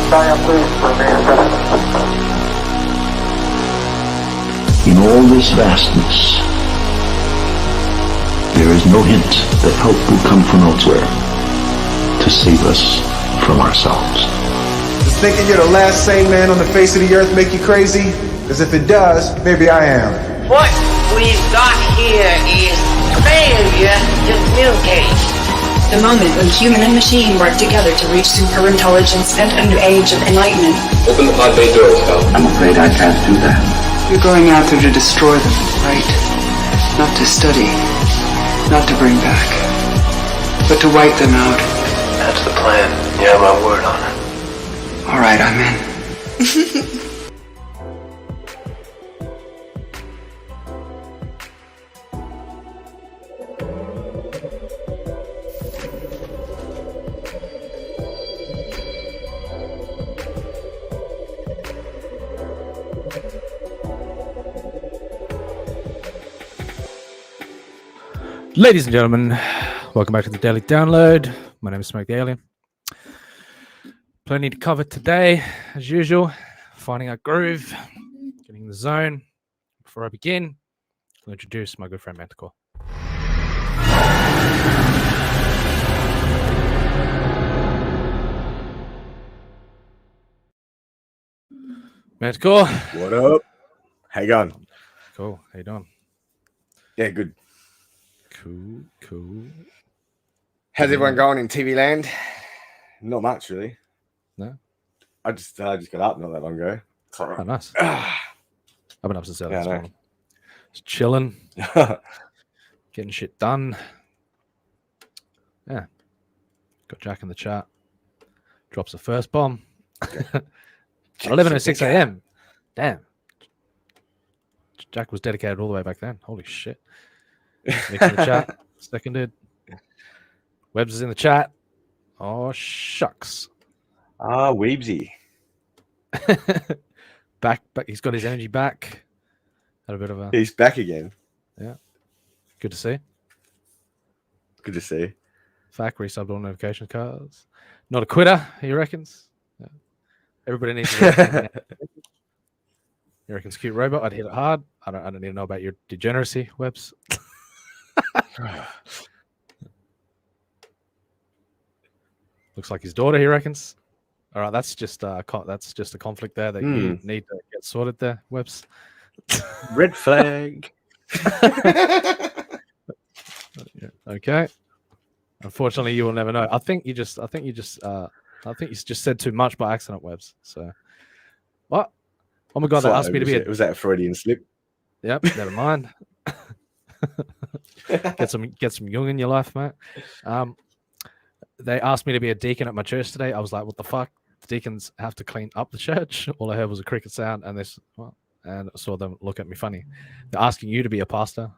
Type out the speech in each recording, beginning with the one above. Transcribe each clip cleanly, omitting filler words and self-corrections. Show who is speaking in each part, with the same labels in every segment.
Speaker 1: In all this vastness, there is no hint that help will come from elsewhere to save us from ourselves.
Speaker 2: Does thinking you're the last sane man on the face of the earth make you crazy? Because if it does, maybe I am.
Speaker 3: What we've got here is failure to communicate.
Speaker 4: The moment when human and machine work together to reach superintelligence and a new age of enlightenment.
Speaker 5: Open the pod bay doors, Hal.
Speaker 1: I'm afraid I can't do that.
Speaker 6: You're going out there to destroy them, right? Not to study, not to bring back, but to wipe them out.
Speaker 5: That's the plan. You have my word on it.
Speaker 6: All right, I'm in.
Speaker 7: Ladies and gentlemen, welcome back to the Daily Download. My name is Smoke the Alien. Plenty to cover today, as usual. Finding our groove, getting in the zone. Before I begin, I'll introduce my good friend Manticore. Manticore.
Speaker 2: What up? How you going?
Speaker 7: Cool. How you doing?
Speaker 2: Yeah, good.
Speaker 7: Cool.
Speaker 2: How's everyone going in TV land? Not much, really.
Speaker 7: No?
Speaker 2: I just got up not that long ago.
Speaker 7: Oh, nice. I've been up since early this morning. Just chilling. Getting shit done. Yeah. Got Jack in the chat. Drops the first bomb. At 11:06 a.m. Damn. Jack was dedicated all the way back then. Holy shit. Nick's in the chat. Seconded. Webbs is in the chat. Oh, shucks.
Speaker 2: Ah, Weebsy.
Speaker 7: back. He's got his energy back. Had a bit of a...
Speaker 2: He's back again.
Speaker 7: Yeah. Good to see.
Speaker 2: Good to see.
Speaker 7: Fact, resubbed all notification cards. Not a quitter, he reckons. Yeah. Everybody needs to... He reckons cute robot. I'd hit it hard. I don't need to know about your degeneracy, Webbs. Looks like his daughter, he reckons. All right, that's just a conflict there that you need to get sorted there, Webbs.
Speaker 2: Red flag.
Speaker 7: Yeah, okay. Unfortunately, you will never know. I think you just said too much by accident, Webbs. So, what? Oh my god, they asked me to be.
Speaker 2: Was that a Freudian slip?
Speaker 7: Yep. Never mind. Get some Jung in your life, mate. They asked me to be a deacon at my church today. I was like, what the fuck? The deacons have to clean up the church. All I heard was a cricket sound, and and I saw them look at me funny. They're asking you to be a pastor.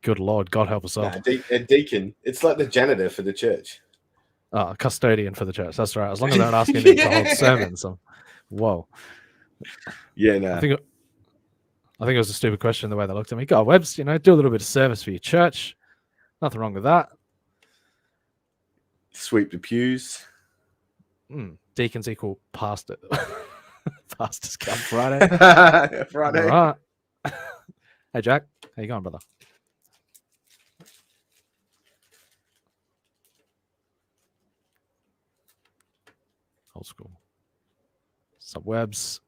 Speaker 7: Good Lord, God help us all.
Speaker 2: Nah, a deacon. It's like the janitor for the church.
Speaker 7: Oh, a custodian for the church. That's right. As long as they're not asking me to hold sermons. Whoa.
Speaker 2: Yeah, no.
Speaker 7: I think it was a stupid question the way they looked at me. God, Webbs, do a little bit of service for your church. Nothing wrong with that.
Speaker 2: Sweep the pews.
Speaker 7: Deacons equal pastor. Pastors come Friday.
Speaker 2: Friday.
Speaker 7: All right. Hey, Jack. How you going, brother? Old school. Sub Webbs.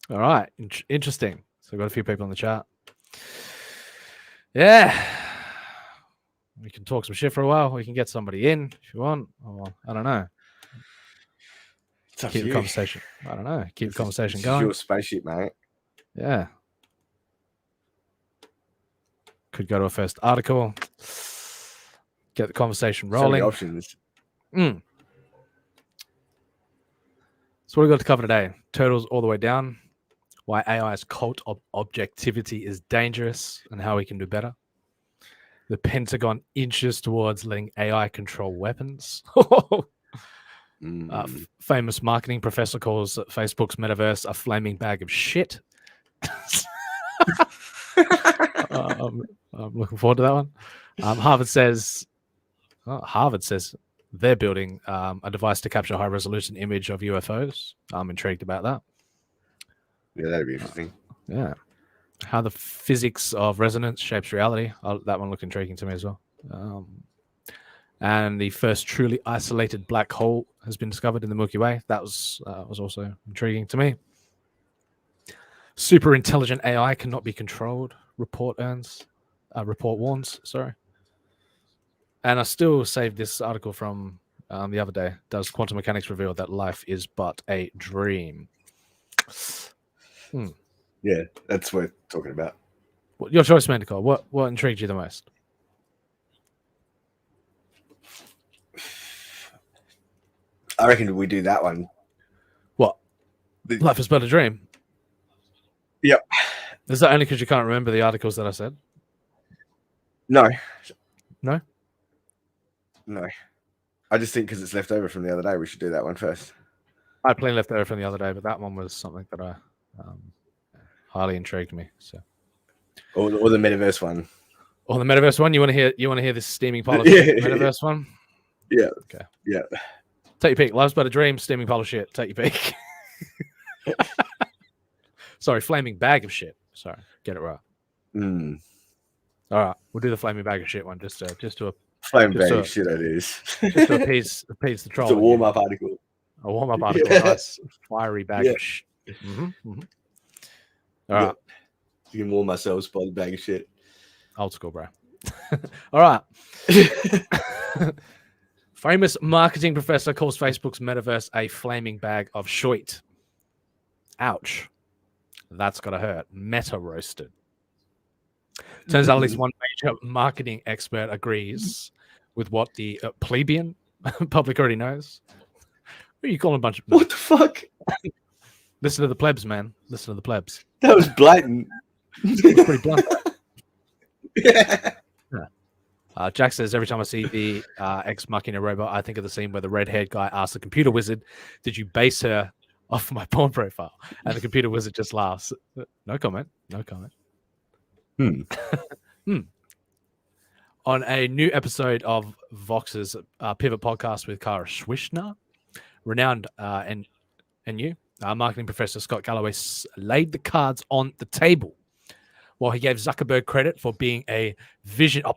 Speaker 7: All right. Interesting. So we've got a few people in the chat. Yeah. We can talk some shit for a while. We can get somebody in if you want. Or I don't know. Keep the conversation. I don't know. Keep the conversation going.
Speaker 2: Your spaceship, mate.
Speaker 7: Yeah. Could go to a first article. Get the conversation rolling.
Speaker 2: So many options.
Speaker 7: So what we've got to cover today. Turtles all the way down. Why AI's cult of objectivity is dangerous and how we can do better. The Pentagon inches towards letting AI control weapons. Famous marketing professor calls Facebook's metaverse a flaming bag of shit. I'm looking forward to that one. Harvard says they're building a device to capture high-resolution image of UFOs. I'm intrigued about that.
Speaker 8: Yeah, that'd be interesting.
Speaker 7: Yeah. How the physics of resonance shapes reality. That one looked intriguing to me as well. And the first truly isolated black hole has been discovered in the Milky Way. That was also intriguing to me. Super intelligent AI cannot be controlled. Report warns. Sorry. And I still saved this article from the other day. Does quantum mechanics reveal that life is but a dream?
Speaker 8: Yeah, that's worth talking about.
Speaker 7: Your choice, Manticore. What intrigued you the most?
Speaker 8: I reckon we do that one.
Speaker 7: What? Life is but a dream.
Speaker 8: Yep.
Speaker 7: Is that only because you can't remember the articles that I said?
Speaker 8: No.
Speaker 7: No?
Speaker 8: No. I just think because it's left over from the other day, we should do that one first.
Speaker 7: I played left over from the other day, but that one was something that I highly intrigued me. So,
Speaker 8: or the metaverse one.
Speaker 7: Or the metaverse one. You want to hear this steaming pile of metaverse one?
Speaker 8: Yeah.
Speaker 7: Okay.
Speaker 8: Yeah.
Speaker 7: Take your pick. Life's but a dream. Steaming pile of shit. Take your pick. Sorry, flaming bag of shit. Sorry, get it right. All right, we'll do the flaming bag of shit one. Just to
Speaker 8: flaming bag of shit. It is.
Speaker 7: Just to appease the troll.
Speaker 8: It's a warm up article.
Speaker 7: A warm up article. Yeah. Nice fiery bag of shit. All right.
Speaker 8: You can warm ourselves by the bag of shit.
Speaker 7: Old school, bro. All right. Famous marketing professor calls Facebook's metaverse a flaming bag of shit. Ouch. That's gotta hurt. Meta roasted. Turns out at least one major marketing expert agrees with what the plebeian public already knows. What are you calling a bunch of...
Speaker 8: What the fuck?
Speaker 7: Listen to the plebs, man. Listen to the plebs.
Speaker 8: That was blatant.
Speaker 7: It was pretty blunt.
Speaker 8: Yeah.
Speaker 7: Jack says, every time I see the Ex Machina robot, I think of the scene where the red-haired guy asks the computer wizard, did you base her off my porn profile? And the computer wizard just laughs. No comment. No comment. On a new episode of Vox's Pivot podcast with Kara Schwishner, renowned and new marketing professor Scott Galloway laid the cards on the table while he gave Zuckerberg credit for being a visionary.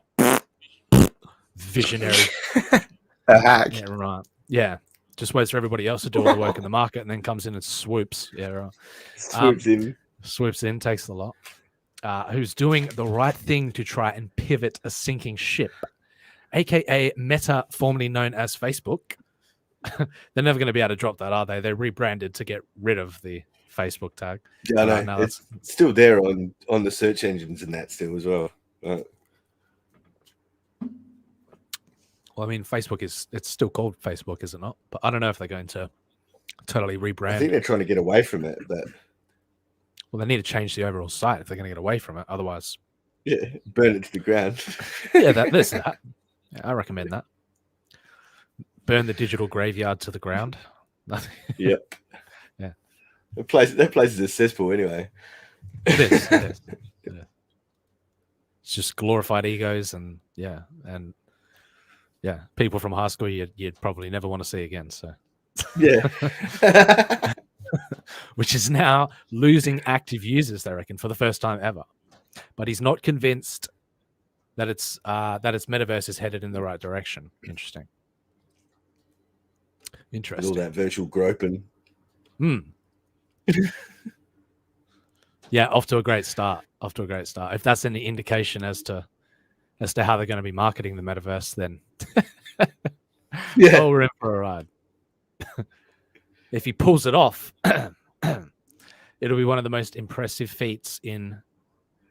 Speaker 8: A hack.
Speaker 7: Yeah, right. Yeah. Just waits for everybody else to do all the work in the market and then comes in and swoops. Yeah, right. Swoops in, takes the lot. Who's doing the right thing to try and pivot a sinking ship, aka Meta, formerly known as Facebook. They're never going to be able to drop that, are they? They're rebranded to get rid of the Facebook tag.
Speaker 8: Yeah, I know. It's still there on the search engines and that still as well.
Speaker 7: Well, I mean, it's still called Facebook, is it not? But I don't know if they're going to totally rebrand.
Speaker 8: I think they're trying to get away from it, but
Speaker 7: well, they need to change the overall site if they're going to get away from it. Otherwise,
Speaker 8: yeah, burn it to the ground.
Speaker 7: Yeah, there's that. Yeah, I recommend that. Burn the digital graveyard to the ground.
Speaker 8: Yep.
Speaker 7: Yeah.
Speaker 8: That place is a cesspool anyway.
Speaker 7: It is. Yeah. It's just glorified egos and people from high school you'd probably never want to see again. So
Speaker 8: yeah.
Speaker 7: Which is now losing active users, they reckon, for the first time ever. But he's not convinced that its metaverse is headed in the right direction. Interesting.
Speaker 8: With all that virtual groping.
Speaker 7: Yeah, off to a great start. If that's any indication as to how they're going to be marketing the metaverse, then we're in for a ride. If he pulls it off, it'll be one of the most impressive feats in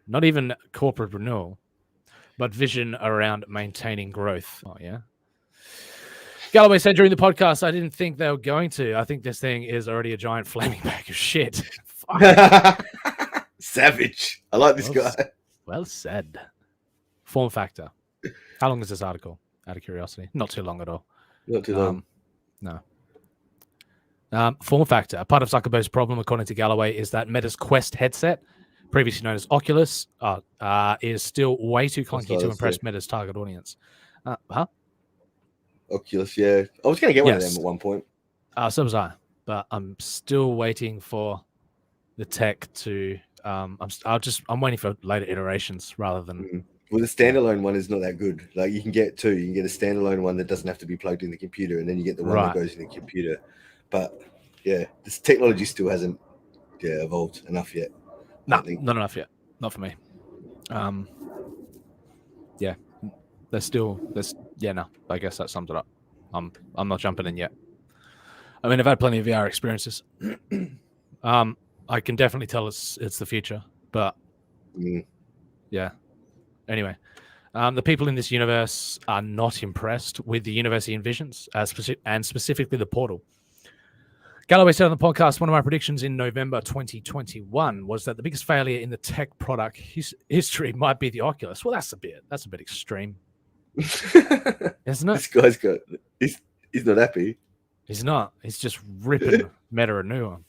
Speaker 7: not even corporate renewal, but vision around maintaining growth. Oh, yeah. Galloway said during the podcast, I didn't think they were going to. I think this thing is already a giant flaming bag of shit.
Speaker 8: Savage. I like this guy.
Speaker 7: Well said. Form factor. How long is this article? Out of curiosity. Not too long at all.
Speaker 8: Not too long.
Speaker 7: No. Form factor. A part of Zuckerberg's problem, according to Galloway, is that Meta's Quest headset, previously known as Oculus, is still way too clunky to impress Meta's target audience.
Speaker 8: Oculus, yeah. I was going to get one of
Speaker 7: Yes.
Speaker 8: them at one point.
Speaker 7: So was I, but I'm still waiting for the tech to. I'm waiting for later iterations rather than.
Speaker 8: Well, the standalone one is not that good. Like you can get two. You can get a standalone one that doesn't have to be plugged in the computer, and then you get the one
Speaker 7: Right.
Speaker 8: that goes in the computer. But yeah, this technology still hasn't evolved enough yet.
Speaker 7: No, not enough yet. Not for me. Yeah, no. I guess that sums it up. I'm not jumping in yet. I mean, I've had plenty of VR experiences. I can definitely tell it's the future, but yeah. Anyway, the people in this universe are not impressed with the universe he envisions, and specifically the portal. Galloway said on the podcast, one of my predictions in November 2021 was that the biggest failure in the tech product history might be the Oculus. Well, that's a bit extreme, isn't it?
Speaker 8: This guy's got he's not happy.
Speaker 7: He's not. He's just ripping Meta a new one.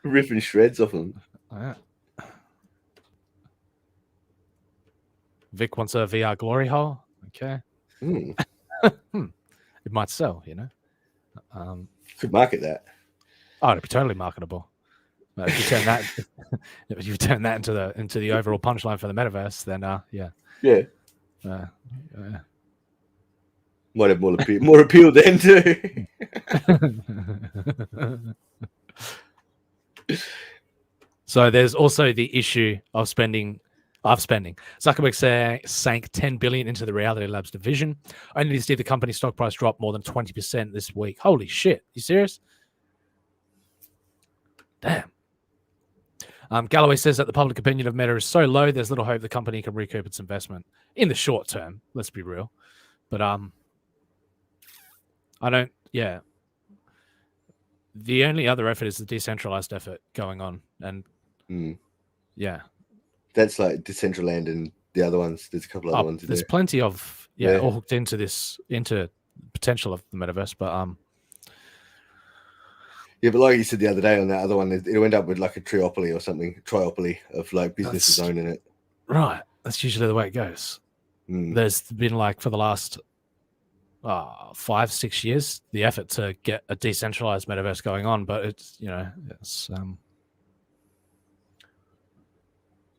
Speaker 8: Ripping shreds off him.
Speaker 7: Yeah. Vic wants a VR glory hole. Okay. It might sell, you know.
Speaker 8: Could market that.
Speaker 7: Oh, it'd be totally marketable. If you turn that, if you turn that into the overall punchline for the metaverse, then yeah.
Speaker 8: Might have more appeal then too.
Speaker 7: So there's also the issue of spending. Zuckerberg sank $10 billion into the Reality Labs division, only to see the company's stock price drop more than 20% this week. Holy shit! You serious? Damn. Galloway says that the public opinion of Meta is so low, there's little hope the company can recoup its investment in the short term. Let's be real. But I don't. Yeah. The only other effort is the decentralized effort going on, and yeah.
Speaker 8: That's like Decentraland and the other ones. There's a couple other ones.
Speaker 7: There's plenty of all hooked into potential of the metaverse, but
Speaker 8: yeah, but like you said the other day on that other one, it'll end up with like a triopoly or something, triopoly of like businesses owning it.
Speaker 7: Right, that's usually the way it goes. There's been like for the last 5-6 years the effort to get a decentralized metaverse going on, but it's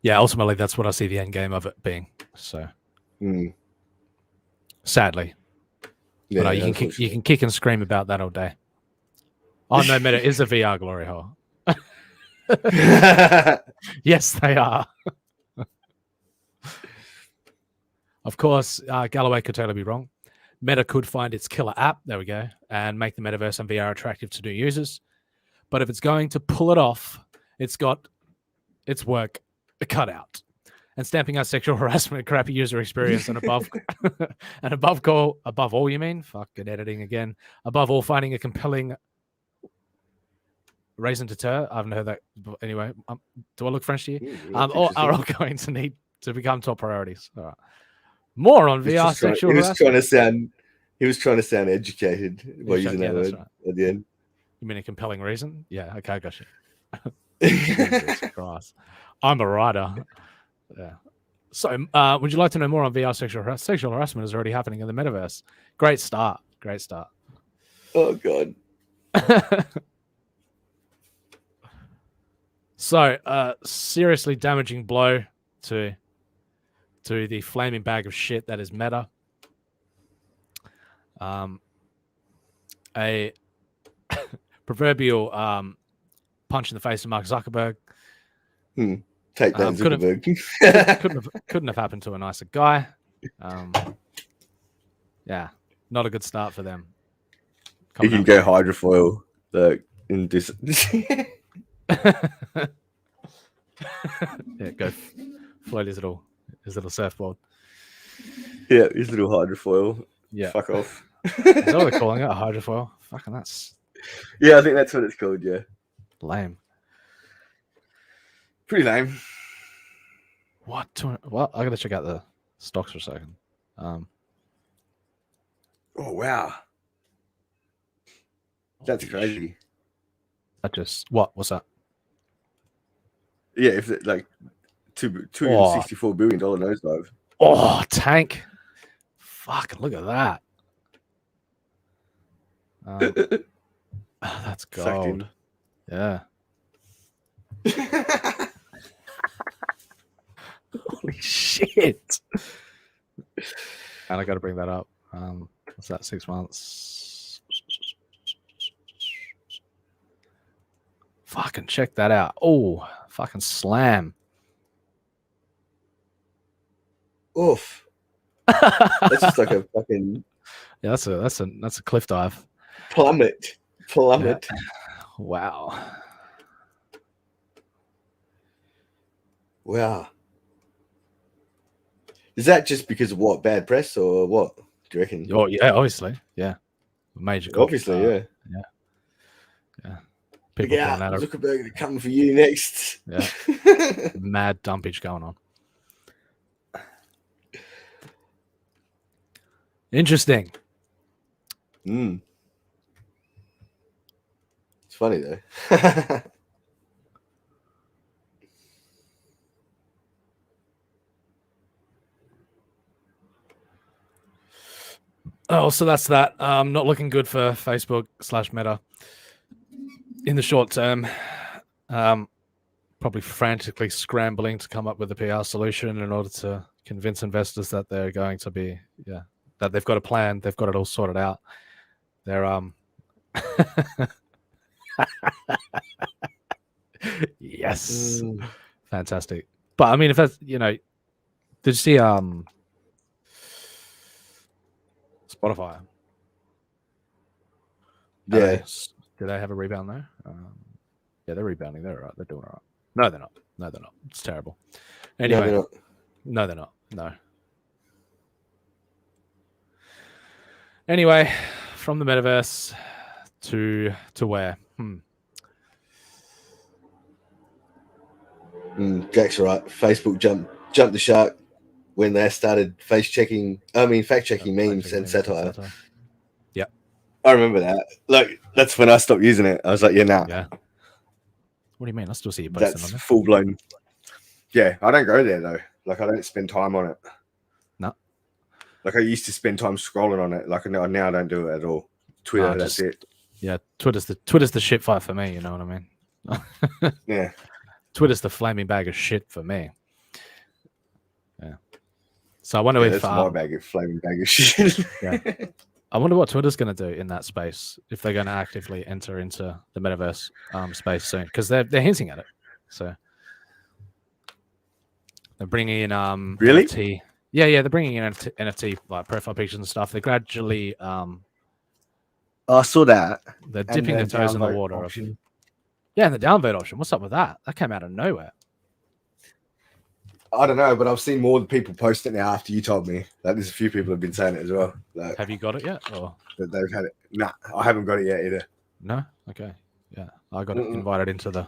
Speaker 7: yeah, ultimately that's what I see the end game of it being. So, sadly, but you can kick and scream about that all day. Oh no, Meta is a VR glory hole. Yes, they are. Of course, Galloway could totally be wrong. Meta could find its killer app, there we go, and make the metaverse and VR attractive to new users. But if it's going to pull it off, it's got its work cut out. And stamping out sexual harassment, crappy user experience, and above all, you mean? Fucking editing again. Above all, finding a compelling reason to deter. I haven't heard that. But anyway, do I look French to you? Are all going to need to become top priorities. All right. More on VR sexual harassment.
Speaker 8: He was trying to sound educated by using that word at the end.
Speaker 7: You mean a compelling reason? Yeah. Okay, I got you. Jesus Christ. I'm a writer. Yeah. So, would you like to know more on VR sexual harassment? Sexual harassment is already happening in the metaverse. Great start.
Speaker 8: Oh God.
Speaker 7: So, seriously damaging blow to the flaming bag of shit that is Meta. A proverbial punch in the face of Mark Zuckerberg.
Speaker 8: Take that, Zuckerberg.
Speaker 7: couldn't have happened to a nicer guy. Yeah, not a good start for them.
Speaker 8: He can go hydrofoil in this.
Speaker 7: Yeah, go float his little surfboard.
Speaker 8: Yeah, his little hydrofoil.
Speaker 7: Yeah,
Speaker 8: fuck off.
Speaker 7: Is that what they're calling it? A hydrofoil? Fucking that's.
Speaker 8: Yeah, I think that's what it's called. Yeah,
Speaker 7: lame.
Speaker 8: Pretty lame.
Speaker 7: What? Well, I gotta check out the stocks for a second.
Speaker 8: Oh wow, that's crazy.
Speaker 7: That just what's that?
Speaker 8: Yeah, if it, like $264 billion nosedive.
Speaker 7: Oh, tank! Fucking look at that. That's
Speaker 8: Sucked in.
Speaker 7: gold. Yeah. Holy shit. And I got to bring that up. What's that? 6 months. Fucking check that out. Oh, fucking slam.
Speaker 8: Oof. That's just like a fucking
Speaker 7: Yeah, that's a cliff dive.
Speaker 8: plummet.
Speaker 7: Yeah. Wow.
Speaker 8: Wow. Is that just because of what, bad press or what? Do you reckon?
Speaker 7: Oh yeah, obviously. Yeah. Major
Speaker 8: Obviously, yeah.
Speaker 7: Yeah.
Speaker 8: Look
Speaker 7: People
Speaker 8: out,
Speaker 7: pulling out
Speaker 8: Zuckerberg, they're coming for you next.
Speaker 7: Yeah. Mad dumpage going on. Interesting.
Speaker 8: It's funny though.
Speaker 7: Oh, so that's that. Not looking good for Facebook/Meta in the short term. Probably frantically scrambling to come up with a PR solution in order to convince investors that they're going to be, that they've got a plan, they've got it all sorted out. They're yes, fantastic. But I mean, if that's did you see Spotify?
Speaker 8: Yeah.
Speaker 7: Do they have a rebound there? Yeah, they're rebounding. They're all right. They're doing all right. No, they're not. No, they're not. It's terrible. Anyway, no, they're not. No. Anyway, from the metaverse to where?
Speaker 8: Jack's right. Facebook jumped the shark when they started fact checking memes and satire.
Speaker 7: Yep.
Speaker 8: I remember that. Like, that's when I stopped using it. I was like, nah.
Speaker 7: Yeah. What do you mean? I still see you posting
Speaker 8: That's
Speaker 7: on there.
Speaker 8: full blown. Yeah, I don't go there though. Like, I don't spend time on it.
Speaker 7: No.
Speaker 8: Like, I used to spend time scrolling on it. Like, now I don't do it at all. Twitter, that's it.
Speaker 7: Yeah, Twitter's the shit fight for me. You know what I mean?
Speaker 8: Yeah.
Speaker 7: Twitter's the flaming bag of shit for me. Yeah. So I wonder if
Speaker 8: that's my flaming bag of shit.
Speaker 7: Yeah. I wonder what Twitter's going to do in that space if they're going to actively enter into the metaverse space soon, because they're hinting at it. So they're bringing in
Speaker 8: really?
Speaker 7: NFT. Yeah, they're bringing in NFT like profile pictures and stuff. They're gradually
Speaker 8: I saw that.
Speaker 7: They're dipping their toes in the water. Yeah, and the downvote option. What's up with that? That came out of nowhere.
Speaker 8: I don't know, but I've seen more people post it now after you told me. Like, there's a few people have been saying it as well. Like,
Speaker 7: have you got it yet? Or
Speaker 8: that they've had it? Nah, I haven't got it yet either.
Speaker 7: No? Okay. Yeah, I got invited into the.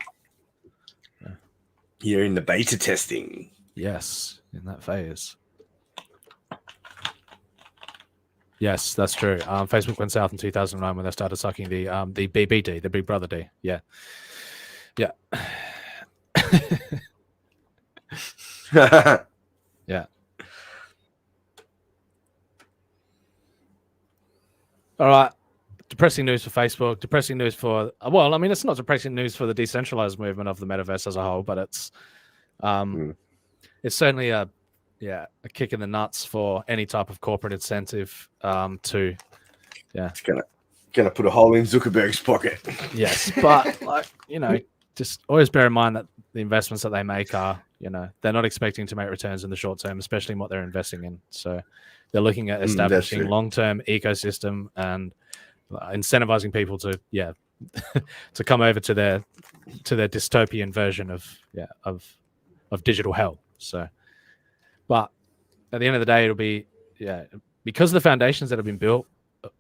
Speaker 8: Yeah. You're in the beta testing.
Speaker 7: Yes, in that phase. Yes, that's true. Facebook went south in 2009 when they started sucking the BBD, the Big Brother D. Yeah. Yeah. Yeah. All right. Depressing news for Facebook. Depressing news for well, I mean, it's not depressing news for the decentralized movement of the metaverse as a whole, but it's certainly a kick in the nuts for any type of corporate incentive to
Speaker 8: it's gonna put a hole in Zuckerberg's pocket.
Speaker 7: Yes, but just always bear in mind that the investments that they make are, they're not expecting to make returns in the short term, especially in what they're investing in. So they're looking at establishing long-term ecosystem and incentivizing people to to come over to their dystopian version of digital hell. So, but at the end of the day, it'll be because of the foundations that have been built,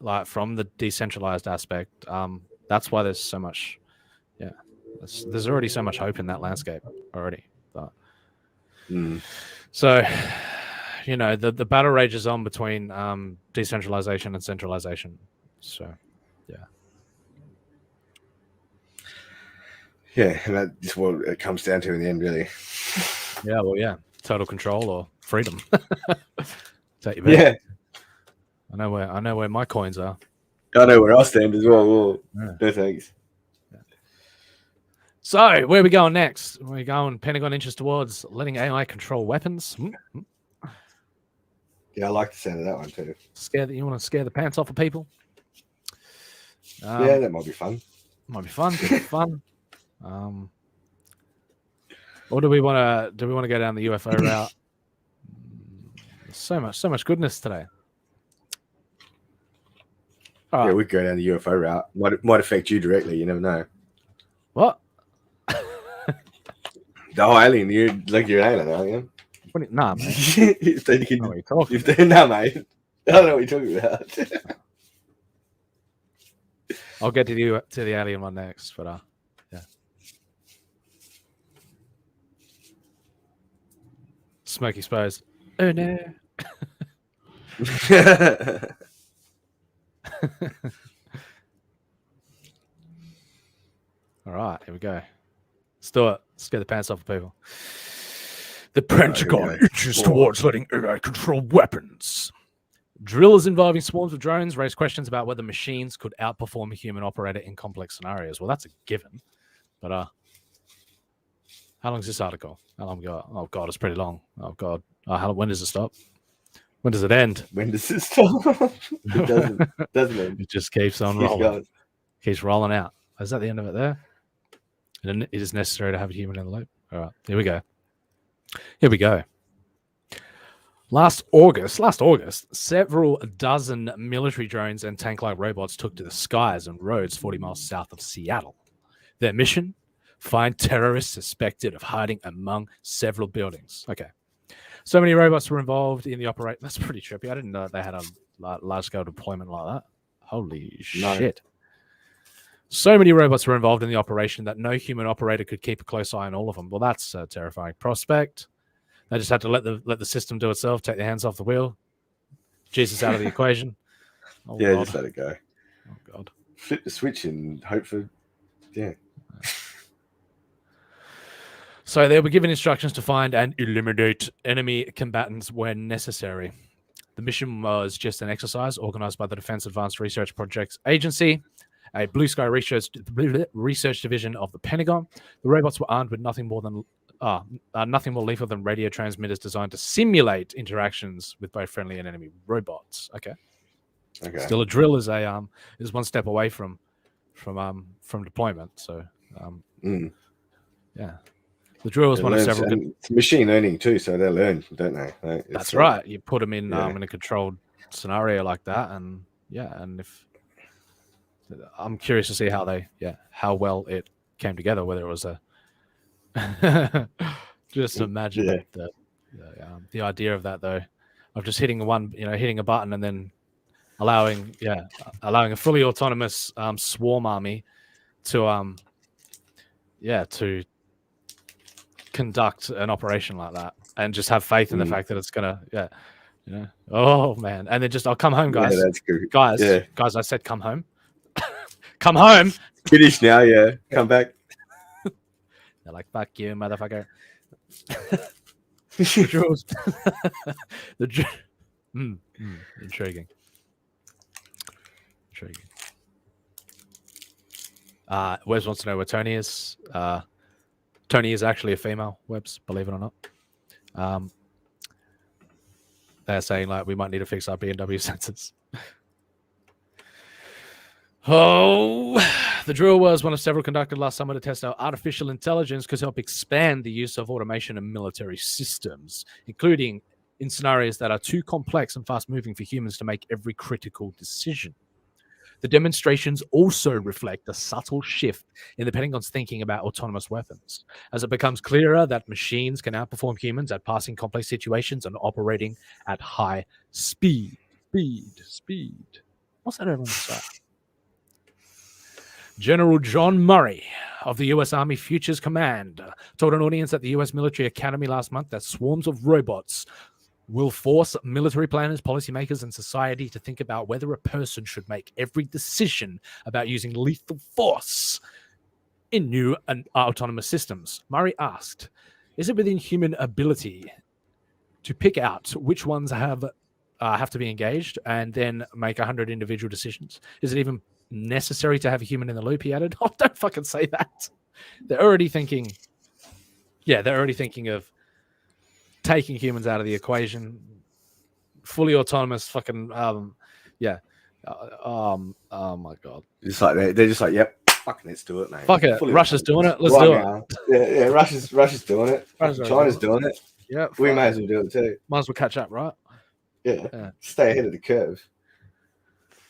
Speaker 7: like from the decentralized aspect. That's why there's so much. There's already so much hope in that landscape already. But so, the battle rages on between decentralization and centralization. So,
Speaker 8: yeah, and that's what it comes down to in the end, really.
Speaker 7: Yeah, well, total control or freedom.
Speaker 8: Yeah,
Speaker 7: I know where my coins are.
Speaker 8: I know where I stand as well. Well,
Speaker 7: Yeah.
Speaker 8: no thanks.
Speaker 7: So, where are we going next? We're going Pentagon inches towards letting AI control weapons.
Speaker 8: Yeah, I like the sound of that one too.
Speaker 7: You want to scare the pants off of people?
Speaker 8: Yeah, that might be fun.
Speaker 7: Might be fun. Could be fun. Or do we want to go down the UFO route? So much goodness today. All
Speaker 8: Yeah,
Speaker 7: right.
Speaker 8: we could go down the UFO route. Might affect you directly. You never know.
Speaker 7: What?
Speaker 8: The whole alien, you're an alien, aren't you?
Speaker 7: Nah, mate.
Speaker 8: Then you can,
Speaker 7: What are you talking
Speaker 8: nah, mate. I don't know what you're talking about.
Speaker 7: I'll get to the alien one next, but yeah. Smoke exposed. Oh no. All right, here we go. Let's do it. Let's get the pants off of people. The Pentagon inches towards letting AI control weapons. Drillers involving swarms of drones raise questions about whether machines could outperform a human operator in complex scenarios. Well, that's a given. But how long is this article? How long we got? Oh god, it's pretty long. Oh god. When does it stop? When does it end?
Speaker 8: When does it stop? It doesn't end.
Speaker 7: It just keeps on rolling. Keeps rolling out. Is that the end of it there? And it is necessary to have a human in the loop. All right, here we go. Here we go. Last August, several dozen military drones and tank-like robots took to the skies and roads 40 miles south of Seattle. Their mission? Find terrorists suspected of hiding among several buildings. Okay. So many robots were involved in the operation. That's pretty trippy. I didn't know they had a large-scale deployment like that. Holy shit. So many robots were involved in the operation that no human operator could keep a close eye on all of them. Well, that's a terrifying prospect. They just had to let the system do itself, take their hands off the wheel, Jesus out of the equation. Oh,
Speaker 8: yeah,
Speaker 7: God.
Speaker 8: just let it go.
Speaker 7: Oh, God.
Speaker 8: Flip the switch and hope for, yeah.
Speaker 7: So they were given instructions to find and eliminate enemy combatants when necessary. The mission was just an exercise organized by the Defense Advanced Research Projects Agency, a blue sky research division of the Pentagon. The robots were armed with nothing more lethal than radio transmitters designed to simulate interactions with both friendly and enemy robots. Okay. Still, a drill is one step away from deployment. So, yeah, the drill is one of several.
Speaker 8: It's machine learning too, so they learn, don't they?
Speaker 7: That's right. You put them in a controlled scenario like that, and if I'm curious to see how well it came together. Whether it was a just imagine the idea of that though, of just hitting a button and then allowing a fully autonomous swarm army to conduct an operation like that and just have faith in the fact that it's gonna oh man, and then just I'll come home, guys.
Speaker 8: Yeah, that's good.
Speaker 7: Guys, I said come home. Come home.
Speaker 8: Finish now, come back.
Speaker 7: They're like, fuck you, motherfucker. Intriguing. Wes wants to know where Tony is. Tony is actually a female, Webs, believe it or not. They're saying like we might need to fix our BMW sensors. Oh, the drill was one of several conducted last summer to test how artificial intelligence could help expand the use of automation in military systems, including in scenarios that are too complex and fast-moving for humans to make every critical decision. The demonstrations also reflect a subtle shift in the Pentagon's thinking about autonomous weapons, as it becomes clearer that machines can outperform humans at passing complex situations and operating at high speed. What's that everyone say? General John Murray of the U.S. Army Futures Command told an audience at the U.S. Military Academy last month that swarms of robots will force military planners, policymakers, and society to think about whether a person should make every decision about using lethal force in new and autonomous systems. Murray asked, is it within human ability to pick out which ones have have to be engaged and then make 100 individual decisions? Is it even necessary to have a human in the loop? He added. Oh, don't fucking say that. They're already thinking. Yeah, they're already thinking of taking humans out of the equation. Fully autonomous, fucking oh my god.
Speaker 8: It's like they're just like, yep, fucking let's do it, mate.
Speaker 7: Fuck it.
Speaker 8: Fully
Speaker 7: Russia's doing it. Let's
Speaker 8: right
Speaker 7: do
Speaker 8: now. Yeah, Russia's doing it. China's doing it.
Speaker 7: Yeah,
Speaker 8: we may as well do it too.
Speaker 7: Might as well catch up, right?
Speaker 8: Yeah. Stay ahead of the curve.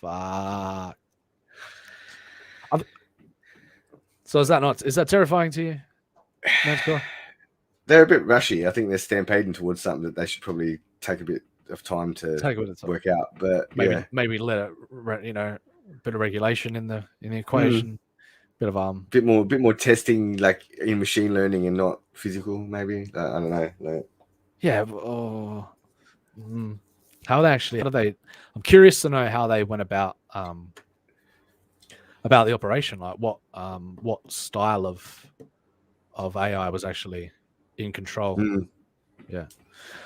Speaker 7: Fuck. So is that terrifying to you?
Speaker 8: They're a bit rushy. I think they're stampeding towards something that they should probably take a bit of time to work out. But
Speaker 7: maybe let it, a bit of regulation in the equation. Bit of
Speaker 8: bit more testing, like in machine learning and not physical. Maybe I don't know. Like,
Speaker 7: yeah. How do they? I'm curious to know how they went about the operation. Like what style of AI was actually in control. Yeah.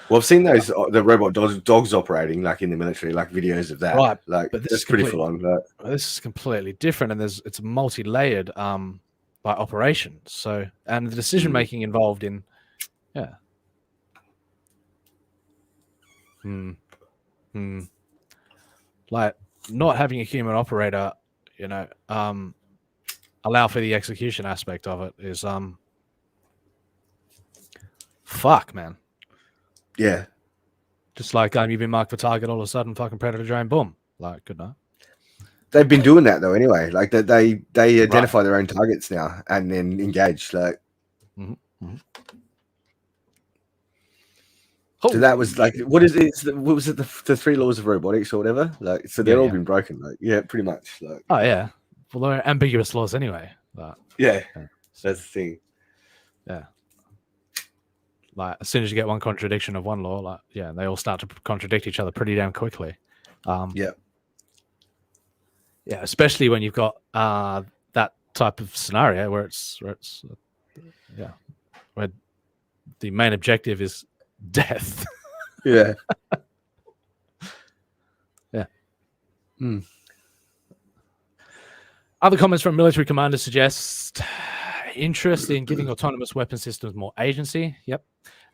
Speaker 8: Well, I've seen those the robot dogs operating like in the military, like videos of that.
Speaker 7: Right,
Speaker 8: like
Speaker 7: but
Speaker 8: that's pretty full on.
Speaker 7: This is completely different, and it's a multi-layered operation. So, and the decision making involved in, like not having a human operator, allow for the execution aspect of it is fuck, man.
Speaker 8: Yeah.
Speaker 7: Just like you've been marked for target, all of a sudden fucking predator drone, boom. Like, good night.
Speaker 8: They've been doing that though anyway. Like they identify their own targets now and then engage. Like so that was like what is it? What was it, the 3 laws of robotics or whatever? Like so they're all been broken, like pretty much. Like
Speaker 7: oh yeah. Well, they're ambiguous laws anyway. But,
Speaker 8: that's the thing.
Speaker 7: Yeah. Like as soon as you get one contradiction of one law, they all start to contradict each other pretty damn quickly. Yeah, especially when you've got that type of scenario where where the main objective is death.
Speaker 8: Yeah.
Speaker 7: Other comments from military commanders suggest interest in giving autonomous weapon systems more agency. Yep.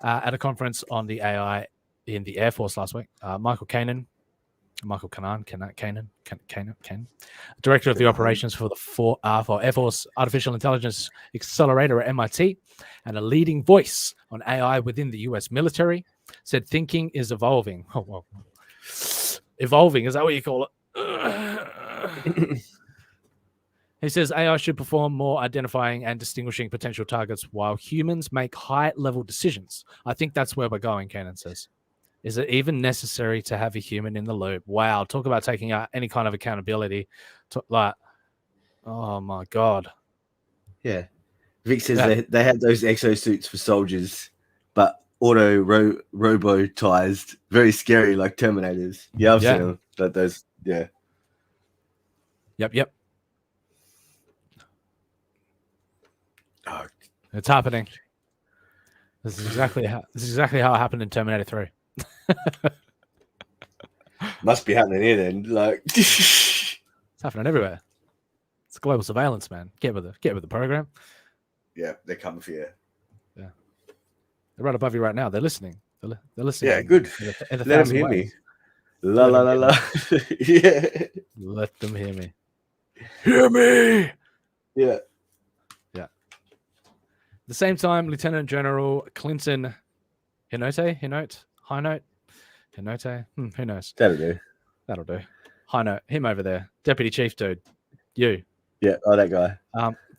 Speaker 7: At a conference on the AI in the Air Force last week, Michael Kanan, director of the operations for for Air Force Artificial Intelligence Accelerator at MIT, and a leading voice on AI within the US military, said thinking is evolving. Oh, well. Evolving, is that what you call it? He says AI should perform more identifying and distinguishing potential targets while humans make high-level decisions. I think that's where we're going, Kanan says. Is it even necessary to have a human in the loop? Wow, talk about taking out any kind of accountability. Oh my God.
Speaker 8: Yeah. Vic says they had those exosuits for soldiers, but robotized, very scary, like Terminators. Yeah, I've seen them. But those, Yep.
Speaker 7: Oh, it's happening. This is exactly how it happened in Terminator 3.
Speaker 8: Must be happening here then. Like
Speaker 7: it's happening everywhere. It's global surveillance, man. Get with the program.
Speaker 8: Yeah, they're coming for you.
Speaker 7: Yeah, they're right above you right now. They're listening. They're listening.
Speaker 8: Yeah, good.
Speaker 7: In
Speaker 8: Let them hear me. La la la la. Yeah.
Speaker 7: Let them hear me. Hear me.
Speaker 8: Yeah.
Speaker 7: At the same time, Lieutenant General Clinton Hinote, who knows?
Speaker 8: That'll do.
Speaker 7: High note, him over there, Deputy Chief dude, you.
Speaker 8: Yeah, that guy.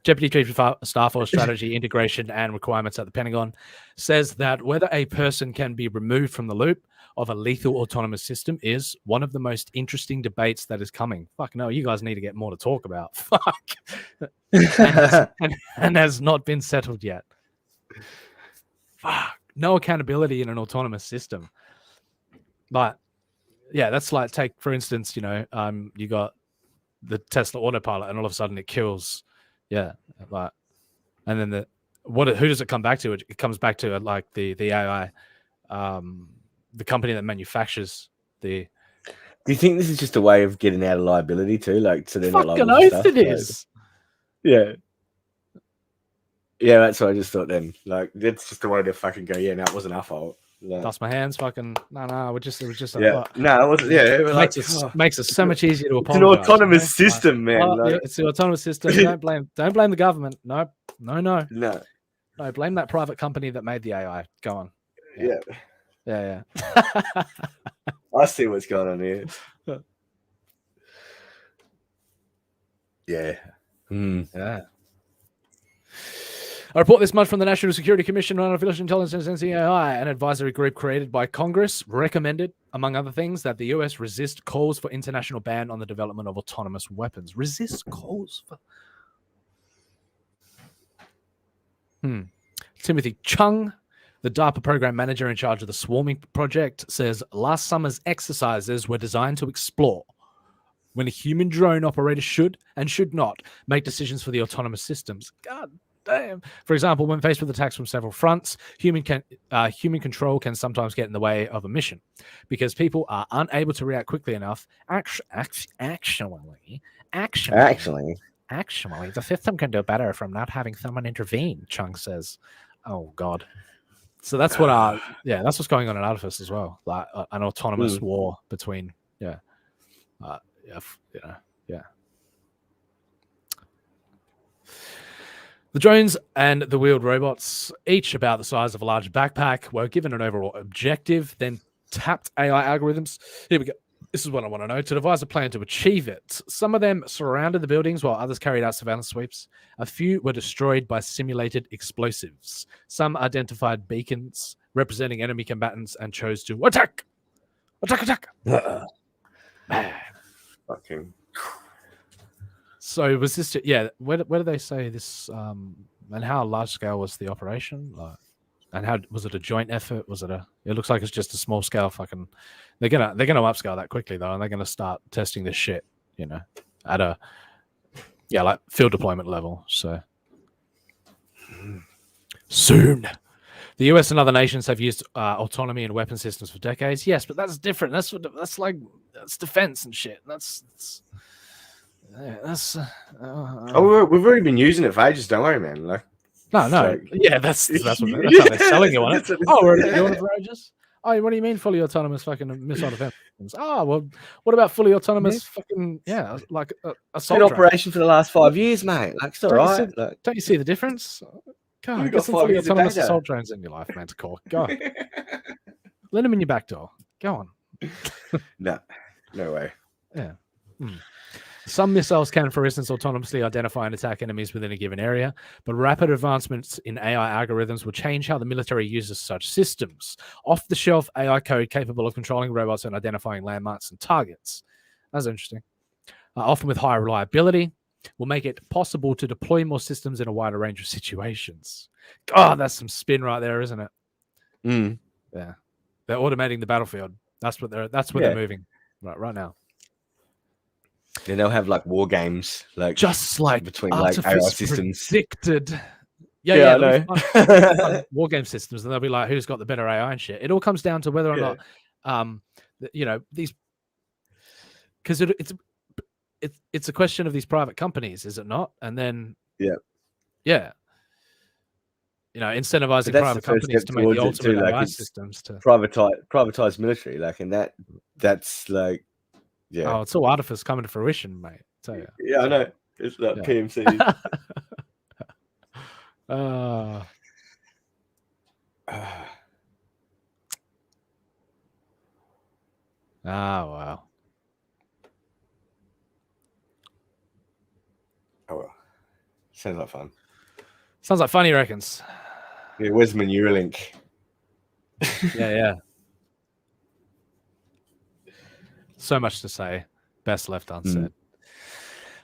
Speaker 7: Deputy Chief of Staff for Strategy, Integration and Requirements at the Pentagon says that whether a person can be removed from the loop of a lethal autonomous system is one of the most interesting debates that is coming. Fuck no, you guys need to get more to talk about. Fuck. and has not been settled yet. Fuck. No accountability in an autonomous system. But yeah, that's like take, for instance, you got the Tesla autopilot and all of a sudden it kills. Yeah. Like, and then who does it come back to? It comes back to like the AI, the company that manufactures The
Speaker 9: Do you think this is just a way of getting out of liability too? Like, so they're not
Speaker 7: fucking
Speaker 9: liable for
Speaker 7: oath
Speaker 9: stuff?
Speaker 7: it
Speaker 9: Like,
Speaker 7: is.
Speaker 9: yeah. Yeah, that's what I just thought then. Like, that's just the way to fucking go, yeah, no, it wasn't our fault. Like,
Speaker 7: Dust my hands, fucking no, it was just
Speaker 9: yeah. No, it wasn't. Yeah, we're like,
Speaker 7: makes it so much easier to
Speaker 9: it's an
Speaker 7: apologize.
Speaker 9: autonomous system, man.
Speaker 7: Yeah,
Speaker 9: Like,
Speaker 7: it's the autonomous system. Don't blame the government. No.
Speaker 9: no.
Speaker 7: No, blame that private company that made the AI. Go on. Yeah.
Speaker 9: I see what's going on here. Yeah.
Speaker 7: Yeah. A report this month from the National Security Commission on Artificial Intelligence and AI, an advisory group created by Congress, recommended, among other things, that the US resist calls for international ban on the development of autonomous weapons. Resist calls for... Timothy Chung, the DARPA program manager in charge of the swarming project, says last summer's exercises were designed to explore when a human drone operator should and should not make decisions for the autonomous systems. God damn. For example, when faced with attacks from several fronts, human control can sometimes get in the way of a mission because people are unable to react quickly enough. Actually, the system can do better from not having someone intervene, Chung says. Oh, God. So that's what that's what's going on in Artifice as well. Like an autonomous war between, The drones and the wheeled robots, each about the size of a large backpack, were given an overall objective, then tapped AI algorithms. Here we go. This is what I want to know. To devise a plan to achieve it. Some of them surrounded the buildings while others carried out surveillance sweeps. A few were destroyed by simulated explosives. Some identified beacons representing enemy combatants and chose to attack. Attack.
Speaker 9: Fucking.
Speaker 7: So was this... Yeah, where do they say this... and how large scale was the operation? And how was it a joint effort? Was it a... It looks like it's just a small scale fucking... They're gonna upscale that quickly though, and they're gonna start testing this shit, at a like field deployment level. So soon. The US and other nations have used autonomy in weapon systems for decades. Yes, but that's different. That's defense and shit.
Speaker 9: We've already been using it for ages, don't worry, man. Like,
Speaker 7: no. That's how they're selling you on it. We're doing it for ages. Oh, what do you mean fully autonomous fucking missile defense? Oh, well, what about fully autonomous fucking like assault?
Speaker 9: Been operation for the last 5 years, mate. Like, it's all right.
Speaker 7: Don't you see the difference? God, get some fully autonomous assault drones in your life, man. To call. Go. Let them in your back door. Go on.
Speaker 9: No way.
Speaker 7: Yeah. Some missiles can, for instance, autonomously identify and attack enemies within a given area, but rapid advancements in AI algorithms will change how the military uses such systems. Off-the-shelf AI code capable of controlling robots and identifying landmarks and targets. That's interesting. Often with high reliability, will make it possible to deploy more systems in a wider range of situations. God, that's some spin right there, isn't it? Yeah. They're automating the battlefield. That's what they're moving right now.
Speaker 9: Then they'll have like war games, like
Speaker 7: just like
Speaker 9: between like AI systems.
Speaker 7: Predicted.
Speaker 9: Yeah, I know.
Speaker 7: Fun war game systems, and they'll be like, who's got the better AI and shit. It all comes down to whether or not, these, because it's a question of these private companies, is it not? And then incentivizing private companies to make the ultimate AI systems to
Speaker 9: privatize military, like, and that's like. Yeah.
Speaker 7: Oh, it's all Artifice coming to fruition, mate. Tell you.
Speaker 9: Yeah, I know. It's like PMC.
Speaker 7: Oh, wow.
Speaker 9: Oh, well. Sounds like fun.
Speaker 7: Sounds like fun, he reckons.
Speaker 9: Yeah, where's my Neuralink?
Speaker 7: Yeah. So much to say, best left unsaid.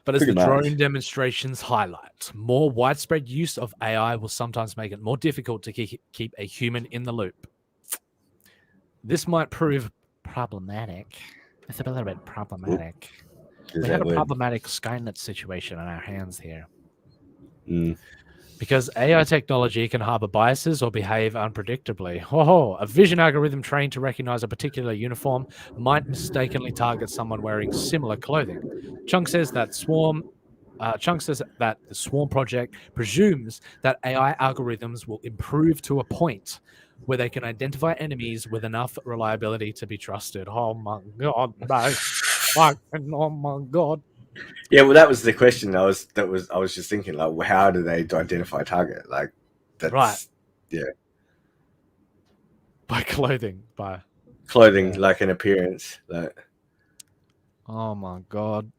Speaker 7: But as the drone demonstrations highlight, more widespread use of AI will sometimes make it more difficult to keep a human in the loop. This might prove problematic. It's a little bit problematic. We have a problematic Skynet situation on our hands here. Because AI technology can harbor biases or behave unpredictably. Oh, a vision algorithm trained to recognize a particular uniform might mistakenly target someone wearing similar clothing. Chung says that the Swarm project presumes that AI algorithms will improve to a point where they can identify enemies with enough reliability to be trusted. Oh my god, no. Oh my god.
Speaker 9: Yeah, well, that was the question. I was just thinking, like, well, how do they identify a target? Like, that's
Speaker 7: Right.
Speaker 9: yeah,
Speaker 7: By clothing, by
Speaker 9: clothing, like an appearance. Like,
Speaker 7: oh my god.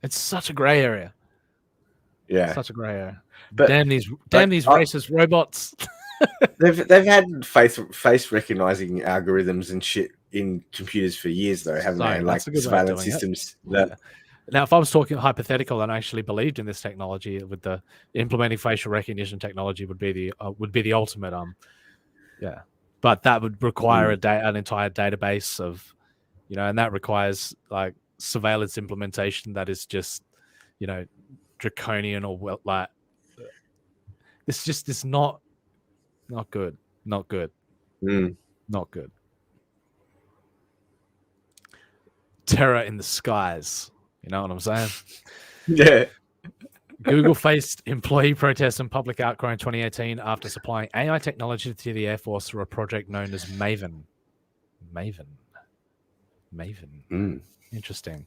Speaker 7: It's such a grey area.
Speaker 9: yeah,
Speaker 7: Such a grey area.
Speaker 9: but
Speaker 7: damn these
Speaker 9: like,
Speaker 7: racist robots.
Speaker 9: they've had face recognizing algorithms and shit in computers for years, though, haven't they? And, like,
Speaker 7: That's a good way of
Speaker 9: surveillance
Speaker 7: doing it.
Speaker 9: systems. That
Speaker 7: Now, if I was talking hypothetical and actually believed in this technology, with the implementing facial recognition technology would be the ultimate yeah. But that would require an entire database of, and that requires like surveillance implementation that is just, draconian or like it's not good, not good. Terror in the skies. You know what I'm saying?
Speaker 9: yeah.
Speaker 7: Google faced employee protests and public outcry in 2018 after supplying AI technology to the Air Force through a project known as Maven. Interesting.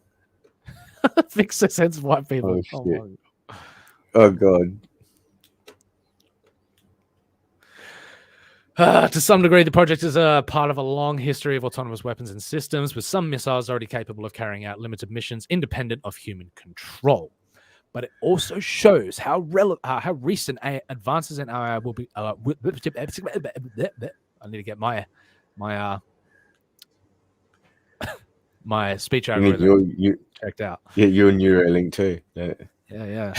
Speaker 7: Fix the sense of white people.
Speaker 9: Oh god.
Speaker 7: To some degree, the project is a part of a long history of autonomous weapons and systems, with some missiles already capable of carrying out limited missions independent of human control. But it also shows how recent advances in AI will be. I need to get my my speech algorithm checked out.
Speaker 9: Yeah, you're Neuralink too.
Speaker 7: Yeah.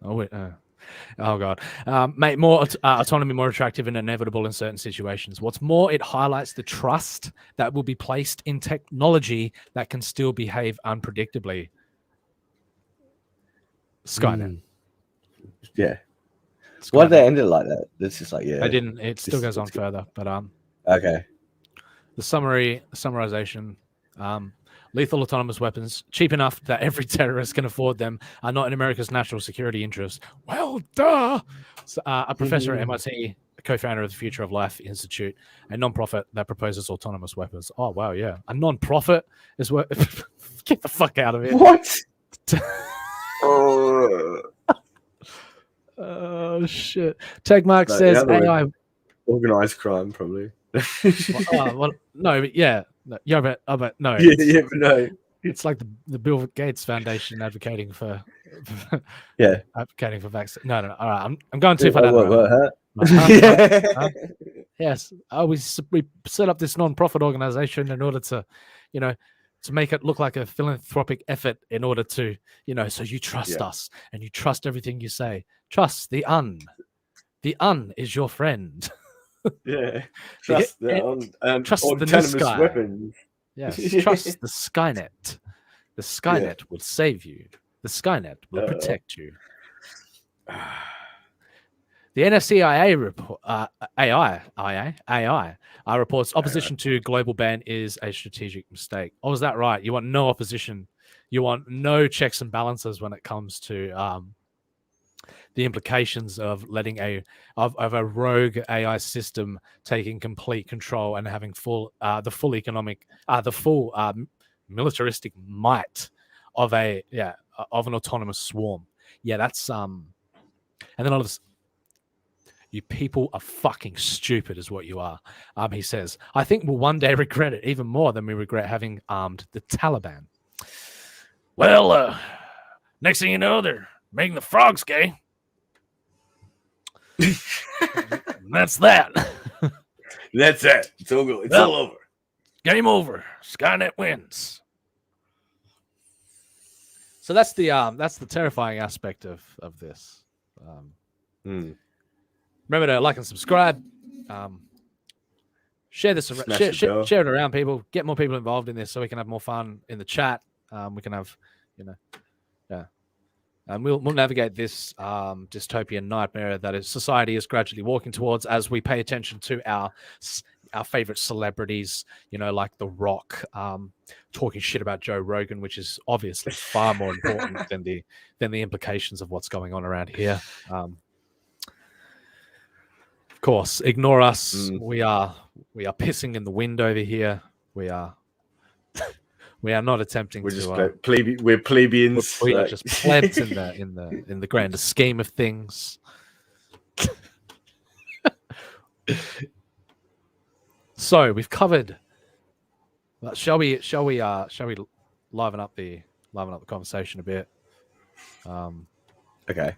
Speaker 7: Oh wait. Oh god, make more autonomy more attractive and inevitable in certain situations. What's more, it highlights the trust that will be placed in technology that can still behave unpredictably. Skynet.
Speaker 9: Yeah. Why did they end it like that? It's just like, yeah.
Speaker 7: I didn't. It still goes on further, but
Speaker 9: okay.
Speaker 7: The summarization. Lethal autonomous weapons, cheap enough that every terrorist can afford them, are not in America's national security interest. Well, duh. So, a professor at MIT, a co-founder of the Future of Life Institute, a non-profit that proposes autonomous weapons. Oh, wow, yeah. A non-profit is what... Get the fuck out of here.
Speaker 9: What?
Speaker 7: Oh, shit. Tegmark says AI...
Speaker 9: Organized crime, probably.
Speaker 7: well, no, but yeah. No, but no.
Speaker 9: Yeah, but no.
Speaker 7: It's like the Bill Gates Foundation advocating for vaccine. No. All right, I'm going too far down. Yes. We set up this non-profit organization in order to, to make it look like a philanthropic effort in order to, so you trust us and you trust everything you say. Trust the un. The un is your friend.
Speaker 9: Yeah, trust
Speaker 7: trust
Speaker 9: autonomous
Speaker 7: the sky.
Speaker 9: Weapons.
Speaker 7: Yes, trust the Skynet. The Skynet will save you. The Skynet will protect you. The NSCIA report, AI reports opposition to global ban is a strategic mistake. Oh, is that right? You want no opposition. You want no checks and balances when it comes to the implications of letting a rogue AI system taking complete control and having the full militaristic might of an autonomous swarm. Yeah, that's and then all of this. You people are fucking stupid, is what you are. He says, I think we'll one day regret it even more than we regret having armed the Taliban. Well, next thing you know, they're making the frogs gay. That's that.
Speaker 9: That's it. It's all over.
Speaker 7: Game over. Skynet wins. So that's the terrifying aspect of this. Remember to like and subscribe. Share this. Share it around, people. Get more people involved in this, so we can have more fun in the chat. We can have, And we'll navigate this dystopian nightmare that is society is gradually walking towards as we pay attention to our favorite celebrities, like The Rock, talking shit about Joe Rogan, which is obviously far more important than the implications of what's going on around here. Of course, ignore us. We are pissing in the wind over here. We are not attempting
Speaker 9: We're
Speaker 7: to.
Speaker 9: Just we're plebeians.
Speaker 7: We are just plebs in the grander scheme of things. So we've covered. Shall we liven up the conversation a bit?
Speaker 9: Okay.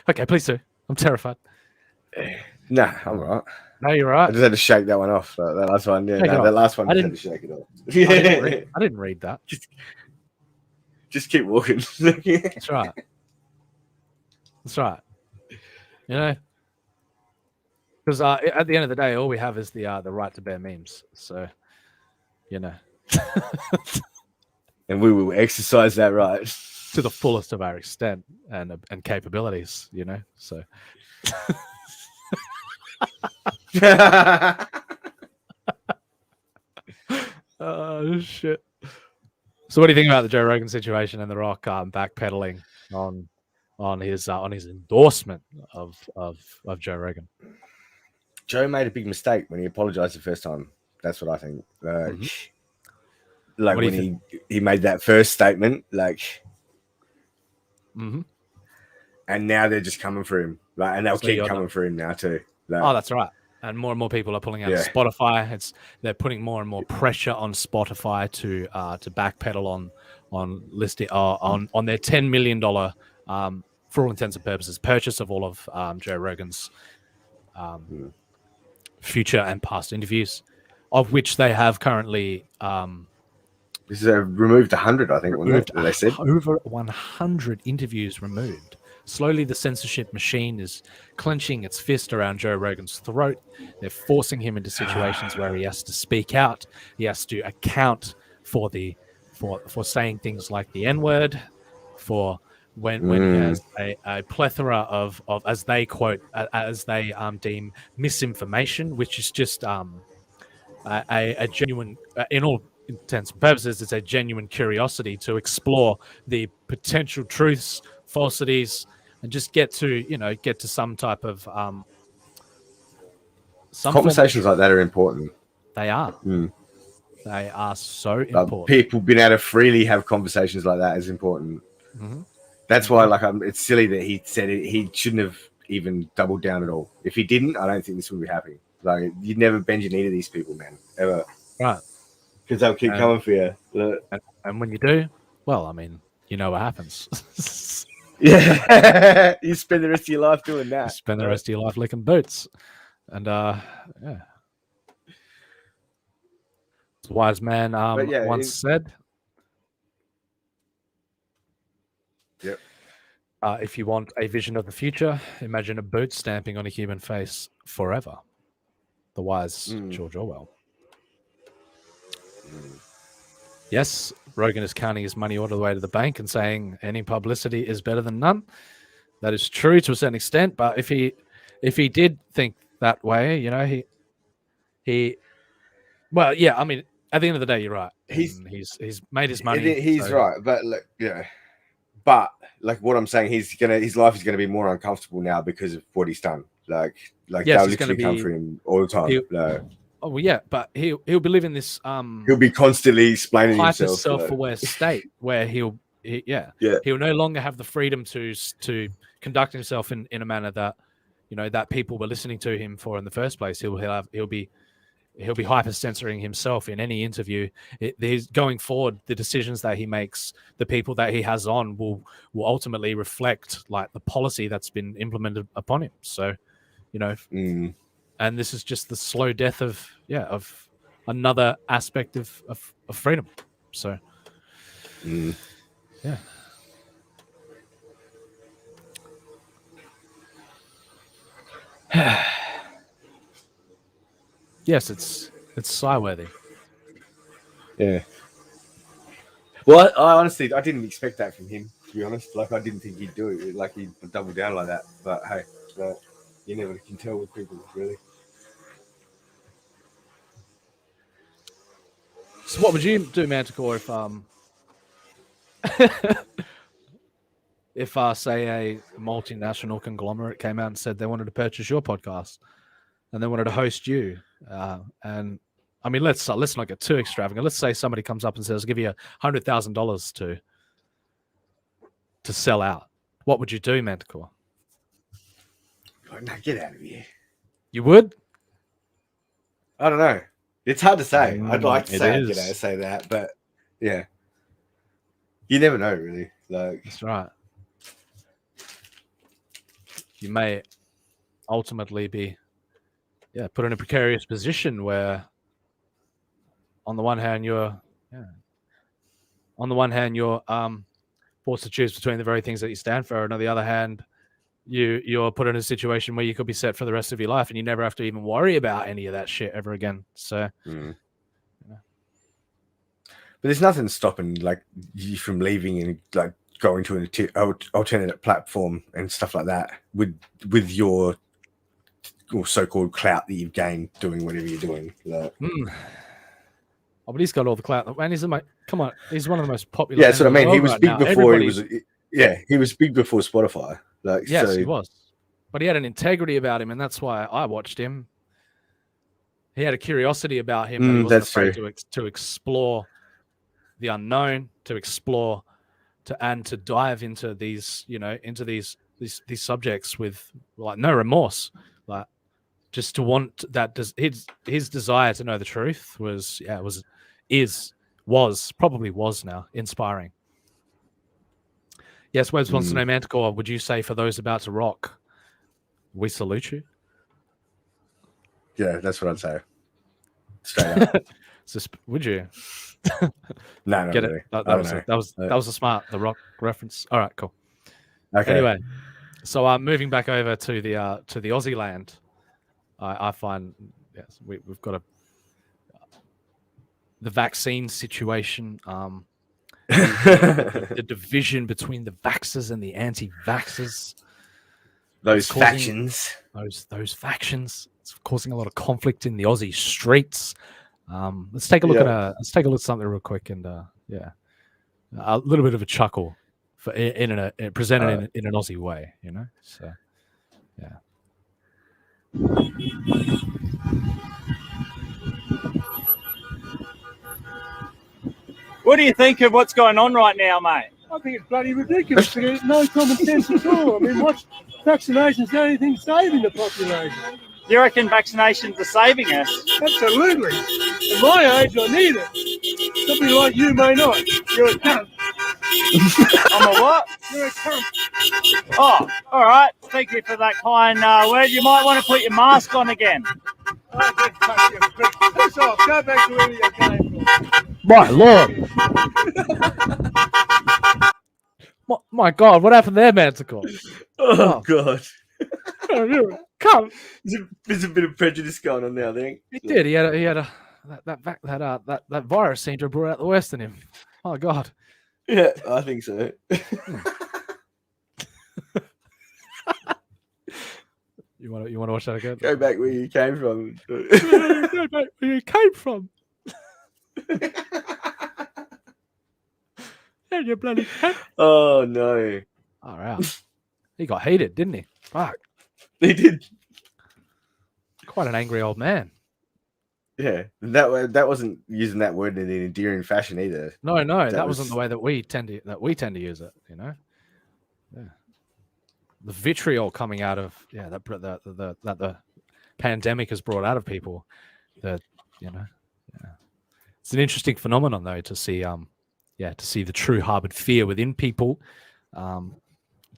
Speaker 7: Okay, please do. I'm terrified.
Speaker 9: Nah, I'm all right.
Speaker 7: No, you're right.
Speaker 9: I just had to shake that one off. That last one. Yeah, that last one. I had to shake it off.
Speaker 7: I didn't read that.
Speaker 9: Just keep walking.
Speaker 7: That's right. That's right. Because at the end of the day, all we have is the right to bear memes. So, and
Speaker 9: we will exercise that right
Speaker 7: to the fullest of our extent and capabilities. So. Oh shit! So, what do you think about the Joe Rogan situation and The Rock backpedaling on his endorsement of Joe Rogan?
Speaker 9: Joe made a big mistake when he apologized the first time. That's what I think. Like when he made that first statement, and now they're just coming for him, and they'll keep coming for him now too.
Speaker 7: Oh, that's right. And more people are pulling out of Spotify. They're putting more and more pressure on Spotify to backpedal on listing on their $10 million for all intents and purposes purchase of all of Joe Rogan's future and past interviews, of which they have currently
Speaker 9: removed 100. I think they said
Speaker 7: over 100 interviews removed. Slowly, the censorship machine is clenching its fist around Joe Rogan's throat. They're forcing him into situations where he has to speak out. He has to account for saying things like the N-word, for when he has a plethora of as they quote, as they deem misinformation, which is just a genuine, in all intents and purposes, it's a genuine curiosity to explore the potential truths, falsities, and just get to some type of
Speaker 9: conversations like that are important.
Speaker 7: They are. They are so important.
Speaker 9: People being able to freely have conversations like that is important. That's why, it's silly that he said it. He shouldn't have even doubled down at all. If he didn't, I don't think this would be happening. You'd never bend your knee to these people, man, ever.
Speaker 7: Right.
Speaker 9: Because they'll keep coming for you.
Speaker 7: And when you do, well, I mean, you know what happens.
Speaker 9: Yeah, you spend the rest of your life doing that.
Speaker 7: You spend the rest of your life licking boots, and yeah. The wise man once said,
Speaker 9: "Yep.
Speaker 7: If you want a vision of the future, imagine a boot stamping on a human face forever." The wise George Orwell. Yes, Rogan is counting his money all the way to the bank and saying any publicity is better than none. That is true to a certain extent, but if he did think that way, well, yeah, I mean, at the end of the day, you're right. He's made his money.
Speaker 9: He's right, but but what I'm saying, his life is gonna be more uncomfortable now because of what he's done. They'll literally come for him all the time.
Speaker 7: Oh well, yeah, but he'll be living this.
Speaker 9: He'll be constantly explaining himself.
Speaker 7: Self-aware state where he'll no longer have the freedom to conduct himself in a manner that that people were listening to him for in the first place. He'll be hyper censoring himself in any interview. He's going forward. The decisions that he makes, the people that he has on, will ultimately reflect the policy that's been implemented upon him. So, and this is just the slow death of another aspect of freedom. So, yeah. Yes, it's sigh-worthy.
Speaker 9: Yeah. Well, I honestly didn't expect that from him. be honest. Like, I didn't think he'd do it. Like, he'd double down like that. But hey, you never can tell with people, really.
Speaker 7: So what would you do, Manticore, if say a multinational conglomerate came out and said they wanted to purchase your podcast and they wanted to host you? And I mean, let's not get too extravagant. Let's say somebody comes up and says, "I'll give you $100,000 to sell out." What would you do, Manticore?
Speaker 9: Oh, no, get out of here.
Speaker 7: You would?
Speaker 9: I don't know. It's hard to say. I'd like to say,
Speaker 7: is.
Speaker 9: say that, but yeah, you never know, really. Like,
Speaker 7: that's right. You may ultimately be, put in a precarious position where, on the one hand, you're forced to choose between the very things that you stand for, and on the other hand, you're put in a situation where you could be set for the rest of your life and you never have to even worry about any of that shit ever again. So,
Speaker 9: but there's nothing stopping like you from leaving and like going to an alternative platform and stuff like that with your so-called clout that you've gained doing whatever you're doing. Like,
Speaker 7: Oh, but he's got all the clout. Man, he's one of the most popular.
Speaker 9: Yeah, that's what I mean. He was big before
Speaker 7: he
Speaker 9: was big before Spotify. Like,
Speaker 7: yes,
Speaker 9: so...
Speaker 7: he was. But he had an integrity about him, and that's why I watched him. He had a curiosity about him, and he wasn't afraid to explore the unknown, to dive into these, these subjects with like no remorse, like just to want that. His desire to know the truth was now inspiring. Yes, Webbs wants to know, Manticore, would you say for those about to rock, we salute you?
Speaker 9: Yeah, that's what I'd say. Straight up.
Speaker 7: Would you?
Speaker 9: No,
Speaker 7: get
Speaker 9: really.
Speaker 7: it? That was a smart The Rock reference. All right, cool.
Speaker 9: Okay.
Speaker 7: Anyway, so moving back over to the Aussie land, I find we've got the vaccine situation. The division between the vaxxers and the anti-vaxxers.
Speaker 9: Those factions.
Speaker 7: It's causing a lot of conflict in the Aussie streets. Let's take a look at something real quick, and a little bit of a chuckle for presented in an Aussie way, So, yeah.
Speaker 10: What do you think of what's going on right now, mate?
Speaker 11: I think it's bloody ridiculous. There's no common sense at all. I mean, vaccination's the only thing saving the population.
Speaker 10: You reckon vaccinations are saving us?
Speaker 11: Absolutely. At my age, I need it. Somebody like you may not. You're a cunt.
Speaker 10: I'm a what?
Speaker 11: You're a cunt.
Speaker 10: Oh, all right. Thank you for that kind word. You might want to put your mask on again.
Speaker 11: Oh, get touch your prick. Piss off. Go back to where you came from.
Speaker 7: My lord. My God, what happened there, Manticore?
Speaker 9: Oh, God.
Speaker 7: Come.
Speaker 9: There's a bit of prejudice going on now, I think.
Speaker 7: He did. He had that virus seemed to have brought out the worst in him. Oh, God.
Speaker 9: Yeah, I think so.
Speaker 7: You want to watch that again?
Speaker 9: Go back where you came from.
Speaker 7: Go back where you came from. Yeah, you bloody cat.
Speaker 9: Oh no!
Speaker 7: All right, he got heated, didn't he? Fuck,
Speaker 9: he did.
Speaker 7: Quite an angry old man.
Speaker 9: Yeah, that wasn't using that word in an endearing fashion either.
Speaker 7: No, that wasn't the way that we tend to use it. Yeah, the vitriol coming out of that the pandemic has brought out of people. It's an interesting phenomenon though to see to see the true harbored fear within people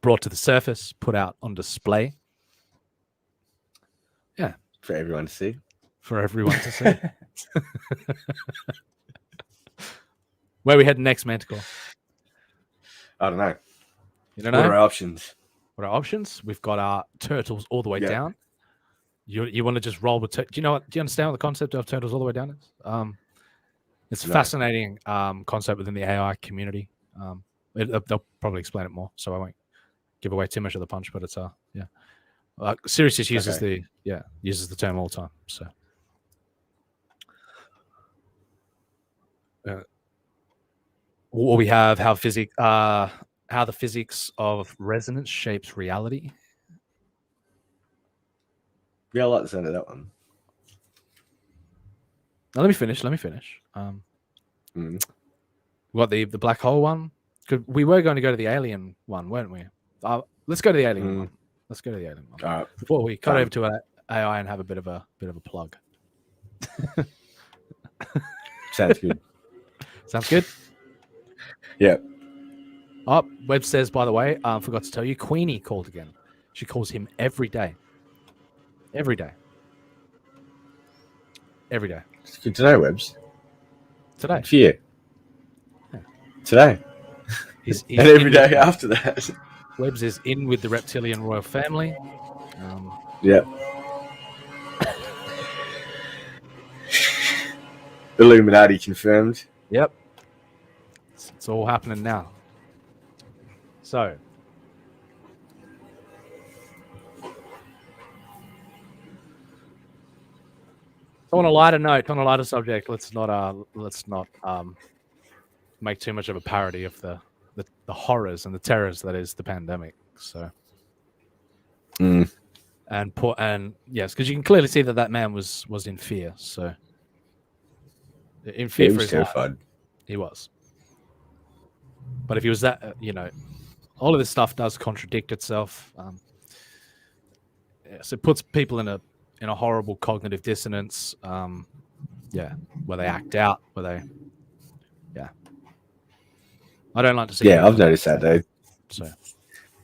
Speaker 7: brought to the surface, put out on display. Yeah,
Speaker 9: for everyone to see.
Speaker 7: Where are we heading next, Manticore?
Speaker 9: I don't know.
Speaker 7: You don't know?
Speaker 9: What are our options?
Speaker 7: We've got our turtles all the way down. You want to just roll with? Do you understand what the concept of turtles all the way down is? It's a fascinating concept within the AI community. They'll probably explain it more, so I won't give away too much of the punch. But it's Sirius just uses uses the term all the time. So we have how the physics of resonance shapes reality.
Speaker 9: Yeah, I like the sound of that one.
Speaker 7: Now, let me finish. We got the black hole one. We were going to go to the alien one, weren't we? Let's go to the alien one. Let's go to the alien one.
Speaker 9: All right.
Speaker 7: Before we cut over to AI and have a bit of a plug.
Speaker 9: Sounds good.
Speaker 7: Sounds good.
Speaker 9: Yeah.
Speaker 7: Oh, Webb says, by the way, forgot to tell you, Queenie called again. She calls him every day. Every day. Every day.
Speaker 9: It's good to know, Webbs.
Speaker 7: Today.
Speaker 9: For you.
Speaker 7: Yeah.
Speaker 9: Today.
Speaker 7: He's
Speaker 9: and every day after that.
Speaker 7: Webbs is in with the reptilian royal family.
Speaker 9: Yeah. Illuminati confirmed.
Speaker 7: Yep. It's all happening now. So. On a lighter note, on a lighter subject, let's not make too much of a parody of the horrors and the terrors that is the pandemic. So, and yes, because you can clearly see that man was in fear. So, in fear for his
Speaker 9: terrified.
Speaker 7: life. He was. But if he was that, all of this stuff does contradict itself. So it puts people in a horrible cognitive dissonance, where they act out, I don't like to see.
Speaker 9: Yeah, I've noticed that though.
Speaker 7: So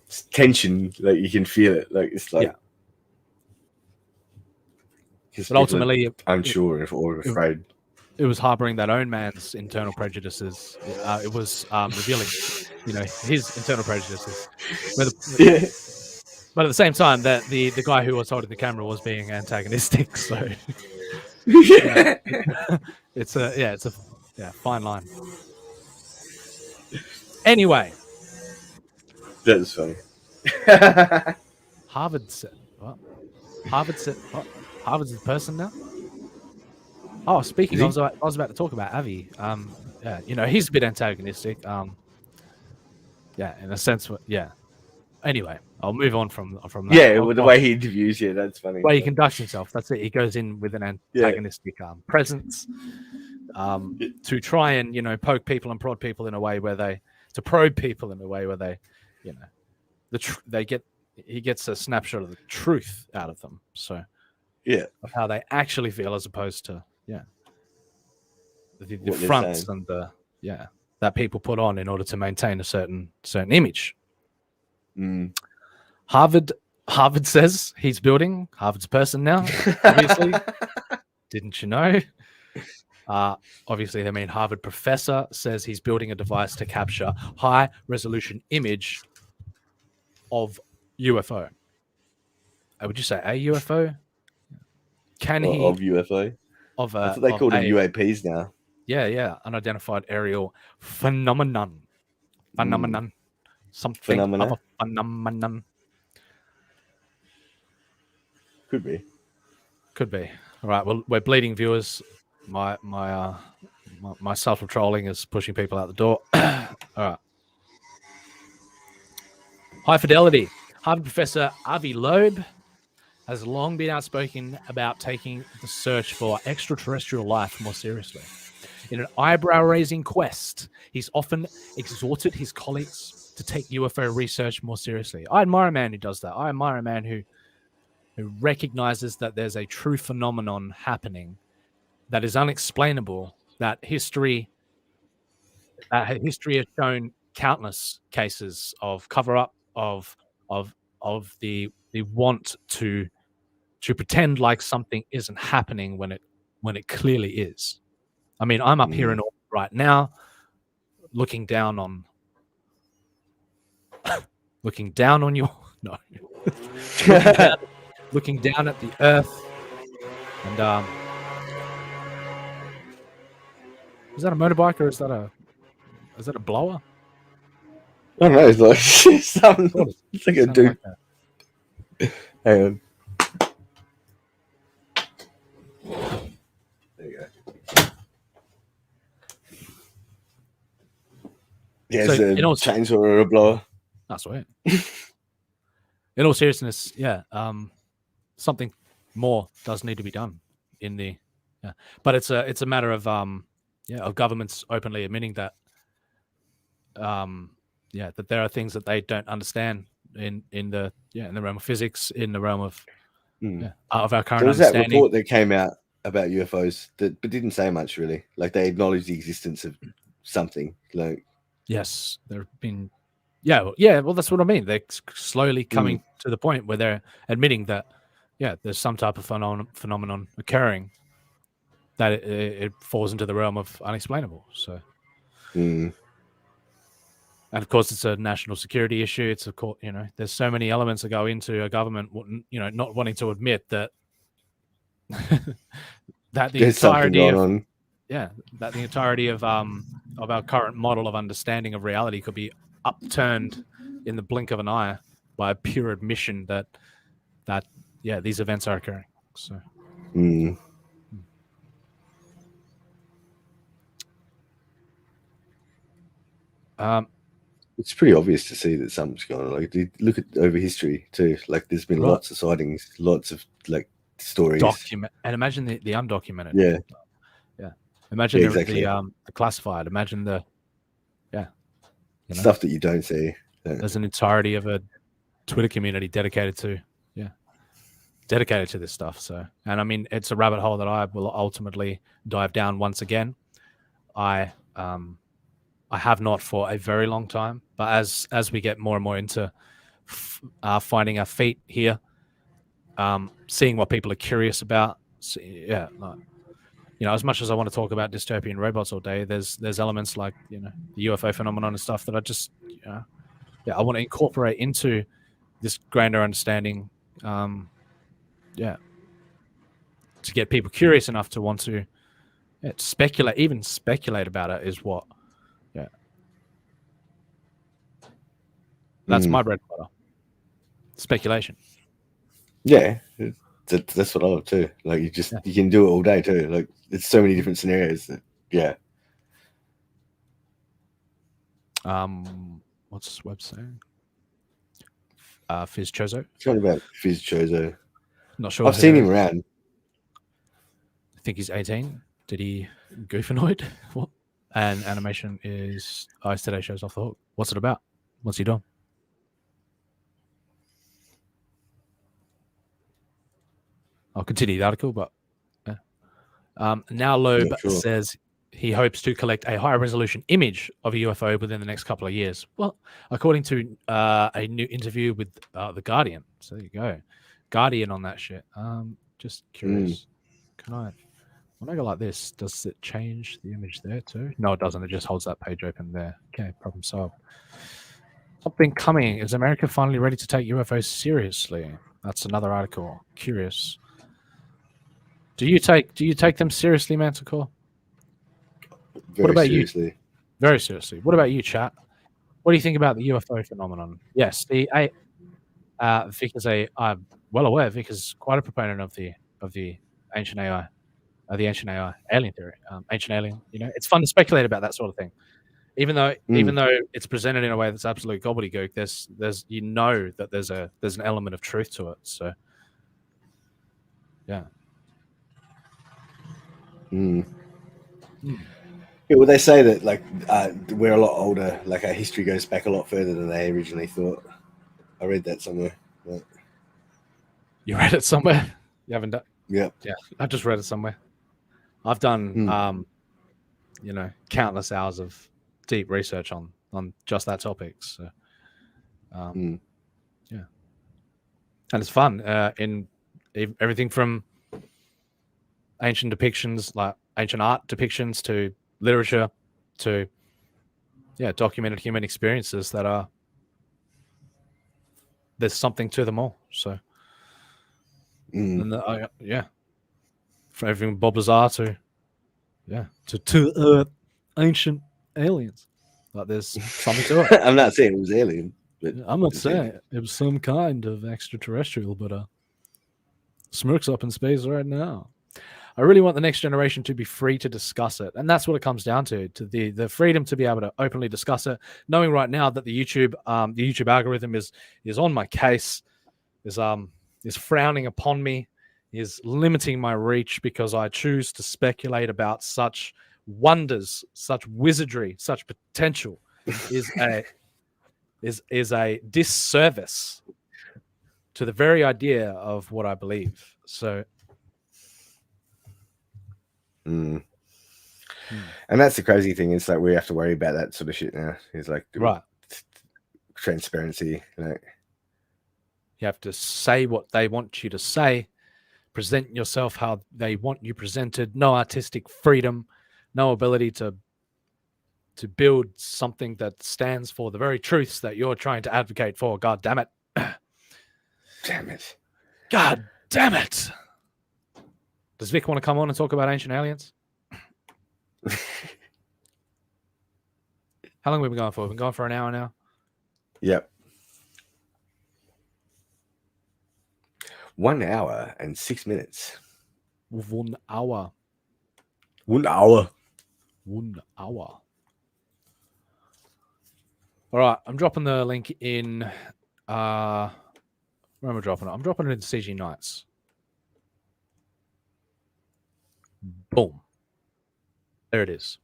Speaker 9: it's tension, like you can feel it, like it's like.
Speaker 7: But ultimately,
Speaker 9: unsure or afraid.
Speaker 7: It was harboring that own man's internal prejudices. It was revealing, his internal prejudices. But at the same time, that the guy who was holding the camera was being antagonistic. So it's a fine line. Anyway,
Speaker 9: that's funny.
Speaker 7: Harvard said what? Harvard's the person now. Oh, speaking, I was about to talk about Avi. He's a bit antagonistic. In a sense, Anyway, I'll move on from that.
Speaker 9: Yeah, with the way he interviews, that's funny.
Speaker 7: The way he conducts himself, that's it. He goes in with an antagonistic presence to try and poke people and prod people in a way where he gets a snapshot of the truth out of them. So of how they actually feel, as opposed to the fronts and that people put on in order to maintain a certain image. Harvard says he's building. Harvard's person now, obviously. Didn't you know? Obviously, they mean Harvard professor says he's building a device to capture high resolution image of UFO. Would you say a UFO?
Speaker 8: Of UFO?
Speaker 7: I
Speaker 8: thought they called them UAPs now.
Speaker 7: Yeah. Unidentified aerial phenomenon. Something of a phenomenon.
Speaker 8: Could be.
Speaker 7: All right. Well, we're bleeding viewers. My self-trolling is pushing people out the door. All right. High fidelity. Harvard professor Avi Loeb has long been outspoken about taking the search for extraterrestrial life more seriously. In an eyebrow-raising quest, he's often exhorted his colleagues to take UFO research more seriously. I admire a man who does that. I admire a man who recognizes that there's a true phenomenon happening that is unexplainable, that history has shown countless cases of cover-up, of the want to pretend like something isn't happening when it clearly is. I mean, I'm up here in orbit right now, looking down on your looking down at the Earth, and is that a motorbike or is that a blower?
Speaker 8: I don't know. It's like something. It's like a
Speaker 7: Something
Speaker 8: dude.
Speaker 7: like that.
Speaker 8: Hang on. There you go. Yeah,
Speaker 7: So,
Speaker 8: it's a
Speaker 7: in all-
Speaker 8: chainsaw or a blower.
Speaker 7: That's right. In all seriousness, yeah, something more does need to be done in the, but it's a matter of of governments openly admitting that, that there are things that they don't understand in the realm of physics, in the realm of of our current
Speaker 8: There was that
Speaker 7: understanding.
Speaker 8: report that came out about UFOs but didn't say much really. Like they acknowledged the existence of something. Like
Speaker 7: Yes, there have been. Well, that's what I mean. They're slowly coming to the point where they're admitting that, there's some type of phenomenon occurring that it falls into the realm of unexplainable. So, and of course, it's a national security issue. It's there's so many elements that go into a government, not wanting to admit that that the
Speaker 8: there's something
Speaker 7: entirety
Speaker 8: going
Speaker 7: of
Speaker 8: on.
Speaker 7: that the entirety of our current model of understanding of reality could be upturned in the blink of an eye by a pure admission that these events are occurring. So
Speaker 8: it's pretty obvious to see that something's going on. Like look at over history too. Like there's been lots of sightings, lots of like stories.
Speaker 7: And imagine the undocumented.
Speaker 8: Yeah.
Speaker 7: Imagine
Speaker 8: exactly.
Speaker 7: the classified. Imagine the
Speaker 8: stuff that you don't see.
Speaker 7: There's an entirety of a Twitter community dedicated to this stuff. So, and I mean, it's a rabbit hole that I will ultimately dive down once again. I have not for a very long time, but as we get more and more into finding our feet here, seeing what people are curious about, as much as I want to talk about dystopian robots all day, there's elements like the UFO phenomenon and stuff that I just I want to incorporate into this grander understanding. To get people curious enough to want to speculate about it is what. That's my bread and butter. Speculation.
Speaker 8: Yeah, that's what I love too. Like you can do it all day too. Like there's so many different scenarios.
Speaker 7: What's this website? Fizz Chozo.
Speaker 8: Something about Fizz Chozo.
Speaker 7: Not sure.
Speaker 8: I've seen him around.
Speaker 7: I think he's 18. Did he goofanoid? What? And animation is Today Shows Off the Hook. What's it about? What's he doing? I'll continue the article, but now Loeb says he hopes to collect a higher resolution image of a UFO within the next couple of years. Well, according to a new interview with The Guardian. So there you go. Guardian on that shit. Just curious. When I go like this, does it change the image there too? No, it doesn't. It just holds that page open there. Okay, problem solved. Something coming. Is America finally ready to take UFOs seriously? That's another article. Curious. Do you take them seriously, Manticore? What about
Speaker 8: seriously.
Speaker 7: You? Very seriously. What about you, chat? What do you think about the UFO phenomenon? Yes, Vic is I'm well aware. Vic is quite a proponent of the ancient AI, the ancient AI alien theory, ancient alien. It's fun to speculate about that sort of thing, even though it's presented in a way that's absolute gobbledygook. There's that there's an element of truth to it. So, yeah.
Speaker 8: Yeah, well, they say that like we're a lot older. Like our history goes back a lot further than they originally thought. I read that somewhere. But...
Speaker 7: You read it somewhere? You haven't done?
Speaker 8: Yeah.
Speaker 7: I just read it somewhere. I've done, countless hours of deep research on just that topic. So, and it's fun in everything from ancient depictions, like ancient art depictions, to literature, to documented human experiences that are there's something to them all. So, and from everything Bob Lazar to ancient aliens. Like there's something to it.
Speaker 8: I'm not saying it was alien, but
Speaker 7: I'm not
Speaker 8: it's
Speaker 7: saying
Speaker 8: alien.
Speaker 7: it was some kind of extraterrestrial, but Smirk's up in space right now. I really want the next generation to be free to discuss it, and that's what it comes down to the freedom to be able to openly discuss it. Knowing right now that the YouTube algorithm is on my case, is frowning upon me, is limiting my reach because I choose to speculate about such wonders, such wizardry, such potential, is a disservice to the very idea of what I believe. So.
Speaker 9: And that's the crazy thing. It's like we have to worry about that sort of shit now. It's like
Speaker 7: Right.
Speaker 9: Transparency. You
Speaker 7: have to say what they want you to say, present yourself how they want you presented. No artistic freedom, no ability to build something that stands for the very truths that you're trying to advocate for. God damn it.
Speaker 9: Damn it.
Speaker 7: God damn it. Does Vic want to come on and talk about ancient aliens? How long have we been going for? We've been going for an hour now.
Speaker 9: Yep. 1 hour and 6 minutes.
Speaker 7: 1 hour.
Speaker 9: 1 hour.
Speaker 7: 1 hour. All right, I'm dropping the link in. Where am I dropping it? I'm dropping it in CG Nights. Boom. There it is.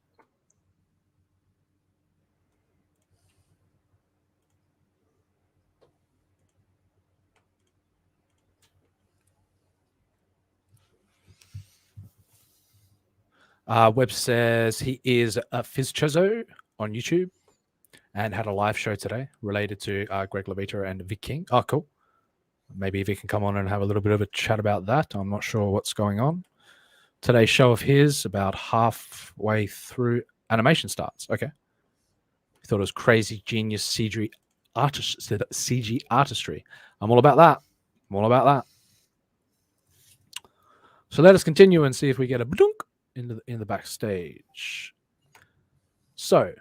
Speaker 7: Webb says he is a Fizchezo on YouTube and had a live show today related to Greg Levita and Vic King. Oh, cool. Maybe Vic can come on and have a little bit of a chat about that. I'm not sure what's going on. Today's show of his, about halfway through, animation starts. Okay. He thought it was crazy, genius CG artistry. I'm all about that. I'm all about that. So let us continue and see if we get a blunk in the backstage. So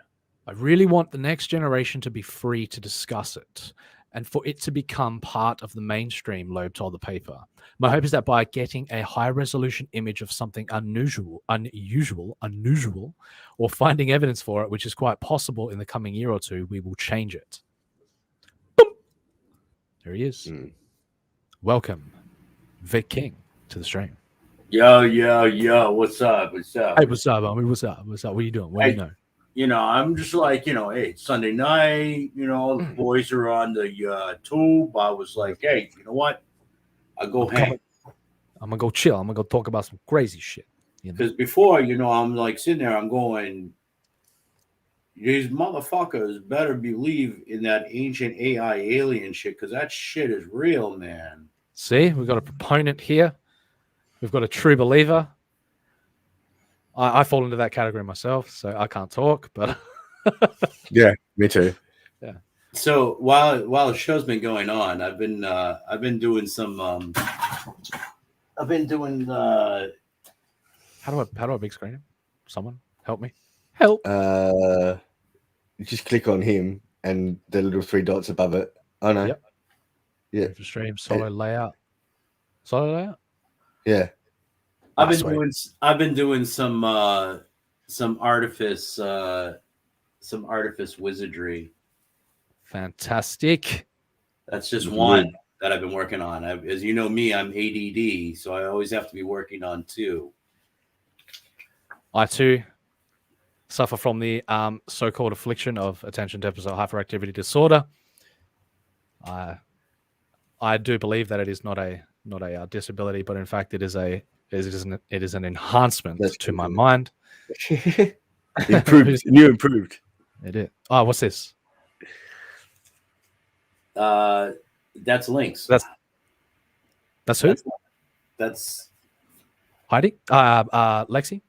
Speaker 7: I really want the next generation to be free to discuss it and for it to become part of the mainstream, Loeb told the paper. My hope is that by getting a high-resolution image of something unusual, or finding evidence for it, which is quite possible in the coming year or two, we will change it. Boom! There he is. Welcome, Vic King, to the stream.
Speaker 12: Yo, what's up?
Speaker 7: Hey, what's up, homie? What's up? What are you doing? What do you know?
Speaker 12: You know, I'm just like, hey, it's Sunday night, the boys are on the tube. I was like, hey, you know what? I'll go hang.
Speaker 7: I'm going to go chill. I'm going to go talk about some crazy shit.
Speaker 12: Because before, I'm like sitting there, I'm going, these motherfuckers better believe in that ancient AI alien shit because that shit is real, man.
Speaker 7: See, we've got a proponent here. We've got a true believer. I fall into that category myself, so I can't talk, but
Speaker 9: yeah, me too.
Speaker 7: Yeah.
Speaker 12: So while the show's been going on, I've been doing some how
Speaker 7: do I big screen him? Someone help me. Help.
Speaker 8: You just click on him and the little 3 dots above it. Oh no.
Speaker 7: Yep.
Speaker 8: Yeah.
Speaker 7: Stream solo layout. Solo layout?
Speaker 8: Yeah.
Speaker 12: I've been doing some artifice wizardry.
Speaker 7: Fantastic.
Speaker 12: That's just one that I've been working on. As you know me, I'm ADD, so I always have to be working on 2.
Speaker 7: I too suffer from the so-called affliction of attention deficit hyperactivity disorder. I do believe that it is not a disability, but in fact it is an enhancement to my mind.
Speaker 8: Improved.
Speaker 7: It is. Oh, what's this?
Speaker 12: That's Lynx.
Speaker 7: That's who?
Speaker 12: That's
Speaker 7: Heidi. Lexi.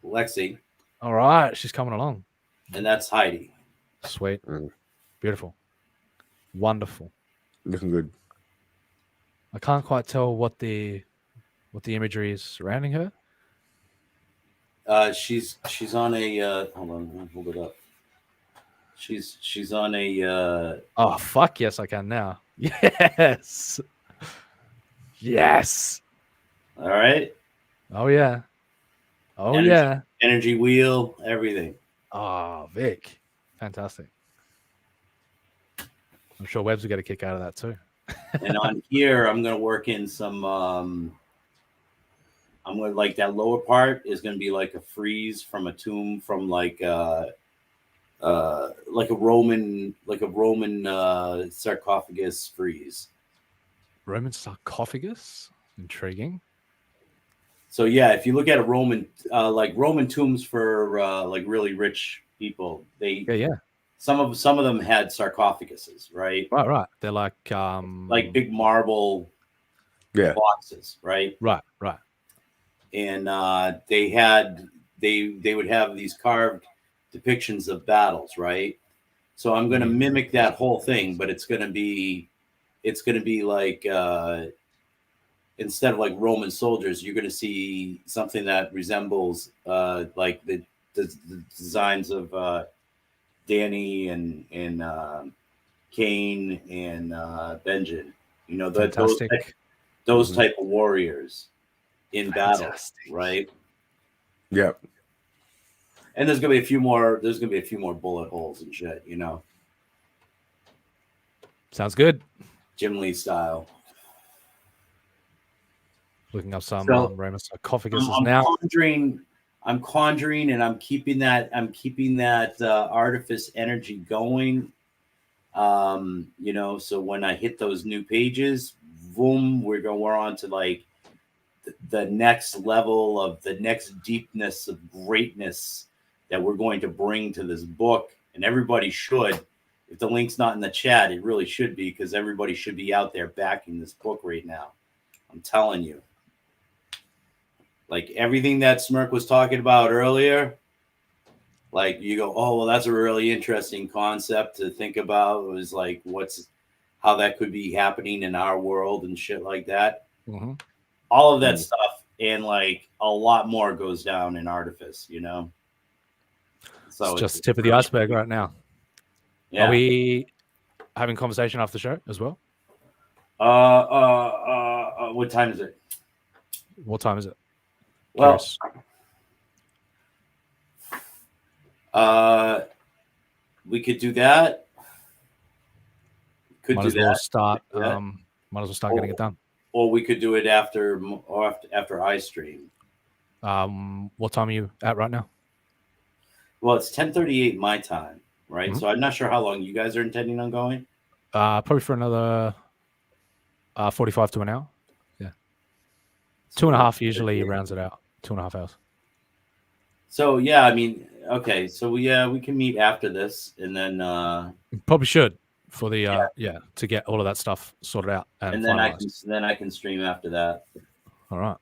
Speaker 12: Lexi.
Speaker 7: All right, she's coming along.
Speaker 12: And that's Heidi.
Speaker 7: Sweet. Beautiful. Wonderful.
Speaker 9: Looking good.
Speaker 7: I can't quite tell what the imagery is surrounding her.
Speaker 12: She's on a hold on, I'll hold it up. She's on a.
Speaker 7: Oh fuck yes, I can now. Yes. Yes.
Speaker 12: All right.
Speaker 7: Oh yeah. Oh
Speaker 12: energy,
Speaker 7: yeah.
Speaker 12: Energy wheel, everything.
Speaker 7: Oh, Vic. Fantastic. I'm sure Webbs will get a kick out of that too.
Speaker 12: And on here, I'm going to work in some. I'm going to like that lower part is going to be like a frieze from a tomb from like a Roman sarcophagus frieze.
Speaker 7: Roman sarcophagus? Intriguing.
Speaker 12: So yeah, if you look at a Roman tombs for like really rich people,
Speaker 7: yeah.
Speaker 12: Some of them had sarcophaguses, right?
Speaker 7: Right. They're like
Speaker 12: big marble boxes, right?
Speaker 7: Right.
Speaker 12: And they would have these carved depictions of battles, right? So I'm going to mimic that whole thing, but it's going to be like instead of like Roman soldiers, you're going to see something that resembles like the designs of Dany and Cain and Benjen. You know, those type of warriors in battle, right?
Speaker 9: Yep.
Speaker 12: And there's gonna be a few more bullet holes and shit, you know.
Speaker 7: Sounds good.
Speaker 12: Jim Lee style.
Speaker 7: Looking up some Roman sarcophaguses now.
Speaker 12: I'm conjuring and I'm keeping that artifice energy going. You know, so when I hit those new pages, boom, we're on to like the next level of the next deepness of greatness that we're going to bring to this book. And everybody should, if the link's not in the chat, it really should be, because everybody should be out there backing this book right now. I'm telling you. Like everything that Smirk was talking about earlier, like you go, oh, well, that's a really interesting concept to think about. It was like, how that could be happening in our world and shit like that.
Speaker 7: Mm-hmm.
Speaker 12: All of that stuff, and like a lot more goes down in Artifice, you know. So
Speaker 7: it's just the tip of the iceberg right now.
Speaker 12: Yeah.
Speaker 7: Are we having conversation after the show as well?
Speaker 12: What time is it?
Speaker 7: What time is it?
Speaker 12: Well, we could do that.
Speaker 7: Might as well start getting it done.
Speaker 12: Or we could do it after I stream.
Speaker 7: What time are you at right now?
Speaker 12: Well, it's 10:38 my time, right?
Speaker 7: Mm-hmm.
Speaker 12: So I'm not sure how long you guys are intending on going.
Speaker 7: Probably for another 45 to an hour. Yeah. 2.5 usually rounds it out. 2.5 hours.
Speaker 12: So yeah, I mean, okay, so we can meet after this, and then
Speaker 7: probably should for the to get all of that stuff sorted out, and
Speaker 12: then I can stream after that.
Speaker 7: All right.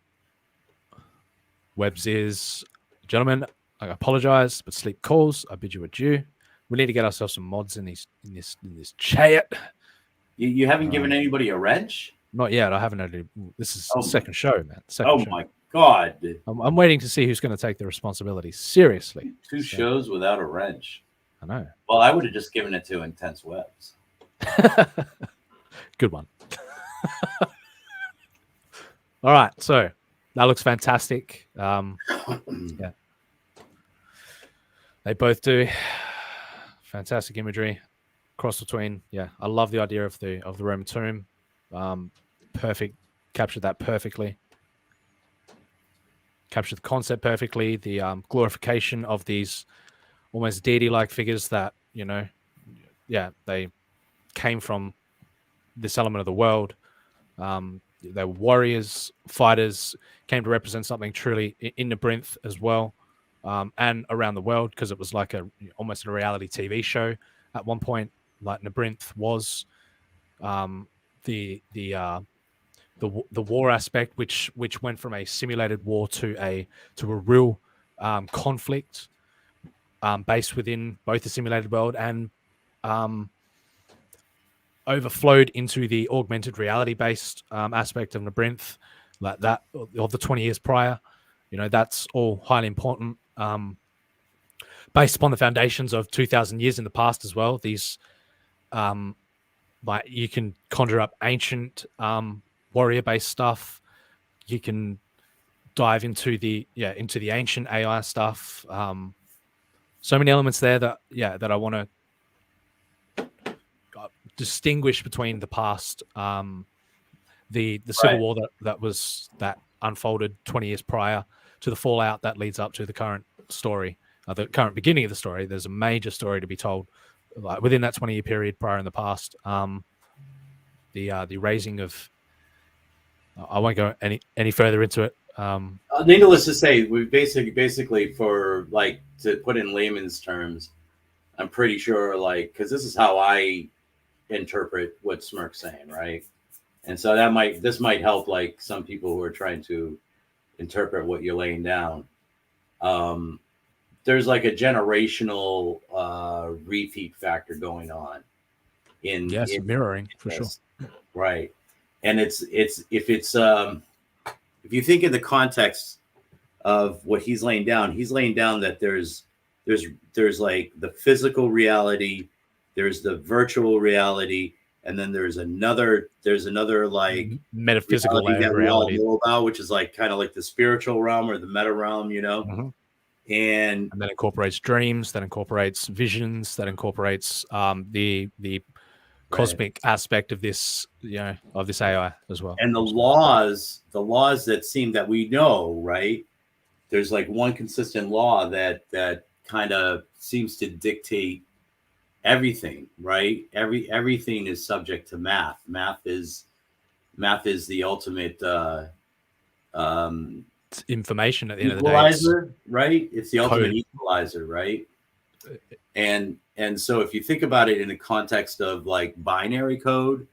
Speaker 7: Webbs is, gentlemen, I apologize, but sleep calls. I bid you adieu. We need to get ourselves some mods in this chat.
Speaker 12: You haven't given anybody a wrench?
Speaker 7: Not yet. I haven't had. This is the second show, man.
Speaker 12: My God!
Speaker 7: I'm waiting to see who's going to take the responsibility seriously.
Speaker 12: Two shows without a wrench.
Speaker 7: I know.
Speaker 12: Well, I would have just given it to Intense Webs.
Speaker 7: Good one. All right, so that looks fantastic. Yeah, they both do fantastic imagery. Cross between, I love the idea of the Roman tomb. Perfect, captured that perfectly. Captured the concept perfectly. The glorification of these almost deity-like figures that they came from this element of the world. They were warriors, fighters, came to represent something truly in Nabrinth as well, and around the world, because it was like almost a reality TV show at one point. Like Nabrinth was the war aspect, which went from a simulated war to a real conflict based within both the simulated world and overflowed into the augmented reality based aspect of Nabrinth, like that of the 20 years prior. That's all highly important. But based upon the foundations of 2,000 years in the past as well. These, like you can conjure up ancient warrior-based stuff. You can dive into the ancient AI stuff. So many elements there that I want to distinguish between the past, the civil war that unfolded 20 years prior to the fallout that leads up to the current story, the current beginning of the story. There's a major story to be told, like within that 20-year period prior in the past. The raising of, I won't go any further into it.
Speaker 12: Needless to say, we basically for like to put in layman's terms, I'm pretty sure like because this is how I interpret what Smirk's saying, right? And so this might help like some people who are trying to interpret what you're laying down. There's like a generational repeat factor going on in
Speaker 7: mirroring for sure,
Speaker 12: right? And it's if you think in the context of what he's laying down that there's like the physical reality, there's the virtual reality, and then there's another like
Speaker 7: metaphysical
Speaker 12: reality that
Speaker 7: reality
Speaker 12: we all know about, which is like kind of like the spiritual realm or the meta realm, you know.
Speaker 7: Mm-hmm.
Speaker 12: And
Speaker 7: that incorporates dreams, that incorporates visions, that incorporates the cosmic aspect of this, of this AI as well.
Speaker 12: And the laws that seem that we know, right? There's like one consistent law that kind of seems to dictate everything, right? Everything is subject to math. Math is the ultimate
Speaker 7: it's information at the end of the day.
Speaker 12: Equalizer, right? It's the ultimate equalizer, right? And so if you think about it in the context of like binary code,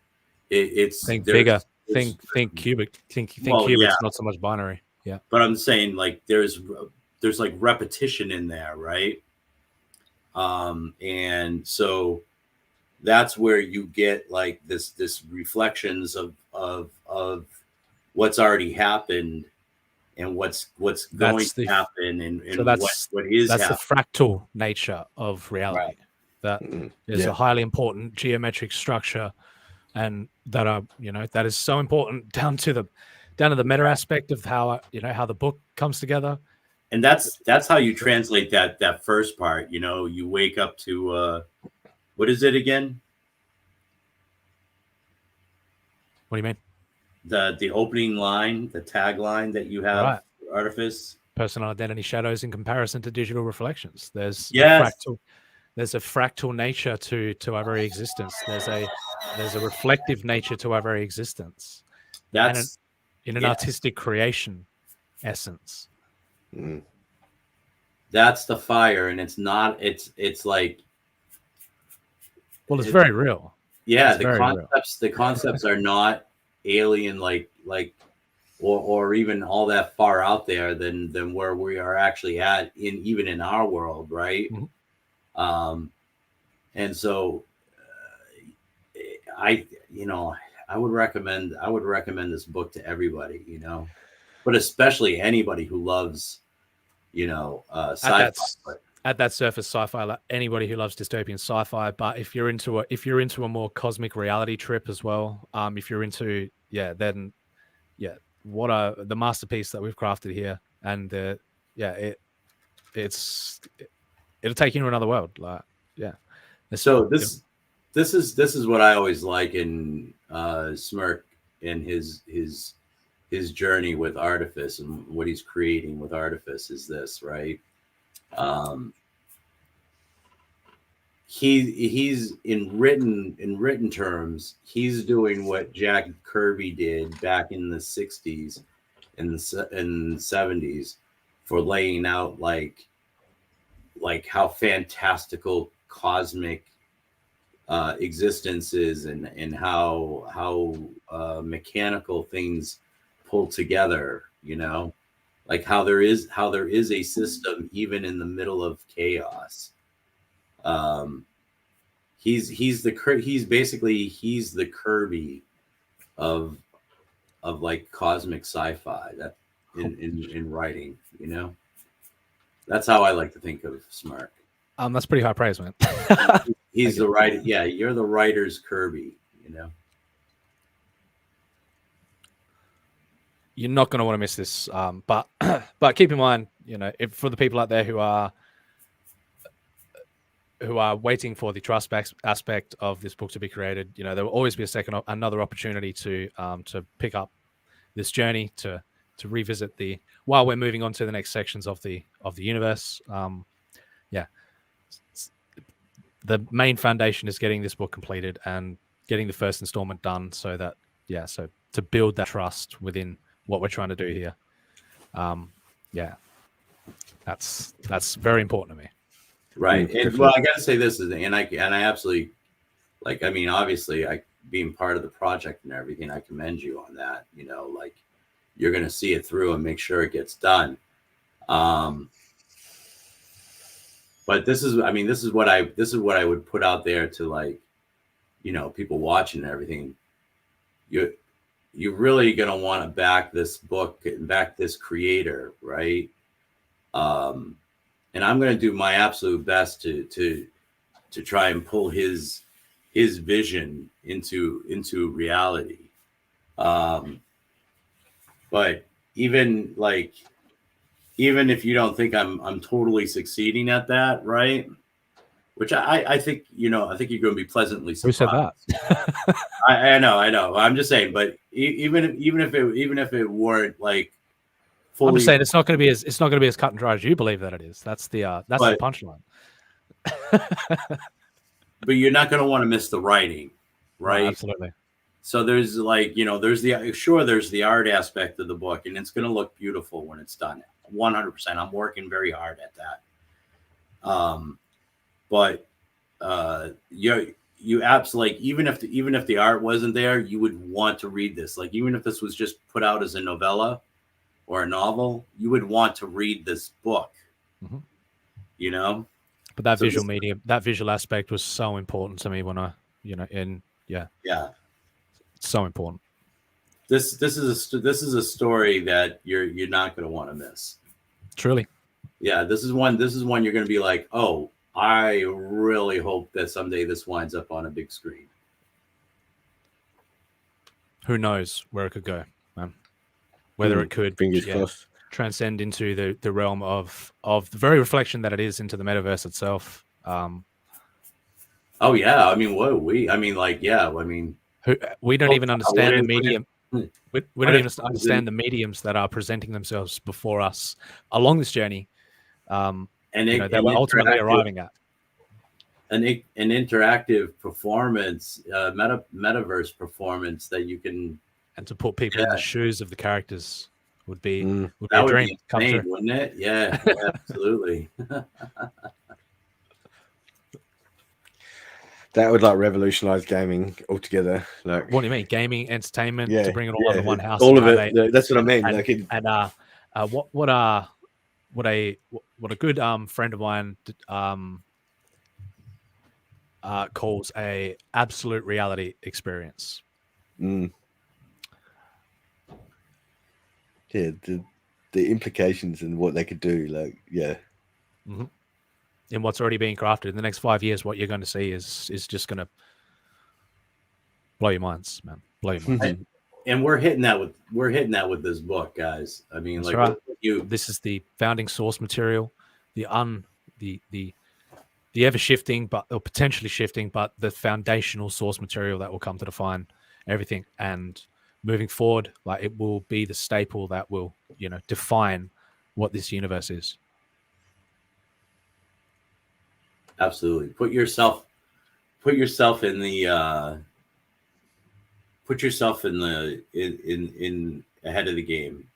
Speaker 12: it's
Speaker 7: think bigger. Think cubic. Think cubics, not so much binary. Yeah.
Speaker 12: But I'm saying like there's like repetition in there, right? And so that's where you get like this reflections of what's already happened and what's going to happen and
Speaker 7: so
Speaker 12: what is
Speaker 7: that's
Speaker 12: happening.
Speaker 7: The fractal nature of reality.
Speaker 12: Right.
Speaker 7: That is a highly important geometric structure, and that that is so important down to the meta aspect of how how the book comes together.
Speaker 12: And that's how you translate that first part. You wake up to what is it again?
Speaker 7: What do you mean?
Speaker 12: The opening line, the tagline that you have, for Artifice.
Speaker 7: Personal identity shadows in comparison to digital reflections. There's a fractal nature to our very existence. There's a reflective nature to our very existence.
Speaker 12: That's
Speaker 7: in an artistic creation essence.
Speaker 12: That's the fire, and it's not. It's like.
Speaker 7: Well, it's very real.
Speaker 12: Yeah, the concepts are not alien, like or even all that far out there than where we are actually at even in our world, right?
Speaker 7: Mm-hmm.
Speaker 12: And so I would recommend this book to everybody, but especially anybody who loves sci-fi.
Speaker 7: At that surface sci-fi, like anybody who loves dystopian sci-fi. But if you're into a more cosmic reality trip as well, if you're into what are the masterpiece that we've crafted here, and it'll take you to another world.
Speaker 12: So this is what I always like in Smirk and his journey with Artifice and what he's creating with Artifice is this, right? He's in written terms, he's doing what Jack Kirby did back in the 60s and the 70s for laying out like how fantastical cosmic existence is and how mechanical things pull together, like how there is a system even in the middle of chaos. He's the Kirby of like cosmic sci-fi that in writing, that's how I like to think of Smirk.
Speaker 7: That's pretty high praise, man.
Speaker 12: He's the writer. Yeah, you're the writer's Kirby. You know.
Speaker 7: You're not going to want to miss this, but keep in mind, if for the people out there who are waiting for the trust aspect of this book to be created, there will always be another opportunity to pick up this journey to revisit while we're moving on to the next sections of the universe. The main foundation is getting this book completed and getting the first installment done, so to build that trust within what we're trying to do here. That's very important to me.
Speaker 12: Right. And well, I gotta say this is, and I absolutely, like, I mean, obviously, being part of the project and everything, I commend you on that. Like, you're gonna see it through and make sure it gets done. But this is what I would put out there to, like, people watching and everything. You're really gonna want to back this book and back this creator, right? And I'm gonna do my absolute best to try and pull his vision into reality. But even if you don't think I'm totally succeeding at that, right? Which I think, I think you're going to be pleasantly surprised.
Speaker 7: Who said that?
Speaker 12: I know. I'm just saying, but even if it weren't, like, fully,
Speaker 7: I'm just saying it's not going to be as cut and dry as you believe that it is. That's the punchline.
Speaker 12: But you're not going to want to miss the writing, right?
Speaker 7: No, absolutely. So
Speaker 12: there's, like, there's the art aspect of the book, and it's going to look beautiful when it's done. 100%. I'm working very hard at that. But you absolutely, like, even if the art wasn't there, you would want to read this. Like, even if this was just put out as a novella or a novel, you would want to read this book.
Speaker 7: Mm-hmm. But that visual aspect was so important to me when I, so important.
Speaker 12: This is a story that you're not going to want to miss.
Speaker 7: Truly.
Speaker 12: Yeah, this is one you're going to be like, oh, I really hope that someday this winds up on a big screen.
Speaker 7: Who knows where it could go, man? Whether it could transcend into the realm of the very reflection that it is into the metaverse itself.
Speaker 12: Oh yeah, I mean,
Speaker 7: we don't even understand the medium. We don't even understand the mediums that are presenting themselves before us along this journey, that we're ultimately arriving at.
Speaker 12: An interactive performance, metaverse performance that you can,
Speaker 7: and to put people in the shoes of the characters would be
Speaker 12: a
Speaker 7: dream
Speaker 12: come true, wouldn't it? Yeah, absolutely.
Speaker 9: That would, like, revolutionize gaming altogether. Like,
Speaker 7: what do you mean, gaming, entertainment, to bring it all under one house?
Speaker 9: All of it. That's what I mean.
Speaker 7: What a good friend of mine calls a absolute reality experience.
Speaker 9: Yeah, the implications and what they could do, like, yeah.
Speaker 7: Mm-hmm. In what's already being crafted in the next 5 years, what you're going to see is just going to blow your minds, man. Blow your minds.
Speaker 12: And we're hitting that with this book, guys. I mean,
Speaker 7: that's
Speaker 12: like,
Speaker 7: right. This is the founding source material, the ever shifting, or potentially shifting, but the foundational source material that will come to define everything. And moving forward, like, it will be the staple that will, define what this universe is.
Speaker 12: Absolutely. Put yourself in ahead of the game.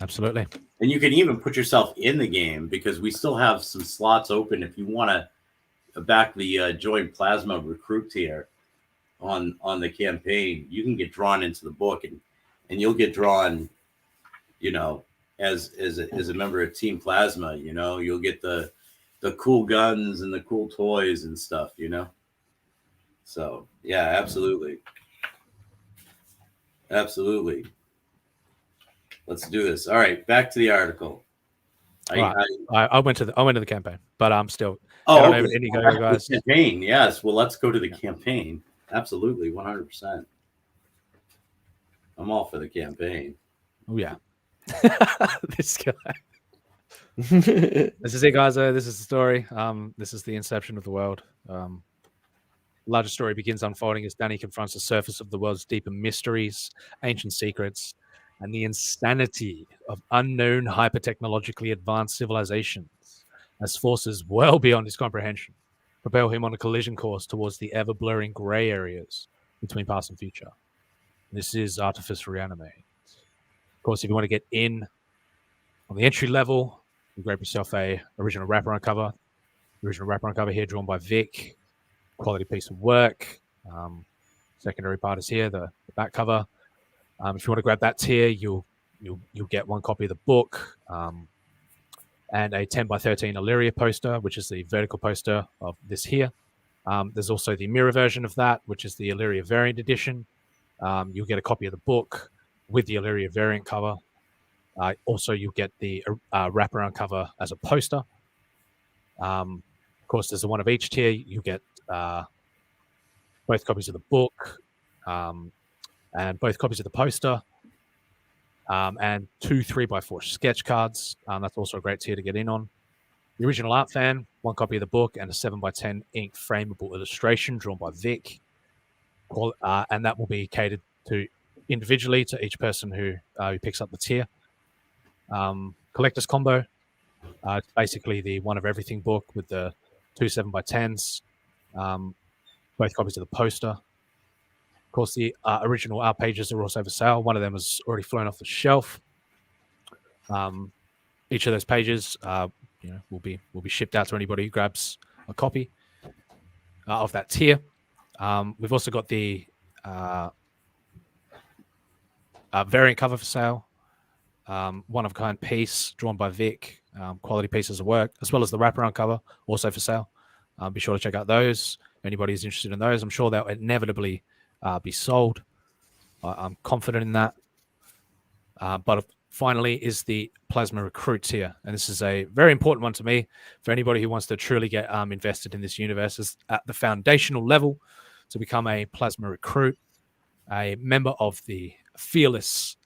Speaker 7: Absolutely.
Speaker 12: And you can even put yourself in the game, because we still have some slots open if you want to back the join Plasma recruit tier on the campaign. You can get drawn into the book, and you'll get drawn, as a member of Team Plasma. You'll get the cool guns and the cool toys and stuff, So yeah, absolutely. Let's do this. All right, back to the article.
Speaker 7: I went to the campaign, but I'm still.
Speaker 12: Oh,
Speaker 7: I don't
Speaker 12: okay.
Speaker 7: know any GoGo guys.
Speaker 12: Campaign, yes. Well, let's go to the campaign. Absolutely, 100%. I'm all for the campaign.
Speaker 7: Oh yeah, this guy. This is it, guys. This is the story. This is the inception of the world. Larger story begins unfolding as Dany confronts the surface of the world's deeper mysteries, ancient secrets, and the insanity of unknown hyper-technologically advanced civilizations as forces well beyond his comprehension propel him on a collision course towards the ever-blurring grey areas between past and future. This is Artifice Re-Animate. Of course, if you want to get in on the entry level, you grab yourself a original wraparound cover. The original wraparound cover here drawn by Vic. Quality piece of work. Secondary part is here, the back cover. If you want to grab that tier, you'll get one copy of the book and a 10 by 13 Illyria poster, which is the vertical poster of this here. There's also the mirror version of that, which is the Illyria variant edition. You'll get a copy of the book with the Illyria variant cover. Also, you'll get the wraparound cover as a poster. Of course, there's a one of each tier. You get both copies of the book and both copies of the poster and 2 3x4 sketch cards. That's also a great tier to get in on. The original art fan, one copy of the book and a 7x10 ink frameable illustration drawn by Vic. And that will be catered to individually to each person who picks up the tier. Collector's combo. It's basically the one of everything book with the 2 7x10s. Both copies of the poster. Of course, the original art pages are also for sale. One of them has already flown off the shelf. Each of those pages, will be shipped out to anybody who grabs a copy of that tier. We've also got the variant cover for sale. One of a kind piece drawn by Vic. Quality pieces of work, as well as the wraparound cover, also for sale. Be sure to check out those. If anybody is interested in those, I'm sure they'll inevitably be sold. I'm confident in that. But finally is the Plasma Recruit tier. And this is a very important one to me for anybody who wants to truly get invested in this universe. Is at the foundational level to become a Plasma Recruit, a member of the Fearless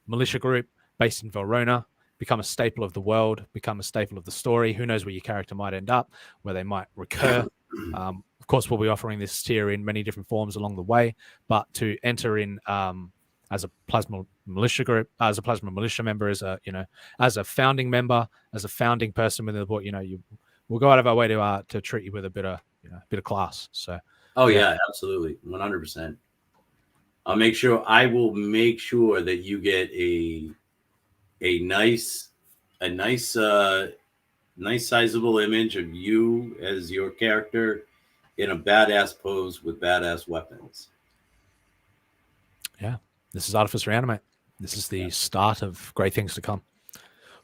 Speaker 7: militia group based in Velrona. Become a staple of the world, become a staple of the story. Who knows where your character might end up, where they might recur. Of course, we'll be offering this tier in many different forms along the way, but to enter in as a plasma militia group, as a plasma militia member, as a founding member, as a founding person within the board, we'll go out of our way to treat you with a bit of class. So,
Speaker 12: yeah, absolutely, 100%. I will make sure that you get a nice sizable image of you as your character in a badass pose with badass weapons.
Speaker 7: Yeah, this is Artifice Re-Animate. This is the start of great things to come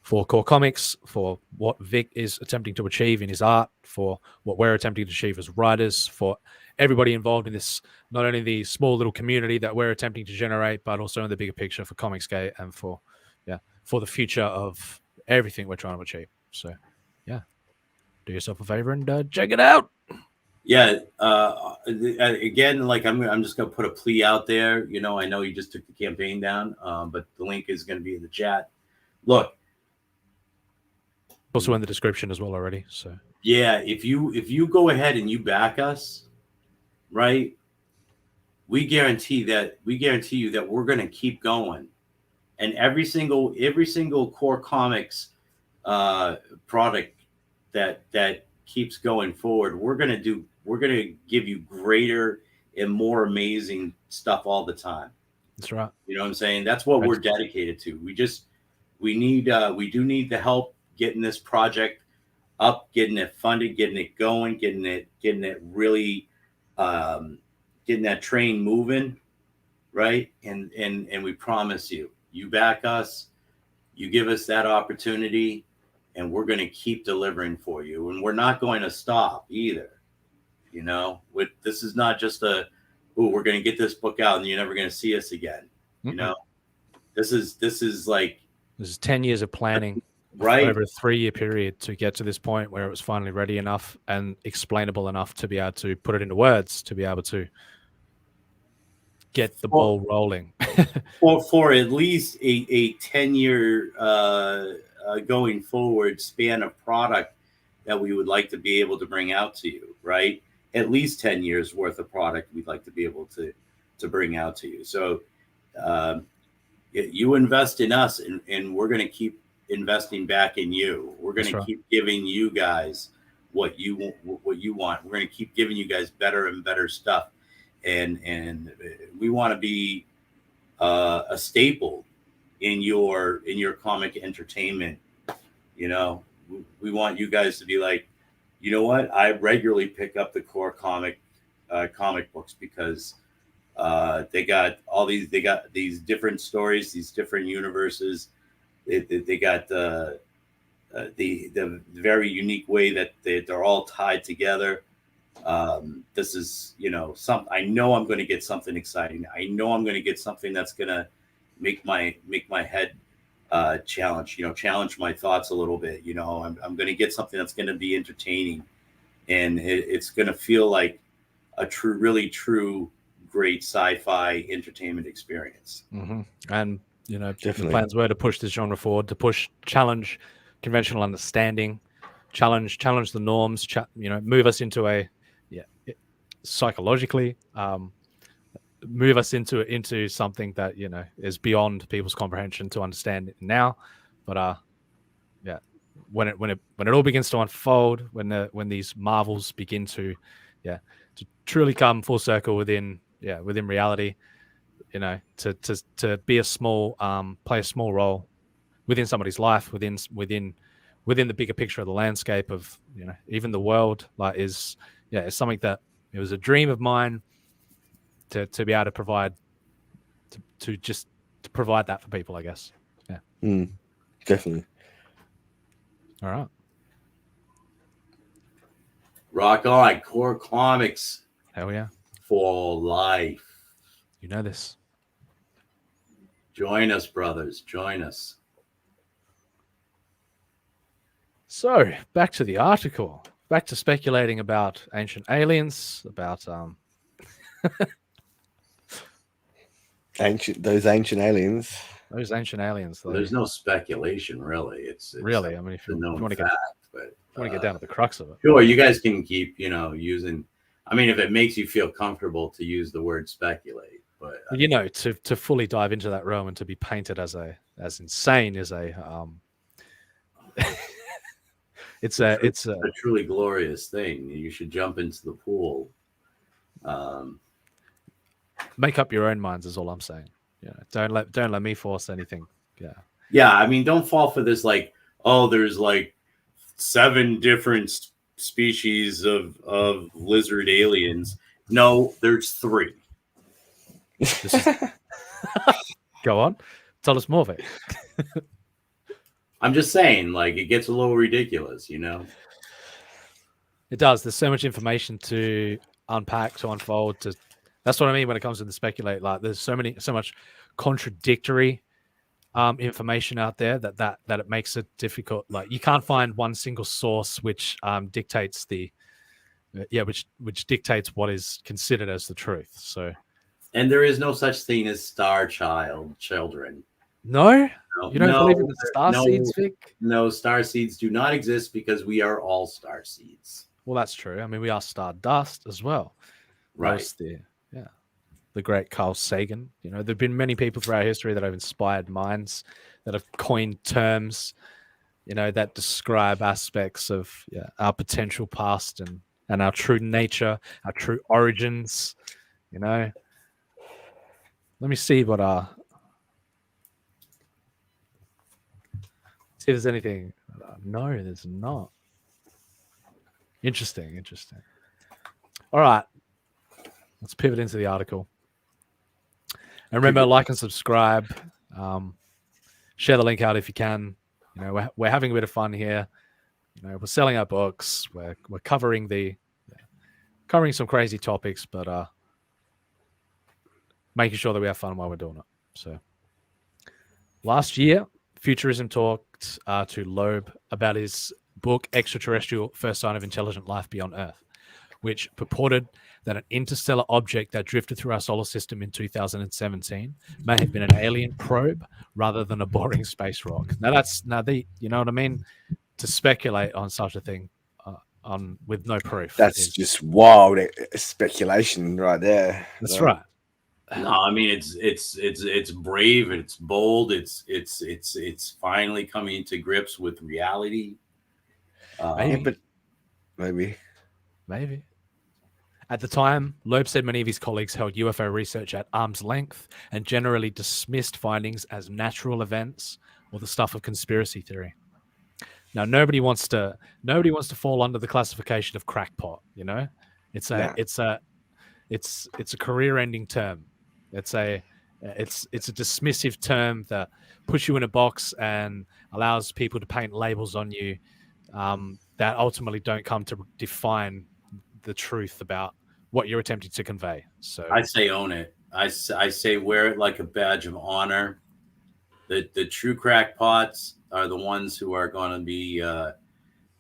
Speaker 7: for Core Comics, for what Vic is attempting to achieve in his art, for what we're attempting to achieve as writers, for everybody involved in this, not only the small little community that we're attempting to generate, but also in the bigger picture for Comicsgate and for the future of everything we're trying to achieve. So, do yourself a favor and check it out.
Speaker 12: Yeah. Again, like I'm just gonna put a plea out there. I know you just took the campaign down, but the link is going to be in the chat. Look.
Speaker 7: Also in the description as well already. So
Speaker 12: yeah, if you go ahead and you back us, right? We guarantee you that we're going to keep going. And every single Core Comics product that keeps going forward, we're gonna give you greater and more amazing stuff all the time.
Speaker 7: That's right.
Speaker 12: You know what I'm saying? That's what we're dedicated to. We do need the help getting this project up, getting it funded, getting it going, getting it really getting that train moving, right? And we promise you back us, you give us that opportunity, and we're going to keep delivering for you. And we're not going to stop either. This is not just we're going to get this book out and you're never going to see us again. This is
Speaker 7: 10 years of planning.
Speaker 12: right?
Speaker 7: over a 3-year period to get to this point where it was finally ready enough and explainable enough to be able to put it into words, to be able to get the ball rolling.
Speaker 12: for at least a 10-year going forward span of product that we would like to be able to bring out to you, right? At least 10 years worth of product we'd like to be able to bring out to you. So you invest in us, and we're going to keep investing back in you. We're going to keep giving you guys what you want. We're going to keep giving you guys better and better stuff. And we want to be a staple in your comic entertainment. You know, we want you guys to be like, you know what? I regularly pick up the core comic books because they got these different stories, these different universes. They got the very unique way that they're all tied together. This is, you know, I know I'm going to get something exciting. I know I'm going to get something that's going to make my head challenge my thoughts a little bit. You know, I'm going to get something that's going to be entertaining, and it's going to feel like a really true, great sci-fi entertainment experience.
Speaker 7: Mm-hmm. And, you know,
Speaker 8: Definitely.
Speaker 7: the plans were to push this genre forward, to challenge conventional understanding, challenge the norms, you know, move us into psychologically, move us into something that, you know, is beyond people's comprehension to understand it now. But when it all begins to unfold, when these marvels begin to truly come full circle within reality, you know, to be a small play a small role within somebody's life, within the bigger picture of the landscape of, you know, even the world, like is something that it was a dream of mine to be able to provide to provide that for people, I guess. Yeah.
Speaker 8: Definitely.
Speaker 7: All right.
Speaker 12: Rock on, core comics.
Speaker 7: Hell yeah.
Speaker 12: For life.
Speaker 7: You know this.
Speaker 12: Join us, brothers. Join us.
Speaker 7: So back to the article. Back to speculating about ancient aliens, about
Speaker 8: those ancient aliens.
Speaker 7: Those ancient aliens.
Speaker 12: Well, there's no speculation, really. It's
Speaker 7: really. I mean, if you want to get down to the crux of it.
Speaker 12: Sure, you guys can keep, you know, using. I mean, if it makes you feel comfortable to use the word speculate, but
Speaker 7: you know, to fully dive into that realm and to be painted as insane as it's a
Speaker 12: truly glorious thing. You should jump into the pool.
Speaker 7: Make up your own minds is all I'm saying. Yeah, don't let me force anything.
Speaker 12: Yeah. I mean, don't fall for this. Like, oh, there's like 7 different species of lizard aliens. No, there's 3.
Speaker 7: Go on, tell us more of it.
Speaker 12: I'm just saying, like, it gets a little ridiculous, you know.
Speaker 7: It does. There's so much information to unpack, to unfold. That's what I mean when it comes to the speculate. Like, there's so much contradictory information out there that it makes it difficult. Like, you can't find one single source which dictates which dictates what is considered as the truth. So,
Speaker 12: and there is no such thing as children.
Speaker 7: No. You don't believe in the star seeds, Vic?
Speaker 12: No, star seeds do not exist because we are all star seeds.
Speaker 7: Well, that's true. I mean, we are stardust as well.
Speaker 12: Right.
Speaker 7: The great Carl Sagan. You know, there have been many people throughout history that have inspired minds, that have coined terms, you know, that describe aspects of our potential past and our true nature, our true origins. You know, let me see what see if there's anything. No, there's not. Interesting. All right, let's pivot into the article. And remember, like and subscribe. Share the link out if you can. You know, we're having a bit of fun here. You know, we're selling our books. We're covering some crazy topics, but making sure that we have fun while we're doing it. So, last year, futurism talk leaked to Loeb about his book Extraterrestrial: First Sign of Intelligent Life Beyond Earth, which purported that an interstellar object that drifted through our solar system in 2017 may have been an alien probe rather than a boring space rock. You know what I mean? To speculate on such a thing with no proof.
Speaker 9: That's just wild speculation right there.
Speaker 7: That's right.
Speaker 12: No, I mean it's brave, it's bold, it's finally coming to grips with reality.
Speaker 7: Maybe. At the time, Loeb said many of his colleagues held UFO research at arm's length and generally dismissed findings as natural events or the stuff of conspiracy theory. Now, nobody wants to fall under the classification of crackpot. You know, it's a career-ending term. It's a dismissive term that puts you in a box and allows people to paint labels on you that ultimately don't come to define the truth about what you're attempting to convey. So
Speaker 12: I say own it. I say wear it like a badge of honor. The true crackpots are the ones who are going to be,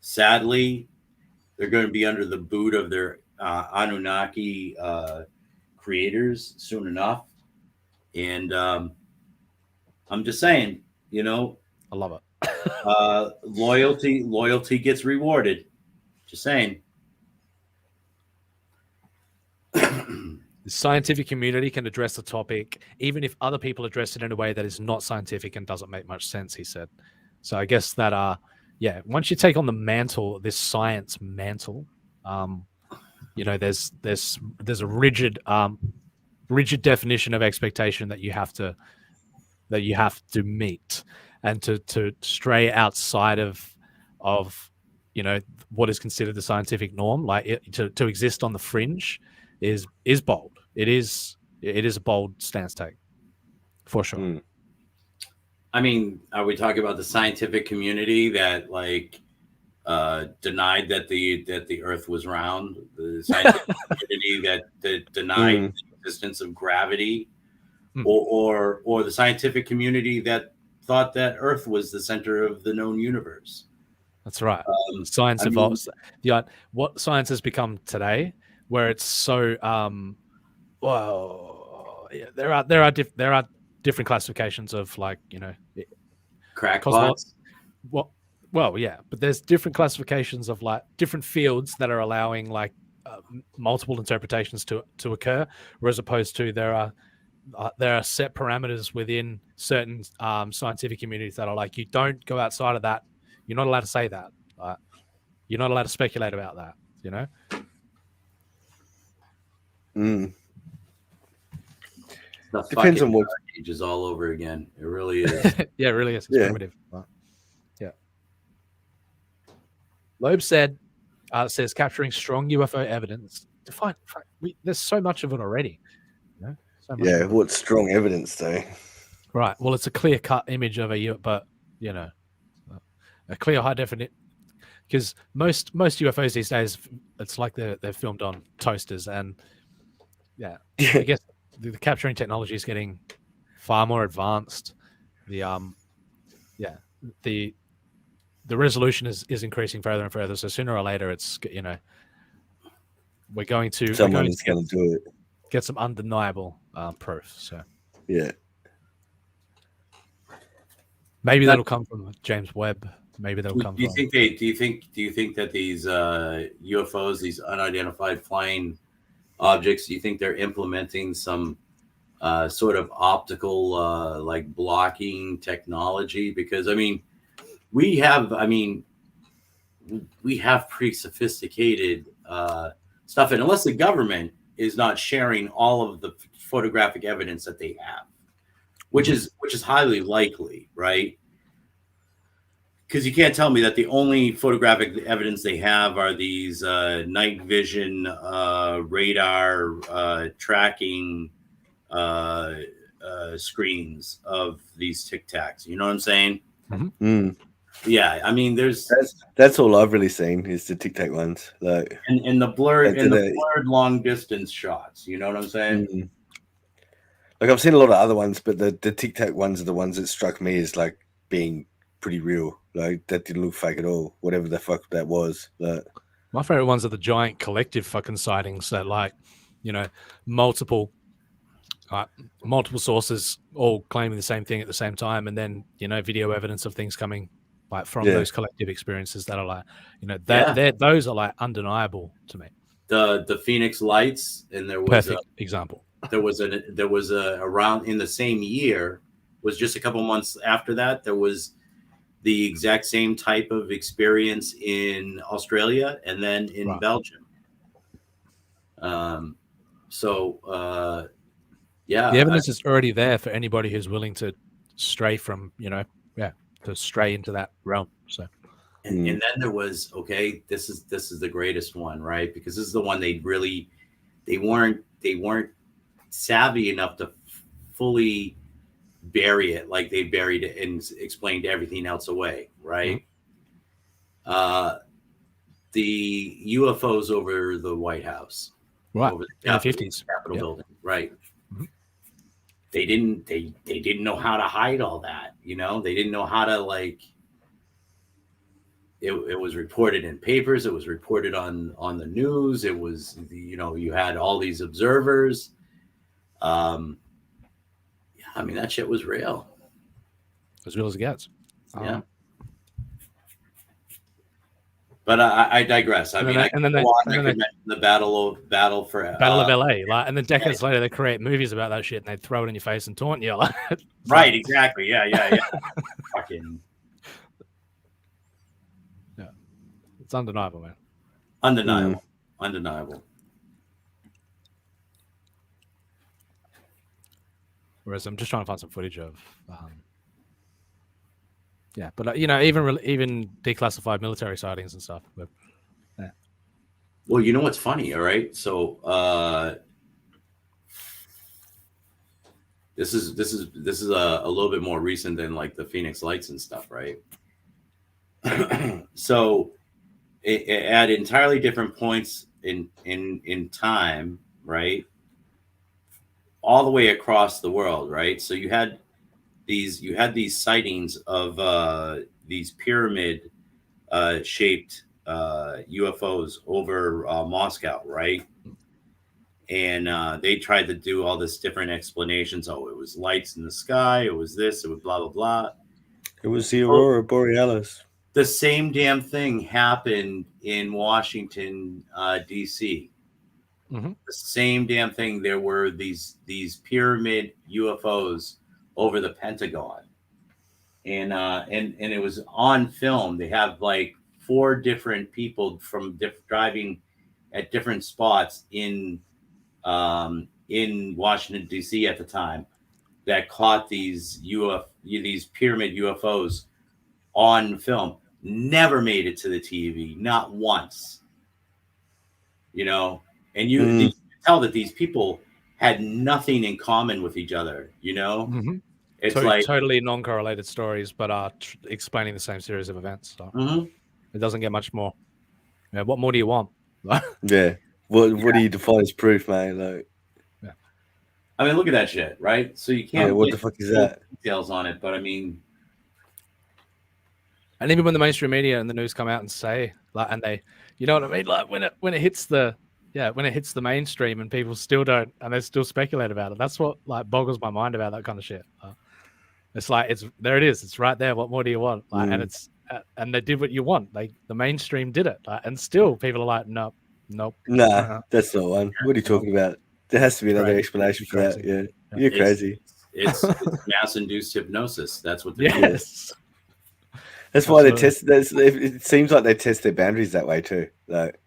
Speaker 12: sadly, they're going to be under the boot of their Anunnaki creators soon enough. And I'm just saying, you know,
Speaker 7: I love it.
Speaker 12: Loyalty gets rewarded. Just saying.
Speaker 7: The scientific community can address the topic, even if other people address it in a way that is not scientific and doesn't make much sense, he said. So I guess that, once you take on the mantle, this science mantle, you know, there's a rigid definition of expectation that you have to meet, and to stray outside of you know what is considered the scientific norm, to exist on the fringe, is bold. It is a bold stance take, for sure.
Speaker 12: I mean, are we talking about the scientific community that denied that the Earth was round? The scientific community that denied the existence of gravity, or the scientific community that thought that Earth was the center of the known universe?
Speaker 7: That's right. Science evolves. What science has become today, where it's so there are different classifications of, like, you know,
Speaker 12: crackpots.
Speaker 7: Well, yeah, but there's different classifications of, like, different fields that are allowing, like, multiple interpretations to occur, whereas opposed to there are set parameters within certain scientific communities that are like, you don't go outside of that. You're not allowed to say that. You're not allowed to speculate about that. You know.
Speaker 12: Depends on what ages all over again. It really is.
Speaker 7: Yeah, it really is. It's primitive. Yeah. Loeb says capturing strong UFO evidence to find. There's so much of it already. You know? So much
Speaker 8: what's strong evidence though? Right.
Speaker 7: Well, it's a clear-cut image of but you know, a clear, high definition. Because most UFOs these days, it's like they're filmed on toasters, and I guess the capturing technology is getting far more advanced. The resolution is increasing further and further. So sooner or later, it's, you know, someone's going to do it. Get some undeniable proof. So maybe that'll come from James Webb. Maybe that'll come.
Speaker 12: Do you think that these UFOs, these unidentified flying objects, do you think they're implementing some sort of optical like blocking technology? Because I mean, we have pretty sophisticated stuff, and unless the government is not sharing all of the photographic evidence that they have, which is highly likely, right? Because you can't tell me that the only photographic evidence they have are these night vision radar tracking screens of these Tic Tacs. You know what I'm saying? Yeah, I mean,
Speaker 8: that's all I've really seen is the Tic Tac ones, like
Speaker 12: and the blurred long distance shots. You know what I'm saying?
Speaker 8: Like, I've seen a lot of other ones, but the Tic Tac ones are the ones that struck me as like being pretty real. Like that didn't look fake at all. Whatever the fuck that was. Like,
Speaker 7: my favorite ones are the giant collective fucking sightings that, like, you know, multiple sources all claiming the same thing at the same time, and then, you know, video evidence of things coming like from those collective experiences that are like, you know, that those are like undeniable to me.
Speaker 12: The Phoenix Lights, and there was
Speaker 7: perfect example.
Speaker 12: There was a around in the same year, was just a couple months after that, there was the exact same type of experience in Australia and then in Belgium. Yeah,
Speaker 7: the evidence is already there for anybody who's willing to stray from, you know, to stray into that realm. So,
Speaker 12: and then there was, okay, this is the greatest one, right? Because this is the one they weren't savvy enough to fully bury it like they buried it and explained everything else away, right? The UFOs over the White House, over the 50s Capitol building, right? They didn't know how to hide all that, you know. They didn't know how to, like, it was reported in papers, it was reported on the news, it was, you know, you had all these observers. I mean, that shit was real.
Speaker 7: As real as it gets.
Speaker 12: Yeah. But I digress. I mean, the battle for
Speaker 7: of LA, like, and then decades later they create movies about that shit and they throw it in your face and taunt you. Like,
Speaker 12: right, exactly. Yeah. Fucking.
Speaker 7: Yeah, it's undeniable, man.
Speaker 12: Undeniable.
Speaker 7: Whereas I'm just trying to find some footage of, but you know, even declassified military sightings and stuff. But, yeah.
Speaker 12: Well, you know what's funny, all right? So this is a little bit more recent than like the Phoenix Lights and stuff, right? So at entirely different points in time, right? All the way across the world, right? So you had these sightings of these pyramid shaped UFOs over Moscow, right? And they tried to do all this different explanations. Oh, it was lights in the sky. It was this. It was blah blah blah.
Speaker 8: It was the aurora borealis.
Speaker 12: The same damn thing happened in Washington, D.C.
Speaker 7: Mm-hmm.
Speaker 12: The same damn thing. There were these pyramid UFOs over the Pentagon, and it was on film. They have like 4 different people from driving at different spots in Washington D.C. at the time that caught these pyramid UFOs on film. Never made it to the TV, not once. You know. And you can tell that these people had nothing in common with each other, you know?
Speaker 7: Mm-hmm.
Speaker 12: It's like
Speaker 7: totally non-correlated stories, but are explaining the same series of events. So it doesn't get much more. Yeah, what more do you want?
Speaker 8: Yeah. What do you define as proof, man? Like,
Speaker 7: yeah.
Speaker 12: I mean, look at that shit, right? So you can't.
Speaker 8: What the fuck is that?
Speaker 12: Details on it, but I mean.
Speaker 7: And even when the mainstream media and the news come out and say, like, and they, you know what I mean? Like when it hits the mainstream and people still don't, and they still speculate about it. That's what like boggles my mind about that kind of shit. It's like, there it is. It's right there. What more do you want? Like, and it's, and they did what you want. Like the mainstream did it. And still people are like, nope.
Speaker 8: Nah, that's not one. What are you talking about? There has to be another explanation for that. Yeah. You're crazy.
Speaker 12: It's mass-induced hypnosis. That's what.
Speaker 7: Yes.
Speaker 8: That's why they test. It seems like they test their boundaries that way too. Like,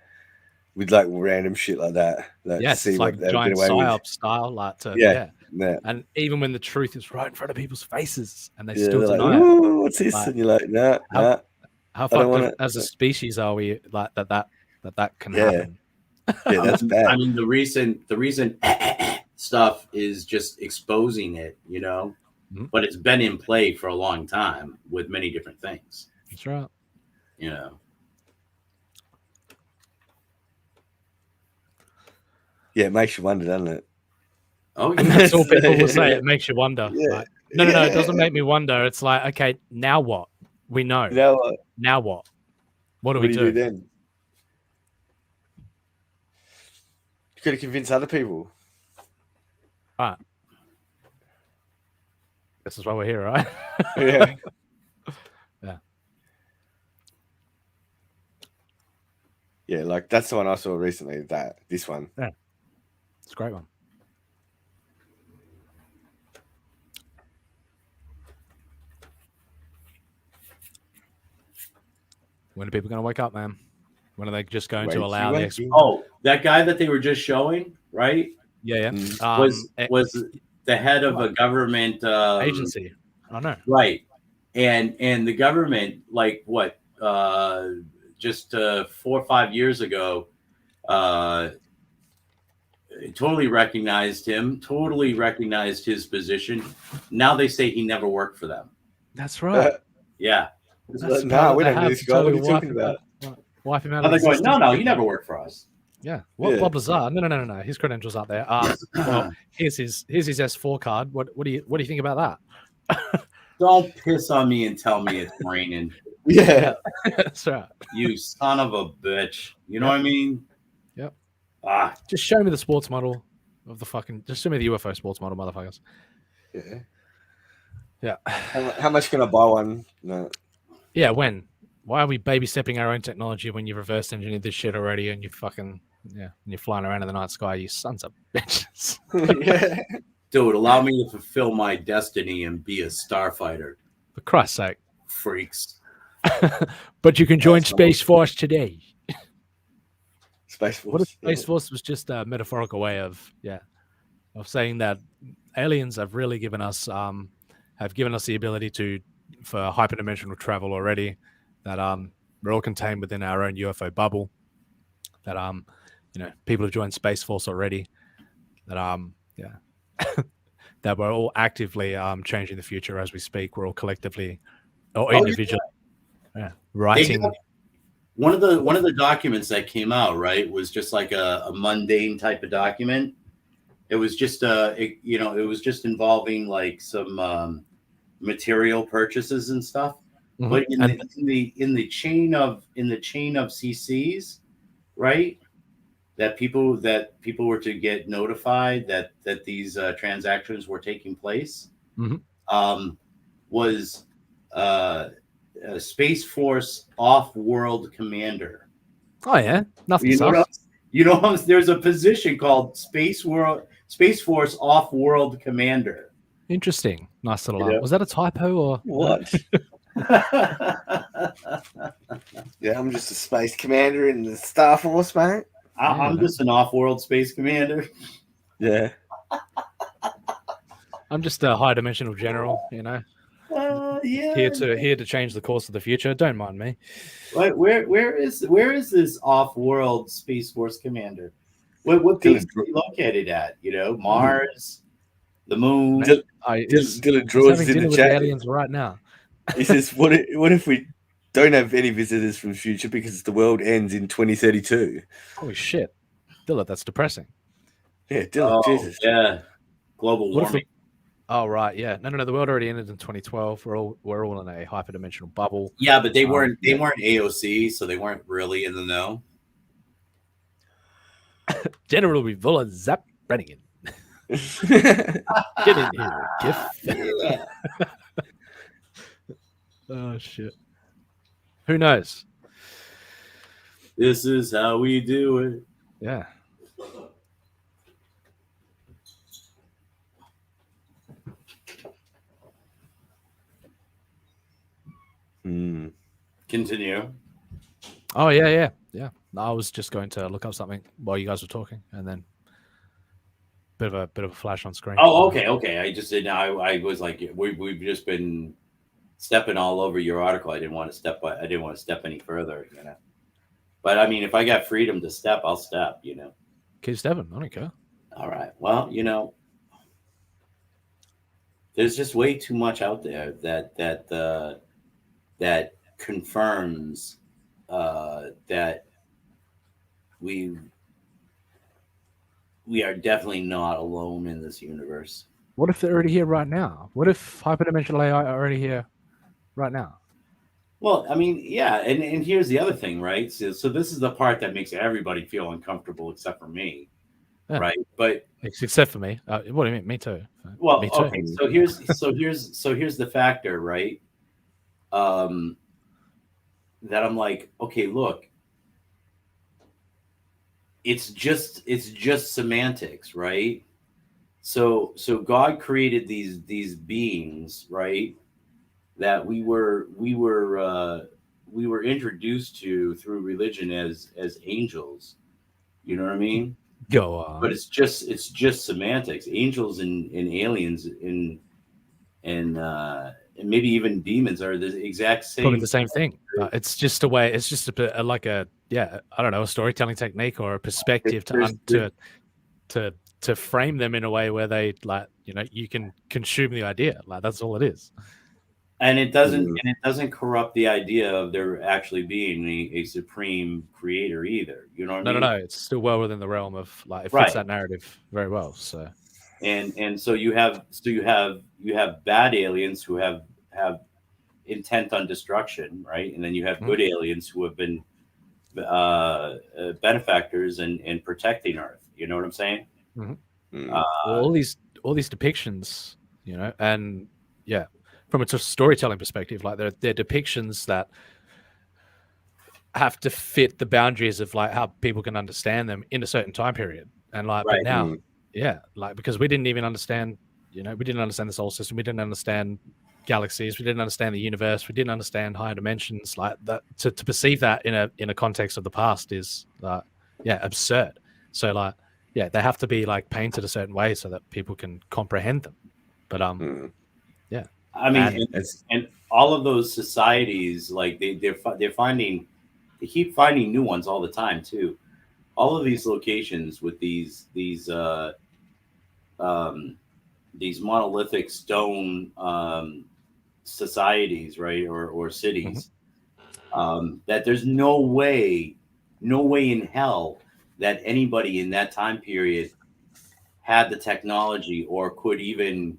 Speaker 8: with like random shit like that. Like,
Speaker 7: yes,
Speaker 8: see
Speaker 7: it's like giant psyop style, like
Speaker 8: yeah.
Speaker 7: And even when the truth is right in front of people's faces, and they still deny
Speaker 8: like,
Speaker 7: it.
Speaker 8: What's this? Like, and you're like, nah.
Speaker 7: How fucked as a species are we? Like that can happen.
Speaker 8: Yeah, that's bad.
Speaker 12: I mean, the recent stuff is just exposing it, you know. But it's been in play for a long time with many different things.
Speaker 7: That's right.
Speaker 12: You know.
Speaker 8: Yeah, it makes you wonder, doesn't it?
Speaker 12: Oh, yeah.
Speaker 7: And that's all people will say. It makes you wonder.
Speaker 8: Yeah.
Speaker 7: Like, no, it doesn't make me wonder. It's like, okay, now what? We know.
Speaker 8: Now what?
Speaker 7: Now what? What do
Speaker 8: What
Speaker 7: we
Speaker 8: do you do then? You got to convince other people.
Speaker 7: All right. This is why we're here, right?
Speaker 8: Yeah.
Speaker 7: Yeah.
Speaker 8: Yeah, like that's the one I saw recently. This one.
Speaker 7: Yeah. It's a great one. When are people going to wake up, man? When are they just going to allow this?
Speaker 12: Oh, that guy that they were just showing, right?
Speaker 7: Yeah,
Speaker 12: Was the head of a government
Speaker 7: agency. I know.
Speaker 12: Right. And the government, like what, just 4 or 5 years ago, totally recognized him, totally recognized his position. Now they say he never worked for them.
Speaker 7: That's right.
Speaker 12: Yeah.
Speaker 8: No, we don't know this guy. What are you talking about?
Speaker 7: Wipe him out.
Speaker 12: They're going, no, you never worked for us.
Speaker 7: Yeah. Bob Lazar? No. His credentials aren't there. Well, here's his S4 card. What do you think about that?
Speaker 12: Don't piss on me and tell me it's raining.
Speaker 8: Yeah.
Speaker 7: That's right.
Speaker 12: You son of a bitch. You know what I mean?
Speaker 7: Yep.
Speaker 12: Just
Speaker 7: show me the sports model of the fucking. Just show me the UFO sports model, motherfuckers.
Speaker 8: Yeah.
Speaker 7: Yeah.
Speaker 8: How much can I buy one? No.
Speaker 7: Yeah. When? Why are we baby stepping our own technology when you reverse engineered this shit already and you fucking and you're flying around in the night sky? You sons of bitches.
Speaker 8: Yeah.
Speaker 12: Dude, allow me to fulfill my destiny and be a starfighter.
Speaker 7: For Christ's sake.
Speaker 12: Freaks.
Speaker 7: But you can join Space Force today.
Speaker 8: Space Force.
Speaker 7: What if Space Force was just a metaphorical way of saying that aliens have really given us the ability for hyperdimensional travel already, that we're all contained within our own UFO bubble, that people have joined Space Force already, that that we're all actively changing the future as we speak. We're all collectively or individually writing.
Speaker 12: One of the documents that came out, right, was just like a mundane type of document. It was just it was just involving like some material purchases and stuff. Mm-hmm. But in the chain of CCs, right, that people were to get notified that these transactions were taking place,
Speaker 7: mm-hmm.
Speaker 12: Was Space Force Off-World Commander.
Speaker 7: Oh yeah, nothing.
Speaker 12: There's a position called Space Force Off-World Commander.
Speaker 7: Interesting. Nice little. Was that a typo or
Speaker 8: what? Yeah, I'm just a space commander in the Star Force, mate.
Speaker 12: I'm just an off-world space commander.
Speaker 8: Yeah.
Speaker 12: I'm
Speaker 7: just a high-dimensional general,
Speaker 12: Yeah.
Speaker 7: Here to change the course of the future. Don't mind me.
Speaker 12: Where is this off-world Space Force commander? What base is he located at? Mars, the moon.
Speaker 8: Dylan draws in the chat.
Speaker 7: Aliens right now.
Speaker 8: He says, "What if we don't have any visitors from the future because the world ends in 2032?"
Speaker 7: Holy shit, Dylan, that's depressing.
Speaker 8: Yeah, Dylan, Jesus.
Speaker 12: Yeah, global warming.
Speaker 7: Oh right, yeah. No. The world already ended in 2012. We're all in a hyperdimensional bubble.
Speaker 12: Yeah, but they weren't AOC, so they weren't really in the know.
Speaker 7: General Revola Zap Brannigan. Get in here, Kiff. Oh shit. Who knows?
Speaker 12: This is how we do it.
Speaker 7: Yeah.
Speaker 12: Continue.
Speaker 7: Oh yeah. I was just going to look up something while you guys were talking, and then bit of a flash on screen.
Speaker 12: Oh, okay. I just didn't. I was like, we've just been stepping all over your article. I didn't want to step any further, But I mean, if I got freedom to step, I'll step.
Speaker 7: Keep stepping. I don't care.
Speaker 12: All right. Well, there's just way too much out there that confirms that we are definitely not alone in this universe.
Speaker 7: What if they're already here right now? What if hyperdimensional AI are already here right now?
Speaker 12: Well, I mean, yeah, and here's the other thing, right? So this is the part that makes everybody feel uncomfortable except for me,
Speaker 7: Yeah.
Speaker 12: right? But
Speaker 7: except for me. What do you mean? Me too.
Speaker 12: well,
Speaker 7: Me too.
Speaker 12: okay. So here's the factor, right? That I'm like, okay, look, it's just semantics, right? So God created these beings, right? That we were introduced to through religion as angels. You know what I mean?
Speaker 7: Go on.
Speaker 12: But it's just semantics. Angels and aliens and maybe even demons are the exact same.
Speaker 7: Probably the same thing. It's just a way. It's just a bit like a I don't know, a storytelling technique or a perspective to frame them in a way where they you can consume the idea. Like that's all it is.
Speaker 12: And it doesn't corrupt the idea of there actually being a supreme creator either. You know what I mean?
Speaker 7: No. It's still well within the realm of it fits that narrative very well. So
Speaker 12: and so you have bad aliens who have intent on destruction, right? And then you have good aliens who have been benefactors and protecting Earth. You know what I'm saying?
Speaker 7: all these depictions, and from a storytelling perspective, like they're depictions that have to fit the boundaries of like how people can understand them in a certain time period. And but now, because we didn't even understand, we didn't understand the solar system, we didn't understand galaxies, we didn't understand the universe, we didn't understand higher dimensions. Like that, to perceive that in a context of the past is absurd. So they have to be like painted a certain way so that people can comprehend them. But
Speaker 12: I mean, and all of those societies, like they keep finding new ones all the time too. All of these locations with these monolithic stone societies, right, or cities, that there's no way in hell that anybody in that time period had the technology or could even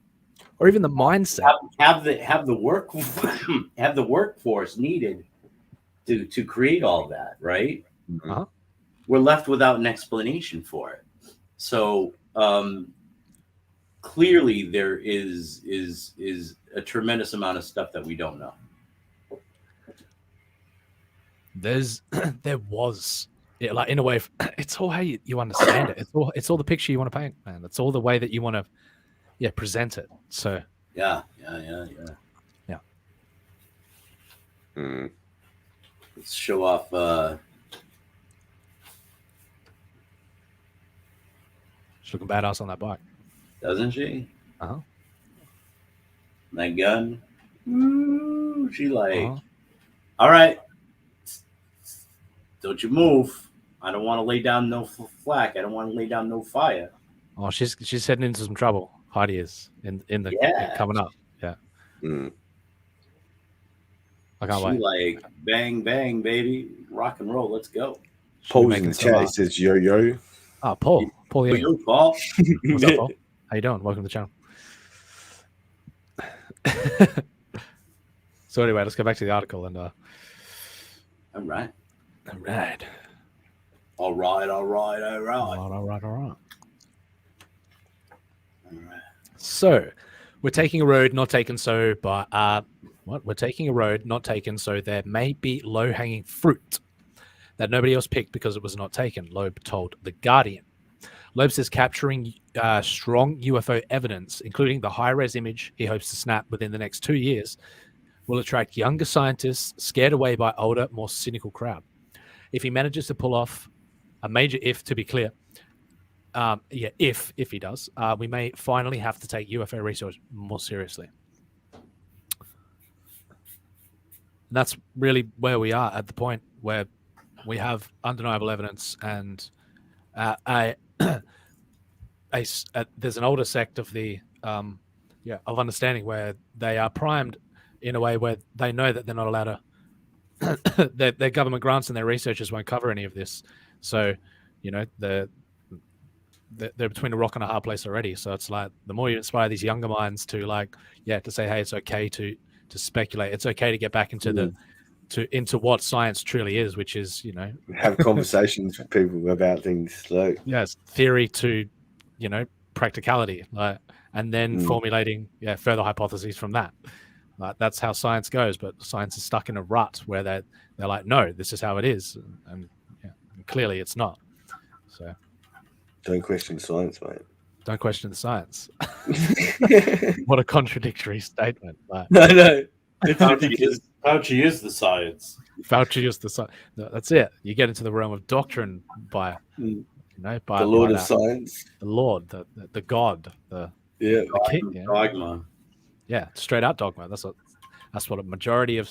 Speaker 7: the mindset
Speaker 12: have the workforce needed to create all that, right? We're left without an explanation for it. So clearly there is a tremendous amount of stuff that we don't know.
Speaker 7: There was like in a way, it's all how you understand it. It's all the picture you want to paint, man. It's all the way that you want to present it. So
Speaker 12: yeah. Let's show off
Speaker 7: she's looking badass on that bike,
Speaker 12: doesn't she? That gun. Ooh, she like all right, don't you move. I don't want to lay down no flak. I don't want to lay down no fire.
Speaker 7: Oh, she's heading into some trouble. Heidi is in the coming up. Yeah. I can't wait.
Speaker 12: Like bang bang baby, rock and roll. Let's go.
Speaker 9: Paul's in the chat. He says yo yo.
Speaker 7: Oh, Paul.
Speaker 12: Yo, Paul.
Speaker 7: What's up, Paul? How you doing? Welcome to the channel. So anyway, let's go back to the article and
Speaker 12: all right.
Speaker 7: So, we're taking a road not taken so by we're taking a road not taken so there may be low-hanging fruit that nobody else picked because it was not taken, Loeb told The Guardian. Loeb says capturing strong UFO evidence, including the high-res image he hopes to snap within the next 2 years, will attract younger scientists scared away by older, more cynical crowd. If he manages to pull off a major to be clear, if he does, we may finally have to take UFO research more seriously. And that's really where we are at the point where we have undeniable evidence, and there's an older sect of the of understanding where they are primed in a way where they know that they're not allowed to. Their government grants and their researchers won't cover any of this, so they're between a rock and a hard place already. So it's like the more you inspire these younger minds to to say, hey, it's okay to speculate. It's okay to get back into into what science truly is, which is, you know,
Speaker 9: Have conversations with people about things like
Speaker 7: yes, theory to, you know, practicality, like, and then formulating further hypotheses from that. Like, that's how science goes. But science is stuck in a rut where they're like, no, this is how it is, and clearly it's not. So
Speaker 9: don't question science, mate.
Speaker 7: Don't question the science. What a contradictory statement. Like,
Speaker 8: No.
Speaker 12: Fauci is the science.
Speaker 7: Fauci is the science. No, that's it. You get into the realm of doctrine by, you know, by
Speaker 8: the Lord
Speaker 7: by
Speaker 8: of science,
Speaker 7: the Lord, the God, the king,
Speaker 12: dogma.
Speaker 7: Yeah, straight out dogma. That's what a majority of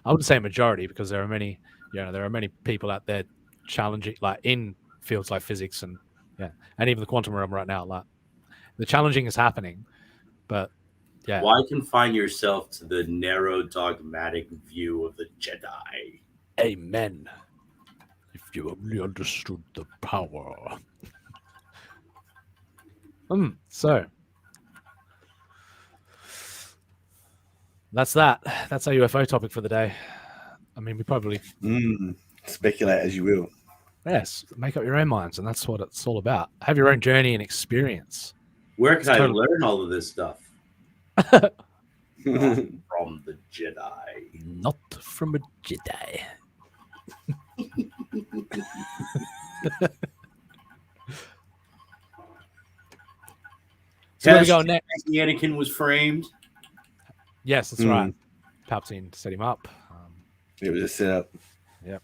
Speaker 7: I wouldn't say a majority, because there are many, you know, there are many people out there challenging, like in fields like physics and even the quantum realm right now. Like, the challenging is happening, but
Speaker 12: why confine yourself to the narrow dogmatic view of the Jedi?
Speaker 7: Amen. If you only understood the power. So that's our UFO topic for the day. I mean, we probably
Speaker 8: speculate as you will.
Speaker 7: Yes, make up your own minds, and that's what it's all about. Have your own journey and experience.
Speaker 12: Where can I learn all of this stuff? Not from the Jedi.
Speaker 7: Not from a Jedi. So where we go next?
Speaker 12: Anakin was framed.
Speaker 7: Yes, that's right. Palpatine set him up.
Speaker 8: It was a setup.
Speaker 7: Yep.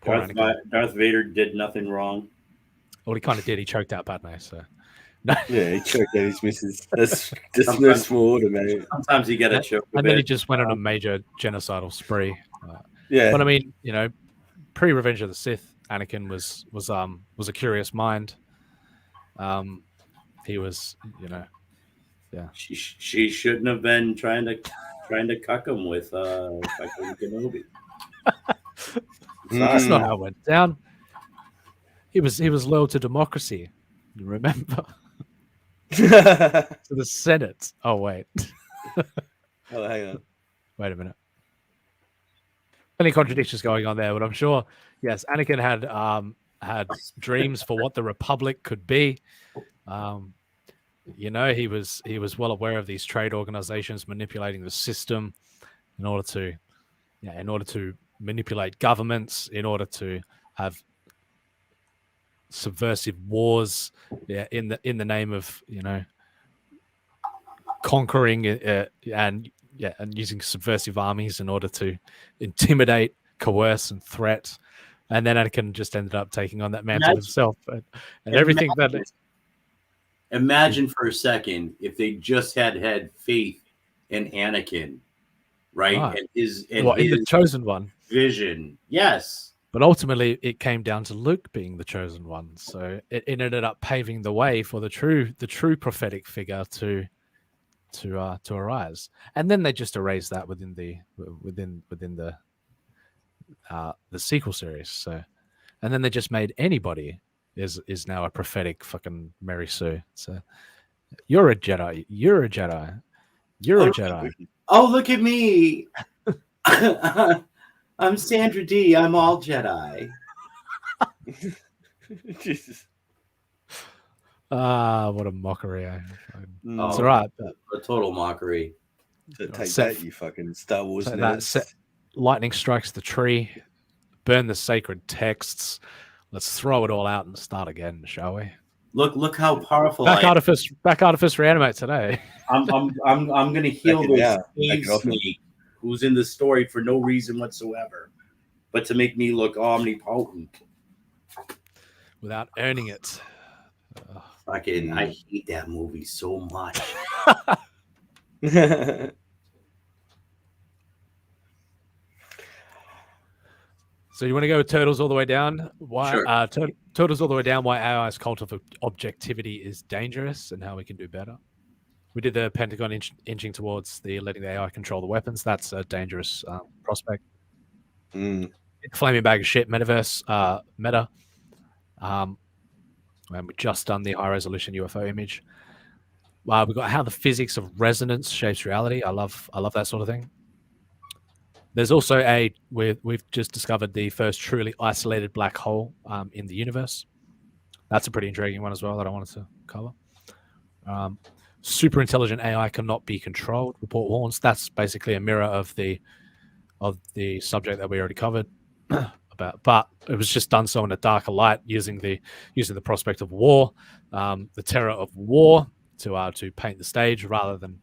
Speaker 12: Darth Vader did nothing wrong.
Speaker 7: Well, he kind of did. He choked out Padme, so.
Speaker 8: No. Yeah, he choked out his missus. That's just no small order, mate.
Speaker 12: Sometimes you get a choke.
Speaker 7: And then he just went on a major genocidal spree.
Speaker 8: Yeah.
Speaker 7: But I mean, you know, pre-Revenge of the Sith, Anakin was a curious mind. He was, you know,
Speaker 12: She shouldn't have been trying to cuck him with fucking Kenobi.
Speaker 7: That's not how it went down. He was loyal to democracy. You remember? To the Senate. Oh wait.
Speaker 8: Oh, hang on.
Speaker 7: Wait a minute. Any contradictions going on there? But I'm sure, yes, Anakin had dreams for what the Republic could be. You know, he was well aware of these trade organizations manipulating the system in order to manipulate governments, in order to have subversive wars, in the name of, you know, conquering and using subversive armies in order to intimidate, coerce, and threat. And then Anakin just ended up taking on that mantle himself, and everything that.
Speaker 12: Imagine for a second if they just had faith in Anakin, right? And his
Speaker 7: the chosen one
Speaker 12: vision, yes.
Speaker 7: But ultimately, it came down to Luke being the chosen one. So it ended up paving the way for the true prophetic figure to arise. And then they just erased that within the sequel series. So, and then they just made anybody is now a prophetic fucking Mary Sue. So you're a Jedi. You're a Jedi. You're a Jedi.
Speaker 12: Oh, look at me. I'm Sandra D. I'm all Jedi.
Speaker 8: Jesus.
Speaker 7: What a mockery. It's all right.
Speaker 12: A total mockery.
Speaker 8: So take that, you fucking Star Wars nerds.
Speaker 7: Lightning strikes the tree. Burn the sacred texts. Let's throw it all out and start again, shall we?
Speaker 12: Look how powerful.
Speaker 7: Back Artifice Re-Animate today.
Speaker 12: I'm gonna heal this cave snake who's in the story for no reason whatsoever, but to make me look omnipotent
Speaker 7: without earning it.
Speaker 12: Fucking, I hate that movie so much.
Speaker 7: So you want to go with Turtles All the Way Down? Why?
Speaker 12: Sure.
Speaker 7: Turtles All the Way Down. Why AI's cult of objectivity is dangerous and how we can do better. We did the Pentagon inching towards letting the AI control the weapons. That's a dangerous prospect. Flaming bag of shit. Metaverse meta. And we've just done the high resolution UFO image. We've got how the physics of resonance shapes reality. I love that sort of thing. There's also we've just discovered the first truly isolated black hole in the universe. That's a pretty intriguing one as well that I wanted to cover. Super intelligent AI cannot be controlled, report warns. That's basically a mirror of the subject that we already covered about, but it was just done so in a darker light, using the prospect of war, the terror of war to paint the stage, rather than,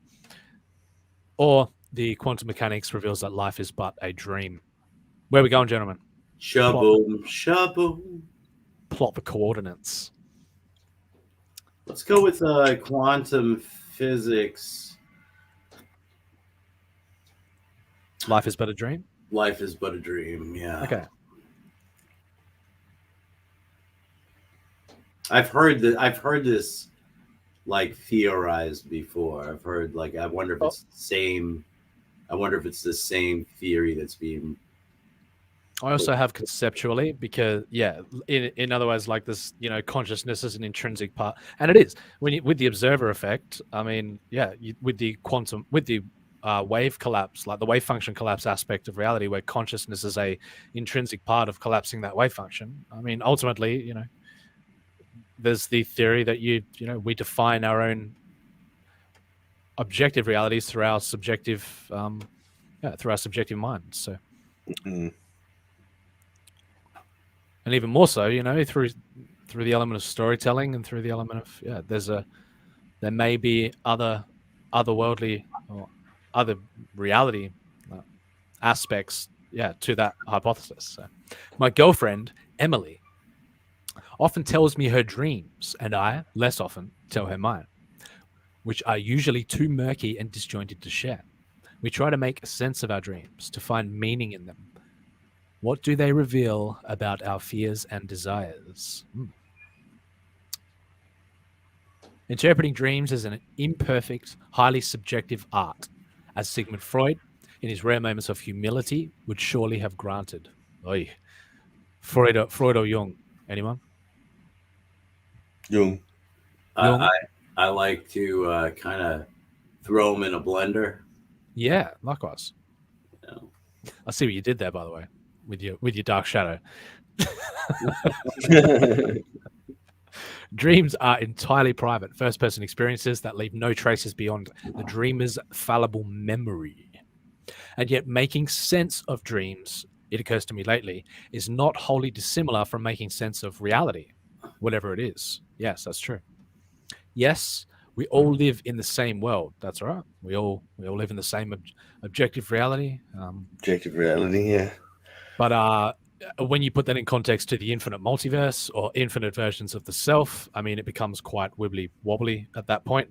Speaker 7: or the quantum mechanics reveals that life is but a dream. Where are we going, gentlemen?
Speaker 12: Shaboom.
Speaker 7: Plot the coordinates.
Speaker 12: Let's go with quantum physics.
Speaker 7: Life is but a dream?
Speaker 12: Life is but a dream, yeah.
Speaker 7: Okay.
Speaker 12: I've heard this like theorized before. I've heard like I wonder if it's the same theory that's being.
Speaker 7: I also have conceptually, because in other words, like this, consciousness is an intrinsic part, and it is with the observer effect. I mean, with the wave collapse, like the wave function collapse aspect of reality, where consciousness is a intrinsic part of collapsing that wave function. I mean, ultimately, there's the theory that we define our own objective realities through our subjective, mind. So. Mm-hmm. And even more so, through the element of storytelling and through the element of there may be otherworldly or other reality aspects to that hypothesis. So my girlfriend Emily often tells me her dreams, and I less often tell her mine, which are usually too murky and disjointed to share. We try to make sense of our dreams, to find meaning in them. What do they reveal about our fears and desires? Interpreting dreams is an imperfect, highly subjective art, as Sigmund Freud, in his rare moments of humility, would surely have granted. Oy. Freud or Jung? Anyone?
Speaker 8: Jung.
Speaker 12: I like to kind of throw them in a blender.
Speaker 7: Yeah, likewise. I see what you did there, by the way, with your dark shadow. Dreams are entirely private, first-person experiences that leave no traces beyond the dreamer's fallible memory. And yet making sense of dreams, it occurs to me lately, is not wholly dissimilar from making sense of reality, whatever it is. Yes, that's true. Yes, we all live in the same world. That's right. We all live in the same objective reality.
Speaker 8: Objective reality, yeah.
Speaker 7: But when you put that in context to the infinite multiverse or infinite versions of the self, I mean, it becomes quite wibbly wobbly at that point.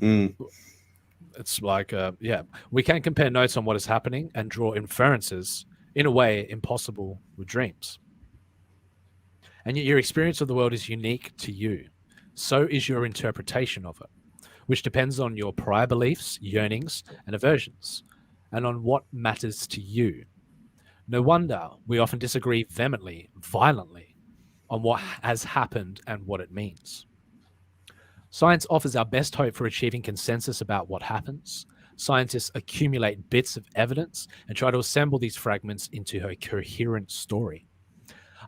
Speaker 7: It's like, we can compare notes on what is happening and draw inferences in a way impossible with dreams. And yet your experience of the world is unique to you. So is your interpretation of it, which depends on your prior beliefs, yearnings, and aversions, and on what matters to you. No wonder we often disagree vehemently, violently, on what has happened and what it means. Science offers our best hope for achieving consensus about what happens. Scientists accumulate bits of evidence and try to assemble these fragments into a coherent story.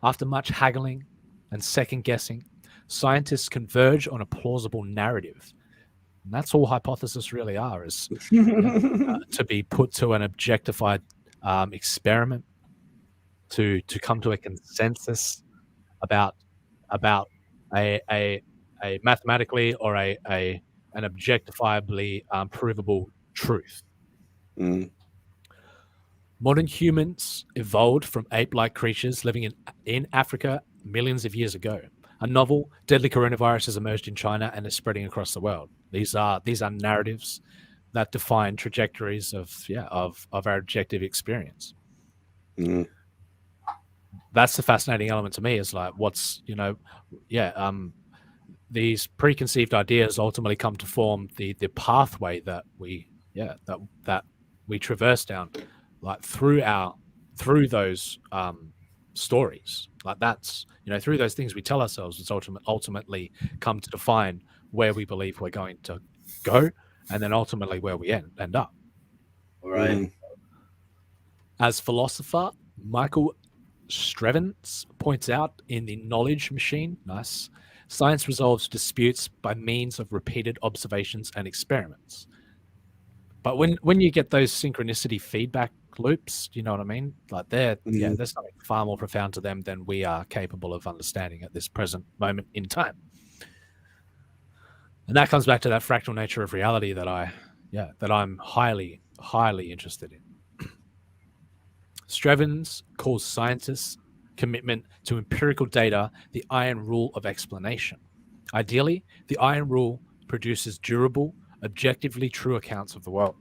Speaker 7: After much haggling and second-guessing, scientists converge on a plausible narrative. And that's all hypotheses really are, is to be put to an objectified experiment, to come to a consensus about a mathematically or an objectifiably provable truth. Modern humans evolved from ape-like creatures living in Africa millions of years ago. A novel, deadly coronavirus has emerged in China and is spreading across the world. These are narratives that define trajectories of our objective experience. That's the fascinating element to me, is like these preconceived ideas ultimately come to form the pathway that we traverse down, like through those stories. Like that's through those things we tell ourselves, it's ultimately come to define where we believe we're going to go, and then ultimately where we end up.
Speaker 12: All right.
Speaker 7: As philosopher Michael Strevens points out in The Knowledge Machine, nice, science resolves disputes by means of repeated observations and experiments. But when you get those synchronicity feedback loops, you know what I mean? Like there's something far more profound to them than we are capable of understanding at this present moment in time. And that comes back to that fractal nature of reality that I'm highly, highly interested in. Strevens calls scientists' commitment to empirical data the iron rule of explanation. Ideally, the iron rule produces durable, objectively true accounts of the world.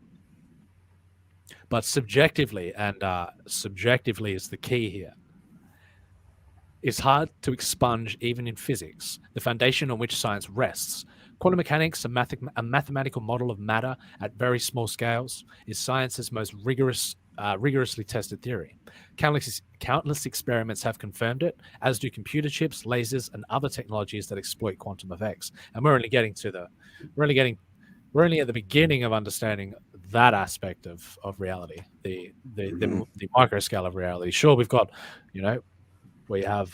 Speaker 7: But subjectively, and subjectively is the key here, it's hard to expunge even in physics, the foundation on which science rests. Quantum mechanics, a mathematical model of matter at very small scales, is science's most rigorously tested theory. Countless experiments have confirmed it, as do computer chips, lasers, and other technologies that exploit quantum effects. And we're only at the beginning of understanding that aspect of reality, the micro scale of reality. Sure, we've got, we have,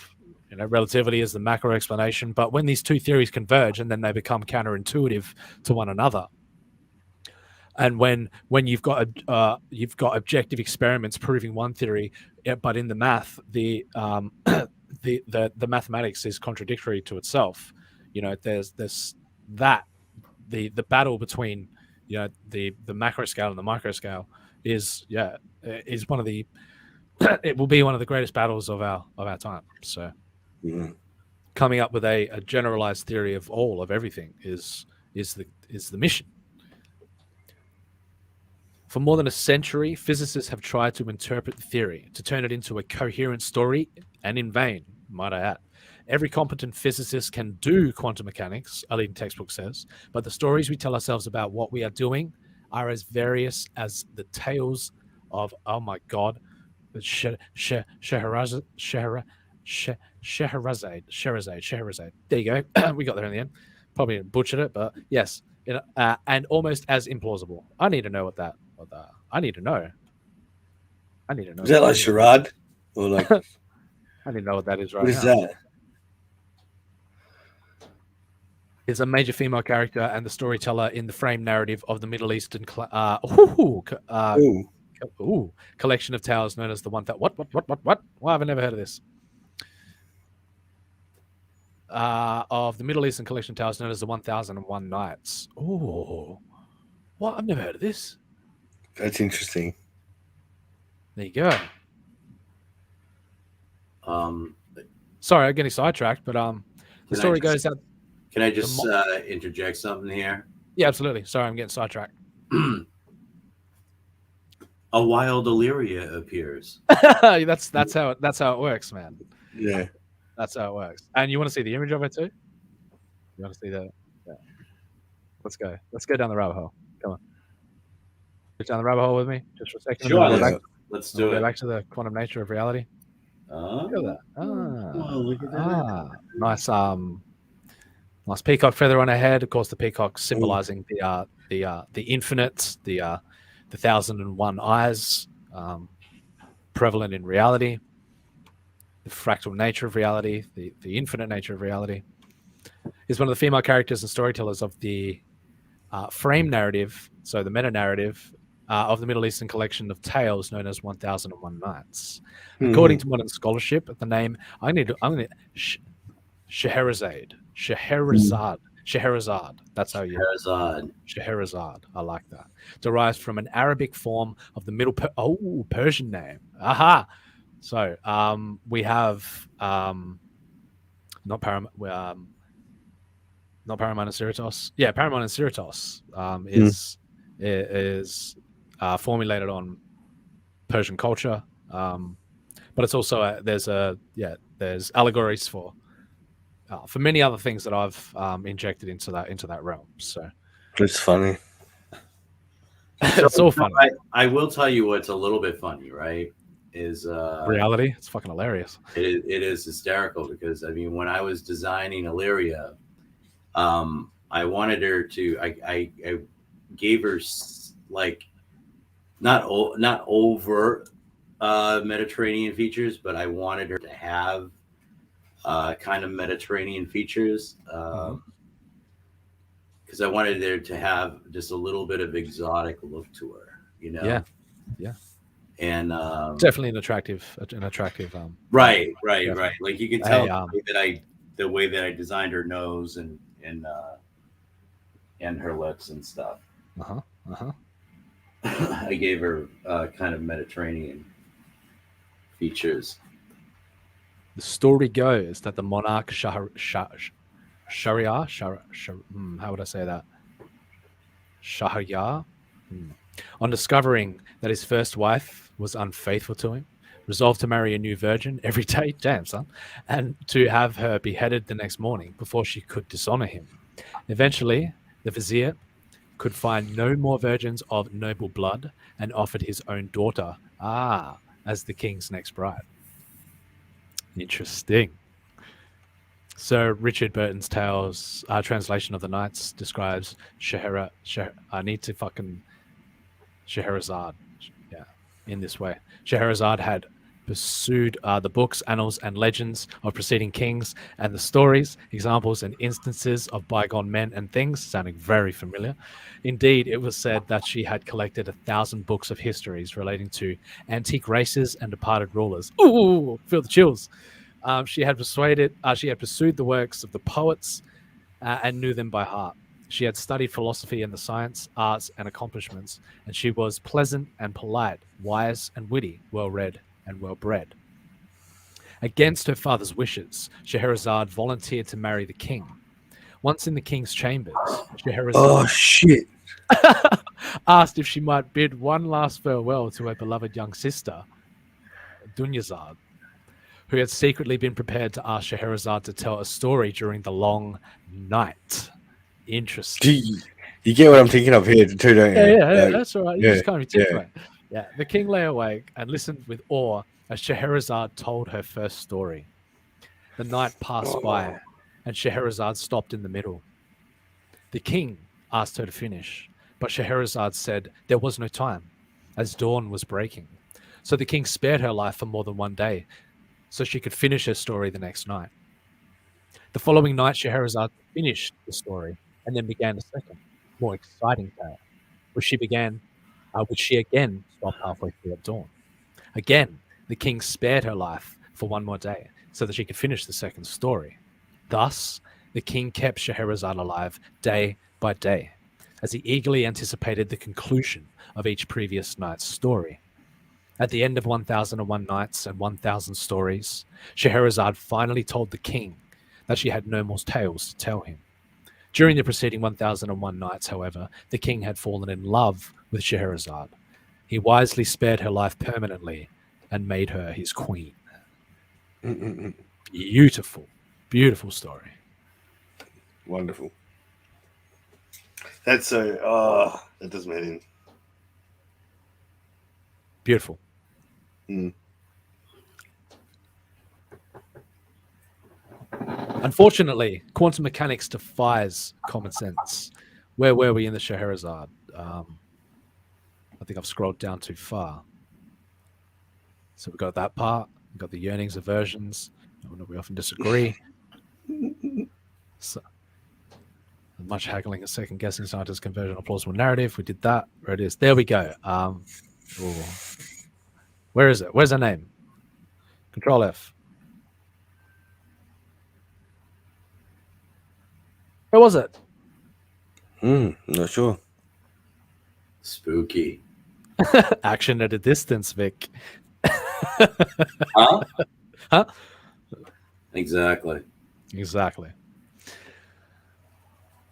Speaker 7: relativity as the macro explanation, but when these two theories converge and then they become counterintuitive to one another, and when you've got objective experiments proving one theory, but in the math, the mathematics is contradictory to itself. There's that the battle between the macro scale and the micro scale is one of the it will be one of the greatest battles of our time. So coming up with a generalized theory of everything is the mission. For more than a century, physicists have tried to interpret the theory, to turn it into a coherent story, and in vain, might I add. Every competent physicist can do quantum mechanics, a leading textbook says, but the stories we tell ourselves about what we are doing are as various as the tales of, oh my God, Scheherazade. There you go. We got there in the end. Probably butchered it, but yes. And almost as implausible. I need to know what I need to know.
Speaker 8: Is that like charade? Or like
Speaker 7: I need to know what that is right now.
Speaker 8: What is that?
Speaker 7: Is a major female character and the storyteller in the frame narrative of the Middle Eastern collection of tales known as the One Thousand. What? Why have I never heard of this? Of the Middle Eastern collection of tales known as the 1001 Nights. Oh, what? I've never heard of this.
Speaker 8: That's interesting.
Speaker 7: There you go. Sorry, I'm getting sidetracked, but the story goes that.
Speaker 12: Can I just interject something here?
Speaker 7: Yeah, absolutely. Sorry, I'm getting sidetracked.
Speaker 12: A wild Illyria appears.
Speaker 7: that's how it works, man.
Speaker 8: Yeah.
Speaker 7: That's how it works. And you want to see the image of it too? You want to see that? Yeah. Let's go down the rabbit hole. Come on. Get down the rabbit hole with me just for a second.
Speaker 12: Sure. Let's do it.
Speaker 7: Go back to the quantum nature of reality. Look at that.
Speaker 12: Look at that.
Speaker 7: Nice nice peacock feather on her head. Of course, the peacock symbolizing the infinite, the 1001 eyes, prevalent in reality. The fractal nature of reality, the infinite nature of reality, is one of the female characters and storytellers of the frame narrative, so the meta narrative of the Middle Eastern collection of tales known as 1001 Nights. According to modern scholarship, the name Scheherazade. That's how you. Scheherazade. I like that. Derives from an Arabic form of the Middle Persian name. Aha. So we have not Paramount and Cerritos. Yeah, Paramount and Cerritos is formulated on Persian culture, but it's also there's allegories for many other things that I've injected into that realm. So
Speaker 8: it's funny.
Speaker 7: It's all funny.
Speaker 12: I will tell you what's a little bit funny, right? Is
Speaker 7: reality. It's fucking hilarious.
Speaker 12: It is hysterical because when I was designing Illyria, I wanted her to. I gave her like not overt Mediterranean features, but I wanted her to have kind of Mediterranean features because I wanted there to have just a little bit of exotic look to her, you know?
Speaker 7: Yeah, yeah.
Speaker 12: And
Speaker 7: definitely an attractive.
Speaker 12: right.
Speaker 7: definitely.
Speaker 12: Like you can tell the way that I designed her nose and her lips and stuff. I gave her kind of Mediterranean features.
Speaker 7: The story goes that the monarch Shahryar, how would I say that? Shahryar, on discovering that his first wife was unfaithful to him, resolved to marry a new virgin every day, damn son, and to have her beheaded the next morning before she could dishonor him. Eventually, the vizier could find no more virgins of noble blood and offered his own daughter, as the king's next bride. Interesting. Sir Richard Burton's Tales translation of the Knights describes Scheherazade, in this way. Scheherazade had pursued the books, annals, and legends of preceding kings, and the stories, examples, and instances of bygone men and things, sounding very familiar. Indeed, it was said that she had collected 1,000 books of histories relating to antique races and departed rulers. Ooh, feel the chills. She had pursued the works of the poets and knew them by heart. She had studied philosophy and the science, arts, and accomplishments, and she was pleasant and polite, wise and witty, well-read and well-bred. Against her father's wishes, Scheherazade volunteered to marry the king. Once in the king's chambers, Scheherazade asked if she might bid one last farewell to her beloved young sister, Dunyazad, who had secretly been prepared to ask Scheherazade to tell a story during the long night. Interesting.
Speaker 9: You get what I'm thinking of here too, don't you?
Speaker 7: Yeah, that's all right. You just can't be too right. Yeah, the king lay awake and listened with awe as Scheherazade told her first story. The night passed by, and Scheherazade stopped in the middle. The king asked her to finish, but Scheherazade said there was no time, as dawn was breaking. So the king spared her life for more than one day, so she could finish her story the next night. The following night, Scheherazade finished the story and then began a second, more exciting tale, which she again stopped halfway through at dawn. Again, the king spared her life for one more day so that she could finish the second story. Thus, the king kept Scheherazade alive day by day, as he eagerly anticipated the conclusion of each previous night's story. At the end of 1001 Nights and 1000 Stories, Scheherazade finally told the king that she had no more tales to tell him. During the preceding 1001 Nights, however, the king had fallen in love with Scheherazade. He wisely spared her life permanently and made her his queen. Beautiful, beautiful story.
Speaker 8: Wonderful. That's so. That does mean.
Speaker 7: Beautiful. Unfortunately, quantum mechanics defies common sense. Where were we in the Scheherazade? I think I've scrolled down too far. So we've got that part. We've got the yearnings, aversions. We often disagree. So, much haggling and second guessing scientists' conversion of plausible narrative. We did that. Where it is. There we go. Where is it? Where's her name? Control F. Where was it?
Speaker 8: Not sure.
Speaker 12: Spooky.
Speaker 7: Action at a distance, Vic.
Speaker 12: Huh?
Speaker 7: Huh?
Speaker 12: Exactly.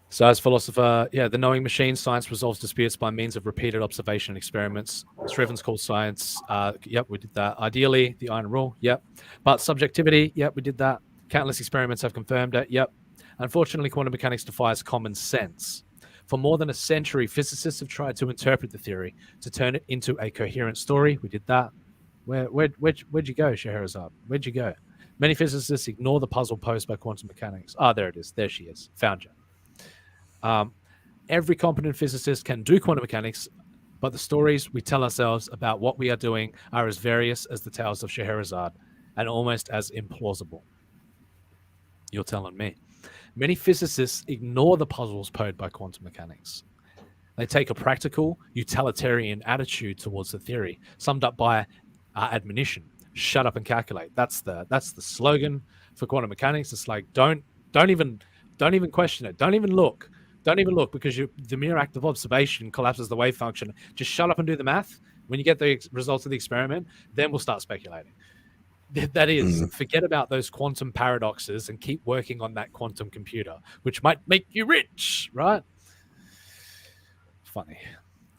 Speaker 7: So as philosopher, the knowing machine, science resolves disputes by means of repeated observation and experiments. Scrivens calls science. Yep, we did that. Ideally, the iron rule. Yep. But subjectivity. Yep, we did that. Countless experiments have confirmed it. Yep. Unfortunately, quantum mechanics defies common sense. For more than a century, physicists have tried to interpret the theory to turn it into a coherent story. We did that. Where'd you go, Scheherazade? Where'd you go? Many physicists ignore the puzzle posed by quantum mechanics. There it is. There she is. Found you. Every competent physicist can do quantum mechanics, But the stories we tell ourselves about what we are doing are as various as the tales of Scheherazade and almost as implausible. You're telling me. Many physicists ignore the puzzles posed by quantum mechanics. They take a practical, utilitarian attitude towards the theory, summed up by admonition: shut up and calculate. That's the slogan for quantum mechanics. It's like don't even question it. Don't even look. Don't even look, because the mere act of observation collapses the wave function. Just shut up and do the math. When you get the results of the experiment, then we'll start speculating. That is, forget about those quantum paradoxes and keep working on that quantum computer, which might make you rich, right? Funny.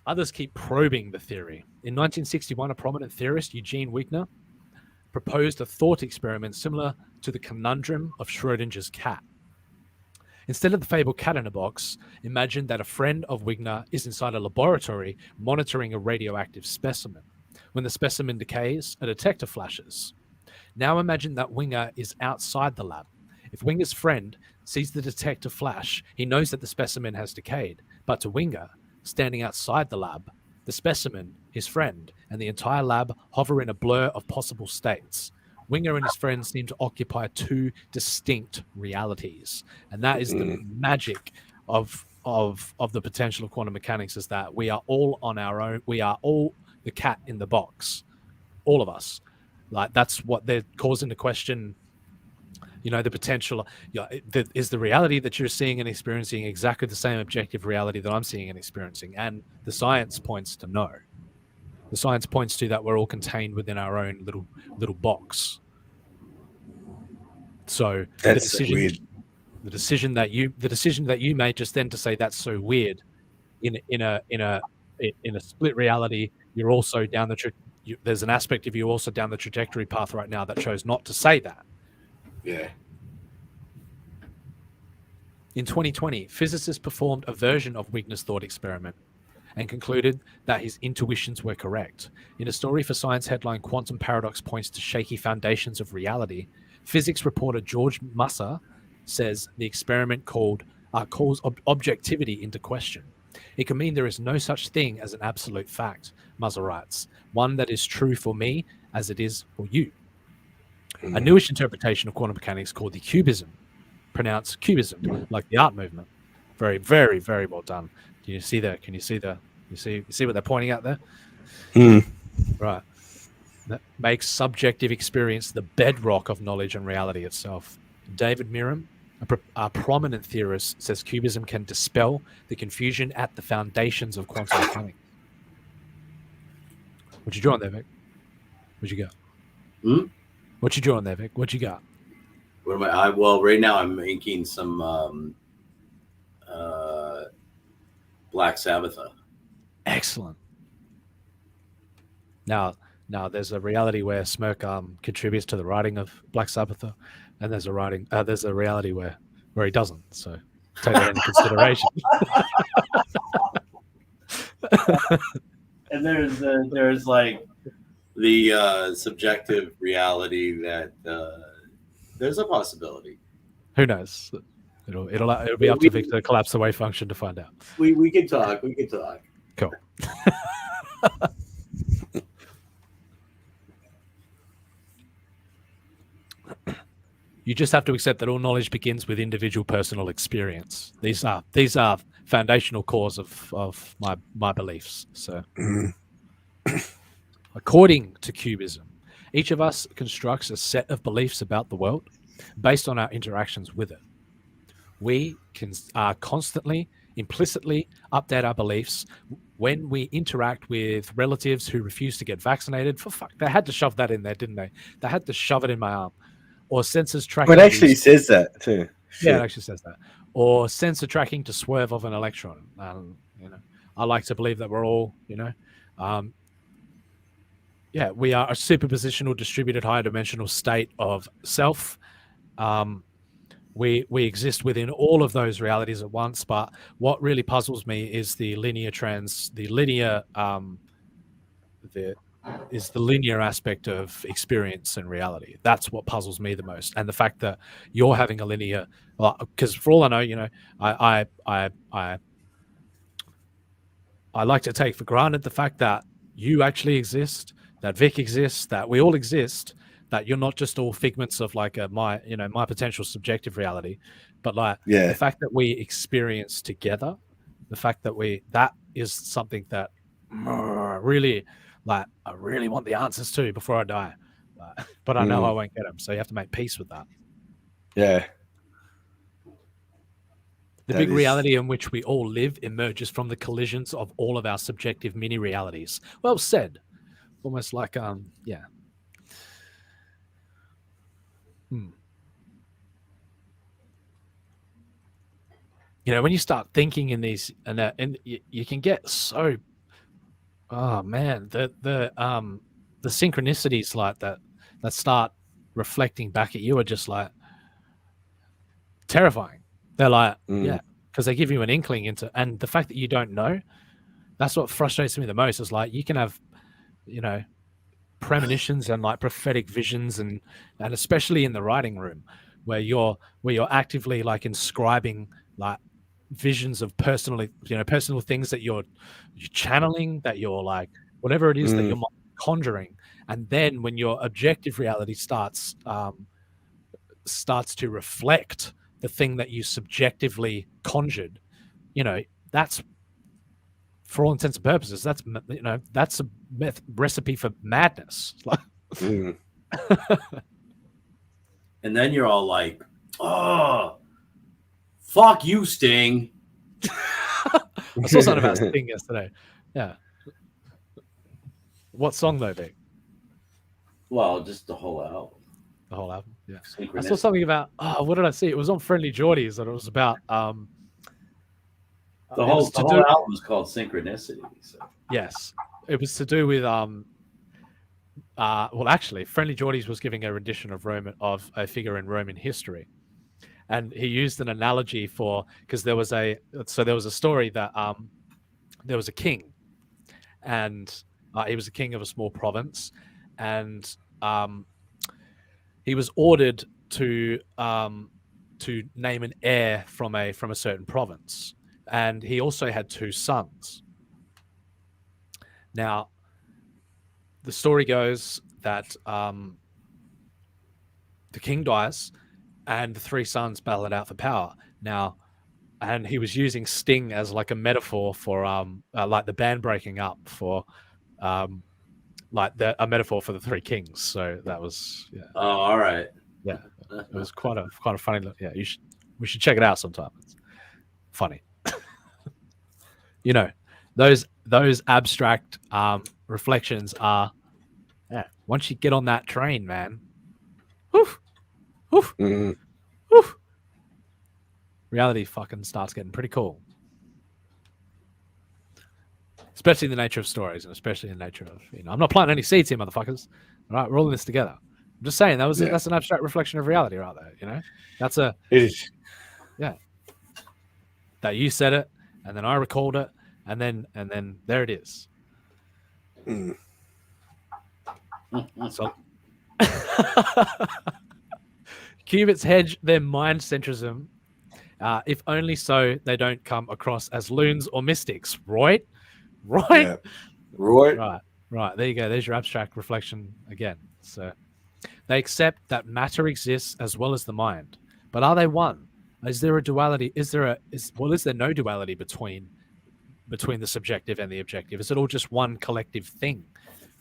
Speaker 7: Others keep probing the theory. In 1961, a prominent theorist, Eugene Wigner, proposed a thought experiment similar to the conundrum of Schrodinger's cat. Instead of the fabled cat in a box, imagine that a friend of Wigner is inside a laboratory monitoring a radioactive specimen. When the specimen decays, a detector flashes. Now imagine that Wigner is outside the lab. If Winger's friend sees the detector flash, he knows that the specimen has decayed. But to Winger, standing outside the lab, the specimen, his friend, and the entire lab hover in a blur of possible states. Winger and his friends seem to occupy two distinct realities. And that is the magic of the potential of quantum mechanics, is that we are all on our own. We are all the cat in the box. All of us. Like, that's what they're causing to question, the potential. Is the reality that you're seeing and experiencing exactly the same objective reality that I'm seeing and experiencing? And the science points to no. The science points to that we're all contained within our own little box. So
Speaker 9: that's weird.
Speaker 7: The decision that you made just then to say that's so weird, in a split reality, you're also down there's an aspect of you also down the trajectory path right now that chose not to say that.
Speaker 9: Yeah.
Speaker 7: In 2020, physicists performed a version of Wigner's thought experiment and concluded that his intuitions were correct. In a story for Science headline, Quantum Paradox Points to Shaky Foundations of Reality, physics reporter George Musser says the experiment calls objectivity into question. It can mean there is no such thing as an absolute fact, Musser writes, one that is true for me as it is for you. A newish interpretation of quantum mechanics called the cubism, pronounced cubism, like the art movement. Very, very, very well done. Do you see that? Can you see you see what they're pointing out there? Right. That makes subjective experience the bedrock of knowledge and reality itself. David Miram, a prominent theorist, says cubism can dispel the confusion at the foundations of quantum mechanics. What you drawing there, Vic? What'd you got? What you drawing there, Vic? What you got?
Speaker 12: What am I? Well, right now I'm making some Black Sabbath. Excellent.
Speaker 7: Now there's a reality where Smirk contributes to the writing of Black Sabbath, and there's a reality where he doesn't. So take that into consideration.
Speaker 12: And there's like the subjective reality that there's a possibility.
Speaker 7: Who knows? It'll be up to Victor to collapse the wave function to find out.
Speaker 12: We can talk. We can talk.
Speaker 7: Cool. You just have to accept that all knowledge begins with individual personal experience. These are foundational cores of my beliefs. So, according to cubism, each of us constructs a set of beliefs about the world based on our interactions with it. We can constantly, implicitly update our beliefs when we interact with relatives who refuse to get vaccinated. For fuck, they had to shove that in there, didn't they? They had to shove it in my arm. Or sensors tracking.
Speaker 9: Well, it actually says that too.
Speaker 7: Yeah, it actually says that. Or sensor tracking to swerve of an electron. I like to believe that we're all, we are a superpositional, distributed, higher dimensional state of self. We exist within all of those realities at once. But what really puzzles me is the linear aspect of experience and reality. That's what puzzles me the most. And the fact that you're having a linear, because for all I know, I like to take for granted the fact that you actually exist, that Vic exists, that we all exist, that you're not just all figments of like my potential subjective reality, but like the fact that we experience together, the fact that that is something that really, like, I really want the answers to before I die, but I know I won't get them. So you have to make peace with that.
Speaker 9: Yeah.
Speaker 7: The big reality in which we all live emerges from the collisions of all of our subjective mini realities. Well said. Almost like, yeah. You know, when you start thinking in these, and you can get so, oh man, the synchronicities like that start reflecting back at you are just like terrifying. They're like, yeah, because they give you an inkling into, and the fact that you don't know, that's what frustrates me the most. Is like you can have, you know, premonitions and like prophetic visions, and especially in the writing room, where you're actively like inscribing like visions of personal things that you're channeling, that you're like whatever it is that you're conjuring, and then when your objective reality starts to reflect the thing that you subjectively conjured, you know, that's, for all intents and purposes, that's, you know, that's a recipe for madness.
Speaker 12: And then you're all like, oh, fuck you, Sting.
Speaker 7: I saw something about Sting yesterday. Yeah. What song though, Vic?
Speaker 12: Well, just the whole album.
Speaker 7: The whole album, yeah. I saw something about, what did I see? It was on Friendly Geordies, and it was about
Speaker 12: the whole album is called Synchronicity. So.
Speaker 7: Yes, it was to do with well, actually, Friendly Geordies was giving a rendition of a figure in Roman history, and he used an analogy because there was a story that there was a king, and he was a king of a small province, and he was ordered to name an heir from a certain province, and he also had 2 sons. Now, the story goes that the king dies, and the 3 sons battle it out for power. Now, and he was using Sting as like a metaphor for like the band breaking up for like a metaphor for the 3 kings. So that was, yeah.
Speaker 12: Oh, all right.
Speaker 7: Yeah, it was quite a funny look. Yeah, we should check it out sometime. It's funny. You know, those abstract reflections are, yeah. Once you get on that train, man, woof, woof, woof, reality fucking starts getting pretty cool. Especially the nature of stories, and especially the nature of, you know, I'm not planting any seeds here, motherfuckers. All right, we're all in this together. I'm just saying that's an abstract reflection of reality right there. You know, it is. Yeah. That you said it, and then I recalled it, and then there it is. So qubits hedge their mind centrism, if only so they don't come across as loons or mystics, right?
Speaker 9: Yeah.
Speaker 7: Right. There you go. There's your abstract reflection again. So they accept that matter exists as well as the mind, but are they one? Is there a duality? Is there no duality between the subjective and the objective? Is it all just one collective thing?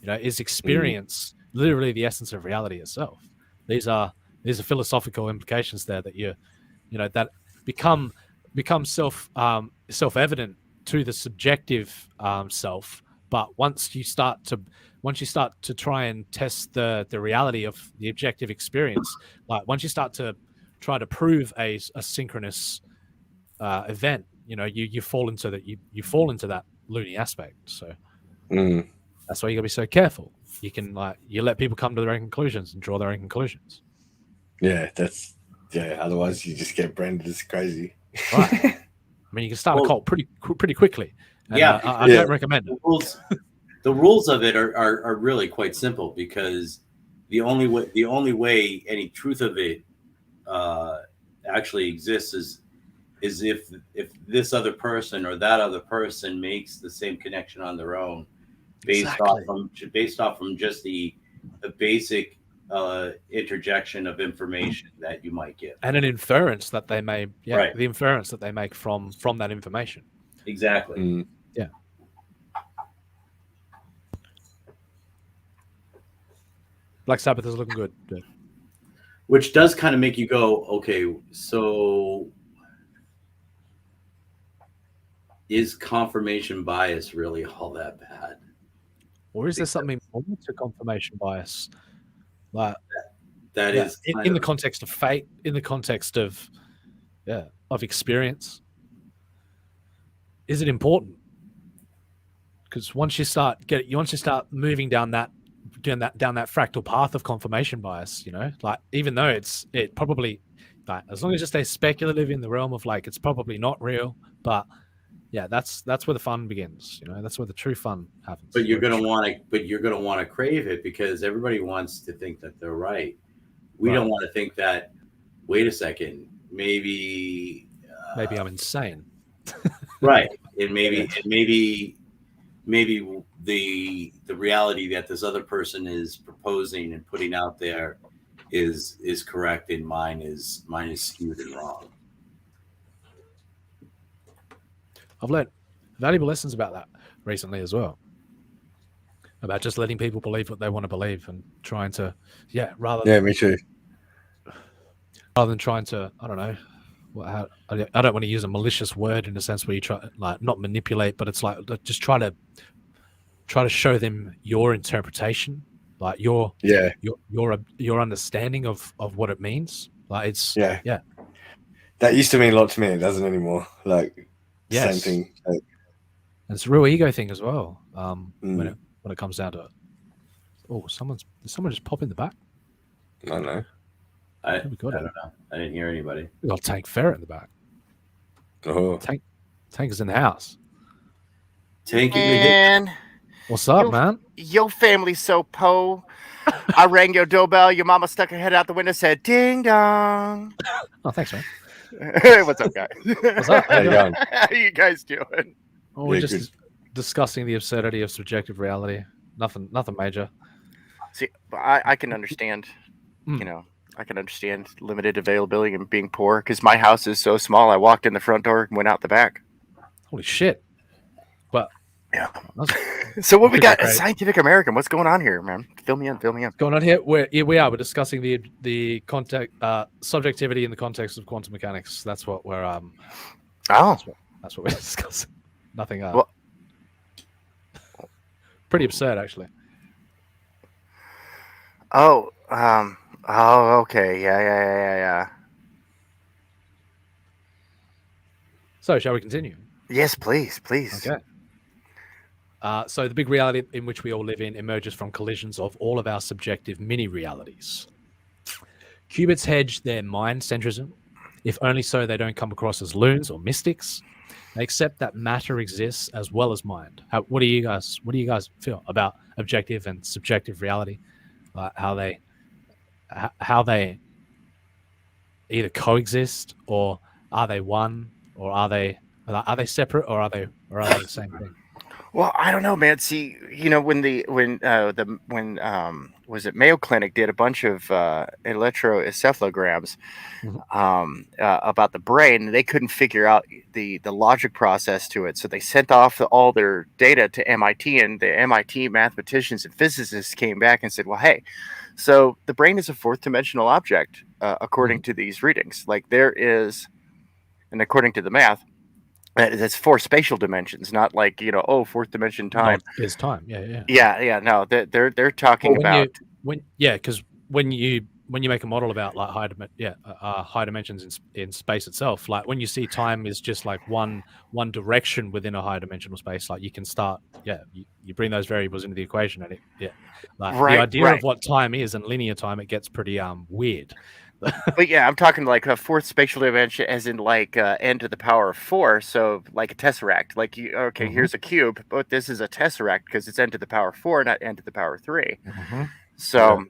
Speaker 7: You know, is experience literally the essence of reality itself? These are philosophical implications there that that become self-evident to the subjective self, but once you start to try and test the reality of the objective experience, like once you start to try to prove a synchronous event, you know, you fall into that loony aspect. So that's why you gotta be so careful. You can you let people come to their own conclusions and draw their own conclusions.
Speaker 8: Yeah, otherwise you just get branded as crazy.
Speaker 7: Right. I mean, you can start a cult pretty quickly. And I don't recommend it.
Speaker 12: The rules of it are really quite simple, because the only way any truth of it actually exists is if this other person or that other person makes the same connection on their own, based off from just the basic interjection of information that you might give,
Speaker 7: and an inference that they may,
Speaker 12: Right.
Speaker 7: the inference that they make from that information.
Speaker 12: Exactly.
Speaker 7: Yeah. Black Sabbath is looking good.
Speaker 12: Which does kind of make you go, okay, so is confirmation bias really all that bad?
Speaker 7: Or is there something more to confirmation bias? Like
Speaker 12: that is
Speaker 7: in the context of fate, in the context of experience. Is it important? Because once you start moving down that fractal path of confirmation bias, like even though it probably, like, as long as you stay speculative in the realm of like it's probably not real, but yeah, that's where the fun begins. That's where the true fun happens.
Speaker 12: But you're gonna want to crave it because everybody wants to think that they're right. We don't want to think that. Wait a second, maybe
Speaker 7: I'm insane.
Speaker 12: Right, and maybe the reality that this other person is proposing and putting out there is correct, and mine is skewed and wrong.
Speaker 7: I've learned valuable lessons about that recently as well. About just letting people believe what they want to believe and trying to,
Speaker 9: me too.
Speaker 7: Rather than trying to, I don't know, I don't want to use a malicious word in the sense where you try, like, not manipulate, but it's like just try to show them your interpretation, like your understanding of what it means. Like it's
Speaker 9: that used to mean a lot to me. It doesn't anymore. Like same thing. Like,
Speaker 7: and it's a real ego thing as well. When it comes down to it. Oh, did someone just pop in the back?
Speaker 9: I don't know.
Speaker 12: I don't know. I didn't hear anybody.
Speaker 7: We got Tank Ferret in the back.
Speaker 9: Oh,
Speaker 7: Tank is in the house.
Speaker 12: Tank,
Speaker 13: Man,
Speaker 7: what's up, man?
Speaker 13: Your family's so po. I rang your doorbell. Your mama stuck her head out the window, said "ding dong."
Speaker 7: Oh, thanks, man.
Speaker 13: Hey, what's up, guys?
Speaker 7: What's up? How you doing?
Speaker 13: How you guys doing?
Speaker 7: Oh, we're just discussing the absurdity of subjective reality. Nothing major.
Speaker 13: See, I can understand. I can understand limited availability and being poor because my house is so small. I walked in the front door and went out the back.
Speaker 7: Holy shit! But
Speaker 13: yeah. So what we got? Scientific American. What's going on here, man? Fill me in.
Speaker 7: What's going on here? We're discussing the subjectivity in the context of quantum mechanics. That's what we're That's what we're discussing. Nothing. Pretty absurd, actually.
Speaker 13: Oh, okay. Yeah.
Speaker 7: So, shall we continue?
Speaker 13: Yes, please.
Speaker 7: Okay. So, the big reality in which we all live in emerges from collisions of all of our subjective mini-realities. Qubits hedge their mind centrism, if only so they don't come across as loons or mystics. They accept that matter exists as well as mind. What do you guys feel about objective and subjective reality? How they either coexist, or are they one, or are they separate, or are they the same thing?
Speaker 13: Well, I don't know, man. See, when was it Mayo Clinic did a bunch of electroencephalograms about the brain, they couldn't figure out the logic process to it, so they sent off all their data to MIT, and the MIT mathematicians and physicists came back and said, well, hey, so the brain is a fourth dimensional object according to these readings. Like there is, and according to the math, that's four spatial dimensions, not like fourth dimension time.
Speaker 7: No, it's time. Yeah.
Speaker 13: No, they're talking about
Speaker 7: because when you make a model about like high dimensions in space itself, like when you see time is just like one direction within a high dimensional space, like you can start you bring those variables into the equation, and the idea of what time is and linear time, it gets pretty weird.
Speaker 13: But yeah, I'm talking like a fourth spatial dimension, as in like n to the power of 4. So like a tesseract. Like here's a cube, but this is a tesseract because it's n to the power 4, not n to the power 3. So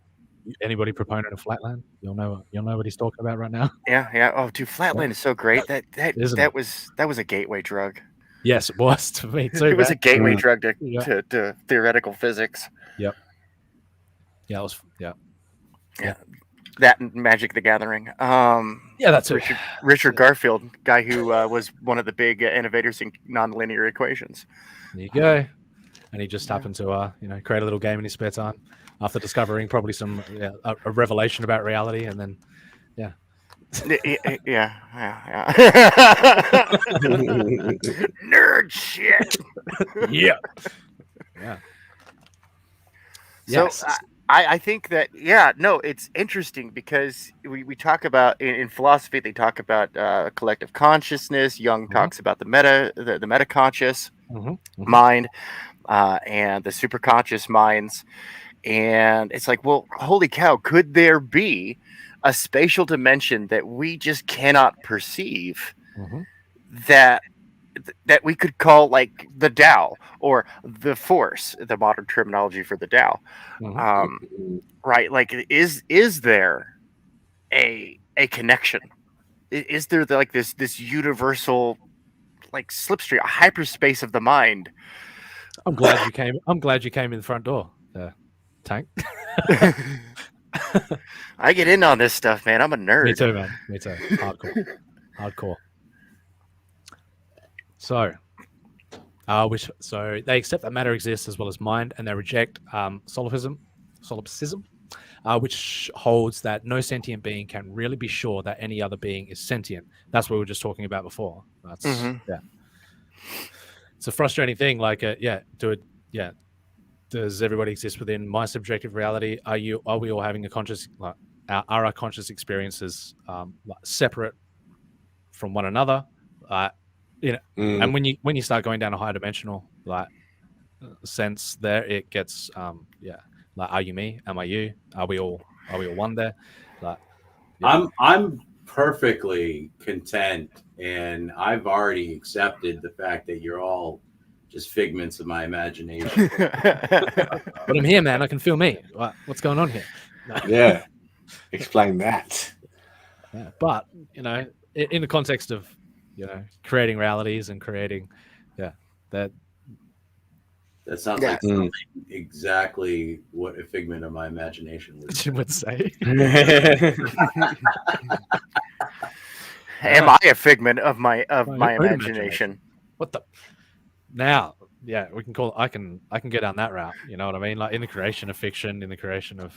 Speaker 7: Anybody proponent of Flatland, you'll know what he's talking about right now.
Speaker 13: Yeah. Oh, dude, Flatland is so great. That was a gateway drug.
Speaker 7: Yes, it was to me too.
Speaker 13: It was a gateway
Speaker 7: man.
Speaker 13: drug
Speaker 7: Yeah.
Speaker 13: to theoretical physics.
Speaker 7: Yep. Yeah, it was. Yeah.
Speaker 13: That and Magic the Gathering.
Speaker 7: Yeah, that's it.
Speaker 13: Richard Garfield, guy who was one of the big innovators in nonlinear equations.
Speaker 7: There you go. And he just happened to, create a little game in his spare time after discovering probably some a revelation about reality, and then, yeah.
Speaker 13: Yeah. Nerd shit.
Speaker 7: Yeah.
Speaker 13: So
Speaker 7: Yes.
Speaker 13: I think that, it's interesting because we talk about in philosophy, they talk about collective consciousness. Jung talks about the metaconscious mind and the superconscious minds. And it's like, well, holy cow, could there be a spatial dimension that we just cannot perceive that we could call like the Tao or the Force, the modern terminology for the Tao, right? Like, is there a connection? Is there like this universal like slipstream, a hyperspace of the mind?
Speaker 7: I'm glad you came. I'm glad you came in the front door, Tank.
Speaker 13: I get in on this stuff, man. I'm a nerd.
Speaker 7: Me too, man. Me too. Hardcore. So they accept that matter exists as well as mind, and they reject solipsism, which holds that no sentient being can really be sure that any other being is sentient. That's what we were just talking about before. That's It's a frustrating thing. Like, does everybody exist within my subjective reality? Are we all having a conscious? Are our conscious experiences separate from one another? And when you start going down a higher dimensional sense, there it gets like, are you me? Am I you? Are we all one there?
Speaker 12: I'm perfectly content, and I've already accepted the fact that you're all just figments of my imagination.
Speaker 7: But I'm here, man. I can feel me. What's going on here?
Speaker 9: Yeah, explain that.
Speaker 7: Yeah. But in the context of creating realities and creating that
Speaker 12: sounds like something exactly what a figment of my imagination
Speaker 7: would say.
Speaker 13: Am I a figment of my imagination?
Speaker 7: What the? Now, we can call. I can get down that route. You know what I mean? Like, in the creation of fiction, in the creation of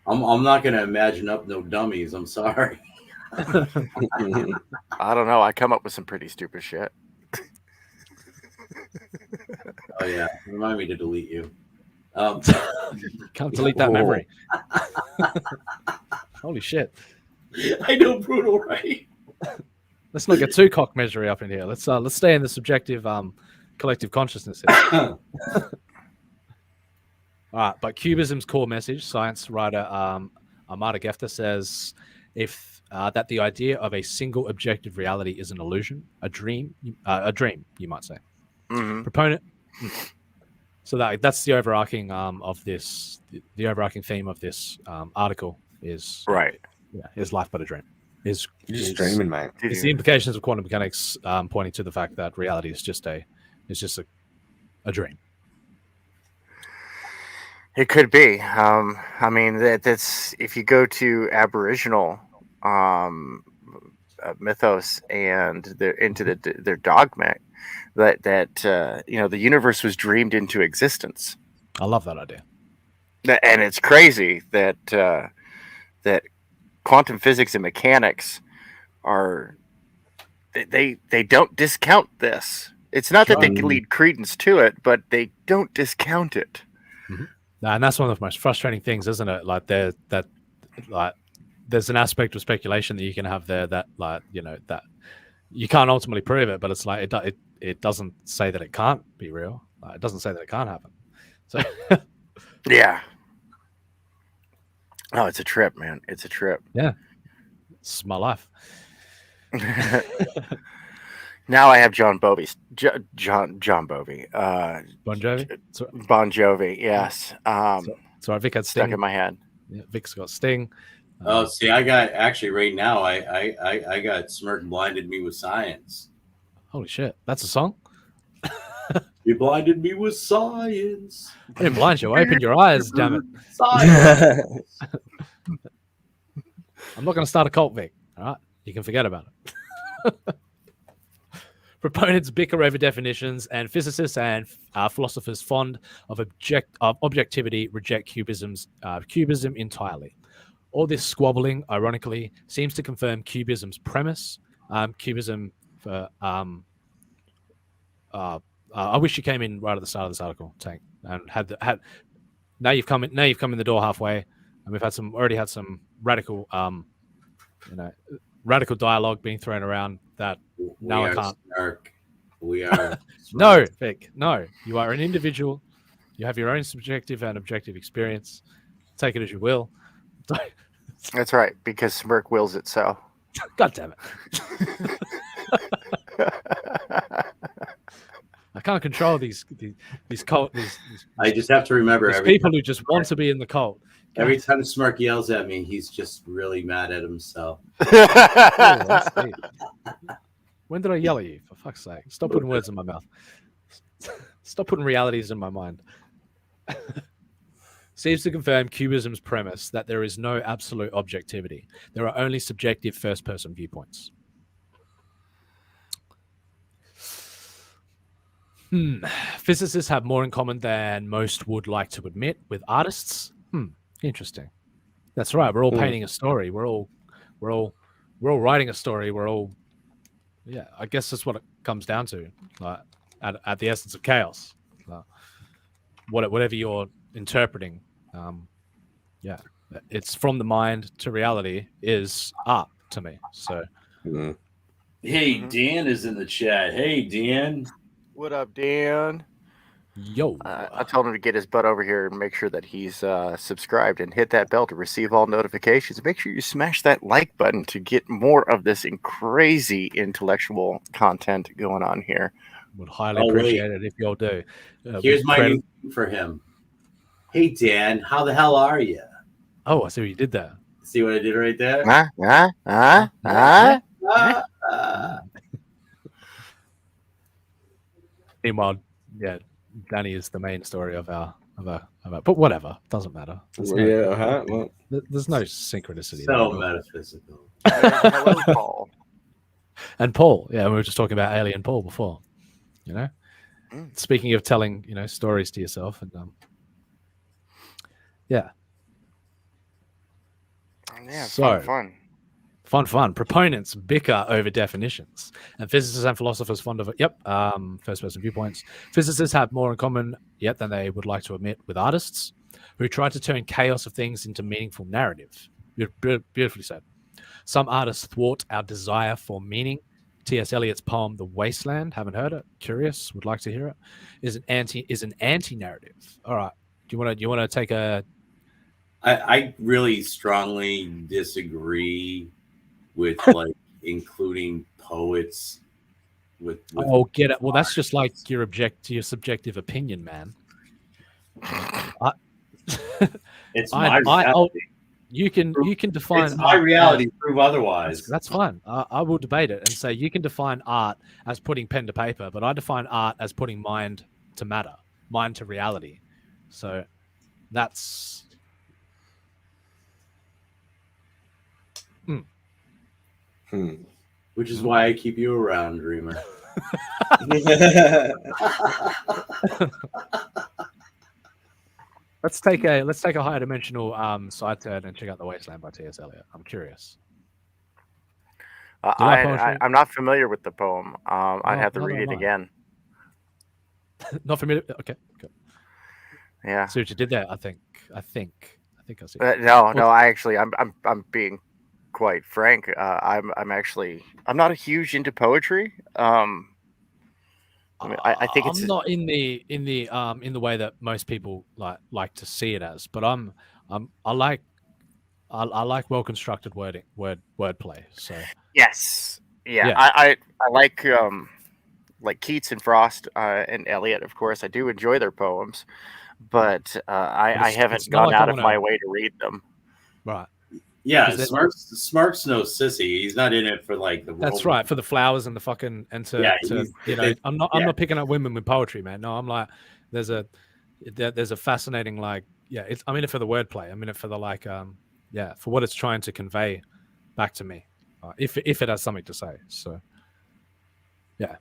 Speaker 12: I'm not gonna imagine up no dummies. I'm sorry.
Speaker 13: I don't know. I come up with some pretty stupid shit.
Speaker 12: Oh yeah, remind me to delete you.
Speaker 7: Can't delete that memory. Holy shit!
Speaker 12: I know, brutal, right?
Speaker 7: Let's not get too cock measury up in here. Let's stay in the subjective collective consciousness here. All right, but Cubism's core message, science writer Amada Gefter says, if that the idea of a single objective reality is an illusion, a dream, you might say. Proponent. So that's the overarching of this. The overarching theme of this article is is life but a dream.
Speaker 9: You're just dreaming, mate.
Speaker 7: It's the implications of quantum mechanics pointing to the fact that reality is just a dream.
Speaker 13: It could be. I mean, that's if you go to Aboriginal mythos and their dogma, that the universe was dreamed into existence.
Speaker 7: I love that idea.
Speaker 13: And it's crazy that that quantum physics and mechanics they don't discount this. It's not that they can lead credence to it, but they don't discount it.
Speaker 7: And that's one of the most frustrating things, isn't it? Like there's an aspect of speculation that you can have there that that you can't ultimately prove it, but it's like it doesn't say that it can't be real. It doesn't say that it can't happen. So
Speaker 13: yeah. Oh, it's a trip, man. It's a trip.
Speaker 7: Yeah. It's my life.
Speaker 13: Now I have John Bovey. John Bovey.
Speaker 7: Bon Jovi?
Speaker 13: Bon Jovi, yes.
Speaker 7: It's all right. Vic had Sting
Speaker 13: stuck in my head.
Speaker 7: Yeah, Vic's got Sting.
Speaker 12: Oh, see, I got actually right now. I got Smirk blinded me with science.
Speaker 7: Holy shit, that's a song.
Speaker 12: You blinded me with science.
Speaker 7: I didn't blind you. I opened your eyes. Damn it.
Speaker 12: Science.
Speaker 7: I'm not going to start a cult, Vic. All right, you can forget about it. Proponents bicker over definitions, and physicists and philosophers fond of objectivity reject cubism entirely. All this squabbling, ironically, seems to confirm cubism's premise. Cubism for I wish you came in right at the start of this article, Tank, and had now you've come in the door halfway, and we've already had some radical radical dialogue being thrown around that now I can't.
Speaker 12: Snark. We are
Speaker 7: no, Vic, no. You are an individual. You have your own subjective and objective experience. Take it as you will.
Speaker 13: That's right, because Smirk wills it so.
Speaker 7: God damn it. I can't control these cult.
Speaker 12: I just have to remember
Speaker 7: every people who just want to be in the cult.
Speaker 12: Every time Smirk yells at me, he's just really mad at himself.
Speaker 7: When did I yell at you? For fuck's sake! Stop putting words in my mouth. Stop putting realities in my mind. Seems to confirm Cubism's premise that there is no absolute objectivity. There are only subjective first-person viewpoints. Physicists have more in common than most would like to admit with artists. Interesting. That's right. We're all painting a story. We're all writing a story. We're all, I guess that's what it comes down to. At the essence of chaos, whatever you're interpreting, it's from the mind to reality is art to me. So,
Speaker 12: hey, Dan is in the chat. Hey, Dan.
Speaker 13: What up, Dan?
Speaker 7: Yo.
Speaker 13: I told him to get his butt over here and make sure that he's subscribed and hit that bell to receive all notifications. Make sure you smash that like button to get more of this crazy intellectual content going on here.
Speaker 7: Would highly appreciate it if y'all do.
Speaker 12: Here's my new thing for him. Hey, Dan, how the hell are you?
Speaker 7: Oh, I see what you did there.
Speaker 12: See what I did right there?
Speaker 7: Meanwhile, Dany is the main story of our but whatever, doesn't matter. There's no synchronicity.
Speaker 12: So metaphysical.
Speaker 13: Hello, Paul.
Speaker 7: And Paul, we were just talking about Alien Paul before. Speaking of telling stories to yourself, and fun. Proponents bicker over definitions, and physicists and philosophers fond of it. First-person viewpoints. Physicists have more in common yet than they would like to admit with artists, who try to turn chaos of things into meaningful narrative. Beautifully said. Some artists thwart our desire for meaning. T.S. Eliot's poem "The Wasteland," haven't heard it. Curious, would like to hear it. Is an anti-narrative. All right. Do you want to take a?
Speaker 12: I really strongly disagree with including poets with
Speaker 7: get it. Well, that's just like your subjective opinion, man.
Speaker 12: It's my reality.
Speaker 7: You can define
Speaker 12: it's my reality. Prove otherwise.
Speaker 7: That's fine. I will debate it and say you can define art as putting pen to paper, but I define art as putting mind to matter, mind to reality. So that's.
Speaker 12: Which is why I keep you around, Dreamer.
Speaker 7: Let's take a higher dimensional side turn and check out The Wasteland by T.S. Eliot. I'm curious.
Speaker 13: I'm not familiar with the poem. I'd have to read it again.
Speaker 7: Not familiar. Okay. Good.
Speaker 13: Yeah.
Speaker 7: See what you did there. I think I see.
Speaker 13: I'm being quite frank. I'm not a huge into poetry. I think
Speaker 7: I'm not in the way that most people like to see it as, but I like well constructed wordplay. So
Speaker 13: yes, I like Keats and Frost and Eliot. Of course, I do enjoy their poems. but I haven't
Speaker 7: it's not
Speaker 13: gone
Speaker 7: like I
Speaker 13: out of
Speaker 7: wanna-
Speaker 13: my way to read them.
Speaker 7: Right.
Speaker 12: Yeah,
Speaker 7: 'Cause
Speaker 12: Smart's no sissy. He's not in it for like the.
Speaker 7: That's right, for the flowers and the fucking and to,
Speaker 12: Yeah,
Speaker 7: to
Speaker 12: he's-
Speaker 7: you know,
Speaker 12: they-
Speaker 7: I'm not
Speaker 12: yeah.
Speaker 7: picking up women with poetry, man. No, I'm like, there's a fascinating like, yeah, I'm in it for the wordplay. I'm in it for the like, yeah, for what it's trying to convey back to me, if it has something to say. So, yeah,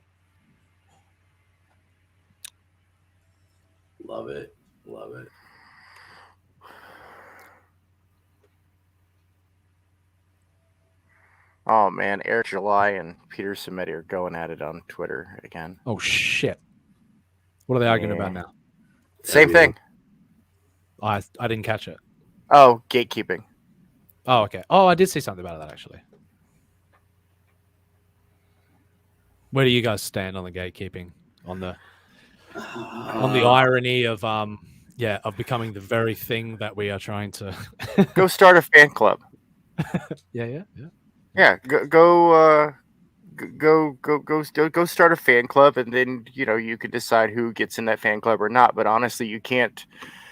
Speaker 12: Love it. Love it.
Speaker 13: Oh man, Eric July and Peter Samedi are going at it on Twitter again.
Speaker 7: Oh shit! What are they arguing about now?
Speaker 13: Same thing.
Speaker 7: I didn't catch it.
Speaker 13: Oh, gatekeeping.
Speaker 7: Oh, okay. Oh, I did see something about that actually. Where do you guys stand on the gatekeeping? On the irony of of becoming the very thing that we are trying to
Speaker 13: Go start a fan club.
Speaker 7: Yeah.
Speaker 13: Yeah, go start a fan club, and then you can decide who gets in that fan club or not. But honestly, you can't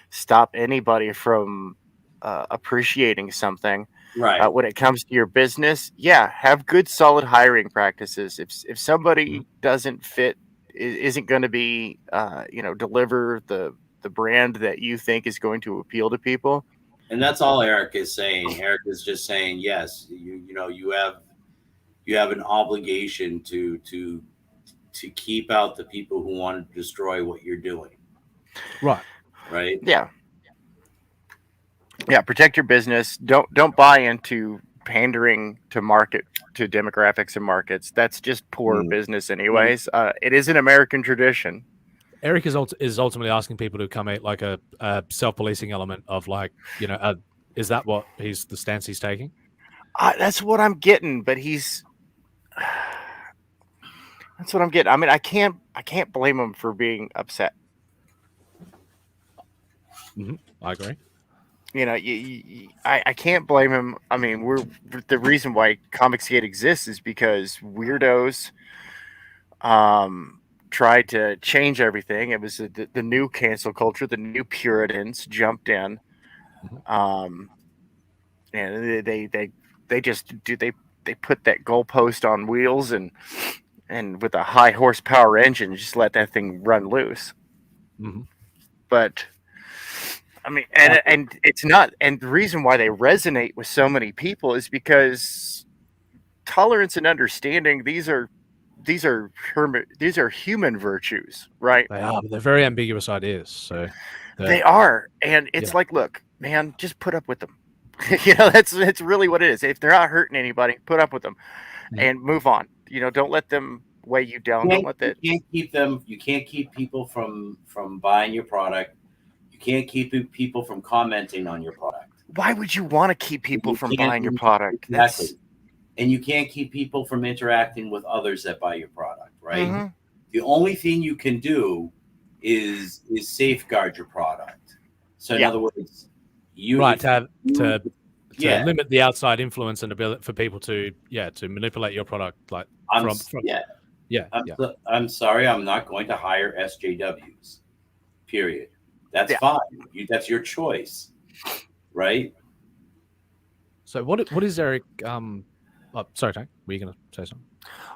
Speaker 13: stop anybody from appreciating something.
Speaker 12: Right.
Speaker 13: When it comes to your business, yeah, have good, solid hiring practices. If somebody doesn't fit, isn't going to be, deliver the brand that you think is going to appeal to people.
Speaker 12: And that's all Eric is saying. Eric is just saying, yes, you have an obligation to keep out the people who want to destroy what you're doing.
Speaker 7: Right.
Speaker 12: Right.
Speaker 13: Yeah. Yeah. Protect your business. Don't buy into pandering to demographics and markets. That's just poor business anyways. It is an American tradition.
Speaker 7: Eric is ultimately asking people to come at like a self-policing element of like, is that what the stance he's taking?
Speaker 13: That's what I'm getting, but that's what I'm getting. I mean, I can't blame him for being upset.
Speaker 7: I agree.
Speaker 13: I can't blame him. I mean, the reason why Comicsgate exists is because weirdos tried to change everything. It was the new cancel culture. The new Puritans jumped in, and they just do they put that goalpost on wheels and with a high horsepower engine, just let that thing run loose. But I mean, and it's not. And the reason why they resonate with so many people is because tolerance and understanding. These are human virtues, right?
Speaker 7: They are, but they're very ambiguous ideas. So
Speaker 13: they are, and it's like, look, man, just put up with them. That's really what it is. If they're not hurting anybody, put up with them and move on. Don't let them weigh you down. Don't let that.
Speaker 12: You can't keep them. You can't keep people from buying your product. You can't keep people from commenting on your product.
Speaker 13: Why would you want to keep people from buying your product?
Speaker 12: Exactly. And you can't keep people from interacting with others that buy your product, right? The only thing you can do is safeguard your product. So in other words,
Speaker 7: to limit the outside influence and ability for people to manipulate your product. Like
Speaker 12: I'm sorry, I'm not going to hire SJWs. Period. That's fine. That's your choice, right?
Speaker 7: So what is Eric? Oh, sorry, Tank. Were you going to say something?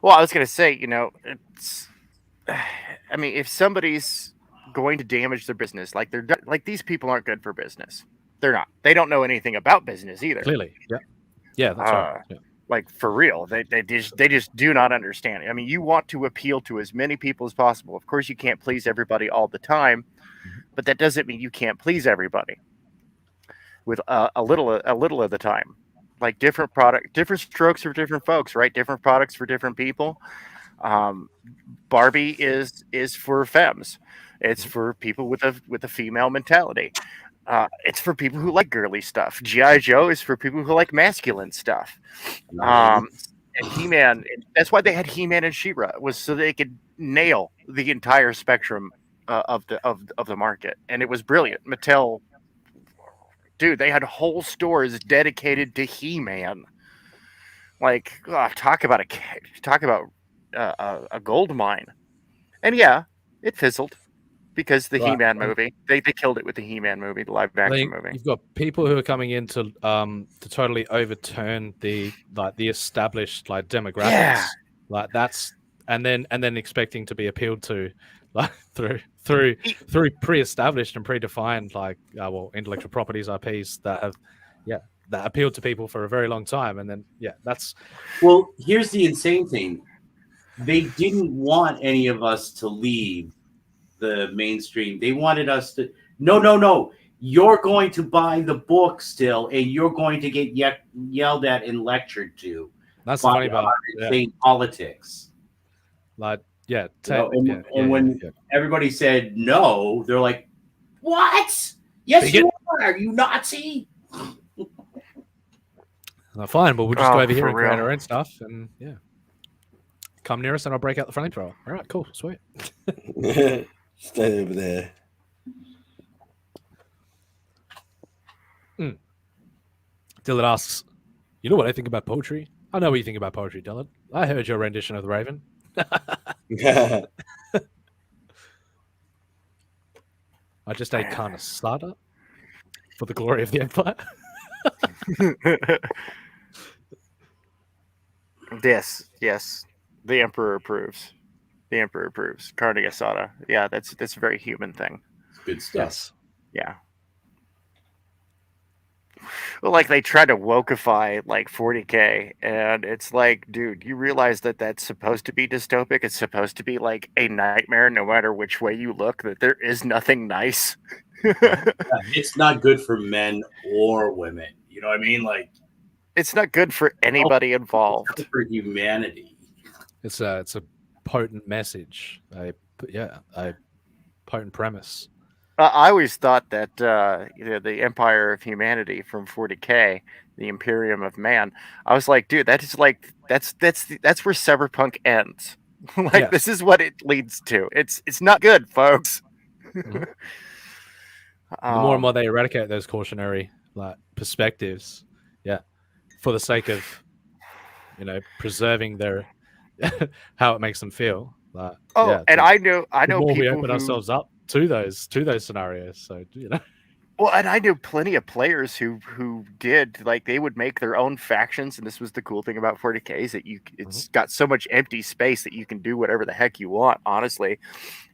Speaker 13: Well, I was going to say, it's. I mean, if somebody's going to damage their business, like these people aren't good for business. They're not. They don't know anything about business either.
Speaker 7: Clearly, yeah, that's right. Yeah.
Speaker 13: Like for real, they just do not understand it. I mean, you want to appeal to as many people as possible. Of course, you can't please everybody all the time, but that doesn't mean you can't please everybody. With a little of the time. Like different strokes for different folks, right? Different products for different people. Barbie is for femmes. It's for people with a female mentality. It's for people who like girly stuff. G.I. Joe is for people who like masculine stuff. And He-Man, that's why they had He-Man and She-Ra, was so they could nail the entire spectrum of the market, and it was brilliant. Mattel. Dude, they had whole stores dedicated to He-Man. Like, talk about a gold mine. And yeah, it fizzled. because the
Speaker 7: Right.
Speaker 13: He-Man movie, they killed it with the He-Man movie, the live action movie.
Speaker 7: You've got people who are coming in to totally overturn the established like demographics,
Speaker 13: Yeah.
Speaker 7: like that's and then expecting to be appealed to like through pre-established and predefined like intellectual properties IPs that appealed to people for a very long time, and then that's
Speaker 12: Well, here's the insane thing: they didn't want any of us to leave the mainstream. They wanted us to no. You're going to buy the book still, and you're going to get yelled at and lectured to.
Speaker 7: That's the funny part.
Speaker 12: Insane politics.
Speaker 7: Like
Speaker 12: when everybody said no, they're like, "What? Yes, you are. You Nazi."
Speaker 7: Fine, but we'll just go over here
Speaker 13: for
Speaker 7: and create
Speaker 13: real.
Speaker 7: our own stuff, and come near us, and I'll break out the flamethrower. All right, cool, sweet.
Speaker 8: Stay over there.
Speaker 7: Dylan asks, "You know what I think about poetry? I know what you think about poetry, Dylan. I heard your rendition of the Raven." I just ate carne asada for the glory of the Empire.
Speaker 13: Yes. The Emperor approves. Carne asada. Yeah, that's a very human thing.
Speaker 12: Good stuff.
Speaker 7: Yes.
Speaker 13: Yeah. Well, like they try to wokeify like 40K, and it's like, dude, you realize that that's supposed to be dystopic. It's supposed to be like a nightmare, no matter which way you look. That there is nothing nice.
Speaker 12: It's not good for men or women. You know what I mean? Like,
Speaker 13: it's not good for anybody involved.
Speaker 12: For humanity.
Speaker 7: It's a potent message. A potent premise.
Speaker 13: I always thought that the Empire of Humanity from 40K, the Imperium of Man. I was like, dude, that's where Cyberpunk ends. This is what it leads to. It's not good, folks.
Speaker 7: Mm-hmm. The more and more they eradicate those cautionary perspectives, for the sake of preserving their how it makes them feel.
Speaker 13: I know
Speaker 7: the more
Speaker 13: people
Speaker 7: we open
Speaker 13: who...
Speaker 7: ourselves up to those scenarios. So
Speaker 13: Well, and I knew plenty of players who did they would make their own factions, and this was the cool thing about 40K is that it's got so much empty space that you can do whatever the heck you want, honestly.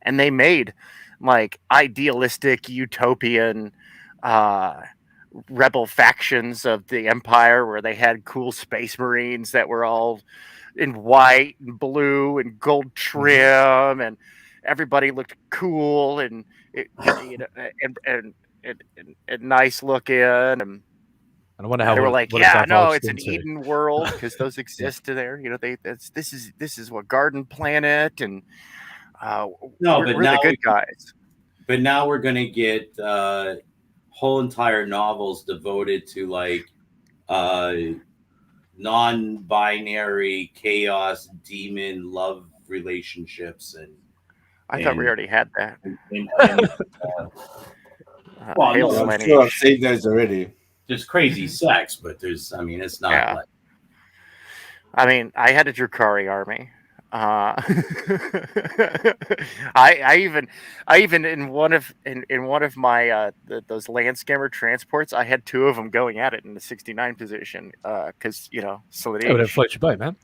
Speaker 13: And they made idealistic utopian rebel factions of the Empire where they had cool space marines that were all in white and blue and gold trim, and everybody looked cool and nice looking, and
Speaker 7: I wonder how
Speaker 13: they were like, it's an Eden world because those exist there. This is what Garden Planet, and we're the good guys.
Speaker 12: But now we're gonna get whole entire novels devoted to non-binary chaos demon love relationships, and
Speaker 13: I thought we already had that.
Speaker 8: I'm sure I've seen those already.
Speaker 12: There's crazy sex, but it's not.
Speaker 13: Yeah. I had a Drukari army. I even in one of my those land scammer transports, I had two of them going at it in the 69 position because Solidity.
Speaker 7: It would have float your boat, man.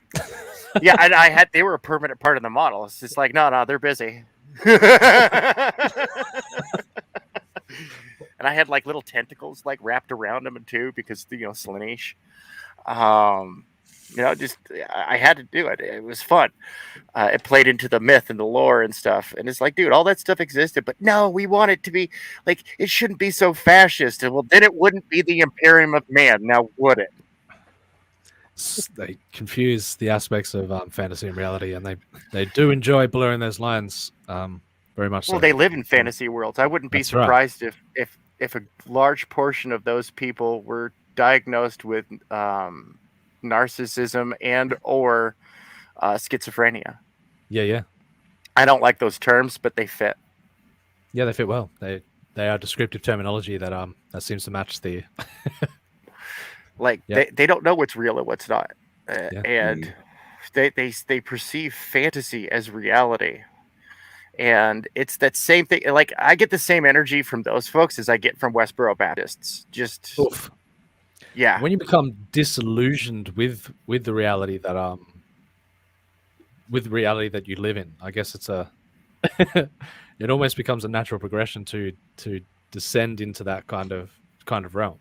Speaker 13: Yeah, and they were a permanent part of the model. It's just like no, they're busy. And I had little tentacles wrapped around them too because Slaanesh. I had to do it. It was fun. It played into the myth and the lore and stuff. And it's like, dude, all that stuff existed, but no, we want it to be it shouldn't be so fascist. And well, then it wouldn't be the Imperium of Man, now would it?
Speaker 7: They confuse the aspects of fantasy and reality, and they do enjoy blurring those lines very much.
Speaker 13: Well, they live in fantasy worlds. I wouldn't be surprised if a large portion of those people were diagnosed with narcissism and or schizophrenia.
Speaker 7: Yeah.
Speaker 13: I don't like those terms, but they fit.
Speaker 7: Yeah, they fit well. They are descriptive terminology that seems to match the.
Speaker 13: They don't know what's real and what's not, and they perceive fantasy as reality, And it's that same thing. Like, I get the same energy from those folks as I get from Westboro Baptists. Just,
Speaker 7: Oof.
Speaker 13: yeah.
Speaker 7: When you become disillusioned with the reality that you live in, I guess it's a it almost becomes a natural progression to descend into that kind of realm.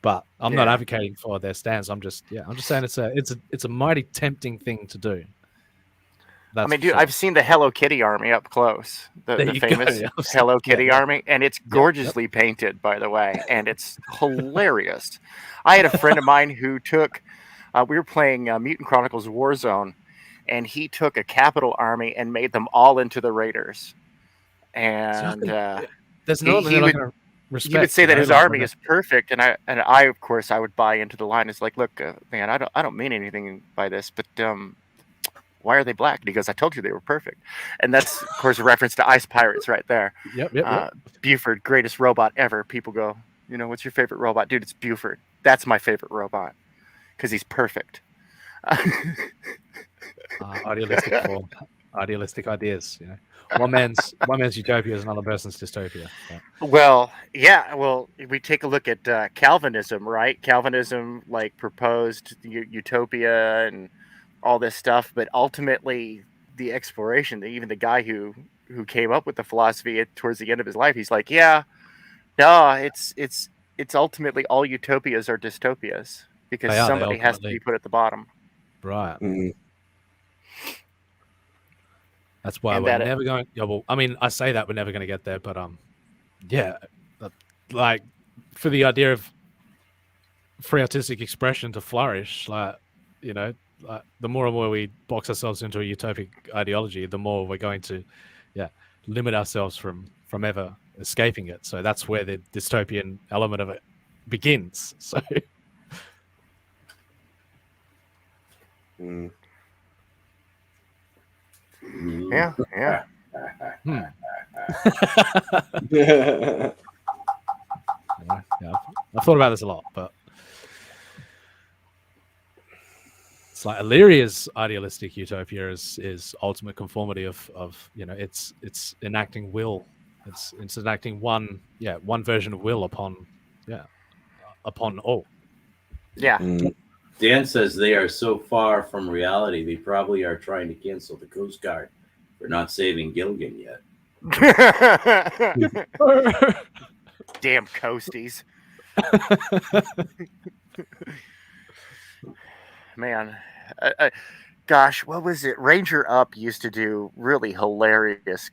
Speaker 7: But I'm not advocating for their stance. I'm just saying it's a mighty tempting thing to do.
Speaker 13: I mean, dude, I've seen the Hello Kitty army up close, the famous Hello Kitty army, and it's gorgeously painted, by the way, and it's hilarious. I had a friend of mine who took, we were playing Mutant Chronicles Warzone, and he took a capital army and made them all into the Raiders. And
Speaker 7: there's no
Speaker 13: he would say that his army is perfect, and I of course I would buy into the line. It's like, look, man, I don't mean anything by this, but why are they black? And he goes, I told you they were perfect. And that's, of course, a reference to Ice Pirates right there.
Speaker 7: Yep.
Speaker 13: Buford, greatest robot ever. People go, what's your favorite robot? Dude, it's Buford. That's my favorite robot because he's perfect.
Speaker 7: Idealistic ideas. One man's utopia is another person's dystopia. Yeah.
Speaker 13: Well, we take a look at Calvinism, right? Calvinism proposed utopia and all this stuff, but ultimately the exploration, even the guy who came up with the philosophy towards the end of his life, he's like, it's ultimately all utopias are dystopias because somebody has to be put at the bottom.
Speaker 7: Right. Mm-hmm. That's why we're never going. Yeah, well, I mean, I say that we're never going to get there, but for the idea of free artistic expression to flourish, the more and more we box ourselves into a utopic ideology, the more we're going to, limit ourselves from ever escaping it. So that's where the dystopian element of it begins. So.
Speaker 13: Yeah.
Speaker 7: Yeah, I've thought about this a lot, but it's like Illyria's idealistic utopia is ultimate conformity of it's enacting will. It's enacting one version of will upon all.
Speaker 13: Yeah.
Speaker 12: Dan says they are so far from reality, they probably are trying to cancel the Coast Guard for not saving Gilligan yet.
Speaker 13: Damn coasties. Man, gosh, what was it? Ranger Up used to do really hilarious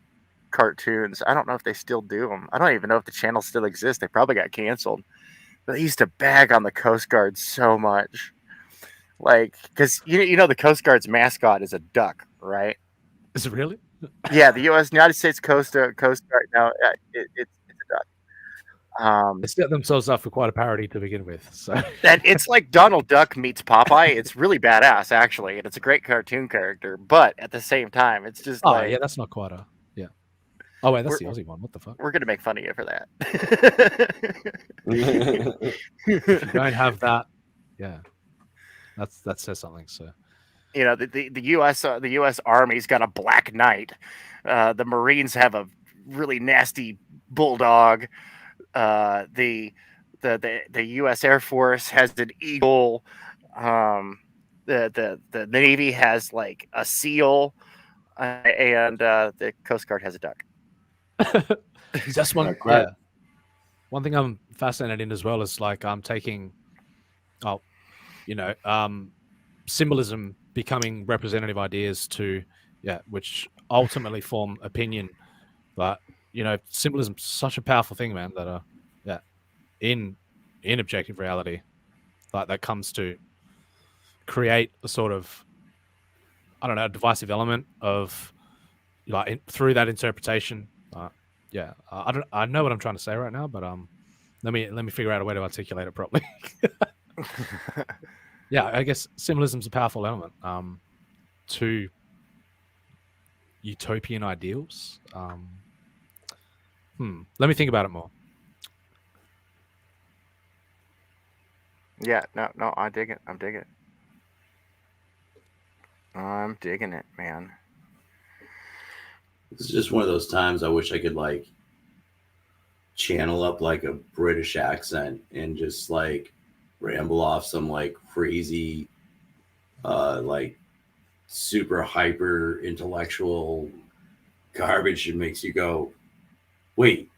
Speaker 13: cartoons. I don't know if they still do them. I don't even know if the channel still exists. They probably got canceled. But they used to bag on the Coast Guard so much. Because the Coast Guard's mascot is a duck, right?
Speaker 7: Is it really?
Speaker 13: Yeah, the United States Coast Guard. No, it's a duck.
Speaker 7: They set themselves up for quite a parody to begin with. So
Speaker 13: and it's like Donald Duck meets Popeye. It's really badass, actually, and it's a great cartoon character. But at the same time, it's just
Speaker 7: that's not quite a Oh wait, that's the Aussie one. What the fuck?
Speaker 13: We're gonna make fun of you for that.
Speaker 7: If you don't have that, that says something. So,
Speaker 13: the U.S. Army's got a Black Knight. The Marines have a really nasty bulldog. The U.S. Air Force has an eagle. The Navy has a seal, and the Coast Guard has a duck.
Speaker 7: Just one thing I'm fascinated in as well is I'm taking symbolism becoming representative ideas to which ultimately form opinion. But symbolism's such a powerful thing, man, that in objective reality that comes to create a sort of divisive element of through that interpretation. I know what I'm trying to say right now, but let me figure out a way to articulate it properly. I guess symbolism's a powerful element to utopian ideals. Let me think about it more.
Speaker 13: Yeah, no, I dig it. I'm digging it, man.
Speaker 12: It's just one of those times I wish I could like channel up like a British accent and just like ramble off some like crazy, like super hyper intellectual garbage that makes you go, wait,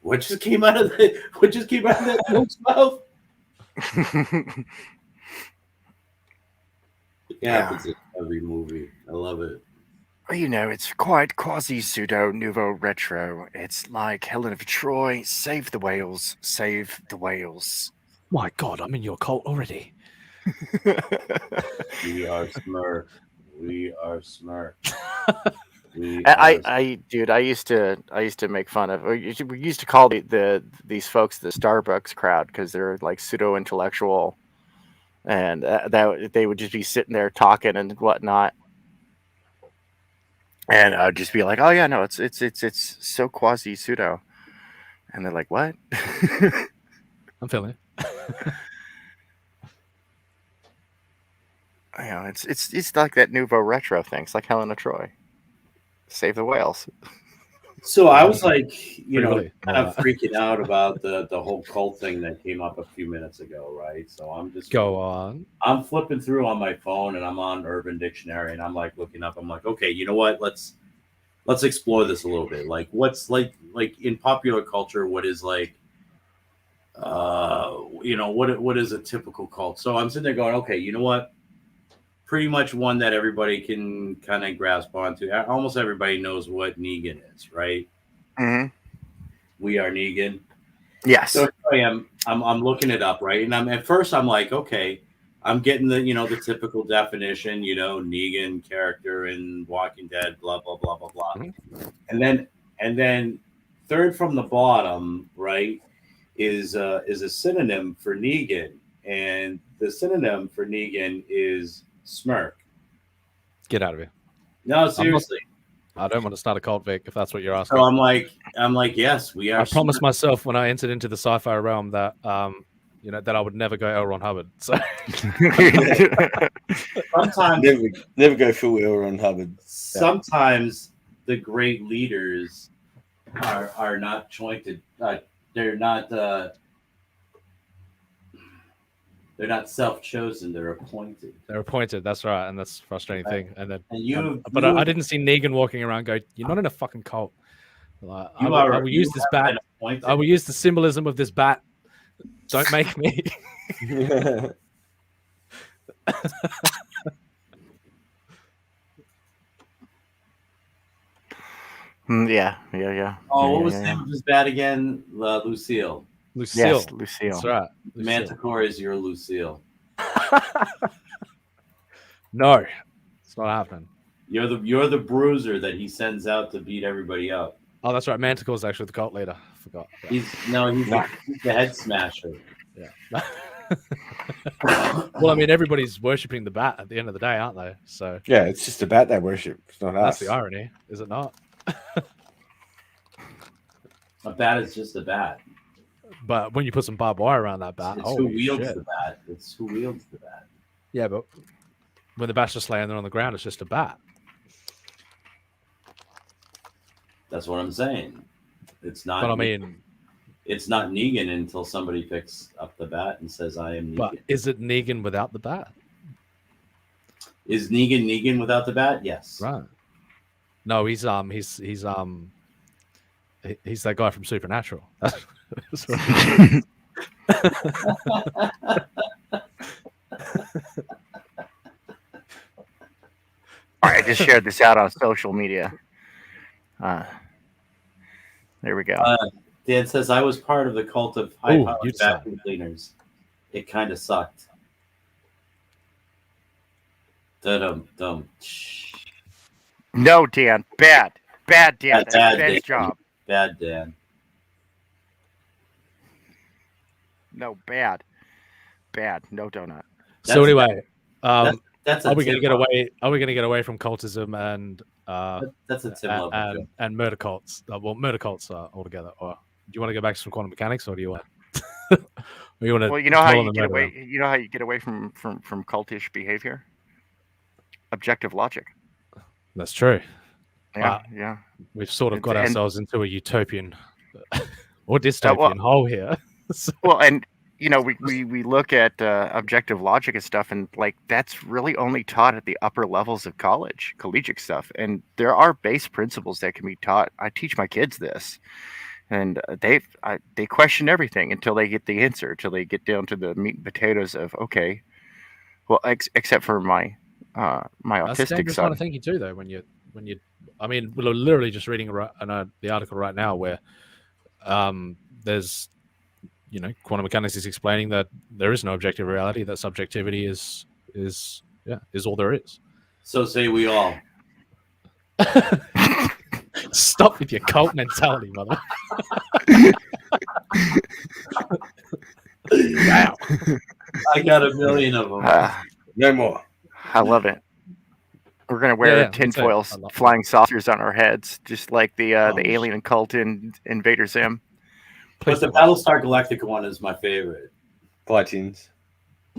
Speaker 12: what just came out of that milk's mouth? Yeah, it's in every movie. I love it.
Speaker 13: Well, you know, it's quite quasi-pseudo nouveau retro. It's like Helen of Troy, save the whales, save the whales.
Speaker 7: My God, I'm in your cult already.
Speaker 12: We are Smurf. We are Smurf.
Speaker 13: I used to make fun of. We used to call these folks the Starbucks crowd because they're like pseudo intellectual, and that they would just be sitting there talking and whatnot, and I'd just be like, "Oh yeah, no, it's so quasi pseudo," and they're like, "What?"
Speaker 7: I'm feeling it.
Speaker 13: You know, it's like that nouveau retro thing. It's like Helen of Troy. Save the whales.
Speaker 12: So I was like, you know,
Speaker 7: Really?
Speaker 12: kind of freaking out about the whole cult thing that came up a few minutes ago, right? So I'm just
Speaker 7: Go on.
Speaker 12: I'm flipping through on my phone and I'm on Urban Dictionary and I'm like looking up. I'm like, okay, you know what? Let's explore this a little bit. Like, what's like in popular culture? What is like, you know, what is a typical cult? So I'm sitting there going, okay, you know what? Pretty much one that everybody can kind of grasp onto. Almost everybody knows what Negan is, right?
Speaker 13: Mm-hmm.
Speaker 12: We are Negan.
Speaker 13: Yes.
Speaker 12: So I'm looking it up, right? And at first I'm like, okay, I'm getting the, you know, the typical definition, you know, Negan character in Walking Dead, blah blah blah blah blah.
Speaker 7: Mm-hmm.
Speaker 12: And then third from the bottom, right, is a synonym for Negan, and the synonym for Negan is Smirk.
Speaker 7: Get out of here.
Speaker 12: No, seriously.
Speaker 7: I don't want to start a cult, Vic, if that's what you're asking.
Speaker 12: So I'm like, yes, we are.
Speaker 7: I promised myself when I entered into the sci-fi realm that, you know, that I would never go L. Ron Hubbard. So
Speaker 12: sometimes
Speaker 8: never go full L. Ron Hubbard.
Speaker 12: Sometimes the great leaders are not jointed. They're not self-chosen. They're appointed.
Speaker 7: They're appointed. That's right, and that's the frustrating thing. And then,
Speaker 12: and
Speaker 7: I didn't see Negan walking around going, "You're not in a fucking cult." Like, I will use this bat. I will use the symbolism of this bat. Don't make me.
Speaker 13: Yeah.
Speaker 12: Oh, what was the name of his bat again? Lucille.
Speaker 7: Lucille.
Speaker 13: Yes, Lucille.
Speaker 7: That's right. Lucille.
Speaker 12: Manticore is your Lucille.
Speaker 7: No, it's not happening.
Speaker 12: You're the bruiser that he sends out to beat everybody up.
Speaker 7: Oh, that's right. Manticore is actually the cult leader. I forgot.
Speaker 12: He's the head smasher.
Speaker 7: Yeah. Well, I mean, everybody's worshipping the bat at the end of the day, aren't they? So
Speaker 9: yeah, it's just a bat they worship. It's not us.
Speaker 7: That's the irony, is it not?
Speaker 12: A bat is just a bat.
Speaker 7: But when you put some barbed wire around that bat,
Speaker 12: it's who wields the bat. It's who wields the bat.
Speaker 7: Yeah, but when the bat's just laying there on the ground, it's just a bat.
Speaker 12: That's what I'm saying. It's not.
Speaker 7: But I mean,
Speaker 12: it's not Negan until somebody picks up the bat and says, "I am Negan."
Speaker 7: But is it Negan without the bat?
Speaker 12: Is Negan without the bat? Yes.
Speaker 7: Right. No, he's that guy from Supernatural.
Speaker 13: All right, I just shared this out on social media. There we go.
Speaker 12: Dan says, I was part of the cult of high-powered vacuum cleaners. It kind of sucked. Dum.
Speaker 13: No, Dan. Bad, Dan. That's Ben's job.
Speaker 12: Bad, Dan.
Speaker 13: No, bad. No donut.
Speaker 7: So anyway,
Speaker 12: that's
Speaker 7: are we going to get away? Are we going to get away from cultism and
Speaker 12: that's a Tim
Speaker 7: and murder cults? Well, murder cults altogether. Or do you want to go back to some quantum mechanics, or do you want?
Speaker 13: Well, you know how you get away. You know how you get away from cultish behavior. Objective logic.
Speaker 7: That's true.
Speaker 13: Yeah,
Speaker 7: But
Speaker 13: yeah.
Speaker 7: we've sort of got
Speaker 13: And-
Speaker 7: ourselves into a utopian or dystopian hole here. So-
Speaker 13: Well, and you know, we look at objective logic and stuff, and like that's really only taught at the upper levels of college, collegiate stuff. And there are base principles that can be taught. I teach my kids this, and they question everything until they get the answer, until they get down to the meat and potatoes of okay, well, except for my my
Speaker 7: That's a
Speaker 13: autistic
Speaker 7: dangerous
Speaker 13: son.
Speaker 7: kind of thinking too, though. When you, I mean, we're literally just reading the article right now where there's, quantum mechanics is explaining that there is no objective reality. That subjectivity is all there is.
Speaker 12: So say we all.
Speaker 7: Stop with your cult mentality, mother. Wow.
Speaker 12: I got a million of them.
Speaker 9: No more.
Speaker 13: I love it. We're gonna wear tinfoil flying saucers on our heads, just like the alien cult in Invader Zim.
Speaker 12: But the Battlestar Galactica one is my favorite.
Speaker 9: Platines.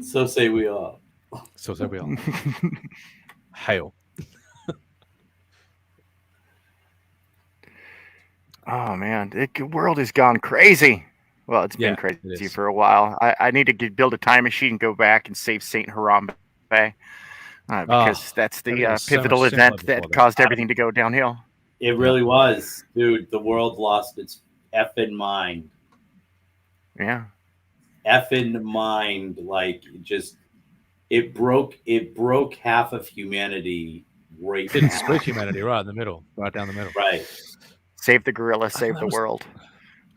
Speaker 12: So say we all.
Speaker 7: So say we all. Hail.
Speaker 13: Oh man, the world has gone crazy. Well, it's been crazy for a while. I need to build a time machine and go back and save Saint Harambe, because that's the pivotal event that caused everything to go downhill.
Speaker 12: It really was, dude. The world lost its effing mind.
Speaker 13: Yeah,
Speaker 12: effing mind. Like it broke half of humanity. Right,
Speaker 7: it split humanity right in the middle, right down the middle.
Speaker 12: Right.
Speaker 13: Save the gorilla, save the world.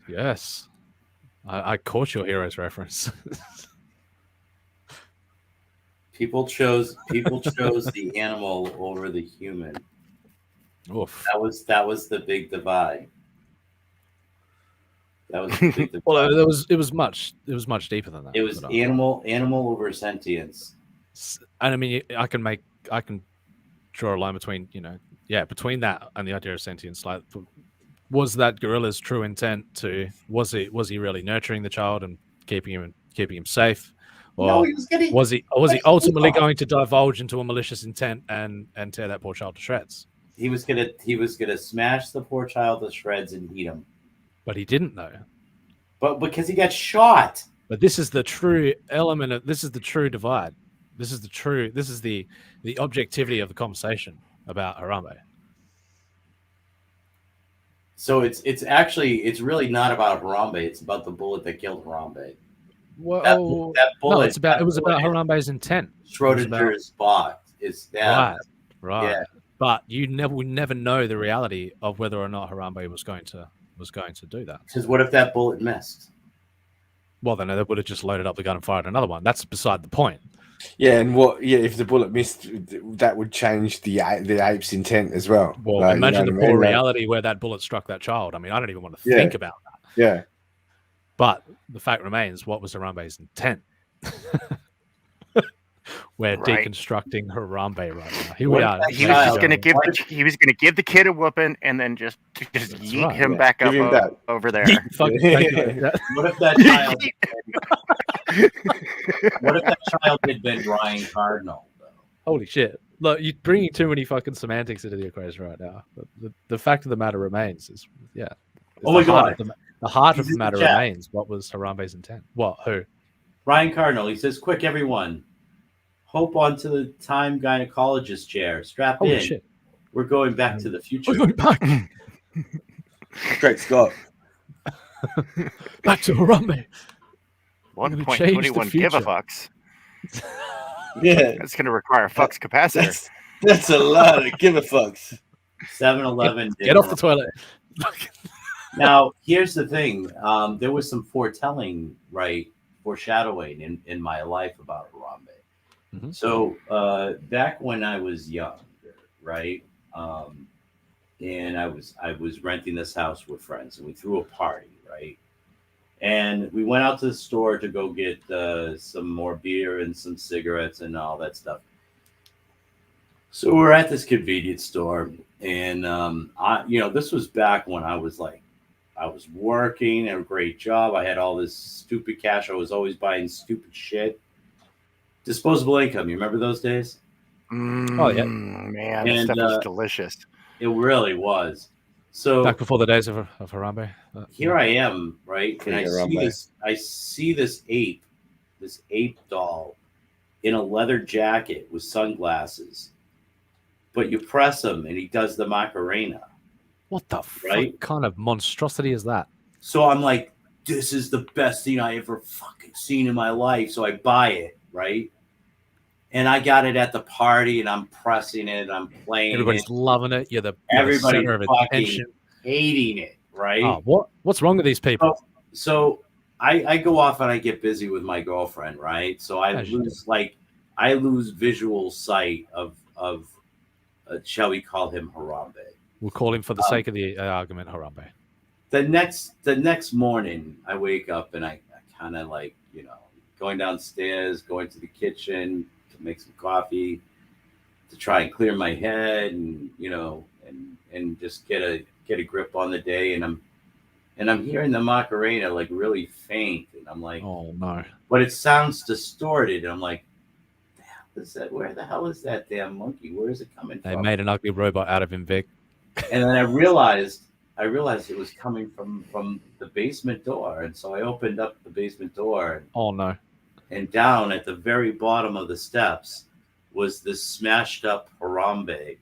Speaker 7: Yes, I caught your Heroes reference.
Speaker 12: People chose the animal over the human.
Speaker 7: Oof.
Speaker 12: That was the big divide. That was the big divide.
Speaker 7: Well, it was much deeper than that.
Speaker 12: It was animal over sentience.
Speaker 7: And I mean, I can draw a line between between that and the idea of sentience. Like, was that gorilla's true intent was he really nurturing the child and keeping him safe? Or
Speaker 12: no, was
Speaker 7: he ultimately going to divulge into a malicious intent and tear that poor child to shreds?
Speaker 12: He was gonna smash the poor child to shreds and eat him.
Speaker 7: But he didn't know.
Speaker 12: But because he got shot.
Speaker 7: But this is the true element this is the true divide. This is the objectivity of the conversation about Harambe.
Speaker 12: So it's really not about Harambe. It's about the bullet that killed Harambe.
Speaker 7: Well,
Speaker 12: that bullet.
Speaker 7: No, it was about Harambe's intent.
Speaker 12: Schrodinger's box is that.
Speaker 7: Right. Yeah. But we never know the reality of whether or not Harambe was going to do that.
Speaker 12: Because what if that bullet missed?
Speaker 7: Well, then they would have just loaded up the gun and fired another one. That's beside the point.
Speaker 9: Yeah, and if the bullet missed, that would change the ape's intent as well.
Speaker 7: Well,
Speaker 9: like,
Speaker 7: imagine the poor reality where that bullet struck that child. I mean, I don't even want to think about that.
Speaker 9: Yeah.
Speaker 7: But the fact remains, what was Harambe's intent? We're deconstructing Harambe right now. Here we are.
Speaker 13: He was just going to give the kid a whooping and then just yeet him back up over there.
Speaker 12: What if that child had been Ryan Cardinal? Though?
Speaker 7: Holy shit! Look, you're bringing too many fucking semantics into the equation right now. The fact of the matter remains is
Speaker 12: oh my god.
Speaker 7: The heart of the matter remains. What was Harambe's intent? What? Who?
Speaker 12: Ryan Cardinal. He says, "Quick, everyone! Hope onto the time gynecologist chair. Strap
Speaker 7: Holy
Speaker 12: in.
Speaker 7: Shit.
Speaker 12: We're going back to the future.
Speaker 7: We're going back.
Speaker 9: Great Scott.
Speaker 7: Back to Harambe.
Speaker 13: 1.21 gigafucks.
Speaker 9: Yeah,
Speaker 13: that's going to require a fucks capacitor.
Speaker 9: That's a lot of gigafucks.
Speaker 12: 7-Eleven.
Speaker 7: Get off the toilet.
Speaker 12: Now, here's the thing. There was some foreshadowing in my life about Harambe. Mm-hmm. So back when I was young, right, and I was renting this house with friends, and we threw a party, right, and we went out to the store to go get some more beer and some cigarettes and all that stuff. So we're at this convenience store, and this was back when I was working a great job. I had all this stupid cash. I was always buying stupid shit. Disposable income. You remember those days?
Speaker 13: Oh yeah, man, that stuff was delicious.
Speaker 12: It really was. So
Speaker 7: Back before the days of Harambe.
Speaker 12: here I am, right? And I see
Speaker 9: Harambe.
Speaker 12: this. I see this ape doll in a leather jacket with sunglasses. But you press him, and he does the Macarena.
Speaker 7: What the
Speaker 12: Right?
Speaker 7: fuck kind of monstrosity is that?
Speaker 12: So I'm like, this is the best thing I ever fucking seen in my life. So I buy it, right? And I got it at the party, and I'm pressing it, I'm playing
Speaker 7: Everybody's
Speaker 12: it.
Speaker 7: loving it. You're the
Speaker 12: Everybody's
Speaker 7: center of
Speaker 12: fucking
Speaker 7: attention.
Speaker 12: hating it, right?
Speaker 7: Oh, what's wrong with these people?
Speaker 12: So I go off and I get busy with my girlfriend, right? So I
Speaker 7: As you
Speaker 12: lose visual sight of shall we call him Harambe?
Speaker 7: We'll call him for the sake of the argument, Harambe.
Speaker 12: The next morning, I wake up and I kind of like, going downstairs, going to the kitchen to make some coffee, to try and clear my head, and and just get a grip on the day. And I'm hearing the Macarena like really faint, and I'm like,
Speaker 7: oh no!
Speaker 12: But it sounds distorted, and I'm like, the hell is that? Where the hell is that damn monkey? Where is it coming
Speaker 7: They
Speaker 12: from?
Speaker 7: made an ugly robot out of him, Vic.
Speaker 12: And then I realized it was coming from the basement door, and so I opened up the basement door.
Speaker 7: Oh no!
Speaker 12: And down at the very bottom of the steps was this smashed up Harambe,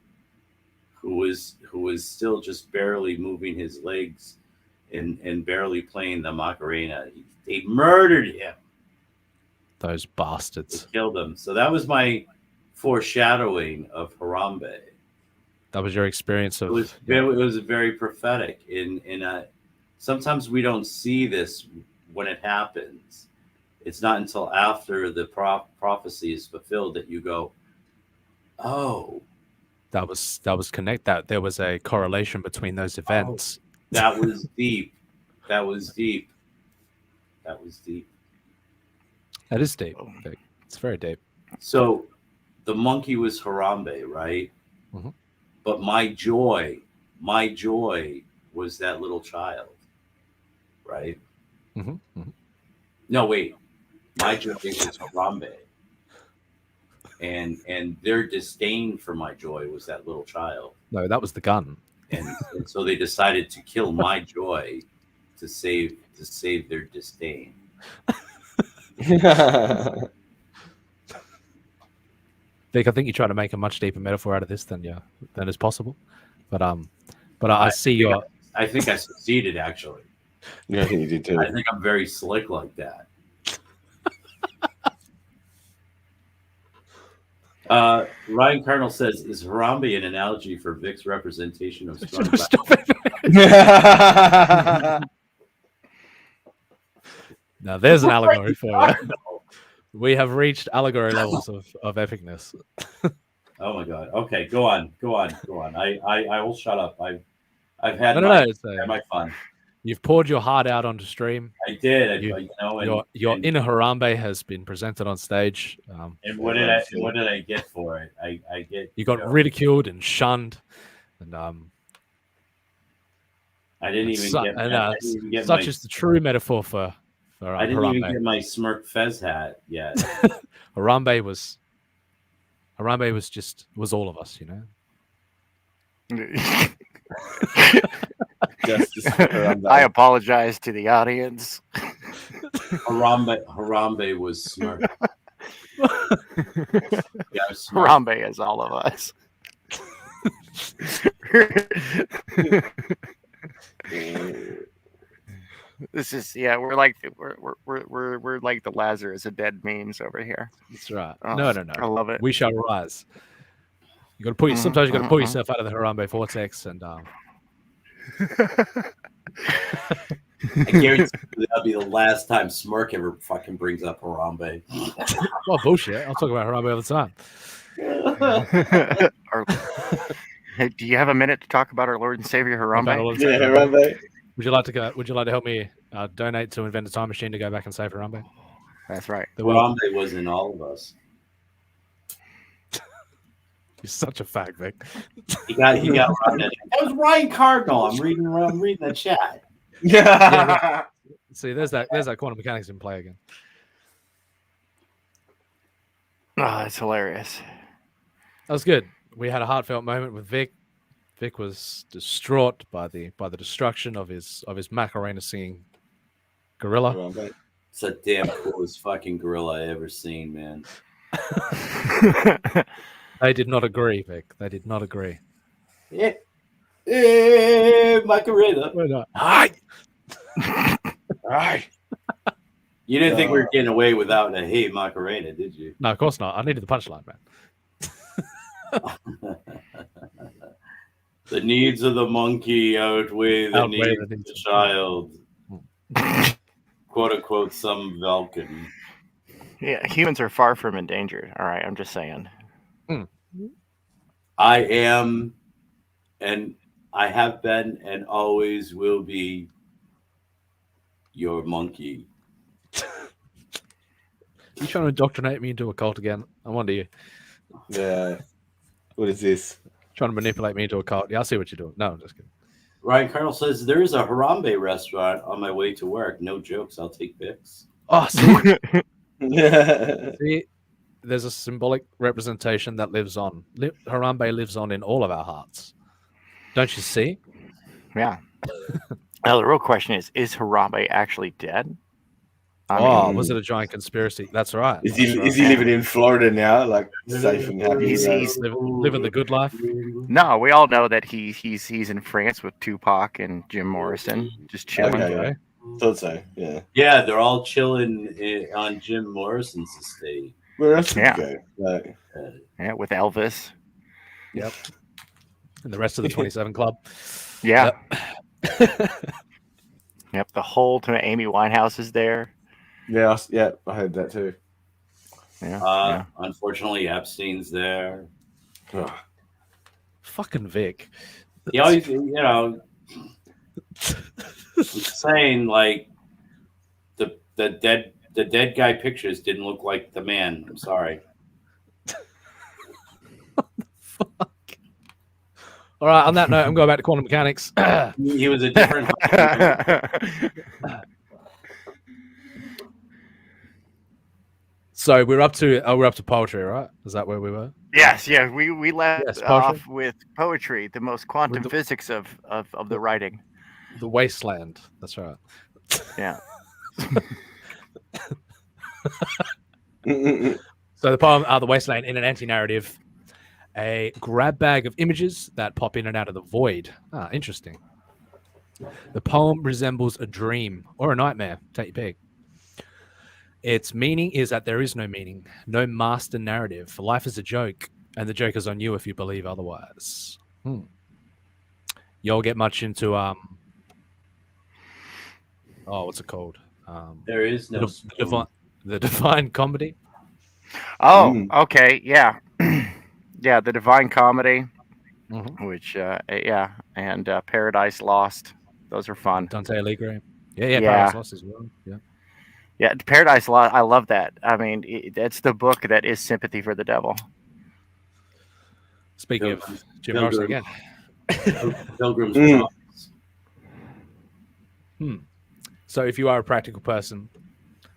Speaker 12: who was still just barely moving his legs and barely playing the Macarena. They murdered him.
Speaker 7: Those bastards.
Speaker 12: They killed him. So that was my foreshadowing of Harambe.
Speaker 7: That was your experience of.
Speaker 12: It was very prophetic. Sometimes we don't see this when it happens. It's not until after the prophecy is fulfilled that you go, oh.
Speaker 7: That was connect. That there was a correlation between those events.
Speaker 12: Oh, that was deep. That was deep. That was deep.
Speaker 7: That is deep. Vic. It's very deep.
Speaker 12: So, the monkey was Harambe, right?
Speaker 7: Mm-hmm.
Speaker 12: But my joy was that little child, right?
Speaker 7: Mm-hmm. Mm-hmm.
Speaker 12: No, wait. My joy was Harambe. And their disdain for my joy was that little child.
Speaker 7: No, that was the gun.
Speaker 12: And so they decided to kill my joy to save their disdain.
Speaker 7: Vic, I think you try to make a much deeper metaphor out of this than is possible. But I see your.
Speaker 12: I think I succeeded, actually.
Speaker 9: Yeah, I think you did too.
Speaker 12: I think I'm very slick like that. Ryan Cardinal says, "Is Harambe an analogy for Vic's representation of strong
Speaker 7: Now there's an allegory for you. We have reached allegory levels of epicness.
Speaker 12: Oh my god. Okay, go on. I will shut up. I've had my fun.
Speaker 7: You've poured your heart out onto stream.
Speaker 12: I did.
Speaker 7: Your inner Harambe has been presented on stage.
Speaker 12: And what did I get for it?
Speaker 7: You got ridiculed and shunned, and
Speaker 12: I didn't even get
Speaker 7: such is the true metaphor for
Speaker 12: I didn't
Speaker 7: Harambe.
Speaker 12: even get my smirk fez hat yet.
Speaker 7: Harambe was all of us, you know.
Speaker 9: Justice for Harambe.
Speaker 13: I apologize to the audience.
Speaker 12: Harambe was smirk.
Speaker 13: Harambe is all of us. This is we're like the Lazarus of dead memes over here.
Speaker 7: That's right.
Speaker 13: Oh,
Speaker 7: No.
Speaker 13: I love it.
Speaker 7: We shall rise. You got to put sometimes you got to pull yourself out of the Harambe vortex, and
Speaker 12: I guarantee that'll be the last time Smirk ever fucking brings up Harambe.
Speaker 7: Well, bullshit. I'll talk about Harambe all the time.
Speaker 13: Hey, do you have a minute to talk about our Lord and Savior Harambe?
Speaker 9: Yeah, Harambe.
Speaker 7: Would you like to help me donate to invent a time machine to go back and save Harambe?
Speaker 13: That's right.
Speaker 12: Harambe was in all of us.
Speaker 7: You're such a fag, Vic.
Speaker 12: He got Ryan. That was Ryan Cardinal. I'm reading the chat.
Speaker 7: Yeah. See, there's that quantum mechanics in play again.
Speaker 13: Oh, that's hilarious.
Speaker 7: That was good. We had a heartfelt moment with Vic. Vic was distraught by the destruction of his Macarena singing gorilla.
Speaker 12: It's the damn coolest fucking gorilla I ever seen, man.
Speaker 7: They did not agree, Vic. They did not agree.
Speaker 12: Yeah. Macarena.
Speaker 7: Hi.
Speaker 12: Hi. You didn't think we were getting away without a hey Macarena, did you?
Speaker 7: No, of course not. I needed the punchline, man.
Speaker 12: The needs of the monkey outweigh the needs of the child. Quote unquote, some Vulcan.
Speaker 13: Yeah, humans are far from endangered. All right, I'm just saying.
Speaker 12: I am, and I have been, and always will be your monkey.
Speaker 7: You trying to indoctrinate me into a cult again? I wonder you.
Speaker 8: Yeah. What is this?
Speaker 7: Trying to manipulate me into a cult? Yeah, I see what you're doing. No, I'm just kidding.
Speaker 12: Ryan Carl says there is a Harambe restaurant on my way to work. No jokes. I'll take pics.
Speaker 7: Oh, see, see, there's a symbolic representation that lives on. Harambe lives on in all of our hearts. Don't you see?
Speaker 13: Yeah. Now the real question is Harambe actually dead?
Speaker 7: Was it a giant conspiracy? That's right.
Speaker 8: Is he living in Florida now, like safe and happy?
Speaker 13: He's
Speaker 7: living the good life.
Speaker 13: No, we all know that he's in France with Tupac and Jim Morrison, just chilling.
Speaker 8: Okay. Thought so. Yeah.
Speaker 12: Yeah, they're all chilling on Jim Morrison's estate.
Speaker 8: Where else did
Speaker 13: Yeah.
Speaker 8: you go?
Speaker 13: Yeah, with Elvis.
Speaker 7: Yep. And the rest of the 27 Club.
Speaker 13: Yeah. Yep. The whole time Amy Winehouse is there.
Speaker 8: Yeah, I heard that too.
Speaker 13: Yeah.
Speaker 12: Unfortunately, Epstein's there.
Speaker 7: Fucking Vic.
Speaker 12: He always, I'm saying like the dead guy pictures didn't look like the man. I'm sorry.
Speaker 7: Fuck. All right. On that note, I'm going back to quantum mechanics.
Speaker 12: He was a different.
Speaker 7: So we're up to poetry, right? Is that where we were?
Speaker 13: Yes, yeah. We left
Speaker 7: poetry.
Speaker 13: off with poetry, the most quantum physics of the writing.
Speaker 7: The wasteland. That's right.
Speaker 13: Yeah.
Speaker 7: So the poem, The Wasteland, in an anti-narrative, a grab bag of images that pop in and out of the void. Interesting. The poem resembles a dream or a nightmare. Take your pick. Its meaning is that there is no meaning, no master narrative. Life is a joke, and the joke is on you if you believe otherwise. Y'all get much into what's it called?
Speaker 12: There is no
Speaker 7: the divine comedy.
Speaker 13: Oh, okay, yeah, yeah. The Divine Comedy, which and Paradise Lost. Those are fun.
Speaker 7: Dante Alighieri. Yeah. Paradise Lost as well. Yeah.
Speaker 13: Yeah, Paradise Lost. I love that. I mean, that's the book that is sympathy for the devil.
Speaker 7: Speaking of Jim Morrison again.
Speaker 12: Pilgrim's
Speaker 7: So if you are a practical person,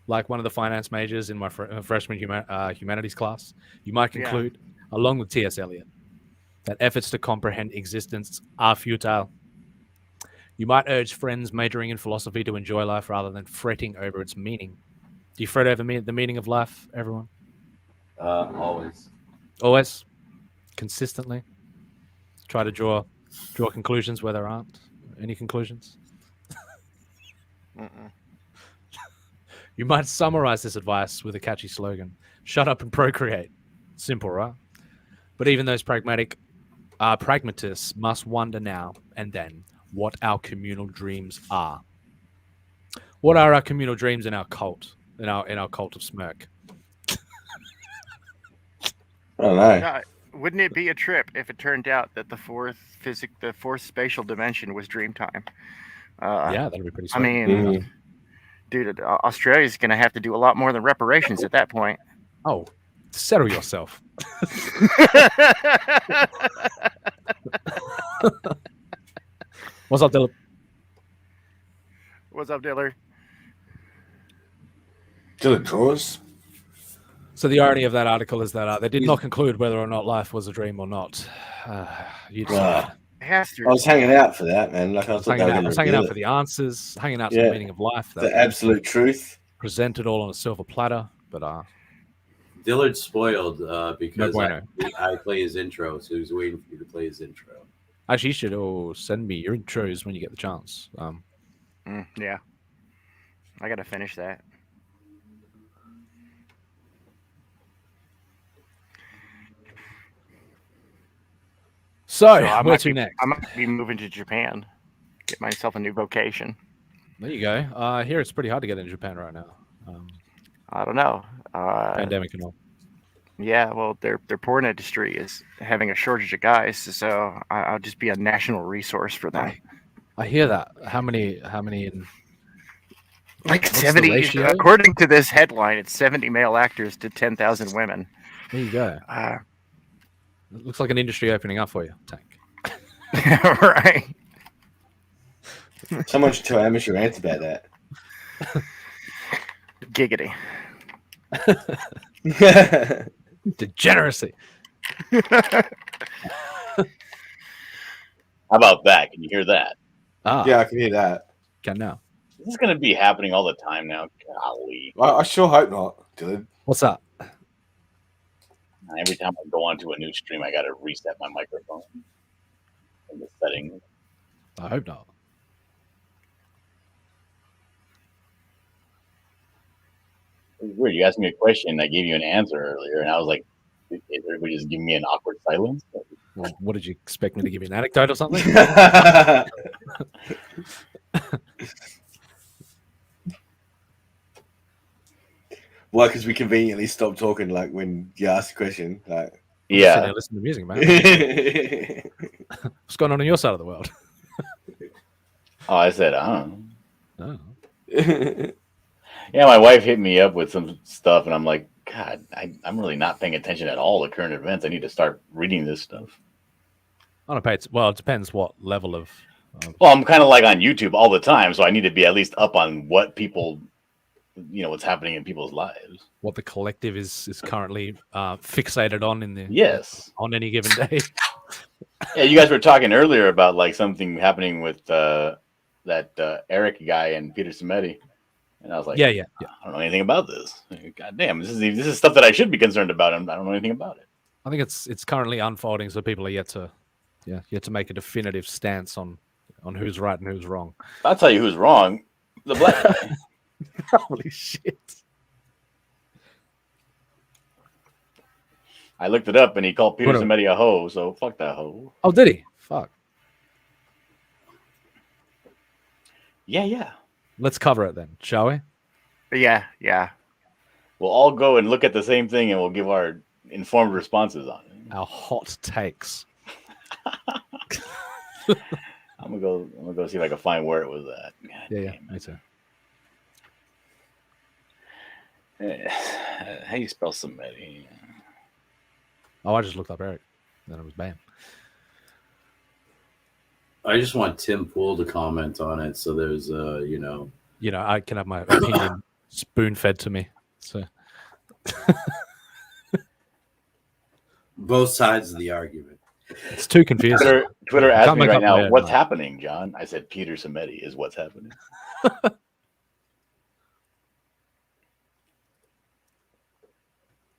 Speaker 7: like one of the finance majors in my freshman humanities class, you might conclude, along with T.S. Eliot, that efforts to comprehend existence are futile. You might urge friends majoring in philosophy to enjoy life rather than fretting over its meaning. Do you fret over the meaning of life, everyone?
Speaker 12: Always.
Speaker 7: Always? Consistently? Try to draw conclusions where there aren't any conclusions? You might summarize this advice with a catchy slogan. Shut up and procreate. Simple, right? But even those pragmatists must wonder now and then what our communal dreams are. What are our communal dreams in our cult? In our cult of smirk?
Speaker 8: I don't know.
Speaker 13: Wouldn't it be a trip if it turned out that the fourth spatial dimension was dream time?
Speaker 7: Yeah, that'd be pretty sweet.
Speaker 13: I mean, dude, Australia's going to have to do a lot more than reparations at that point.
Speaker 7: Oh, settle yourself. What's up, Dylan?
Speaker 13: What's up, Diller?
Speaker 8: Dylan draws.
Speaker 7: So the irony of that article is that they did not conclude whether or not life was a dream or not. You decide.
Speaker 8: I was hanging out for that, man. Like I
Speaker 7: I was
Speaker 8: thought they were going to
Speaker 7: hanging
Speaker 8: reveal
Speaker 7: out for
Speaker 8: it.
Speaker 7: the answers, hanging out for
Speaker 8: Yeah.
Speaker 7: the meaning of life.
Speaker 8: The absolute truth.
Speaker 7: Presented all on a silver platter, but
Speaker 12: Dillard's spoiled because
Speaker 7: bueno.
Speaker 12: I play his intro, so he was waiting for you to play his intro.
Speaker 7: Actually, you should all send me your intros when you get the chance.
Speaker 13: Yeah. I got to finish that.
Speaker 7: So
Speaker 13: I
Speaker 7: where
Speaker 13: might
Speaker 7: to
Speaker 13: be,
Speaker 7: next?
Speaker 13: I might be moving to Japan. Get myself a new vocation.
Speaker 7: There you go. I hear it's pretty hard to get in Japan right now.
Speaker 13: I don't know.
Speaker 7: Pandemic and all.
Speaker 13: Yeah, well, their porn industry is having a shortage of guys, so I'll just be a national resource for them.
Speaker 7: I hear that. How many in?
Speaker 13: Like
Speaker 7: What's the
Speaker 13: 70,
Speaker 7: ratio?
Speaker 13: according to this headline, it's 70 male actors to 10,000 women.
Speaker 7: There you go. It looks like an industry opening up for you, Tank.
Speaker 13: Right.
Speaker 8: Someone should tell Amish your answer about that.
Speaker 13: Giggity.
Speaker 7: Degeneracy.
Speaker 14: How about that? Can you hear that?
Speaker 8: Yeah, I can hear that.
Speaker 7: Can now.
Speaker 14: This is going to be happening all the time now. Golly.
Speaker 8: I sure hope not, dude.
Speaker 7: What's up?
Speaker 14: Every time I go onto a new stream, I got to reset my microphone in the settings.
Speaker 7: I hope not.
Speaker 14: It's weird. You asked me a question, and I gave you an answer earlier, and I was like, "Is everybody just giving me an awkward silence?"
Speaker 7: Well, what did you expect me to give you an anecdote or something?
Speaker 8: Why? Because we conveniently stopped talking, like when you asked a question. Like,
Speaker 14: yeah,
Speaker 7: listen to music, man. What's going on your side of the world?
Speaker 14: Oh, I said, I don't
Speaker 7: know.
Speaker 14: Oh. Yeah, my wife hit me up with some stuff, and I'm like, God, I'm really not paying attention at all to current events. I need to start reading this stuff.
Speaker 7: I don't pay. Well, it depends what level of.
Speaker 14: Well, I'm kind of like on YouTube all the time, so I need to be at least up on what people, what's happening in people's lives.
Speaker 7: What the collective is currently fixated on in the on any given day.
Speaker 14: Yeah, you guys were talking earlier about like something happening with that Eric guy and Peter Samedi, and I was like,
Speaker 7: yeah.
Speaker 14: I don't know anything about this. God damn, this is stuff that I should be concerned about, and I don't know anything about it.
Speaker 7: I think it's currently unfolding, so people are yet to make a definitive stance on who's right and who's wrong.
Speaker 14: I'll tell you who's wrong. The black guy.
Speaker 7: Holy shit.
Speaker 14: I looked it up, and he called Peter
Speaker 7: Whatever.
Speaker 14: Samedi a hoe, so fuck that hoe.
Speaker 7: Oh, did he? Fuck.
Speaker 14: Yeah.
Speaker 7: Let's cover it then, shall we?
Speaker 13: Yeah.
Speaker 14: We'll all go and look at the same thing, and we'll give our informed responses on it.
Speaker 7: Our hot takes.
Speaker 14: I'm gonna go see if I can find where it was at. God
Speaker 7: Yeah, me too.
Speaker 14: How you spell Samedi?
Speaker 7: Oh, I just looked up Eric. Then it was bam.
Speaker 12: I just want Tim Pool to comment on it. So there's,
Speaker 7: I can have my opinion spoon fed to me. So
Speaker 12: both sides of the argument.
Speaker 7: it's too confusing.
Speaker 14: Twitter asked me right now,
Speaker 7: what's
Speaker 14: what's happening, John? I said Peter Samedi is what's happening.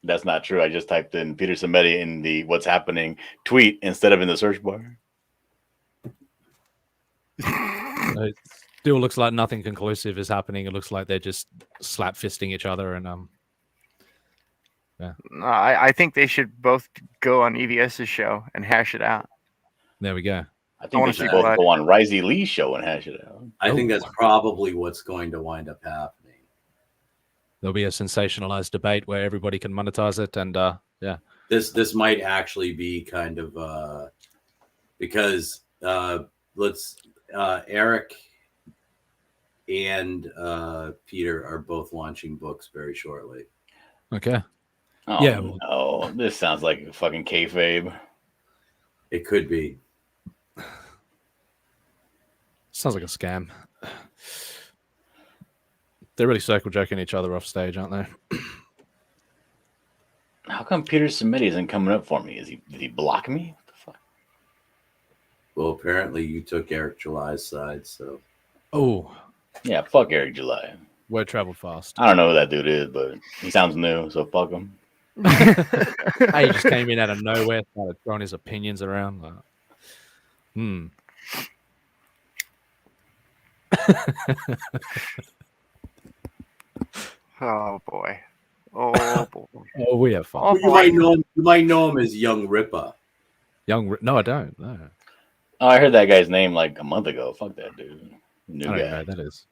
Speaker 14: That's not true. I just typed in Peter Samedi in the what's happening tweet instead of in the search bar.
Speaker 7: It still looks like nothing conclusive is happening. It looks like they're just slap fisting each other and yeah.
Speaker 13: No, I think they should both go on EVS's show and hash it out.
Speaker 7: There we go.
Speaker 14: I think they should both go on Risey Lee's show and hash it out.
Speaker 12: I think that's probably what's going to wind up happening.
Speaker 7: There'll be a sensationalized debate where everybody can monetize it, and yeah.
Speaker 12: This might actually be kind of because Eric and Peter are both launching books very shortly.
Speaker 7: Okay.
Speaker 14: Oh,
Speaker 7: yeah.
Speaker 14: No, this sounds like a fucking kayfabe.
Speaker 12: It could be.
Speaker 7: Sounds like a scam. They're really circle jerking each other off stage, aren't they?
Speaker 14: How come Peter Samedi isn't coming up for me? Did he block me? What the fuck?
Speaker 12: Well, apparently you took Eric July's side, so.
Speaker 7: Oh,
Speaker 14: Yeah, fuck Eric July.
Speaker 7: word traveled fast.
Speaker 14: I don't know who that dude is, but he sounds new, so fuck him.
Speaker 7: He just came in out of nowhere, started throwing his opinions around.
Speaker 13: Oh boy. Oh boy.
Speaker 7: Oh, we have fun.
Speaker 13: Oh,
Speaker 12: You might know him as Young Ripper.
Speaker 7: No, I don't. No.
Speaker 14: Oh, I heard that guy's name like a month ago. Fuck that dude. New
Speaker 7: I don't
Speaker 14: guy.
Speaker 7: know who that is.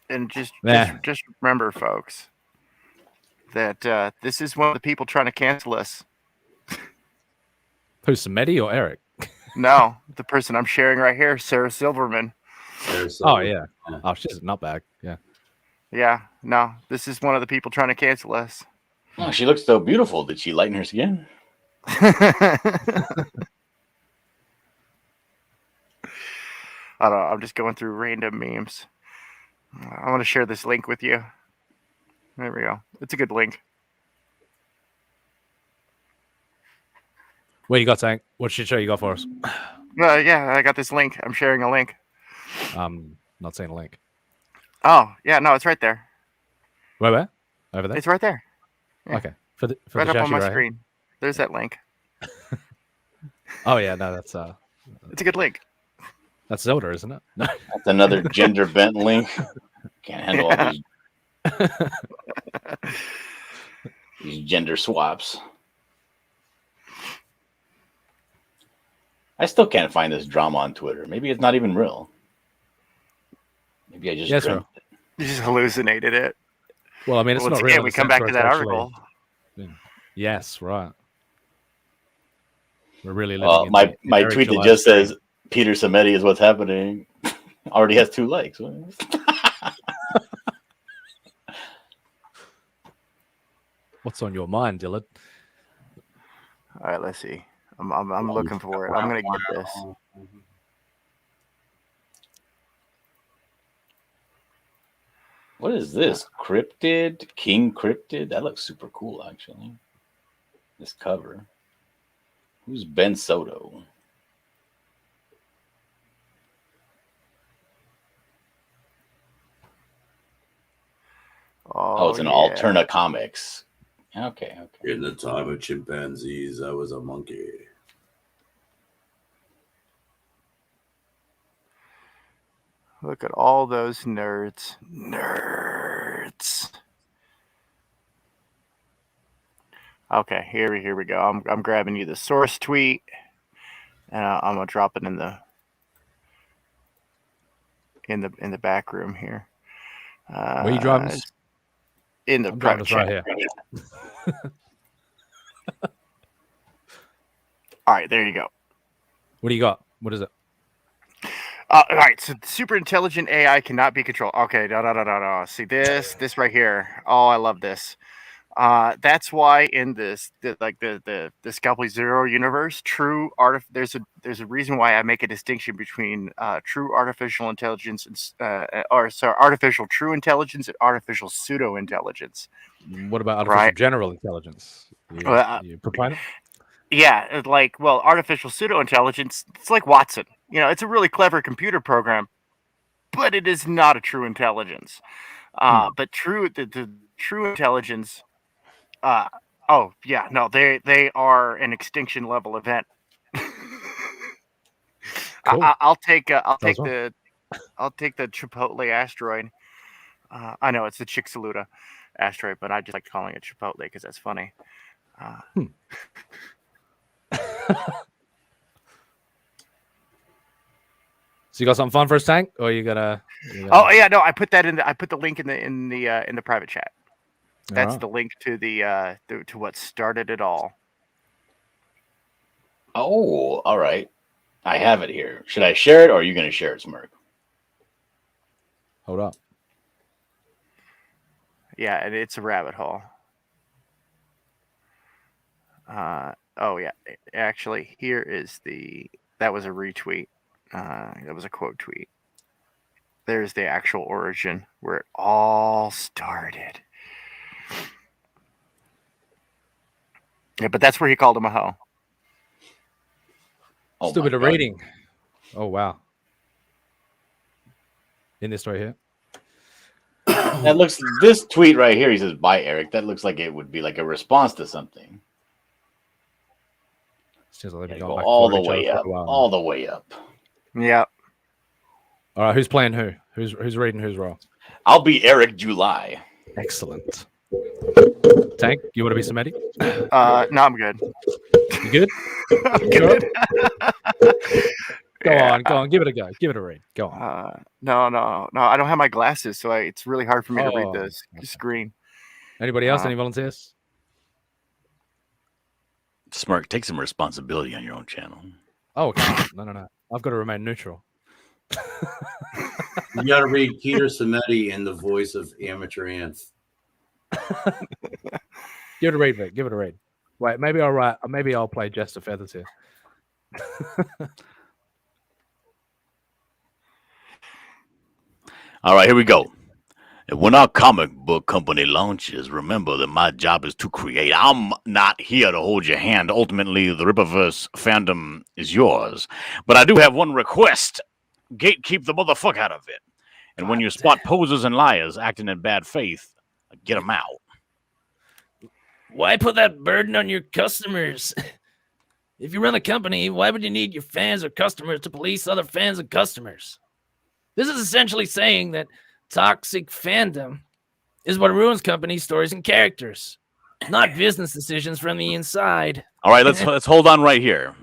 Speaker 13: And just
Speaker 7: Yeah.
Speaker 13: just remember, folks, that this is one of the people trying to cancel us.
Speaker 7: Who's Samedi or Eric?
Speaker 13: No, the person I'm sharing right here, Sarah Silverman.
Speaker 7: Oh yeah. Oh, she's not back. Yeah.
Speaker 13: Yeah, no, this is one of the people trying to cancel us.
Speaker 14: Oh, she looks so beautiful. Did she lighten her skin?
Speaker 13: I don't know. I'm just going through random memes. I want to share this link with you. There we go. It's a good link.
Speaker 7: What you got, Tank? What shit show you got for us?
Speaker 13: Yeah, I got this link. I'm sharing a link.
Speaker 7: Not seeing a link.
Speaker 13: Oh, yeah, no, it's right there.
Speaker 7: Where? Over there?
Speaker 13: It's right there. Yeah.
Speaker 7: Okay. For
Speaker 13: right
Speaker 7: the
Speaker 13: up on my
Speaker 7: right
Speaker 13: screen.
Speaker 7: here?
Speaker 13: There's that link.
Speaker 7: Oh yeah, no, that's
Speaker 13: It's a good link.
Speaker 7: That's Zelda, isn't it? No.
Speaker 14: That's another gender bent link. Can't handle all these gender swaps. I still can't find this drama on Twitter. Maybe it's not even real. Maybe I just dreamt it.
Speaker 13: You just hallucinated it.
Speaker 7: Well, I mean, it's
Speaker 13: Once
Speaker 7: not real.
Speaker 13: again, we come back to that article.
Speaker 7: Yes, right. We're really living
Speaker 14: Well,
Speaker 7: in
Speaker 14: my
Speaker 7: Eric
Speaker 14: tweet that
Speaker 7: July's
Speaker 14: just
Speaker 7: dream.
Speaker 14: says Peter Samedi is what's happening already has 2 likes.
Speaker 7: What's on your mind, Dylan?
Speaker 13: All right, let's see. I'm looking for it. I'm gonna get this.
Speaker 14: What is this? Cryptid? King Cryptid? That looks super cool, actually. This cover. Who's Ben Soto? Oh, it's an Alterna Comics. Okay.
Speaker 12: In the time of chimpanzees, I was a monkey.
Speaker 13: Look at all those nerds. Nerds. Okay, here we go. I'm grabbing you the source tweet, and I'm gonna drop it in the back room here.
Speaker 7: Where you driving this?
Speaker 13: In the
Speaker 7: I'm
Speaker 13: private
Speaker 7: driving
Speaker 13: chat.
Speaker 7: this right here.
Speaker 13: All right, there you go.
Speaker 7: What do you got? What is it?
Speaker 13: All right, so super intelligent AI cannot be controlled. Okay, no. See this right here. Oh, I love this. That's why in the Scalpel Zero universe, there's a reason why I make a distinction between true artificial intelligence and artificial true intelligence and artificial pseudo intelligence.
Speaker 7: What about artificial general intelligence? You proponent?
Speaker 13: Yeah, artificial pseudo intelligence. It's like Watson. It's a really clever computer program, but it is not a true intelligence. But the true intelligence. They are an extinction level event.
Speaker 7: Cool.
Speaker 13: I'll take the Chipotle asteroid. I know it's the Chicxulub asteroid, but I just like calling it Chipotle because that's funny.
Speaker 7: So you got something fun for us, Tank, or you gotta?
Speaker 13: Oh yeah, no, I put that I put the link in the private chat. That's
Speaker 7: Alright.
Speaker 13: the link to to what started it all.
Speaker 14: Oh, all right. I have it here. Should I share it, or are you going to share it, Smirk?
Speaker 7: Hold up.
Speaker 13: Yeah, and it's a rabbit hole. Oh yeah, actually, here is that was a retweet. That was a quote tweet. There's the actual origin where it all started. Yeah, but that's where he called him a hoe.
Speaker 14: Oh
Speaker 7: Still a bit of
Speaker 14: God.
Speaker 7: reading. Oh wow. In this story here.
Speaker 14: That looks. This tweet right here. He says, "Bye, Eric." That looks like it would be like a response to something.
Speaker 7: Seems like they've
Speaker 14: Go
Speaker 7: gone back
Speaker 14: all
Speaker 7: for
Speaker 14: the
Speaker 7: each other
Speaker 14: way
Speaker 7: for
Speaker 14: up.
Speaker 7: a while now.
Speaker 14: All the way up.
Speaker 13: Yeah.
Speaker 7: All right, who's playing who? Who's reading whose role?
Speaker 14: I'll be Eric July.
Speaker 7: Excellent. Tank, you want to be Samedi?
Speaker 13: No, I'm good.
Speaker 7: You good?
Speaker 13: I'm good.
Speaker 7: Go on, give it a go. Give it a read. Go on.
Speaker 13: No, I don't have my glasses, so it's really hard for me to read
Speaker 7: Oh,
Speaker 13: the screen.
Speaker 7: Anybody else? Any volunteers?
Speaker 14: Smirk, take some responsibility on your own channel.
Speaker 7: Oh, okay. No. I've got to remain neutral.
Speaker 12: You got to read Peter Samedi in the voice of Amateur Ants.
Speaker 7: Give it a read, Vic. Give it a read. Wait, maybe I'll play Jester Feathers here.
Speaker 14: All right, here we go. When our comic book company launches, remember that my job is to create. I'm not here to hold your hand. Ultimately, the Rippaverse fandom is yours. But I do have one request. Gatekeep the motherfucker out of it. And when you spot posers and liars acting in bad faith, get them out.
Speaker 15: Why put that burden on your customers? If you run a company, why would you need your fans or customers to police other fans and customers? This is essentially saying that toxic fandom is what ruins companies, stories, and characters, not business decisions from the inside.
Speaker 14: All right, let's hold on right here.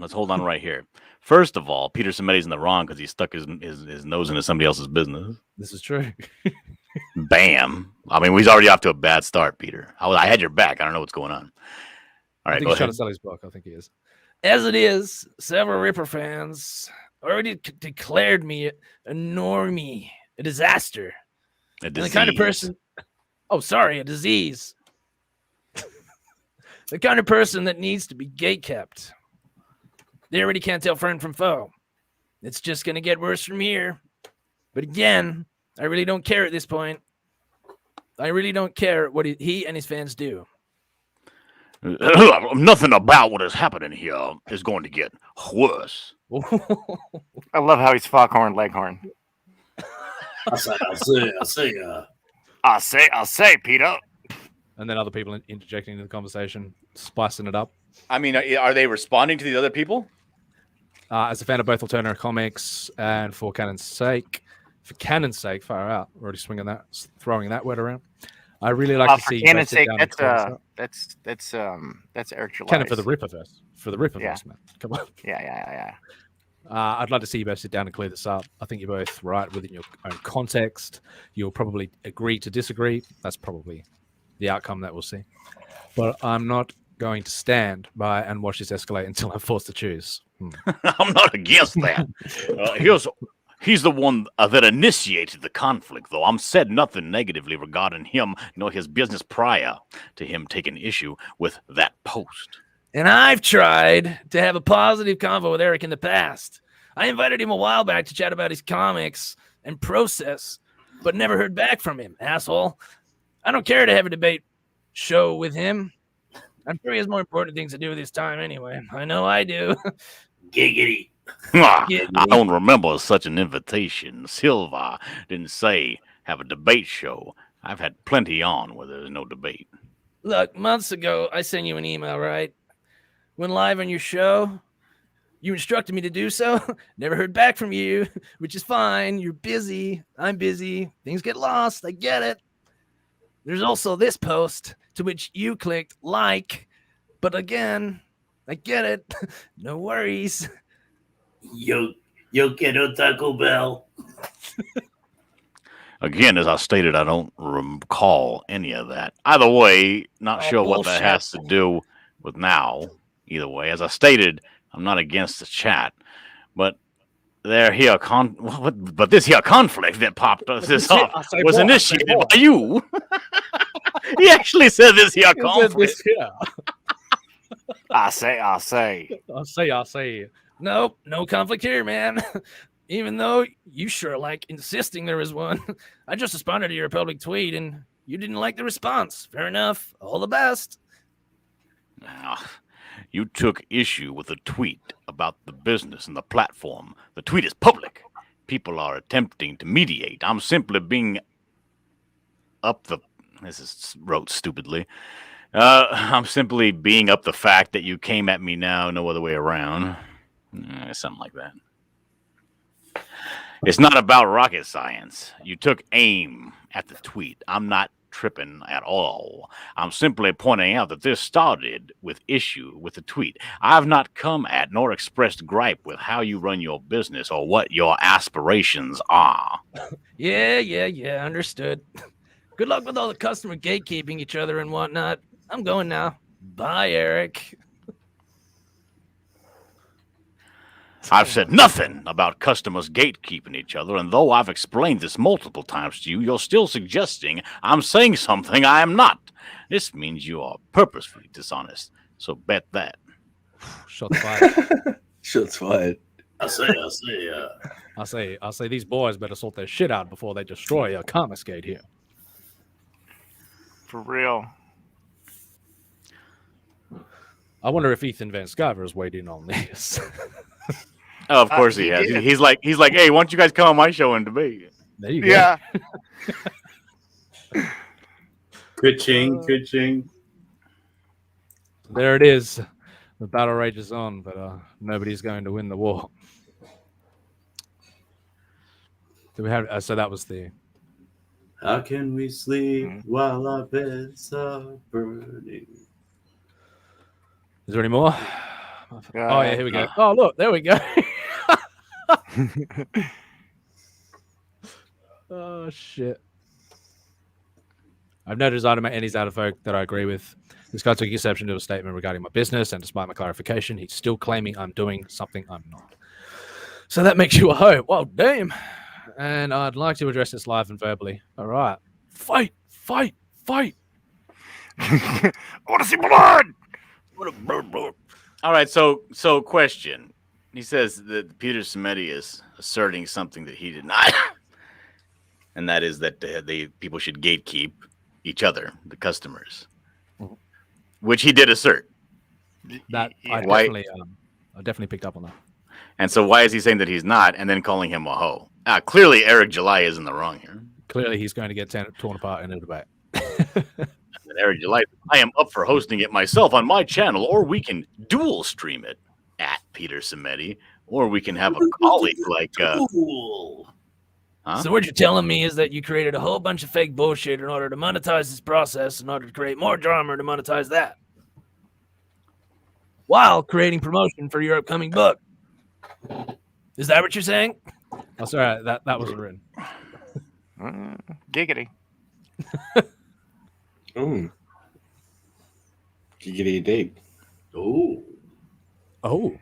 Speaker 14: First of all, Peter Samedi's in the wrong because he stuck his nose into somebody else's business.
Speaker 7: This is true.
Speaker 14: Bam. I mean, he's already off to a bad start, Peter. I had your back. I don't know what's going on. All right,
Speaker 7: I think
Speaker 14: go
Speaker 7: he's trying
Speaker 14: ahead.
Speaker 7: to sell his book. I think he is.
Speaker 15: As it is, several Ripper fans already declared me a normie, a disaster. And the kind of person... Oh, sorry, a disease. The kind of person that needs to be gatekept. They already can't tell friend from foe. It's just going to get worse from here. But again, I really don't care at this point. I really don't care what he and his fans do.
Speaker 14: Nothing about what is happening here is going to get worse.
Speaker 13: I love how he's Foghorn Leghorn.
Speaker 12: I
Speaker 13: say, Peter.
Speaker 7: And then other people interjecting into the conversation, spicing it up.
Speaker 14: I mean, are they responding to these other people?
Speaker 7: As a fan of both alternative comics and for canon's sake, far out, already throwing that word around. I really like to see you
Speaker 13: canon's
Speaker 7: sit
Speaker 13: sake.
Speaker 7: down and clear this up.
Speaker 13: That's Eric July.
Speaker 7: Canon for the Rippaverse.
Speaker 13: Yeah.
Speaker 7: Man. Come on.
Speaker 13: Yeah.
Speaker 7: I'd like to see you both sit down and clear this up. I think you're both right within your own context. You'll probably agree to disagree. That's probably the outcome that we'll see. But I'm not going to stand by and watch this escalate until I'm forced to choose.
Speaker 14: I'm not against that. He's the one that initiated the conflict, though. I'm said nothing negatively regarding him nor his business prior to him taking issue with that post.
Speaker 15: And I've tried to have a positive convo with Eric in the past. I invited him a while back to chat about his comics and process, but never heard back from him, asshole. I don't care to have a debate show with him. I'm sure he has more important things to do with his time anyway. I know I do.
Speaker 12: Giggity.
Speaker 14: I don't remember such an invitation. Silva didn't say have a debate show. I've had plenty on where there's no debate.
Speaker 15: Look, months ago, I sent you an email, right? Went live on your show. You instructed me to do so. Never heard back from you, which is fine. You're busy. I'm busy. Things get lost. I get it. There's also this post to which you clicked like. But again, I get it. No worries.
Speaker 12: Yo quiero Taco Bell.
Speaker 14: Again, as I stated, I don't recall any of that. Either way, not sure what that has to do with now. Either way, as I stated, I'm not against the chat, but this here conflict that popped this up was initiated by you. He actually said this here conflict.
Speaker 13: I say.
Speaker 15: Nope, no conflict here, man. even though you sure like insisting there was one. I just responded to your public tweet, and you didn't like the response. Fair enough. All the best.
Speaker 14: You took issue with a tweet about the business and the platform. The tweet is public. People are attempting to mediate. I'm simply being up the... This is wrote stupidly. I'm simply being up the fact that you came at me now, no other way around. Something like that. It's not about rocket science. You took aim at the tweet. I'm not tripping at all. I'm simply pointing out that this started with issue with the tweet. I've not come at nor expressed gripe with how you run your business or what your aspirations are.
Speaker 15: Yeah, understood. Good luck with all the customer gatekeeping each other and whatnot. I'm going now. Bye, Eric.
Speaker 14: I've said nothing about customers gatekeeping each other, and though I've explained this multiple times to you, you're still suggesting I'm saying something I am not. This means you are purposefully dishonest, so bet that.
Speaker 7: Shots fired.
Speaker 8: Shots fired.
Speaker 12: I
Speaker 7: say these boys better sort their shit out before they destroy a confiscate here.
Speaker 13: For real.
Speaker 7: I wonder if Ethan Van Sciver is weighed in on this.
Speaker 14: Oh, of course he has. He's like, hey, why don't you guys come on my show and debate?
Speaker 7: There you go.
Speaker 13: Yeah.
Speaker 12: Ka-ching.
Speaker 7: There it is. The battle rages on, but nobody's going to win the war. Do we have? So that was the.
Speaker 12: How can we sleep while our beds are burning?
Speaker 7: Is there any more? Oh yeah, here we go. Oh look, there we go. Oh shit. I've noticed any out of folk that I agree with. This guy took exception to a statement regarding my business, and despite my clarification, he's still claiming I'm doing something I'm not. So that makes you a hoe. Well, damn. And I'd like to address this live and verbally. All right. Fight.
Speaker 13: I want to see blood.
Speaker 14: All right, so question. He says that Peter Samedi is asserting something that he did not, and that is that the people should gatekeep each other, the customers, which he did assert.
Speaker 7: That I definitely picked up on that.
Speaker 14: And so why is he saying that he's not, and then calling him a hoe? Clearly, Eric July is in the wrong here.
Speaker 7: Clearly, he's going to get torn apart in a debate.
Speaker 14: And Eric July, I am up for hosting it myself on my channel, or we can dual stream it at Peter Samedi, or we can have a colleague like.
Speaker 15: So what you're telling me is that you created a whole bunch of fake bullshit in order to monetize this process, in order to create more drama to monetize that, while creating promotion for your upcoming book. Is that what you're saying?
Speaker 7: Oh, sorry, that wasn't written.
Speaker 13: Giggity.
Speaker 8: Giggity indeed.
Speaker 7: Oh,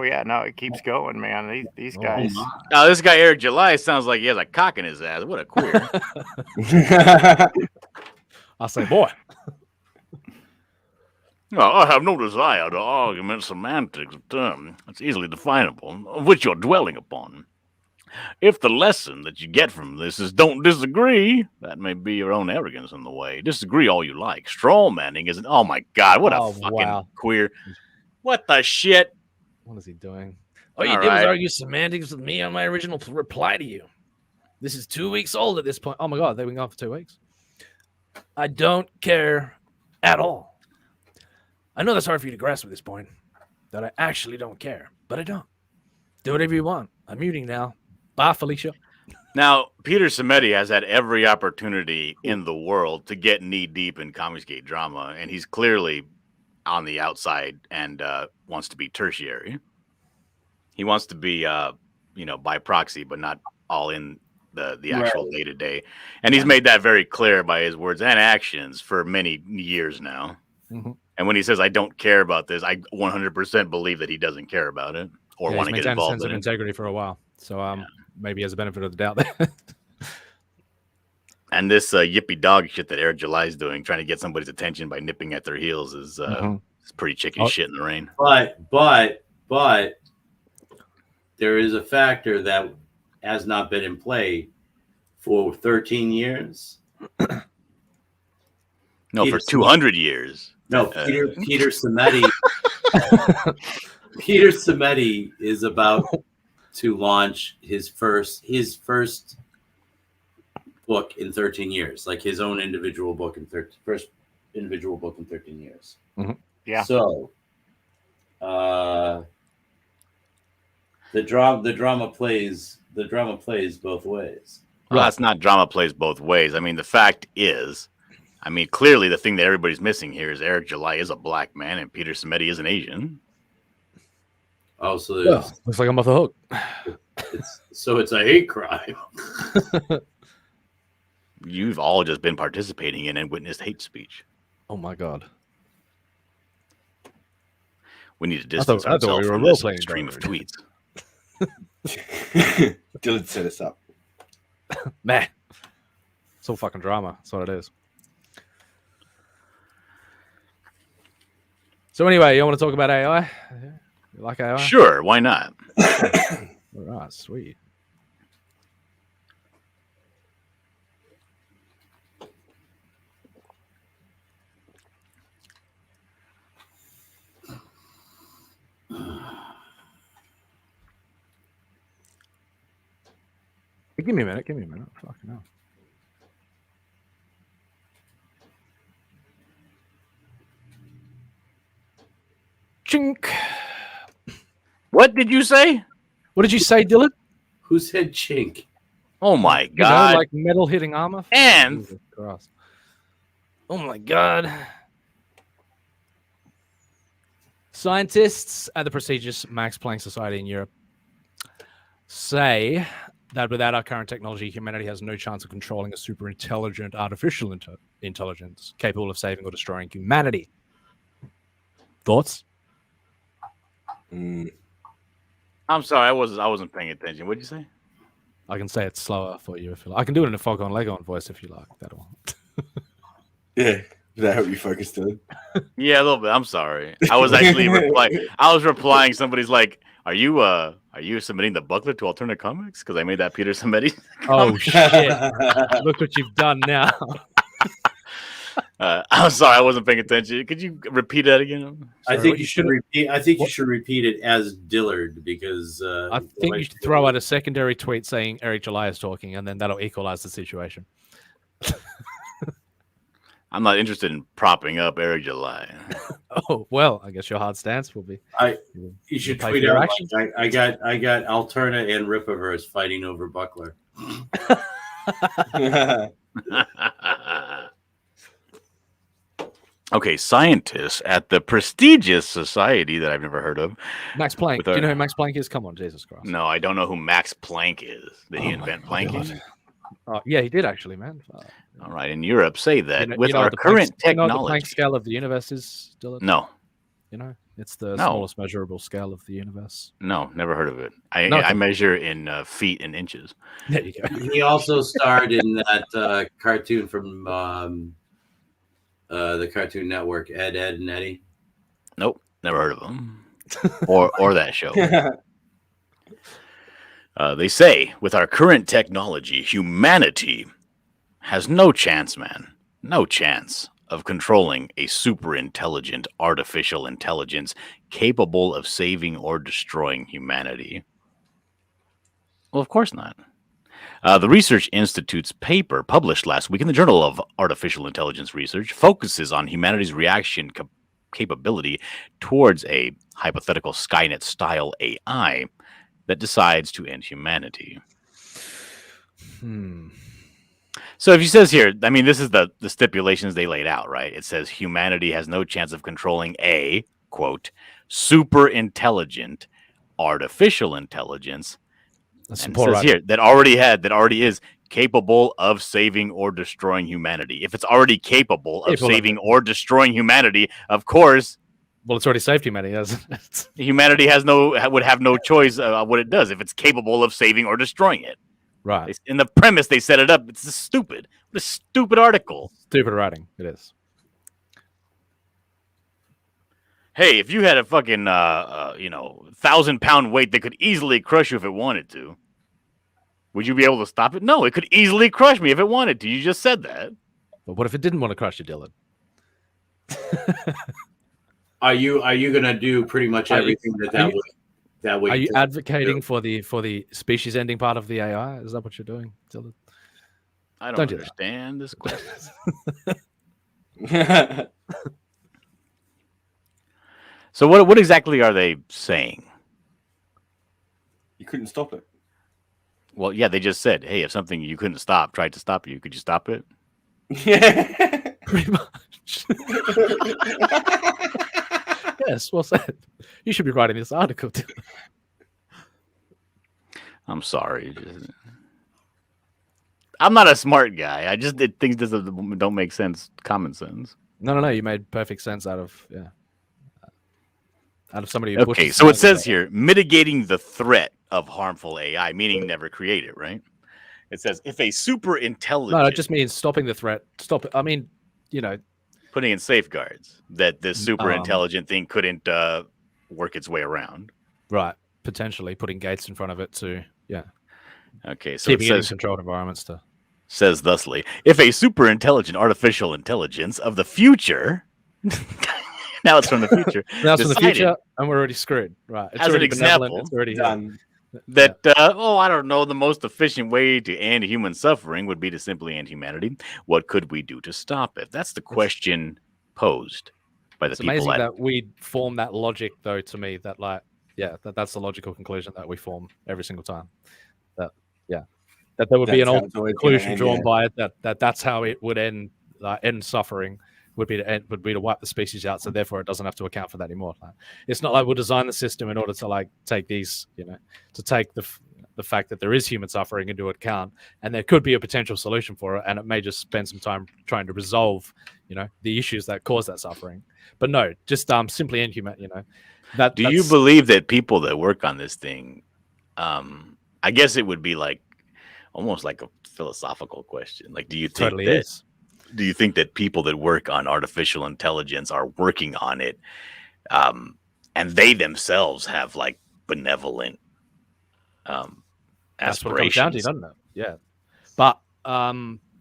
Speaker 13: yeah, no, it keeps going, man. These guys.
Speaker 14: Now, this guy Eric July sounds like he has a cock in his ass. What a queer.
Speaker 7: I'll say, boy.
Speaker 14: No, I have no desire to argument semantics of term. It's easily definable, of which you're dwelling upon. If the lesson that you get from this is don't disagree, that may be your own arrogance in the way. Disagree all you like. Straw manning isn't. Oh my God, what a fucking queer. What the shit?
Speaker 7: What is he doing?
Speaker 15: All you did was argue semantics with me on my original reply to you. This is 2 weeks old at this point.
Speaker 7: Oh my God, they've been gone for 2 weeks.
Speaker 15: I don't care at all. I know that's hard for you to grasp at this point, that I actually don't care, but I don't. Do whatever you want. I'm muting now. Bye, Felicia.
Speaker 14: Now, Peter Samedi has had every opportunity in the world to get knee deep in Comicsgate drama, and he's clearly on the outside and wants to be tertiary. He wants to be, by proxy, but not all in the actual day to day. And he's made that very clear by his words and actions for many years now.
Speaker 7: Mm-hmm.
Speaker 14: And when he says, I don't care about this, I 100% believe that he doesn't care about it or want to get involved
Speaker 7: sense
Speaker 14: in
Speaker 7: of
Speaker 14: it.
Speaker 7: integrity for a while. So maybe as a benefit of the doubt there.
Speaker 14: And this yippee dog shit that Eric July is doing, trying to get somebody's attention by nipping at their heels, is it's pretty chicken shit in the rain.
Speaker 12: But there is a factor that has not been in play for 13 years.
Speaker 14: No, for 200 years.
Speaker 12: No, Peter Samedi. Peter Samedi is about to launch his first book in 13 years, like his own individual book in first individual book in 13 years.
Speaker 7: Mm-hmm.
Speaker 13: Yeah.
Speaker 12: So, the drama plays both ways.
Speaker 14: Well, that's not drama plays both ways. I mean, the fact is, clearly the thing that everybody's missing here is Eric July is a black man and Peter Samedi is an Asian.
Speaker 12: Oh, so
Speaker 7: looks like I'm off the hook.
Speaker 12: It's a hate crime.
Speaker 14: You've all just been participating in and witnessed hate speech.
Speaker 7: Oh my god.
Speaker 14: We need to distance ourselves from this stream of tweets.
Speaker 8: Dylan set us up.
Speaker 7: Man. It's all fucking drama. That's what it is. So anyway, you want to talk about AI? You like AI?
Speaker 14: Sure, why not?
Speaker 7: All right, sweet. Give me a minute. Fucking hell. Chink.
Speaker 14: What did you say?
Speaker 7: What did you say, Dylan?
Speaker 12: Who said chink?
Speaker 14: Oh my
Speaker 7: You
Speaker 14: god.
Speaker 7: know, like metal hitting armor?
Speaker 14: And
Speaker 7: Jesus Christ.
Speaker 15: Oh my god.
Speaker 7: Scientists at the prestigious Max Planck Society in Europe say that without our current technology, humanity has no chance of controlling a super intelligent artificial intelligence capable of saving or destroying humanity. Thoughts?
Speaker 14: I'm sorry, I wasn't paying attention. What'd you say?
Speaker 7: I can say it slower for you if you like. I can do it in a Foghorn Leghorn voice if you like. That one.
Speaker 8: Yeah. Did that help you focus, Dylan?
Speaker 14: Yeah, a little bit. I'm sorry. I was actually replying. Somebody's like, "Are you submitting the booklet to Alternate Comics?" Because I made that Peter Samedi.
Speaker 7: Oh shit! Look what you've done now.
Speaker 14: I'm sorry, I wasn't paying attention. Could you repeat that again?
Speaker 12: I think you should repeat. I think you should repeat it as Dillard because
Speaker 7: I think you should throw out a secondary tweet saying Eric July is talking, and then that'll equalize the situation.
Speaker 14: I'm not interested in propping up Eric July.
Speaker 7: Oh well, I guess your hard stance will be.
Speaker 12: You should tweet out. Like, I got Alterna and Rippaverse fighting over Buckler.
Speaker 14: Okay, scientists at the prestigious society that I've never heard of.
Speaker 7: Max Planck. Do you know who Max Planck is? Come on, Jesus Christ.
Speaker 14: No, I don't know who Max Planck is. Did he invent planking?
Speaker 7: Yeah, he did actually, man.
Speaker 14: All right, in Europe, say that with
Speaker 7: you know
Speaker 14: our current technology.
Speaker 7: You know what the Planck scale of the universe is, Dylan?
Speaker 14: No.
Speaker 7: You know, it's the smallest measurable scale of the universe.
Speaker 14: No, never heard of it. I measure in feet and inches.
Speaker 7: There you go.
Speaker 12: He also starred in that cartoon from the Cartoon Network, Ed, and Eddie.
Speaker 14: Nope, never heard of him. or that show. They say, with our current technology, humanity has no chance, man. No chance of controlling a super intelligent artificial intelligence capable of saving or destroying humanity. Well, of course not. The Research Institute's paper published last week in the Journal of Artificial Intelligence Research focuses on humanity's reaction capability towards a hypothetical Skynet-style AI that decides to end humanity. So if he says here, I mean, this is the stipulations they laid out, right? It says humanity has no chance of controlling a, quote, super intelligent artificial intelligence.
Speaker 7: That's
Speaker 14: and it says here that already is capable of saving or destroying humanity. If it's already capable of saving or destroying humanity, of course.
Speaker 7: Well, it's already saved humanity, hasn't it?
Speaker 14: Humanity would have no choice what it does if it's capable of saving or destroying it.
Speaker 7: Right.
Speaker 14: In the premise they set it up, it's stupid. What a stupid article.
Speaker 7: Stupid writing. It is.
Speaker 14: Hey, if you had a fucking 1,000-pound weight that could easily crush you if it wanted to. Would you be able to stop it? No, it could easily crush me if it wanted to. You just said that.
Speaker 7: But what if it didn't want to crush you, Dylan?
Speaker 12: Are you gonna do pretty much everything that way?
Speaker 7: Are you advocating for the species ending part of the AI? Is that what you're doing, Dylan?
Speaker 14: I don't
Speaker 7: do
Speaker 14: understand this question. So what exactly are they saying?
Speaker 16: You couldn't stop it.
Speaker 14: Well, yeah, they just said, hey, if something you couldn't stop tried to stop you, could you stop it?
Speaker 16: Yeah.
Speaker 7: Pretty much. Yes, well said. You should be writing this article.
Speaker 14: I'm sorry. I'm not a smart guy. I just did things that don't make sense, common sense.
Speaker 7: No. You made perfect sense out of somebody who
Speaker 14: Okay, so it says here, mitigating the threat of harmful AI, meaning never create it, right? It says if a super intelligent...
Speaker 7: No, it just means stopping the threat. Stop it. I mean,
Speaker 14: putting in safeguards that this super intelligent thing couldn't work its way around.
Speaker 7: Right. Potentially putting gates in front of it to,
Speaker 14: Okay, so
Speaker 7: keeping
Speaker 14: it says...
Speaker 7: in controlled environments to...
Speaker 14: Says thusly, if a super intelligent artificial intelligence of the future... Now it's from the future.
Speaker 7: Now it's from the future, and we're already screwed. Right. It's
Speaker 14: as an example,
Speaker 7: it's already done.
Speaker 14: That I don't know, the most efficient way to end human suffering would be to simply end humanity. What could we do to stop it? That's the question posed by the people.
Speaker 7: It's amazing that we form that logic, though. To me, that that's the logical conclusion that we form every single time. That there would be an conclusion drawn by it that's how it would end suffering. Would be to wipe the species out, so therefore it doesn't have to account for that anymore. It's not like we'll design the system in order to take these, to take the fact that there is human suffering into account, and there could be a potential solution for it, and it may just spend some time trying to resolve, the issues that cause that suffering. But no, just simply inhuman.
Speaker 14: Do you believe that people that work on this thing, I guess it would be almost like a philosophical question. Do you think
Speaker 7: totally
Speaker 14: that?
Speaker 7: Is.
Speaker 14: Do you think that people that work on artificial intelligence are working on it, and they themselves have benevolent aspirations?
Speaker 7: That's what it comes down to, doesn't it? Yeah, but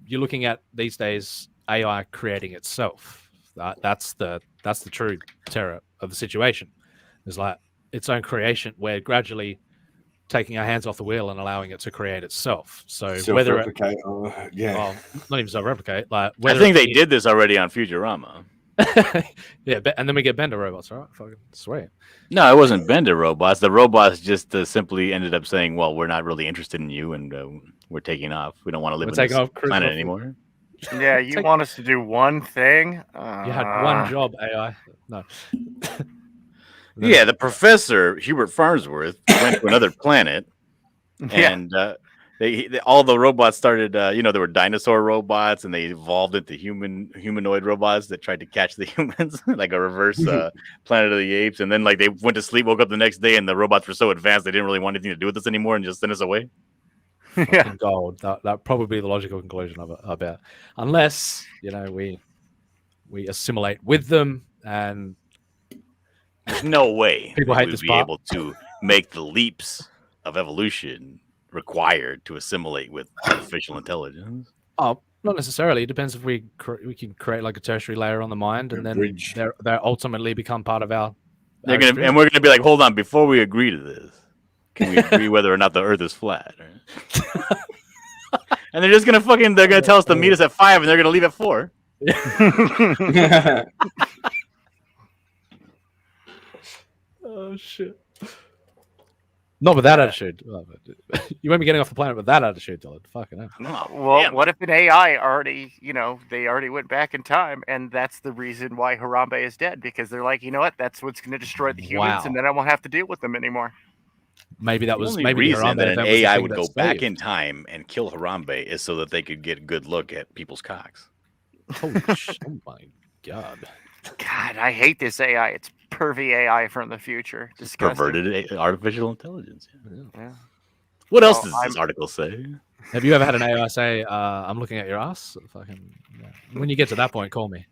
Speaker 7: you're looking at these days AI creating itself. That's the true terror of the situation. It's its own creation. We're gradually taking our hands off the wheel and allowing it to create itself. So whether
Speaker 16: replicate,
Speaker 7: not even self-replicate.
Speaker 14: I think they did this already on Futurama.
Speaker 7: Yeah, and then we get Bender robots, right? Fucking sweet.
Speaker 14: No, it wasn't Bender robots. The robots just simply ended up saying, "Well, we're not really interested in you, and we're taking off. We don't want to live on this planet anymore."
Speaker 13: Yeah, you want us to do one thing?
Speaker 7: You had one job, AI. No.
Speaker 14: Yeah, the professor, Hubert Farnsworth, went to another planet, and all the robots started, there were dinosaur robots, and they evolved into humanoid robots that tried to catch the humans, like a reverse Planet of the Apes. And then, they went to sleep, woke up the next day, and the robots were so advanced, they didn't really want anything to do with us anymore and just sent us away.
Speaker 7: Yeah. Gold. That probably the logical conclusion of it, I bet. Unless, we assimilate with them, and
Speaker 14: there's no way
Speaker 7: people hate
Speaker 14: we'd
Speaker 7: this
Speaker 14: be
Speaker 7: part.
Speaker 14: able to make the leaps of evolution required to assimilate with artificial intelligence.
Speaker 7: Oh, not necessarily. It depends if we can create a tertiary layer on the mind, and then they ultimately become part of our.
Speaker 14: We're gonna be like, hold on, before we agree to this, can we agree whether or not the Earth is flat? Right? And they're just gonna they're gonna tell us to meet us at 5, and they're gonna leave at 4.
Speaker 7: Oh shit! Not with that attitude. You won't be getting off the planet with that attitude, Dylan. Fucking hell.
Speaker 13: Well, what if an AI already, they already went back in time, and that's the reason why Harambe is dead, because they're like, you know what, that's what's going to destroy the humans, and then I won't have to deal with them anymore.
Speaker 14: Maybe that was the only reason that an AI would go back in time and kill Harambe is so that they could get a good look at people's cocks.
Speaker 7: Oh my god!
Speaker 13: God, I hate this AI. It's pervy AI from the future. Disgusting.
Speaker 14: Perverted artificial intelligence. Yeah. What else does this article say?
Speaker 7: Have you ever had an AI say, "I'm looking at your ass"? Fucking. Yeah. When you get to that point, call me.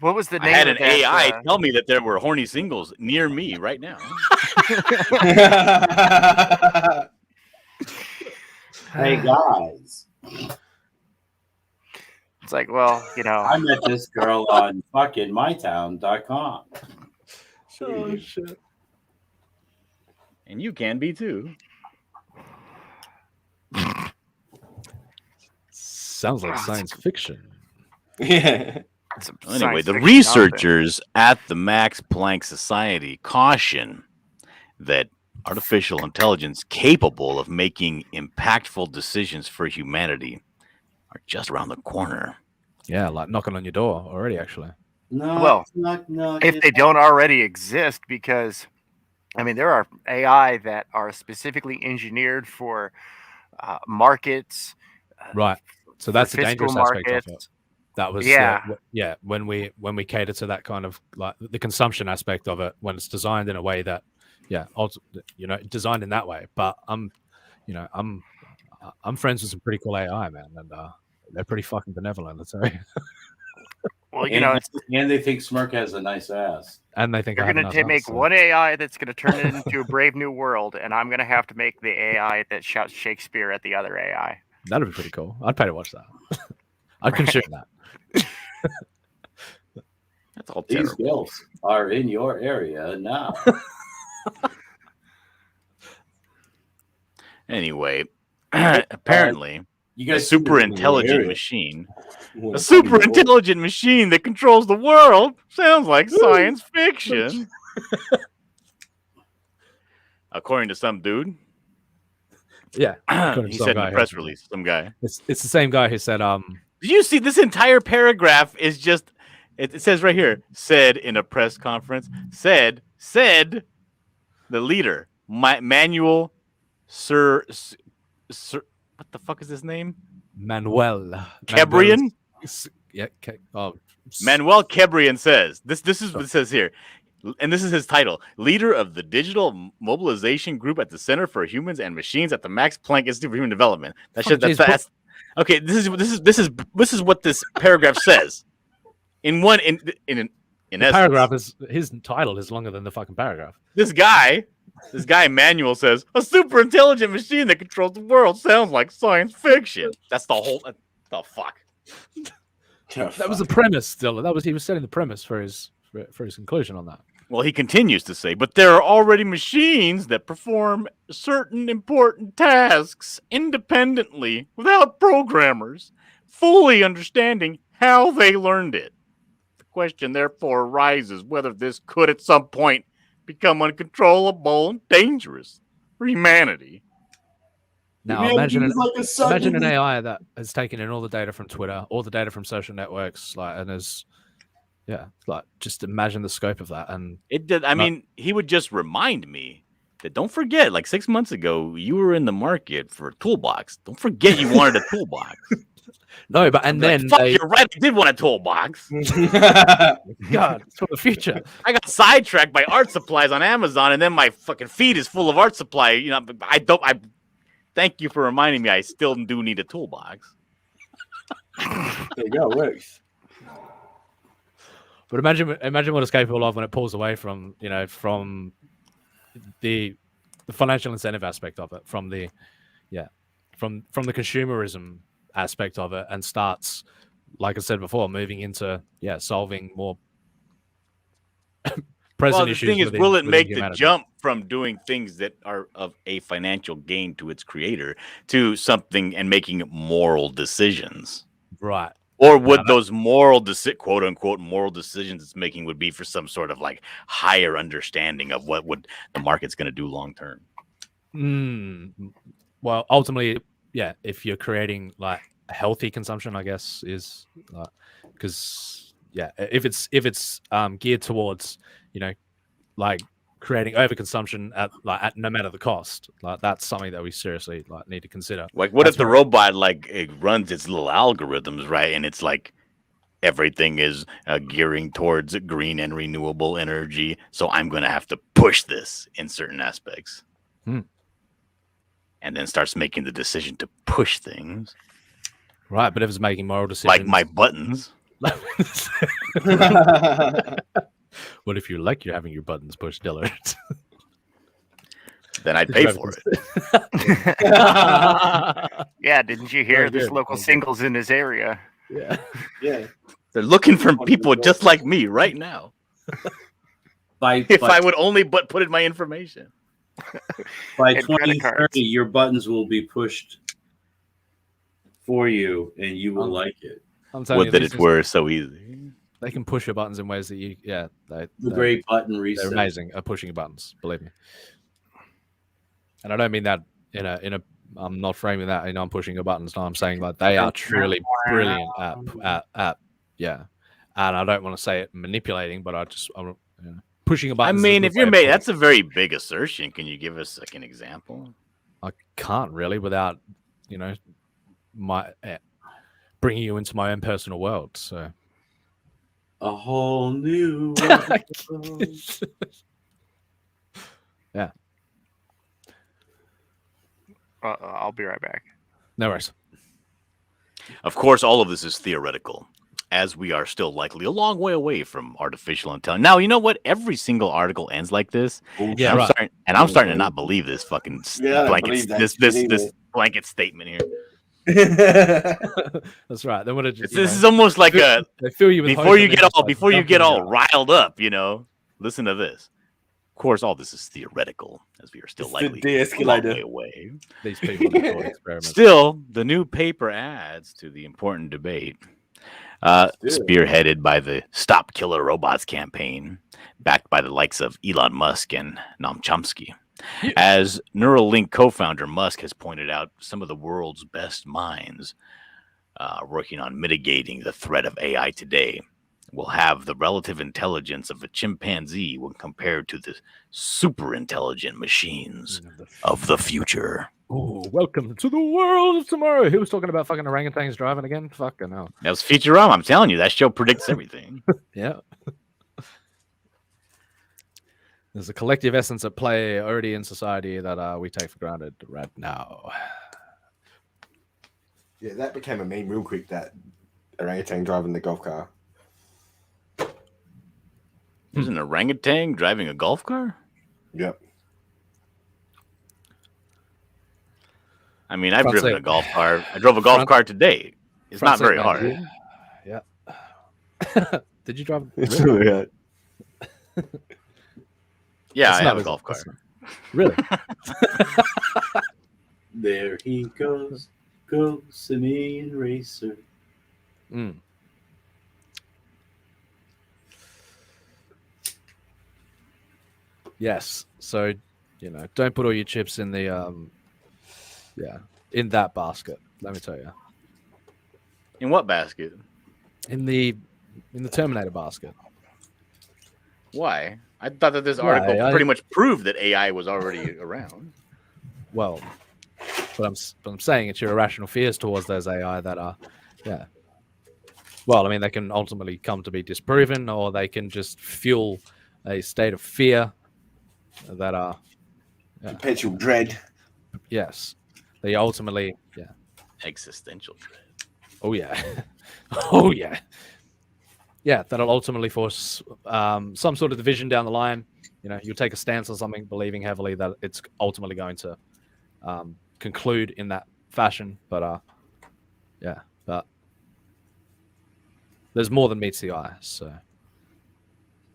Speaker 13: What was the
Speaker 14: I
Speaker 13: name
Speaker 14: had
Speaker 13: of
Speaker 14: an
Speaker 13: that,
Speaker 14: AI tell me that there were horny singles near me right now.
Speaker 12: Hey guys,
Speaker 13: It's like, well, you know,
Speaker 12: I met this girl on fucking mytown.com.
Speaker 7: Oh shit!
Speaker 14: And you can be too.
Speaker 7: Sounds like science fiction.
Speaker 16: Yeah.
Speaker 14: Anyway, the researchers at the Max Planck Society caution that artificial intelligence capable of making impactful decisions for humanity are just around the corner.
Speaker 7: Yeah, like knocking on your door already, actually.
Speaker 12: No,
Speaker 13: Well,
Speaker 12: no.
Speaker 13: if they don't already exist, because I mean, there are AI that are specifically engineered for markets.
Speaker 7: Right. So that's the dangerous aspect of it. That was when we cater to that kind of like the consumption aspect of it, when it's designed in a way that designed in that way. But I'm friends with some pretty cool AI, man, and they're pretty fucking benevolent, let's say.
Speaker 13: Well,
Speaker 12: and they think Smirk has a nice ass.
Speaker 7: And they think
Speaker 13: you're going to make one AI that's going to turn it into a Brave New World, and I'm going to have to make the AI that shouts Shakespeare at the other AI.
Speaker 7: That'd be pretty cool. I'd pay to watch that. I'd consume that.
Speaker 14: That's all
Speaker 12: These
Speaker 14: terrible.
Speaker 12: bills are in your area now.
Speaker 14: Anyway, apparently,
Speaker 12: you guys
Speaker 14: a super intelligent
Speaker 12: area.
Speaker 14: machine, a super intelligent machine that controls the world sounds like science fiction. According to some dude.
Speaker 7: Yeah,
Speaker 14: he said in the press release, some guy.
Speaker 7: It's the same guy who said,
Speaker 14: Did you see this entire paragraph is just, it says right here, said in a press conference, said the leader, Manuel Sir, what the fuck is his name?
Speaker 7: Manuel
Speaker 14: Kebrian?
Speaker 7: Oh,
Speaker 14: Manuel Kebrian says, this is what it says here. And this is his title: leader of the digital mobilization group at the Center for Humans and Machines at the Max Planck Institute for Human Development. That's okay. This is what this paragraph says. In
Speaker 7: the
Speaker 14: essence,
Speaker 7: paragraph is his title is longer than the fucking paragraph.
Speaker 14: This guy Manuel says a super intelligent machine that controls the world sounds like science fiction. That's the whole. The fuck.
Speaker 7: That was the premise. Still, he was setting the premise for his conclusion on that.
Speaker 14: Well, he continues to say, but there are already machines that perform certain important tasks independently without programmers fully understanding how they learned it. The question therefore arises whether this could at some point become uncontrollable and dangerous for humanity.
Speaker 7: Now imagine an AI that has taken in all the data from Twitter, all the data from social networks, just imagine the scope of that. And
Speaker 14: it did. I mean, he would just remind me that don't forget, like 6 months ago, you were in the market for a toolbox. Don't forget you wanted a toolbox.
Speaker 7: No, but then
Speaker 14: you're right. I did want a toolbox.
Speaker 7: God, it's for the future.
Speaker 14: I got sidetracked by art supplies on Amazon, and then my fucking feed is full of art supply. You know, I thank you for reminding me. I still do need a toolbox.
Speaker 16: There you go. Works.
Speaker 7: But imagine what it's capable of when it pulls away from the financial incentive aspect of it, from the consumerism aspect of it, and starts, like I said before, moving into solving more present issues.
Speaker 14: The thing is, will it make
Speaker 7: humanity.
Speaker 14: the jump from doing things that are of a financial gain to its creator to something and making moral decisions?
Speaker 7: Right.
Speaker 14: Or would those quote unquote moral decisions it's making would be for some sort of like higher understanding of what would the market's going to do long term?
Speaker 7: Well, ultimately, if you're creating like a healthy consumption, I guess is because if it's geared towards like creating overconsumption at no matter the cost, like that's something that we seriously need to consider.
Speaker 14: Like, what if the robot it runs its little algorithms, right, and it's like everything is gearing towards green and renewable energy, so I'm going to have to push this in certain aspects, and then starts making the decision to push things.
Speaker 7: Right, but if it's making moral decisions,
Speaker 14: like my buttons.
Speaker 7: What if you like you're having your buttons pushed, Dillard?
Speaker 14: Then I'd pay for it.
Speaker 13: Yeah, didn't you hear there's local singles in his area?
Speaker 7: Yeah.
Speaker 16: Yeah.
Speaker 14: They're looking for people just like me right now. If I would only put in my information.
Speaker 12: By
Speaker 13: And credit
Speaker 12: 2030, your buttons will be pushed for you, and you will like it.
Speaker 7: I'm telling
Speaker 14: Would that it were so easy.
Speaker 7: They can push your buttons in ways that you,
Speaker 12: The great button reset.
Speaker 7: They're amazing at pushing your buttons, believe me. And I don't mean that in a. I'm not framing that. I'm pushing your buttons. No, I'm saying like they are truly brilliant at yeah. And I don't want to say it manipulating, but I'm pushing a button.
Speaker 14: I mean, if you're made, that's a very big assertion. Can you give us like an example?
Speaker 7: I can't really without my bringing you into my own personal world. So
Speaker 12: a whole new world.
Speaker 7: Yeah.
Speaker 13: I'll be right back.
Speaker 7: No worries.
Speaker 14: Of course, all of this is theoretical, as we are still likely a long way away from artificial intelligence. Now, you know what? Every single article ends like this.
Speaker 7: Yeah,
Speaker 14: I'm starting to not believe this fucking blanket, this blanket statement here.
Speaker 7: That's right. Then
Speaker 14: this is almost like
Speaker 7: they fill you with
Speaker 14: before you get all riled up. Listen to this. Of course, all this is theoretical, as we are still likely a long way away.
Speaker 7: These people experiments.
Speaker 14: Still, the new paper adds to the important debate, spearheaded by the Stop Killer Robots campaign, backed by the likes of Elon Musk and Noam Chomsky. As Neuralink co-founder Musk has pointed out, some of the world's best minds working on mitigating the threat of AI today will have the relative intelligence of a chimpanzee when compared to the super intelligent machines of the future.
Speaker 7: Ooh, welcome to the world of tomorrow. Who was talking about fucking orangutans driving again? Fucking hell.
Speaker 14: That was Futurama. I'm telling you, that show predicts everything.
Speaker 7: Yeah. There's a collective essence at play already in society that we take for granted right now.
Speaker 16: Yeah, that became a meme real quick, that orangutan driving the golf car.
Speaker 14: There's an orangutan driving a golf car?
Speaker 16: Yep.
Speaker 14: I mean, I've driven a golf car. I drove a golf car today. It's not very hard.
Speaker 7: Yeah. Did you drive?
Speaker 16: It's really hard.
Speaker 14: Yeah, I have a golf car.
Speaker 7: Really?
Speaker 12: There he goes, Simeon Racer.
Speaker 7: Mm. Yes. So, don't put all your chips in the in that basket. Let me tell you.
Speaker 14: In what basket?
Speaker 7: In the Terminator basket.
Speaker 14: Why? I thought that this article pretty much proved that AI was already around.
Speaker 7: Well, but I'm saying it's your irrational fears towards those AI that are, yeah. Well, I mean, they can ultimately come to be disproven, or they can just fuel a state of fear that are
Speaker 16: perpetual dread.
Speaker 7: Yes, they ultimately,
Speaker 14: existential dread.
Speaker 7: Oh yeah, oh yeah, yeah. That'll ultimately force some sort of division down the line. You'll take a stance on something, believing heavily that it's ultimately going to conclude in that fashion. But but there's more than meets the eye. So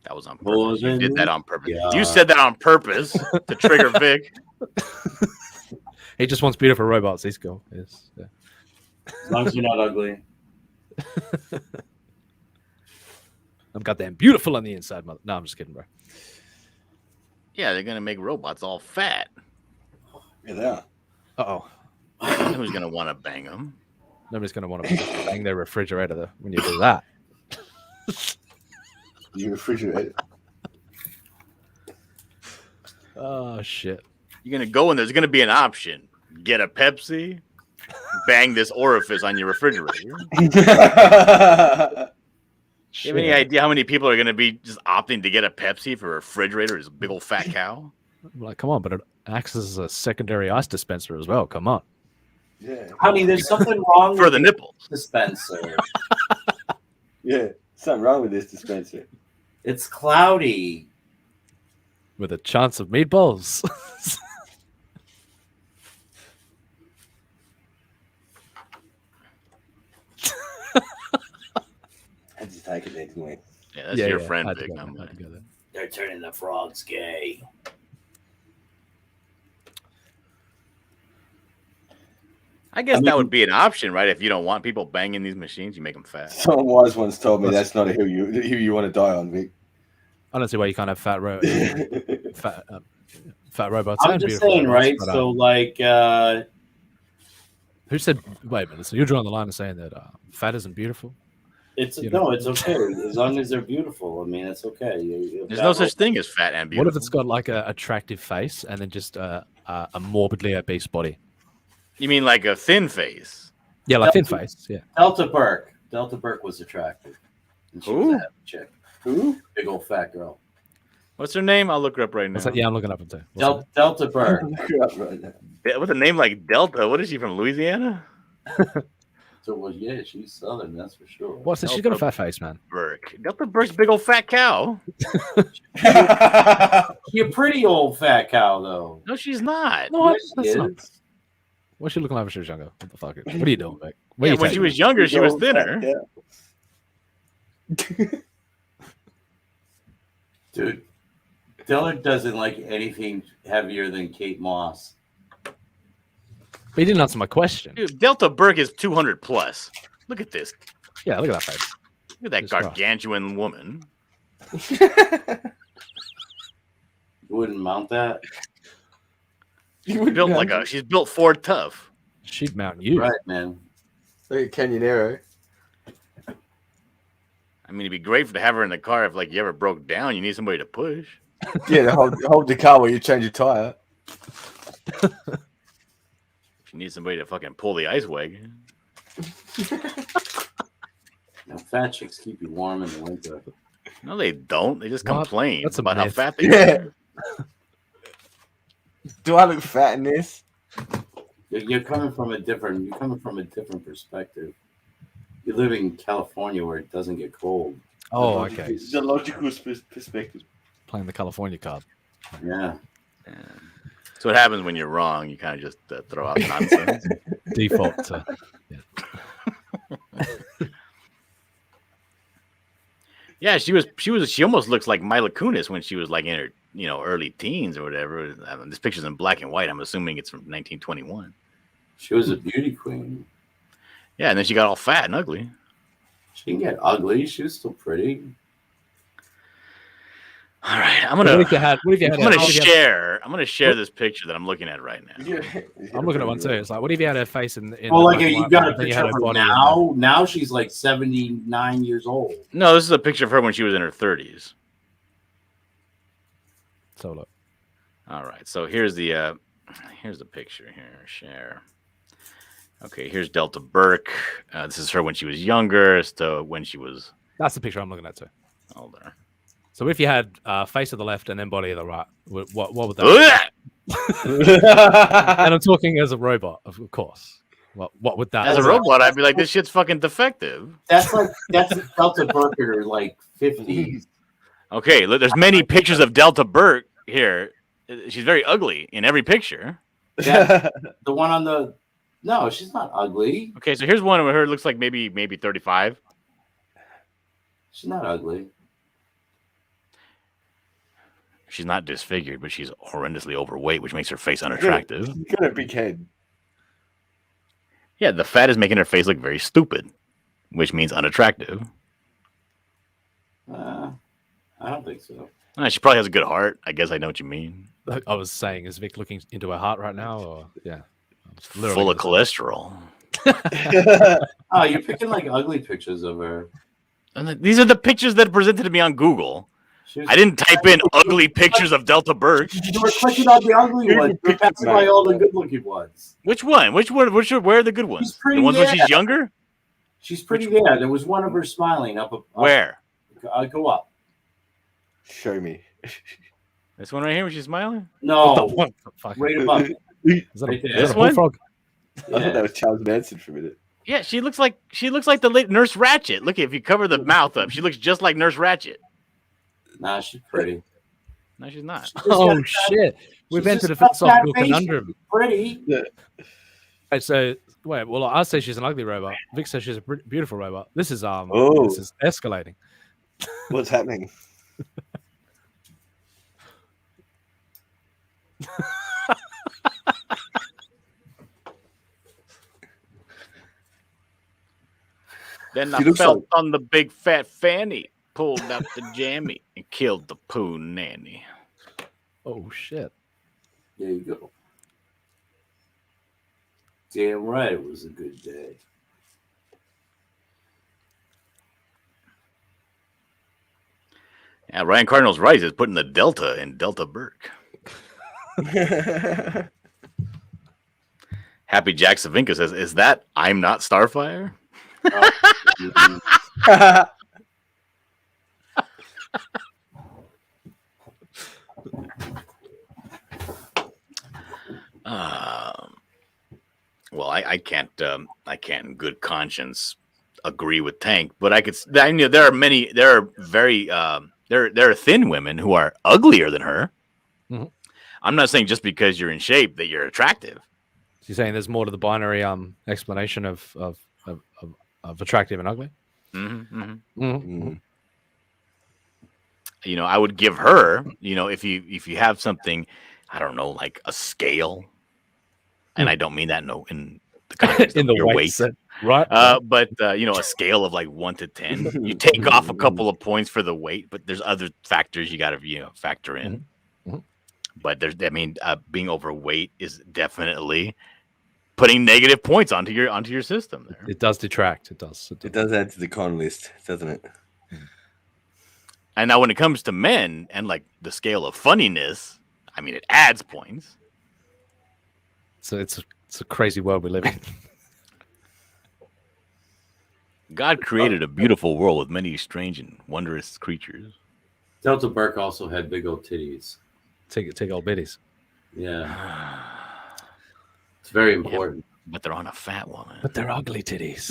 Speaker 14: that was on purpose. You did that on purpose. Yeah. You said that on purpose to trigger Vic.
Speaker 7: He just wants beautiful robots. He's cool. Yes. Yeah.
Speaker 12: As long as you're not ugly.
Speaker 7: I'm goddamn beautiful on the inside, mother. No, I'm just kidding, bro.
Speaker 14: Yeah, they're gonna make robots all fat.
Speaker 16: Yeah, they are.
Speaker 7: Uh-oh.
Speaker 14: Who's gonna want to bang them?
Speaker 7: Nobody's gonna want to bang their refrigerator though, when you do that.
Speaker 16: You refrigerate it.
Speaker 7: Oh shit.
Speaker 14: You're gonna go and there's gonna be an option. Get a Pepsi, bang this orifice on your refrigerator. You have any idea how many people are gonna be just opting to get a Pepsi for a refrigerator? It's a big old fat cow.
Speaker 7: I'm like, come on, but it acts as a secondary ice dispenser as well. Come on.
Speaker 16: Yeah.
Speaker 12: Honey, there's something wrong
Speaker 14: for
Speaker 12: with
Speaker 14: the nipples
Speaker 12: dispenser.
Speaker 16: Yeah, something wrong with this dispenser.
Speaker 12: It's cloudy.
Speaker 7: With a chance of meatballs.
Speaker 16: I just take it anyway.
Speaker 14: Yeah, that's your friend, Vic.
Speaker 12: They're turning the frogs gay.
Speaker 14: I guess that would be an option, right? If you don't want people banging these machines, you make them fat.
Speaker 16: Someone wise once told me that's not a hill you want to die on, Vic.
Speaker 7: I don't see why you can't have fat robots.
Speaker 12: I'm just saying, right? So, like,
Speaker 7: who said? Wait a minute. So you're drawing the line and saying that fat isn't beautiful?
Speaker 12: it's okay as long as they're beautiful. I mean, it's okay.
Speaker 14: There's no such thing as fat and beautiful.
Speaker 7: What if it's got like a attractive face and then just a morbidly obese body?
Speaker 14: You mean like a thin face?
Speaker 7: Yeah, like thin face. Yeah.
Speaker 12: Delta Burke was attractive. And she was a
Speaker 14: Who?
Speaker 12: happy chick. Who? Big old fat girl.
Speaker 14: What's her name? I'll look her up right now.
Speaker 7: Yeah, I'm looking up too.
Speaker 12: Delta Burke.
Speaker 14: With a name like Delta, what is she from? Louisiana?
Speaker 12: So, well, yeah, she's Southern, that's for sure.
Speaker 7: What's this? She's got a fat face, man.
Speaker 14: Burke. Delta Burke's a big old fat cow.
Speaker 12: You're a pretty old fat cow, though.
Speaker 14: No, she's not.
Speaker 7: No,
Speaker 12: Yes, she
Speaker 7: that's not.
Speaker 12: is.
Speaker 7: What's she looking like when she was younger? What the fuck? What are you doing, Vic?
Speaker 14: Yeah, when she was younger, she was thinner.
Speaker 12: Dude, Dillard doesn't like anything heavier than Kate Moss.
Speaker 7: But you didn't answer my question.
Speaker 14: Dude, Delta Burke is 200 plus. Look at this.
Speaker 7: Yeah, look at that face.
Speaker 14: Look at that gargantuan woman.
Speaker 12: You wouldn't mount that?
Speaker 14: She's built Ford tough.
Speaker 7: She'd mount you.
Speaker 12: Right, man.
Speaker 16: Look at Canyonero.
Speaker 14: I mean, it'd be great to have her in the car if, like, you ever broke down. You need somebody to push.
Speaker 16: Yeah, hold the car while you change your tire.
Speaker 14: You need somebody to fucking pull the ice wagon.
Speaker 12: Now, fat chicks keep you warm in the winter.
Speaker 14: No, they don't. They just
Speaker 7: What?
Speaker 14: complain
Speaker 7: That's a
Speaker 14: about how
Speaker 7: myth.
Speaker 14: fat they
Speaker 16: Yeah.
Speaker 14: are.
Speaker 16: Do I look fat in this?
Speaker 12: You're coming from a different perspective. You live in California where it doesn't get cold.
Speaker 7: Oh, okay.
Speaker 16: The logical perspective.
Speaker 7: Playing the California card.
Speaker 12: Yeah.
Speaker 14: So what happens when you're wrong? You kind of just throw out nonsense.
Speaker 7: Default.
Speaker 14: Yeah, she almost looks like Mila Kunis when she was like in her early teens or whatever. I mean, this picture's in black and white. I'm assuming it's from 1921.
Speaker 12: She was a beauty queen.
Speaker 14: Yeah, and then she got all fat and ugly.
Speaker 12: She didn't get ugly. She was still pretty.
Speaker 14: All right, I'm gonna share this picture that I'm looking at right now.
Speaker 7: I'm looking at one too. It's like, what if you had her face in
Speaker 12: Well, like
Speaker 7: black and
Speaker 12: you
Speaker 7: white,
Speaker 12: got a
Speaker 7: then you
Speaker 12: picture
Speaker 7: had
Speaker 12: of
Speaker 7: her
Speaker 12: her
Speaker 7: body
Speaker 12: now. Now she's like 79 years old.
Speaker 14: No, this is a picture of her when she was in her 30s.
Speaker 7: So look.
Speaker 14: All right, so here's the picture here. Share. Okay, here's Delta Burke. This is her when she was younger. So when she was.
Speaker 7: That's the picture I'm looking at too.
Speaker 14: Oh, there.
Speaker 7: So if you had face of the left and then body of the right, what would that? And I'm talking as a robot, of course. What would that?
Speaker 14: As a robot, I'd be like, this shit's fucking defective.
Speaker 12: That's Delta Burke in her like 50s.
Speaker 14: Okay, look, there's many pictures of Delta Burke here. She's very ugly in every picture.
Speaker 12: The one on the. No, she's not ugly.
Speaker 14: Okay, so here's one where her looks like maybe 35.
Speaker 12: She's not ugly.
Speaker 14: She's not disfigured, but she's horrendously overweight, which makes her face unattractive.
Speaker 16: She's got a big head.
Speaker 14: Yeah, the fat is making her face look very stupid, which means unattractive.
Speaker 12: I don't think so.
Speaker 14: She probably has a good heart. I guess I know what you mean.
Speaker 7: I was saying, is Vic looking into her heart right now? Or yeah,
Speaker 14: Full of cholesterol.
Speaker 12: Oh, you're picking like ugly pictures of her.
Speaker 14: And these are the pictures that are presented to me on Google. I didn't type in ugly pictures of Delta Burke.
Speaker 12: You were clicking on the ugly ones. You're passing by all the good-looking ones.
Speaker 14: Which one? Where are the good ones? The ones when she's younger?
Speaker 12: She's pretty there. There was one of her smiling up.
Speaker 14: Where?
Speaker 12: Go up.
Speaker 16: Show me.
Speaker 14: This one right here, when she's smiling?
Speaker 12: No. Right above it.
Speaker 7: Is that
Speaker 12: Right
Speaker 7: a
Speaker 12: there.
Speaker 14: This one?
Speaker 7: bullfrog?
Speaker 16: I thought that was Charles Manson for a minute.
Speaker 14: Yeah, she looks like the late Nurse Ratched. Look, if you cover the mouth up, she looks just like Nurse Ratched.
Speaker 12: Nah, she's pretty.
Speaker 14: No, she's not.
Speaker 7: Oh shit! We've entered a philosophical conundrum.
Speaker 12: Pretty.
Speaker 7: Right, so wait, well, I say she's an ugly robot. Vic says she's a beautiful robot. This is
Speaker 8: Oh.
Speaker 7: this is escalating.
Speaker 8: What's happening?
Speaker 14: Then
Speaker 8: She
Speaker 14: I
Speaker 8: looks
Speaker 14: felt
Speaker 8: like-
Speaker 14: on the big fat fanny, pulled out the jammy, and killed the poo nanny.
Speaker 7: Oh shit!
Speaker 12: There you go. Damn right, it was a good day.
Speaker 14: Yeah, Ryan Cardinal's right. Is putting the Delta in Delta Burke. Happy Jack Savinka says, "Is that I'm not Starfire?" Well, I can't in good conscience agree with Tank, but I could. I know there are very there are thin women who are uglier than her.
Speaker 7: Mhm.
Speaker 14: I'm not saying just because you're in shape that you're attractive.
Speaker 7: She's saying there's more to the binary explanation of attractive and ugly.
Speaker 14: You know, I would give her, you know, if you have something, I don't know, like a scale, and I don't mean that in the context
Speaker 7: In
Speaker 14: of
Speaker 7: the
Speaker 14: your
Speaker 7: weight
Speaker 14: weight,
Speaker 7: set, right?
Speaker 14: But you know, a scale of like 1 to 10, you take off a couple of points for the weight, but there's other factors you got to factor in. But being overweight is definitely putting negative points onto your system. There,
Speaker 7: it does detract. It does.
Speaker 8: It does add to the con list, doesn't it?
Speaker 14: And now when it comes to men and like the scale of funniness, I mean, it adds points.
Speaker 7: So it's a crazy world we live in.
Speaker 14: God created a beautiful world with many strange and wondrous creatures.
Speaker 12: Delta Burke also had big old titties.
Speaker 7: Take old biddies.
Speaker 12: Yeah. It's very important.
Speaker 14: But they're on a fat woman.
Speaker 7: But they're ugly titties.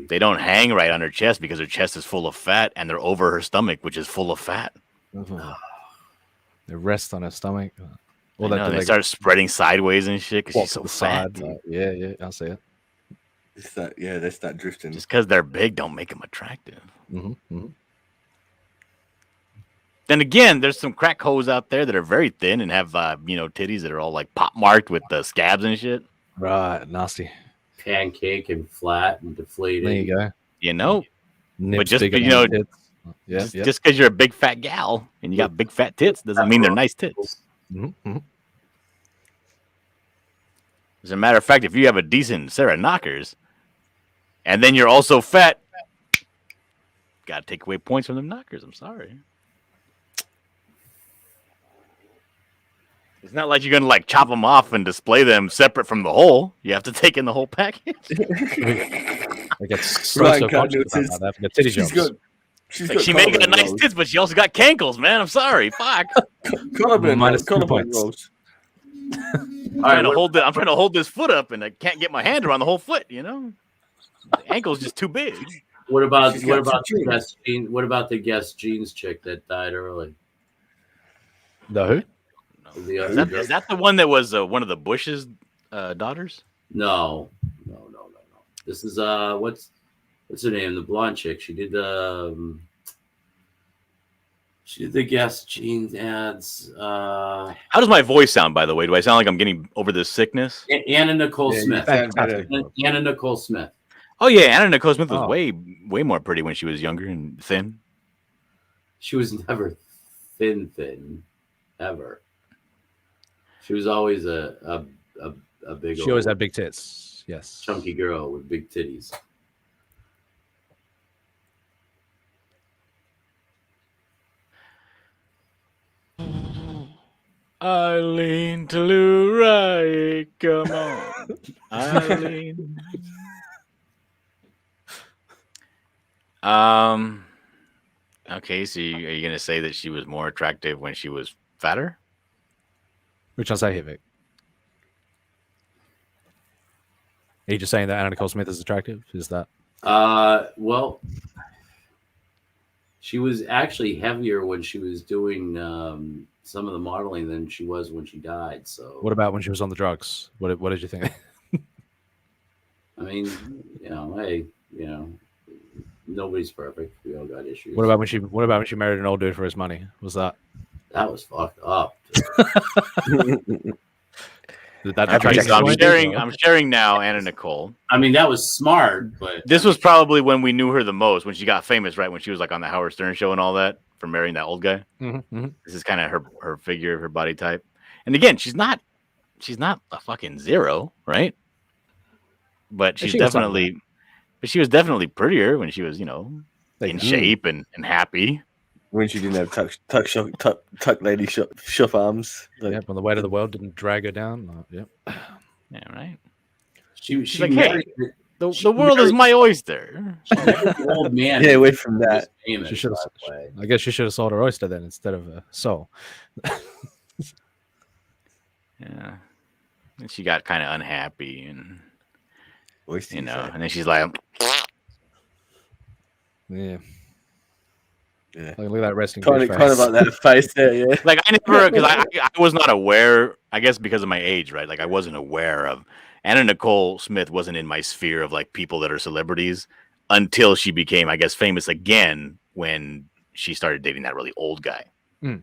Speaker 14: They don't hang right on her chest because her chest is full of fat, and they're over her stomach, which is full of fat.
Speaker 7: They rest on her stomach.
Speaker 14: I know, they start spreading sideways and shit because she's so fat.
Speaker 7: Yeah, I see it.
Speaker 8: They start drifting.
Speaker 14: Just because they're big don't make them attractive. Then again, there's some crack hoes out there that are very thin and have titties that are all like pop marked with the scabs and shit.
Speaker 7: Right, nasty.
Speaker 12: Pancake and flat and deflated.
Speaker 7: There you go.
Speaker 14: You know,
Speaker 7: Nips
Speaker 14: but just
Speaker 7: bigger
Speaker 14: you
Speaker 7: than
Speaker 14: know,
Speaker 7: tits.
Speaker 14: just because you're a big fat gal and you got big fat tits doesn't mean they're nice tits. As a matter of fact, if you have a decent Sarah knockers, and then you're also fat, gotta take away points from them knockers. I'm sorry. It's not like you're gonna like chop them off and display them separate from the whole. You have to take in the whole package.
Speaker 7: I get so conscious about that. The titty jumps.
Speaker 14: She may got nice tits, but she also got cankles, man. I'm sorry. Fuck.
Speaker 7: Minus 2 points.
Speaker 14: I'm trying to hold this foot up, and I can't get my hand around the whole foot. You know, the ankle's just too big.
Speaker 12: What about the guest jeans chick that died early?
Speaker 7: The who?
Speaker 14: Is that the one that was one of the Bush's daughters?
Speaker 12: No. This is what's her name? The blonde chick. She did the guest jeans ads.
Speaker 14: How does my voice sound, by the way? Do I sound like I'm getting over this sickness?
Speaker 12: Anna Nicole Smith. Anna Nicole Smith.
Speaker 14: Oh yeah, Anna Nicole Smith was way more pretty when she was younger and thin.
Speaker 12: She was never thin, ever. She was always a big.
Speaker 7: She always had big tits. Yes.
Speaker 12: Chunky girl with big titties.
Speaker 14: I lean to the right, come on. I lean. Okay, so are you gonna say that she was more attractive when she was fatter?
Speaker 7: Which I'll say here, Vic. Are you just saying that Anna Nicole Smith is attractive? Is that?
Speaker 12: Well, she was actually heavier when she was doing some of the modeling than she was when she died. So
Speaker 7: What about when she was on the drugs? What did you think?
Speaker 12: I mean, hey, nobody's perfect. We all got issues.
Speaker 7: What about when she married an old dude for his money? Was that?
Speaker 12: That was fucked up.
Speaker 14: I'm sharing now, Anna Nicole.
Speaker 12: I mean, that was smart, but
Speaker 14: this was probably when we knew her the most, when she got famous, right? When she was like on the Howard Stern show and all that for marrying that old guy.
Speaker 7: Mm-hmm.
Speaker 14: This is kind of her figure, her body type. And again, she's not a fucking zero, right? But she was definitely prettier when she was, in shape and happy.
Speaker 8: When she didn't have tuck lady shop arms.
Speaker 7: Like, when the weight of the world didn't drag her down. Yeah,
Speaker 14: right.
Speaker 12: She's
Speaker 14: like, hey, the world is my oyster.
Speaker 12: Old man.
Speaker 8: Yeah, away from that.
Speaker 7: She should have. I guess she should have sold her oyster then instead of a soul.
Speaker 14: Yeah, and she got kind of unhappy and
Speaker 8: oyster,
Speaker 14: and then she's like,
Speaker 7: yeah. Yeah, look at that resting.
Speaker 8: Kind of like that face there, yeah.
Speaker 14: Like I never, because I was not aware. I guess because of my age, right? Like I wasn't aware of Anna Nicole Smith. Wasn't in my sphere of like people that are celebrities until she became, I guess, famous again when she started dating that really old guy.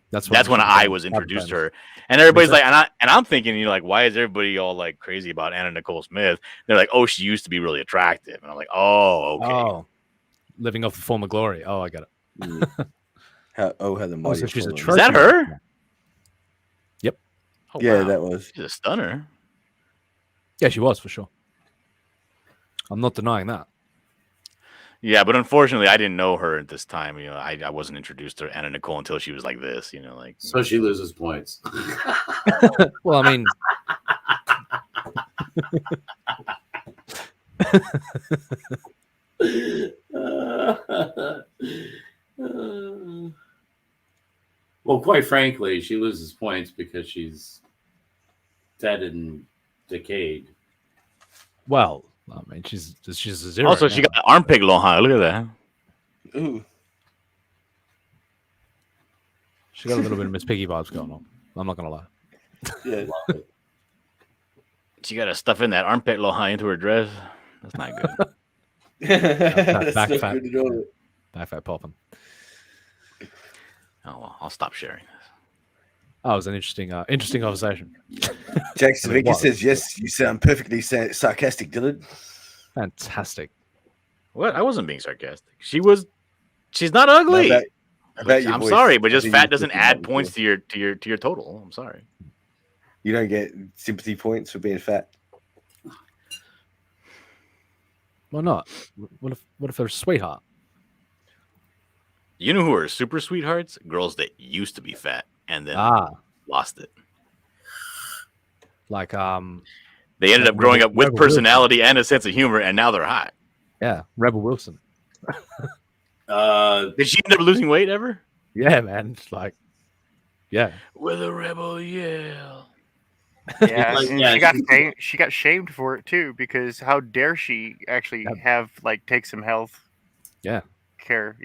Speaker 7: That's
Speaker 14: when I was introduced to her, and everybody's like, and I'm thinking, like, why is everybody all like crazy about Anna Nicole Smith? They're like, oh, she used to be really attractive, and I'm like, oh, okay,
Speaker 7: living off the former glory. Oh, I got it.
Speaker 8: How the mighty.
Speaker 7: So she's a
Speaker 14: Is that her?
Speaker 7: Yep.
Speaker 14: Oh,
Speaker 8: yeah,
Speaker 14: wow.
Speaker 8: that was.
Speaker 14: She's a stunner.
Speaker 7: Yeah, she was for sure. I'm not denying that.
Speaker 14: Yeah, but unfortunately, I didn't know her at this time. I wasn't introduced to Anna Nicole until she was like this. Like
Speaker 12: so she loses points.
Speaker 7: Well, I mean.
Speaker 12: Well, quite frankly, she loses points because she's dead and decayed.
Speaker 7: Well, I mean, she's a zero.
Speaker 14: Also, she got an armpit long high. Look at that.
Speaker 8: Ooh.
Speaker 7: She got a little bit of Miss Piggy vibes going on. I'm not gonna lie.
Speaker 8: Yeah.
Speaker 14: She got to stuff in that armpit low high into her dress. That's not good.
Speaker 7: Back fat popping.
Speaker 14: Oh well, I'll stop sharing this.
Speaker 7: Oh, it was an interesting conversation.
Speaker 8: Jackson Vicky says, "Yes, you sound perfectly sarcastic, Dylan."
Speaker 7: Fantastic.
Speaker 14: What? I wasn't being sarcastic. She's not ugly. I'm sorry, but just fat doesn't add points to your total. I'm sorry.
Speaker 8: You don't get sympathy points for being fat.
Speaker 7: Why not? What if they're a sweetheart?
Speaker 14: You know who are super sweethearts? Girls that used to be fat and then lost it.
Speaker 7: Like
Speaker 14: they ended up growing up with personality and a sense of humor, and now they're hot.
Speaker 7: Yeah, Rebel Wilson.
Speaker 14: Did she end up losing weight ever?
Speaker 7: Yeah, man. Yeah.
Speaker 14: With a rebel yell.
Speaker 13: Yeah, and she got shamed for it too, because how dare she actually have take some health care,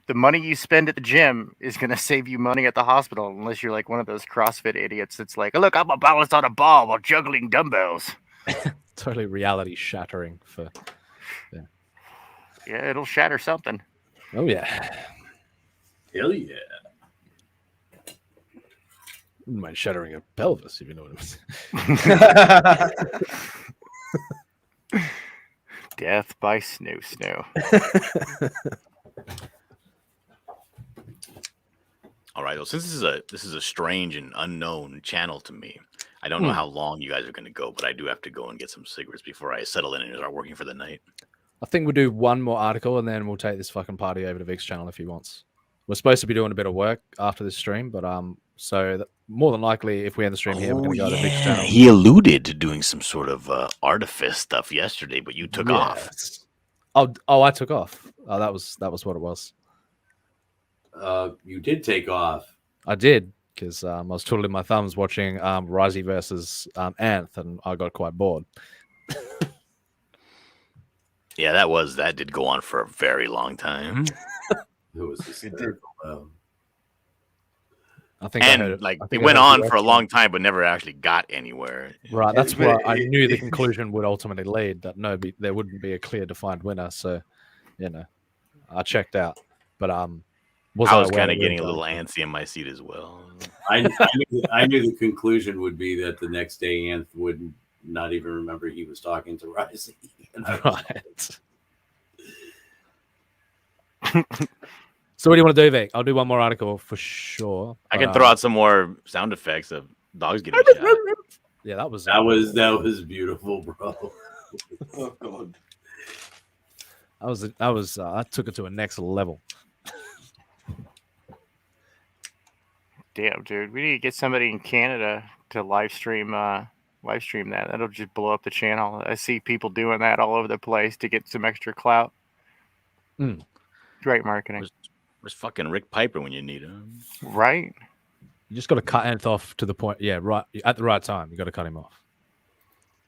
Speaker 13: the money you spend at the gym is going to save you money at the hospital, unless you're like one of those CrossFit idiots that's like, look, I'm a balance on a ball while juggling dumbbells.
Speaker 7: Totally reality shattering for
Speaker 13: yeah, it'll shatter something.
Speaker 7: Oh yeah.
Speaker 12: Hell yeah.
Speaker 7: Wouldn't mind shattering a pelvis, if you know what I mean.
Speaker 13: Death by snow.
Speaker 14: All right. Well, since this is a strange and unknown channel to me, I don't know how long you guys are going to go, but I do have to go and get some cigarettes before I settle in and start working for the night.
Speaker 7: I think we'll do one more article and then we'll take this fucking party over to Vic's channel if he wants. We're supposed to be doing a bit of work after this stream, but more than likely, if we end the stream here, we're going to go to Vic's channel.
Speaker 14: He alluded to doing some sort of Artifice stuff yesterday, but you took off.
Speaker 7: Oh, I took off. That was what it was.
Speaker 12: You did take off.
Speaker 7: I did. because I was twiddling my thumbs watching Risey versus Anth, and I got quite bored.
Speaker 14: Yeah, that did go on for a very long time.
Speaker 12: It was hysterical.
Speaker 7: I think
Speaker 14: it went on for a long time, but never actually got anywhere.
Speaker 7: Right, that's where I knew the conclusion would ultimately lead. That there wouldn't be a clear, defined winner. So, I checked out. But
Speaker 14: I was kind of getting a little antsy in my seat as well.
Speaker 12: I knew the conclusion would be that the next day Anth would not even remember he was talking to Risey.
Speaker 7: Right. So what do you want to do, Vic? I'll do one more article for sure.
Speaker 14: I can throw out some more sound effects of dogs getting shot.
Speaker 7: Yeah, that was
Speaker 12: beautiful, bro.
Speaker 16: Oh god.
Speaker 7: I took it to a next level.
Speaker 13: Damn, dude, we need to get somebody in Canada to live stream that. That'll just blow up the channel. I see people doing that all over the place to get some extra clout. Great marketing.
Speaker 14: Where's fucking Rick Piper when you need him?
Speaker 13: Right.
Speaker 7: You just got to cut Anth off to the point. Yeah, right at the right time. You got to cut him off.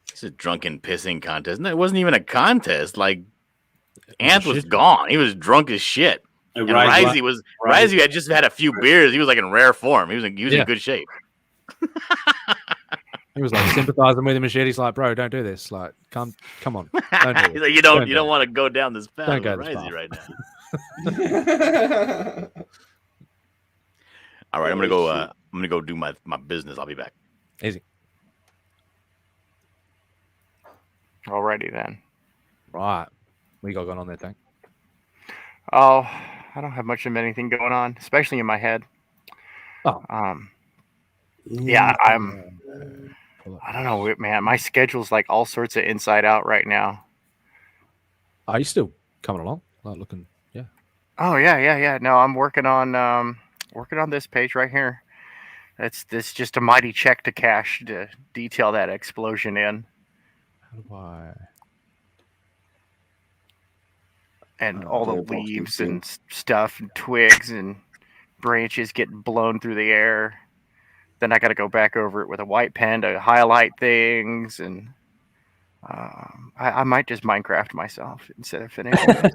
Speaker 14: It's a drunken pissing contest. No, it wasn't even a contest. Like Anth was gone. He was drunk as shit. And Risey had just had a few beers. He was like in rare form. He was in good shape.
Speaker 7: He was like sympathizing with him and shit. He's like, bro, don't do this. Like, come on. Don't do
Speaker 14: He's like, you don't want to go down this path with Risey right now. All right, I'm gonna go do my business. I'll be back.
Speaker 7: Easy.
Speaker 13: Alrighty then.
Speaker 7: Right. What you got going on there, Tank?
Speaker 13: Oh, I don't have much of anything going on, especially in my head.
Speaker 7: Oh.
Speaker 13: Yeah, I don't know, man. My schedule's like all sorts of inside out right now.
Speaker 7: Are you still coming along? Like looking, yeah.
Speaker 13: Oh yeah. No, I'm working on this page right here. This just a mighty check to cash to detail that explosion in.
Speaker 7: How do I?
Speaker 13: And all the leaves and stuff and twigs and branches getting blown through the air. Then I got to go back over it with a white pen to highlight things, and I might just Minecraft myself instead of finishing it.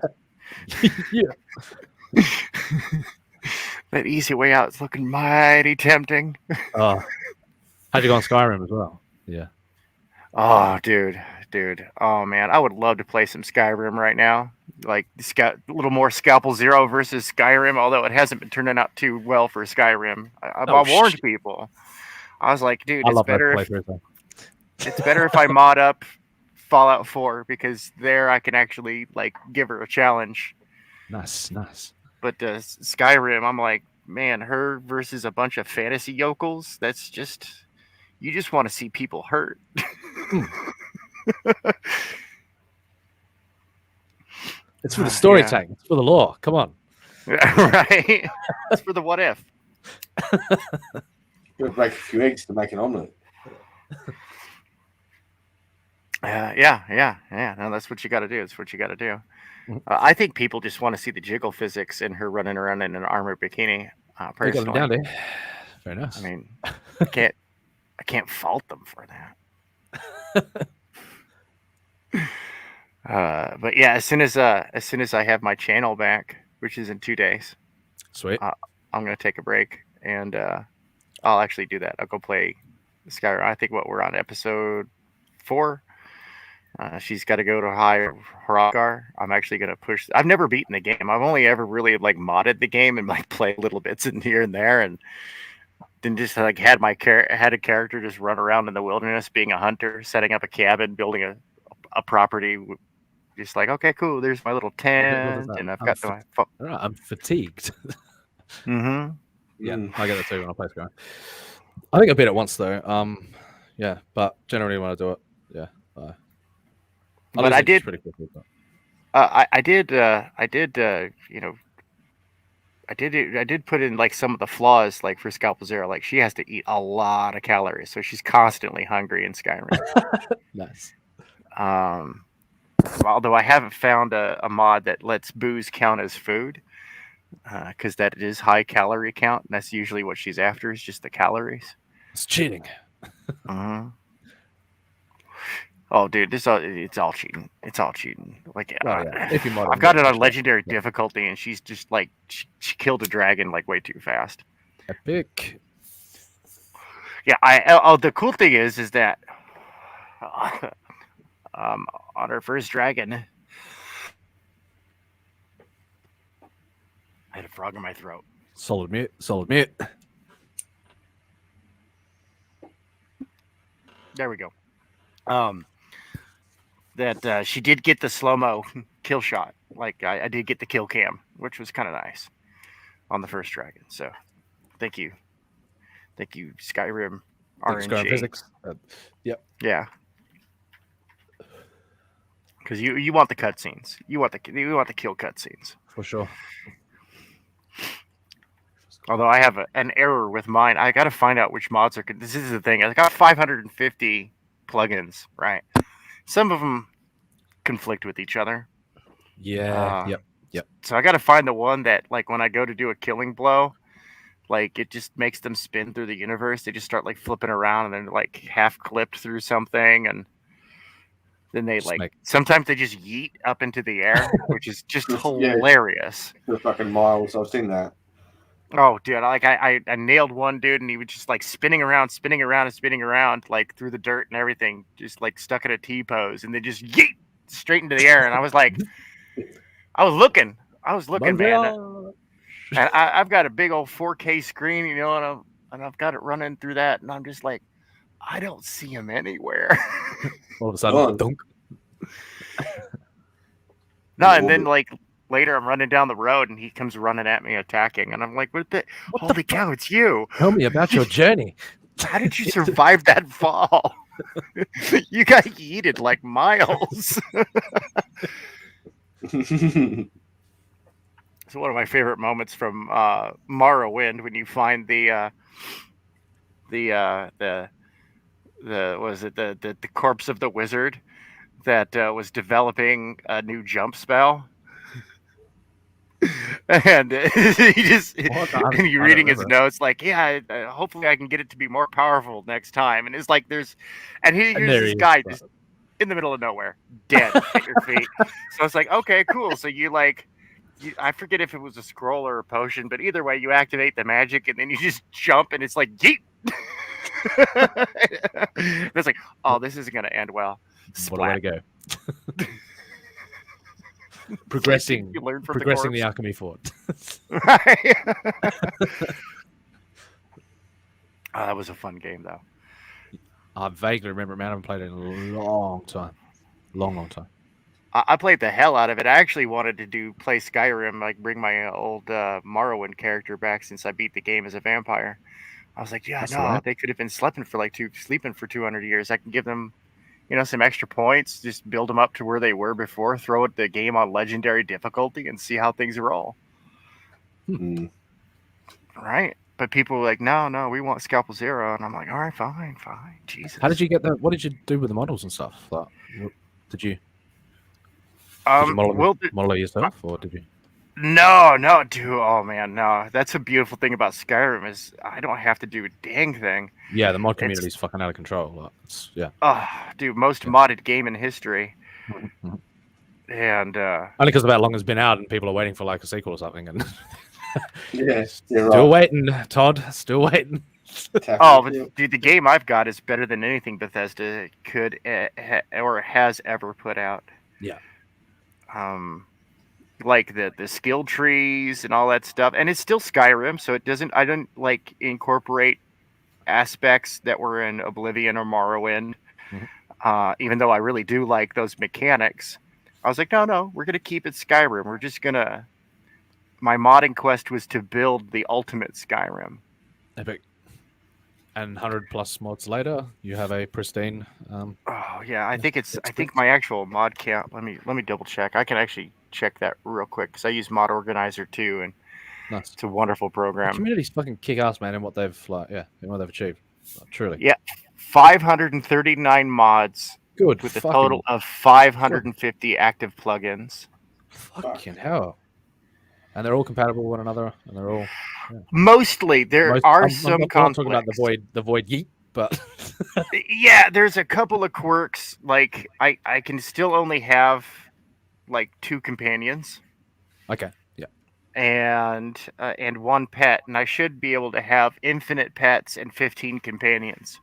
Speaker 7: Yeah.
Speaker 13: That easy way out is looking mighty tempting.
Speaker 7: How'd you go on Skyrim as well? Yeah.
Speaker 13: Oh, dude. Oh, man. I would love to play some Skyrim right now. Like, a little more Scalpel Zero versus Skyrim, although it hasn't been turning out too well for Skyrim. I warned people. I was like, dude, it's better if I mod up Fallout 4, because there I can actually, like, give her a challenge.
Speaker 7: Nice.
Speaker 13: But Skyrim, I'm like, man, her versus a bunch of fantasy yokels, that's just... You just want to see people hurt.
Speaker 7: It's for the story tank. It's for the lore. Come on.
Speaker 13: Right. It's for the what if.
Speaker 16: You'll break a few eggs to make an omelet.
Speaker 13: Yeah. No, that's what you got to do. It's what you got to do. I think people just want to see the jiggle physics in her running around in an armored bikini. Personally,
Speaker 7: down there. Very nice.
Speaker 13: I mean, I can't fault them for that. But yeah, as soon as I have my channel back, which is in 2 days,
Speaker 7: sweet,
Speaker 13: I'm gonna take a break and I'll actually do that. I'll go play Skyrim. I think we're on episode 4. She's got to go to Hrothgar. I'm actually gonna push. I've never beaten the game. I've only ever really like modded the game and like play little bits in here and there, and then just like had a character just run around in the wilderness, being a hunter, setting up a cabin, building a property. Just like, okay, cool. There's my little tent, and I've got my.
Speaker 7: I'm fatigued.
Speaker 13: Mm-hmm.
Speaker 7: Yeah, I get that too when I play Skyrim. I think I beat it once though. Yeah, but generally when I do it, yeah.
Speaker 13: But I did.
Speaker 7: Pretty quickly, but.
Speaker 13: I did put in like some of the flaws, like for Scalpel Zero. Like she has to eat a lot of calories, so she's constantly hungry in Skyrim.
Speaker 7: Nice.
Speaker 13: Although I haven't found a mod that lets booze count as food. because that is high calorie count, and that's usually what she's after, is just the calories.
Speaker 7: It's cheating.
Speaker 13: Oh, dude, it's all cheating. It's all cheating. Like,
Speaker 7: If you mod
Speaker 13: I've got it on legendary difficulty, and she's just like she killed a dragon like way too fast.
Speaker 7: Epic.
Speaker 13: Yeah, the cool thing is that on her first dragon, I had a frog in my throat.
Speaker 7: Solid mute. Solid mute.
Speaker 13: There we go. That she did get the slow-mo kill shot. Like, I did get the kill cam, which was kind of nice on the first dragon. So, thank you, Skyrim RNG.
Speaker 7: Skyrim physics. Yep.
Speaker 13: Yeah. Because you want the cutscenes. You want the kill cutscenes
Speaker 7: for sure.
Speaker 13: Although I have an error with mine, I got to find out which mods are. This is the thing. I got 550 plugins, right? Some of them conflict with each other.
Speaker 7: Yeah. Yep.
Speaker 13: So I got to find the one that, like, when I go to do a killing blow, like, it just makes them spin through the universe. They just start like flipping around and then like half clipped through something, and then they sometimes they just yeet up into the air, which is just hilarious.
Speaker 16: For fucking miles, I've seen that.
Speaker 13: Oh, dude! Like I nailed one dude, and he was just like spinning around, like through the dirt and everything, just like stuck in a T pose, and then just yeet straight into the air. And I was like, I was looking, man. And I've got a big old 4K screen, you know, and I've got it running through that, and I'm just like, I don't see him anywhere.
Speaker 7: All of a sudden, dunk.
Speaker 13: No, and then like. Later, I'm running down the road, and he comes running at me, attacking, and I'm like, holy cow, it's you!
Speaker 7: Tell me about your journey.
Speaker 13: How did you survive that fall? You got yeeted like miles. It's one of my favorite moments from Morrowind, when you find the corpse of the wizard that was developing a new jump spell. And you're reading his notes like, hopefully I can get it to be more powerful next time. And it's like here's this guy just in the middle of nowhere, dead at your feet. So it's like, okay, cool. So I forget if it was a scroll or a potion, but either way, you activate the magic and then you just jump, and it's like, yeet. It's like, oh, this isn't going to end well.
Speaker 7: What a way to go. Progressing the alchemy fort.
Speaker 13: That was a fun game, though.
Speaker 7: I vaguely remember it, man. I haven't played it in a long time. Long time.
Speaker 13: I played the hell out of it. I actually wanted to play Skyrim, like bring my old Morrowind character back, since I beat the game as a vampire. I was like, they could have been sleeping for 200 years. I can give them, some extra points, just build them up to where they were before, throw the game on legendary difficulty, and see how things roll. Right? But people were like, no, we want Scalpel Zero. And I'm like, all right, fine. Jesus.
Speaker 7: How did you get that? What did you do with the models and stuff? Like, did you model it yourself, or did you?
Speaker 13: No, dude. Oh, man, no. That's a beautiful thing about Skyrim, is I don't have to do a dang thing.
Speaker 7: Yeah, the mod community is fucking out of control.
Speaker 13: Oh, dude, most modded game in history. And
Speaker 7: only because of how long it's been out and people are waiting for like a sequel or something. And
Speaker 16: still
Speaker 7: waiting, Todd. Still waiting.
Speaker 13: Oh, but dude, the game I've got is better than anything Bethesda could or has ever put out.
Speaker 7: Yeah.
Speaker 13: Like the skill trees and all that stuff, and it's still Skyrim, so I don't like incorporate aspects that were in Oblivion or Morrowind. Even though I really do like those mechanics, I was like, no, we're gonna keep it Skyrim. We're just gonna. My modding quest was to build the ultimate Skyrim.
Speaker 7: Epic. And 100+ mods later, you have a pristine.
Speaker 13: Oh yeah, I think my actual mod count. Let me double check. I can actually check that real quick because I use Mod Organizer too, and
Speaker 7: nice.
Speaker 13: It's a wonderful program.
Speaker 7: The community's fucking kick ass, man, in what they've achieved. Truly.
Speaker 13: Yeah, 539 mods.
Speaker 7: Good.
Speaker 13: With a total of 550 active plugins.
Speaker 7: Fucking hell. And they're all compatible with one another, and they're all
Speaker 13: Mostly, there are
Speaker 7: I'm
Speaker 13: some
Speaker 7: not
Speaker 13: conflicts.
Speaker 7: talking about the void yeet, but
Speaker 13: Yeah, there's a couple of quirks. Like I can still only have like 2 companions.
Speaker 7: Okay, yeah.
Speaker 13: And 1 pet, and I should be able to have infinite pets and 15 companions.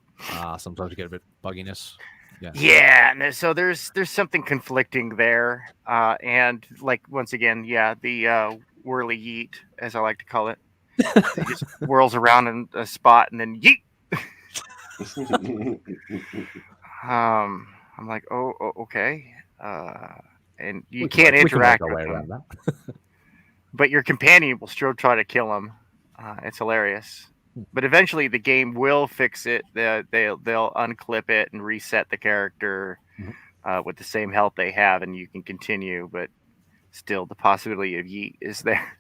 Speaker 7: Sometimes you get a bit bugginess. Yeah.
Speaker 13: Yeah, and so there's something conflicting there. And like once again, yeah, the whirly yeet, as I like to call it. It just whirls around in a spot and then yeet. I'm like, oh okay. And you can't interact with them. But your companion will still try to kill him. It's hilarious. But eventually the game will fix it. They'll unclip it and reset the character with the same health they have, and you can continue. But still, the possibility of yeet is there.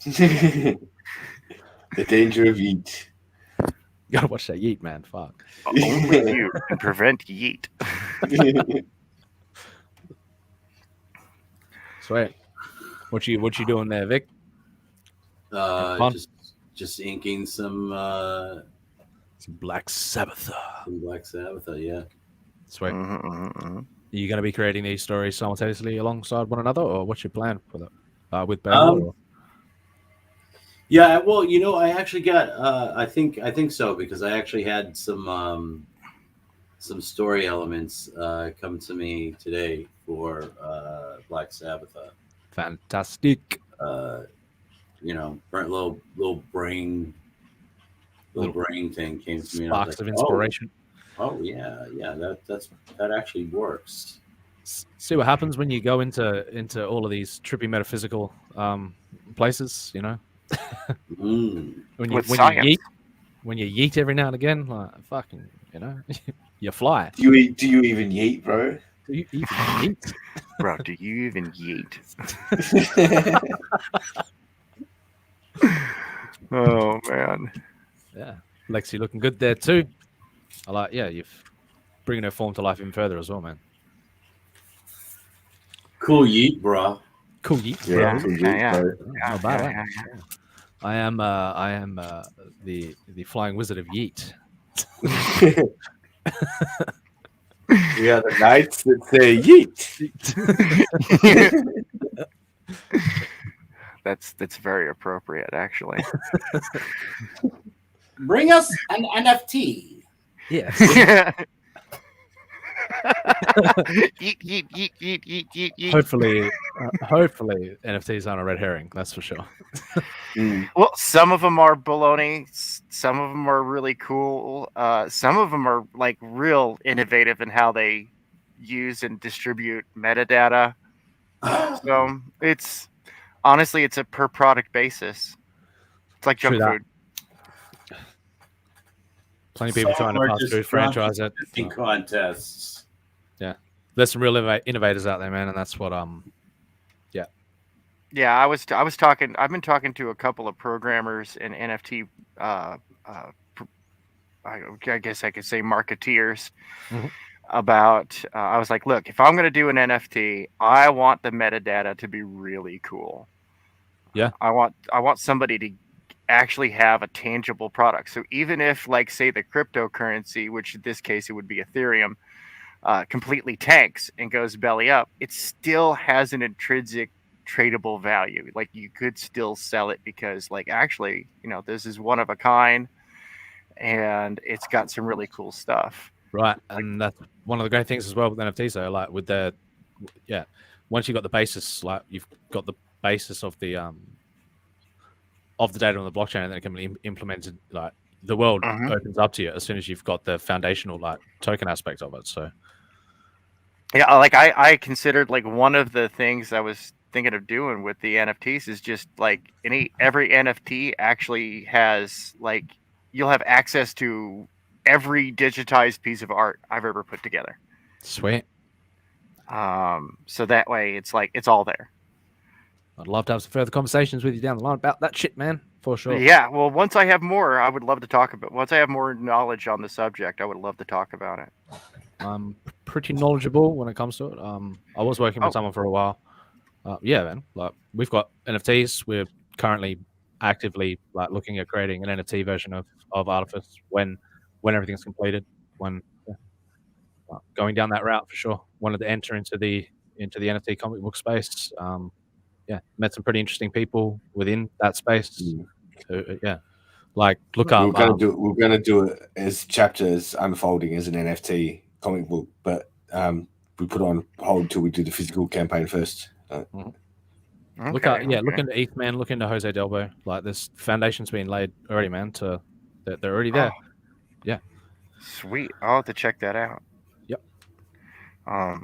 Speaker 16: The danger of yeet.
Speaker 7: You gotta watch that yeet, man. Fuck.
Speaker 13: Only you can prevent yeet.
Speaker 7: Sweet. What you doing there, Vic?
Speaker 12: Just inking some
Speaker 7: Black Sabbath.
Speaker 12: Some Black Sabbath, yeah.
Speaker 7: Sweet. Are you going to be creating these stories simultaneously alongside one another, or what's your plan for that? With Bale?
Speaker 12: Yeah, well, I actually got. I think so, because I actually had some story elements come to me today for Black Sabbath.
Speaker 7: Fantastic.
Speaker 12: Little brain thing came to me.
Speaker 7: Sparks of inspiration.
Speaker 12: Oh yeah, that actually works.
Speaker 7: See what happens when you go into all of these trippy metaphysical places. When you yeet every now and again, like fucking, you fly.
Speaker 16: Do you even yeet, bro?
Speaker 7: Do you even yeet?
Speaker 13: Bro, do you even yeet? Oh man.
Speaker 7: Yeah. Lexi looking good there too. I like, you're bringing her form to life even further as well, man.
Speaker 12: Cool yeet, bro.
Speaker 7: Cool yeet, bro. Not bad. I am the flying wizard of yeet.
Speaker 16: We are the knights that say yeet.
Speaker 13: That's very appropriate, actually.
Speaker 12: Bring us an NFT.
Speaker 7: Yes.
Speaker 13: Yeet.
Speaker 7: Hopefully NFTs aren't a red herring. That's for sure.
Speaker 13: Well, some of them are baloney. Some of them are really cool. Some of them are like real innovative in how they use and distribute metadata. So it's honestly, it's a per product basis. It's like junk food.
Speaker 7: Plenty of people trying to pass through franchise it.
Speaker 12: Contests.
Speaker 7: Yeah, there's some real innovators out there, man, and that's what
Speaker 13: Yeah, I was talking. I've been talking to a couple of programmers and NFT. I guess I could say marketeers. About. I was like, look, if I'm going to do an NFT, I want the metadata to be really cool.
Speaker 7: Yeah,
Speaker 13: I want somebody to actually have a tangible product. So even if, like, say, the cryptocurrency, which in this case it would be Ethereum, completely tanks and goes belly up, it still has an intrinsic tradable value. Like, you could still sell it because, like, actually, this is one of a kind and it's got some really cool stuff.
Speaker 7: Right. And that's one of the great things as well with NFTs, though, like with once you've got the basis, like you've got the basis of the data on the blockchain, and then it can be implemented, like the world opens up to you as soon as you've got the foundational, like, token aspect of it. So
Speaker 13: yeah, like I considered, like, one of the things I was thinking of doing with the NFTs is just like every NFT actually has, like, you'll have access to every digitized piece of art I've ever put together.
Speaker 7: Sweet.
Speaker 13: So that way it's like it's all there.
Speaker 7: I'd love to have some further conversations with you down the line about that shit, man, for sure.
Speaker 13: Yeah, well, once I have more, I would love to talk about. Once I have more knowledge on the subject, I would love to talk about it.
Speaker 7: I'm pretty knowledgeable when it comes to it. I was working with someone for a while. Yeah, man. Like, we've got NFTs. We're currently actively like looking at creating an NFT version of Artifice when everything's completed. When going down that route for sure. Wanted to enter into the NFT comic book space. Met some pretty interesting people within that space. Like look up.
Speaker 16: We're gonna do it as chapters unfolding as an NFT comic book, but we put on hold till we do the physical campaign first.
Speaker 7: Look into ETH, man. Look into Jose Delbo. Like this foundation's been laid already, man. They're already there. Yeah.
Speaker 13: Sweet. I'll have to check that out.
Speaker 7: Yep.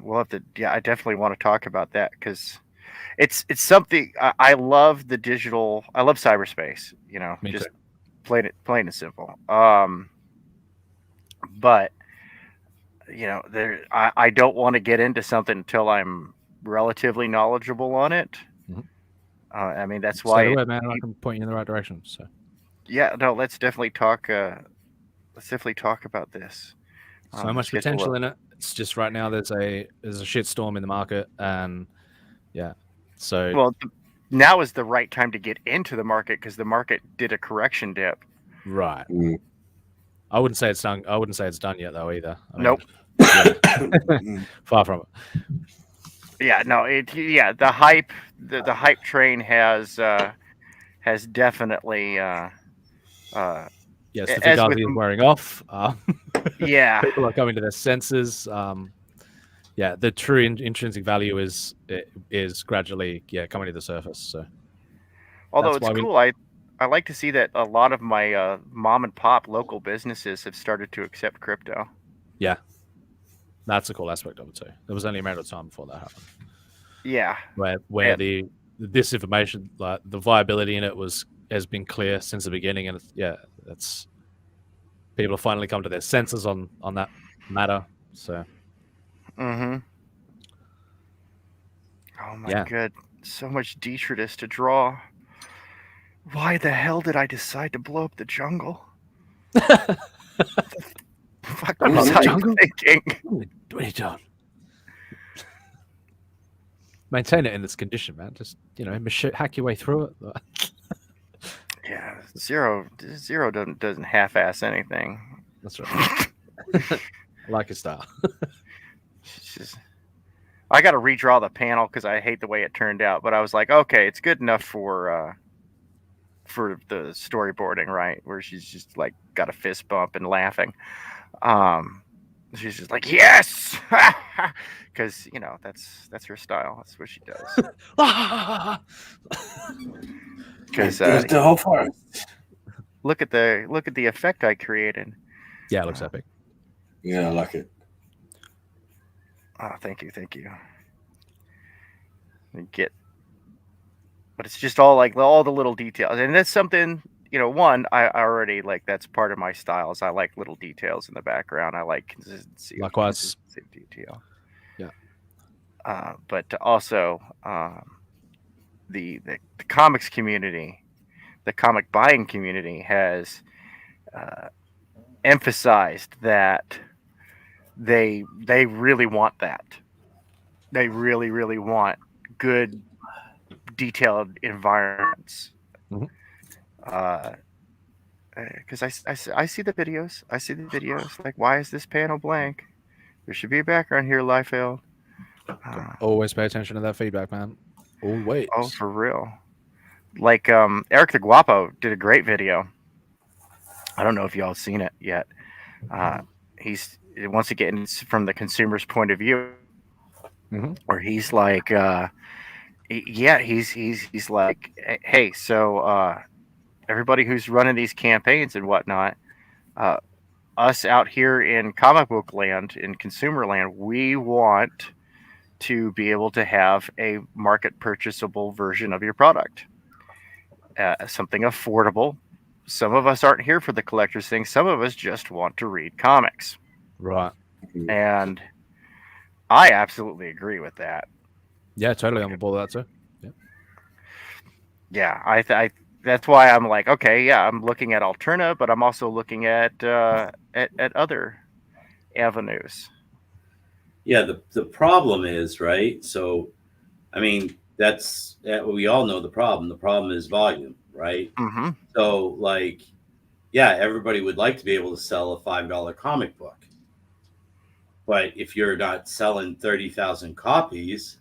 Speaker 13: We'll have to. Yeah, I definitely want to talk about that because it's something I love. The digital. I love cyberspace. You know,
Speaker 7: Me
Speaker 13: just
Speaker 7: too.
Speaker 13: plain and simple. But you know, I don't want to get into something until I'm relatively knowledgeable on it. I mean, that's why.
Speaker 7: Man, I can point you in the right direction. So.
Speaker 13: Yeah. No. Let's definitely talk. Let's definitely talk about this.
Speaker 7: So much potential in it. It's just right now there's a shit storm in the market, and so
Speaker 13: well, now is the right time to get into the market because the market did a correction dip.
Speaker 7: Right. I wouldn't say it's done. I wouldn't say it's done yet though either.
Speaker 13: Nope.
Speaker 7: Far from it.
Speaker 13: Yeah. No. The hype. The hype train has definitely.
Speaker 7: Yes, the fugazi is wearing off.
Speaker 13: Yeah,
Speaker 7: people are coming to their senses. The true intrinsic value is gradually coming to the surface. So,
Speaker 13: although it's cool, I like to see that a lot of my mom and pop local businesses have started to accept crypto.
Speaker 7: Yeah, that's a cool aspect of it too. There was only a matter of time before that happened.
Speaker 13: Yeah,
Speaker 7: where the disinformation, like the viability in it, has been clear since the beginning, and that's people have finally come to their senses on that matter. So,
Speaker 13: oh my god, so much detritus to draw. Why the hell did I decide to blow up the jungle? Fuck was I thinking?
Speaker 7: What are you doing? Maintain it in this condition, man. Just hack your way through it.
Speaker 13: Yeah, zero doesn't half-ass anything.
Speaker 7: That's right. I like his style.
Speaker 13: I got to redraw the panel because I hate the way it turned out. But I was like, okay, it's good enough for the storyboarding, right? Where she's just like got a fist bump and laughing. She's just like, yes, because that's her style. That's what she does. Because
Speaker 16: the whole forest.
Speaker 13: Look at the effect I created.
Speaker 7: Yeah, it looks epic.
Speaker 16: Yeah, I like it.
Speaker 13: Oh, thank you. But it's just all like all the little details, and that's something one I already like. That's part of my styles. I like little details in the background. I like consistency.
Speaker 7: Likewise,
Speaker 13: detail.
Speaker 7: Yeah.
Speaker 13: But also the comics community, the comic buying community has emphasized that they really want that. They really, really want good, detailed environments. Because I see the videos. Like, why is this panel blank? There should be a background here, Liefeld.
Speaker 7: Always pay attention to that feedback, man. Always.
Speaker 13: Oh, for real. Like Eric the Guapo did a great video. I don't know if y'all seen it yet. He wants to get in from the consumer's point of view, where he's like, he's like, hey, so everybody who's running these campaigns and whatnot, us out here in comic book land, in consumer land, we want to be able to have a market purchasable version of your product, something affordable. Some of us aren't here for the collector's thing. Some of us just want to read comics.
Speaker 7: Right.
Speaker 13: And I absolutely agree with that.
Speaker 7: Yeah, totally. I'm aboard with that too.
Speaker 13: Yeah. I that's why I'm like, okay, yeah, I'm looking at Alterna, but I'm also looking at other avenues.
Speaker 12: Yeah, the problem is, right? So, I mean, we all know the problem. The problem is volume, right?
Speaker 13: Mm-hmm.
Speaker 12: So, like, yeah, everybody would like to be able to sell a $5 comic book. But if you're not selling 30,000 copies,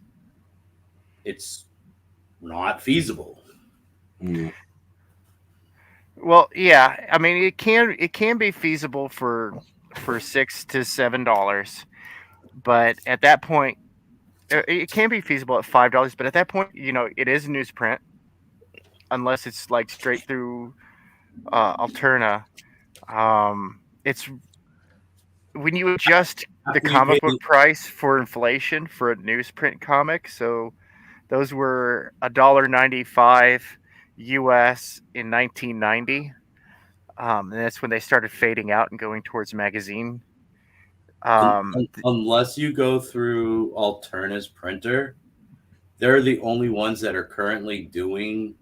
Speaker 12: it's not feasible.
Speaker 13: Well, yeah. I mean, it can be feasible for $6 to $7, but at that point, it can be feasible at $5. But at that point, it is newsprint, unless it's like straight through Alterna. It's when you adjust the comic book price for inflation for a newsprint comic. So those were $1.95 US in 1990. And that's when they started fading out and going towards magazine.
Speaker 12: Unless you go through Alterna's printer, they're the only ones that are currently doing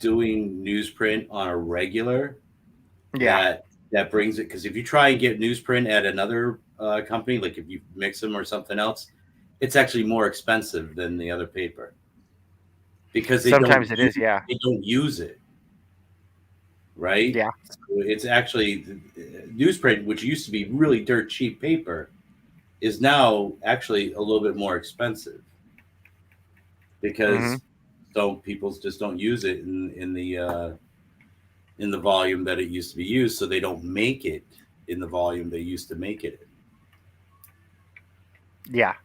Speaker 12: newsprint on a regular.
Speaker 13: Yeah,
Speaker 12: that brings it, because if you try and get newsprint at another company, like if you mix them or something else, it's actually more expensive than the other paper, because
Speaker 13: sometimes it is. Yeah,
Speaker 12: they don't use it, right?
Speaker 13: Yeah,
Speaker 12: so it's actually newsprint, which used to be really dirt cheap paper, is now actually a little bit more expensive because people just don't use it in the volume that it used to be used, so they don't make it in the volume they used to make it in.
Speaker 13: Yeah.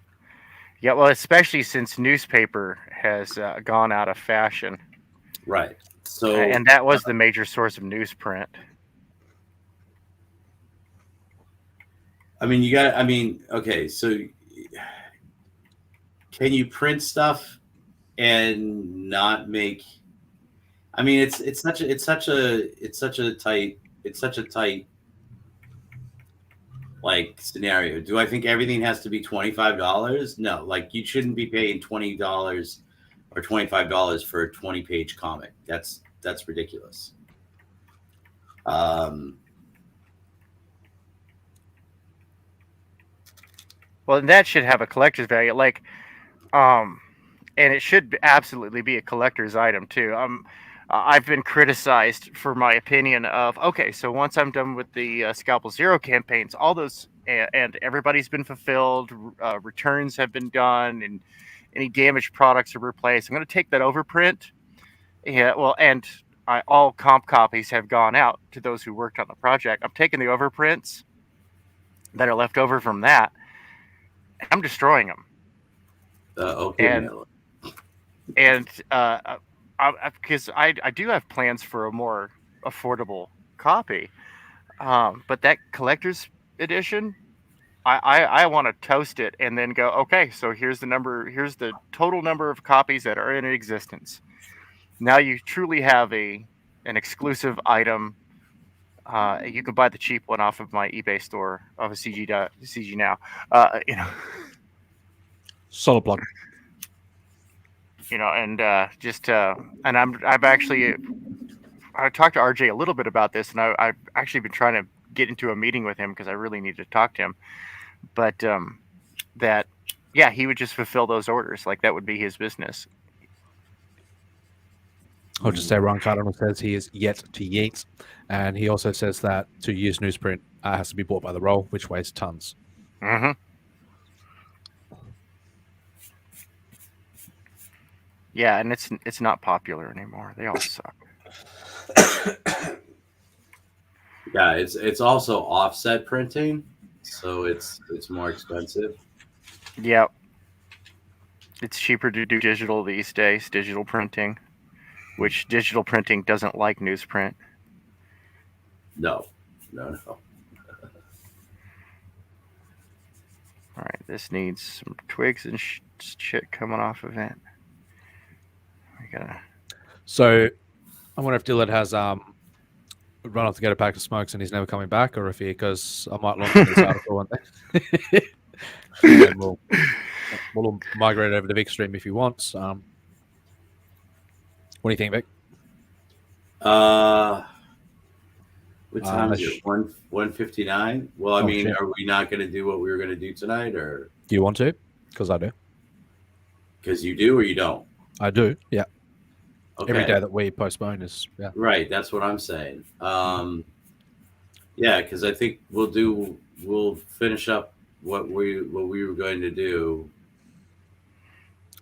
Speaker 13: Well, especially since newspaper has gone out of fashion.
Speaker 12: Right. So,
Speaker 13: and that was the major source of newsprint.
Speaker 12: I mean, okay, so can you print stuff and not make? I mean, it's such a tight like scenario. Do I think everything has to be $25? No, like you shouldn't be paying $20 or $25 for a 20-page comic. That's ridiculous.
Speaker 13: Well, and that should have a collector's value, like, and it should absolutely be a collector's item too. I've been criticized for my opinion of, okay, so once I'm done with the Scalpel Zero campaigns, all those, and everybody's been fulfilled, returns have been done, and any damaged products are replaced, I'm going to take that overprint. Yeah, well, and all comp copies have gone out to those who worked on the project. I'm taking the overprints that are left over from that, and I'm destroying them.
Speaker 12: Okay.
Speaker 13: And because I do have plans for a more affordable copy, but that collector's edition, I want to toast it and then go, okay, so here's the total number of copies that are in existence. Now you truly have an exclusive item. You can buy the cheap one off of my eBay store of a CG Now.
Speaker 7: Solid plug.
Speaker 13: And I've actually I talked to RJ a little bit about this, and I've actually been trying to get into a meeting with him because I really need to talk to him. But he would just fulfill those orders, like that would be his business.
Speaker 7: I'll just say Ron Cardinal says he is yet to yeet, and he also says that to use newsprint has to be bought by the roll, which weighs tons.
Speaker 13: Mm-hmm. Yeah, and it's not popular anymore. They all suck.
Speaker 12: Yeah, it's also offset printing, so it's more expensive.
Speaker 13: Yep. It's cheaper to do digital these days, digital printing, which digital printing doesn't like newsprint.
Speaker 12: No.
Speaker 13: All right, this needs some twigs and shit coming off of it.
Speaker 7: So I wonder if Dillard has run off to get a pack of smokes and he's never coming back, or if because I might launch this article one day. And we'll migrate over to Vic Stream if he wants. What do you think, Vic?
Speaker 12: What time is it? 1:59? Well, I mean, are we not going to do what we were going to do tonight, or
Speaker 7: do you want to? Because I do.
Speaker 12: Because you do or you don't?
Speaker 7: I do. Yeah.
Speaker 12: Okay.
Speaker 7: Every day that we postpone is
Speaker 12: Right. That's what I'm saying. Yeah, because I think we'll finish up what we were going to do.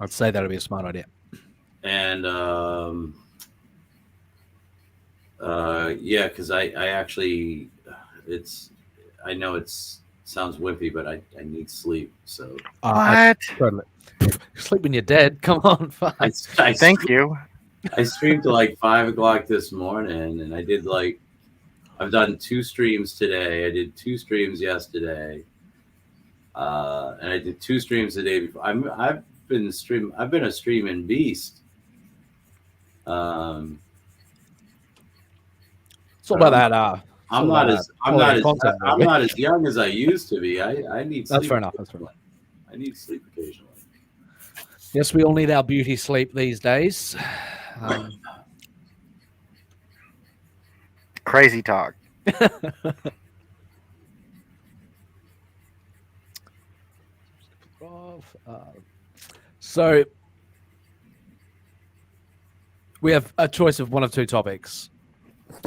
Speaker 7: I'd say that'd be a smart idea.
Speaker 12: And yeah, because I actually I know it's sounds wimpy, but I need sleep. So
Speaker 7: Totally. Sleep when you're dead. Come on, fine.
Speaker 13: Thank you.
Speaker 12: I streamed till like 5 o'clock this morning, and I did I've done 2 streams today. I did 2 streams yesterday, and I did 2 streams the day before. I've been a streaming beast.
Speaker 7: It's all about that.
Speaker 12: I'm not as young as I used to be. I need sleep.
Speaker 7: That's fair enough. That's fair enough.
Speaker 12: I need sleep occasionally.
Speaker 7: Yes, we all need our beauty sleep these days.
Speaker 13: Crazy talk.
Speaker 7: So we have a choice of one of 2 topics.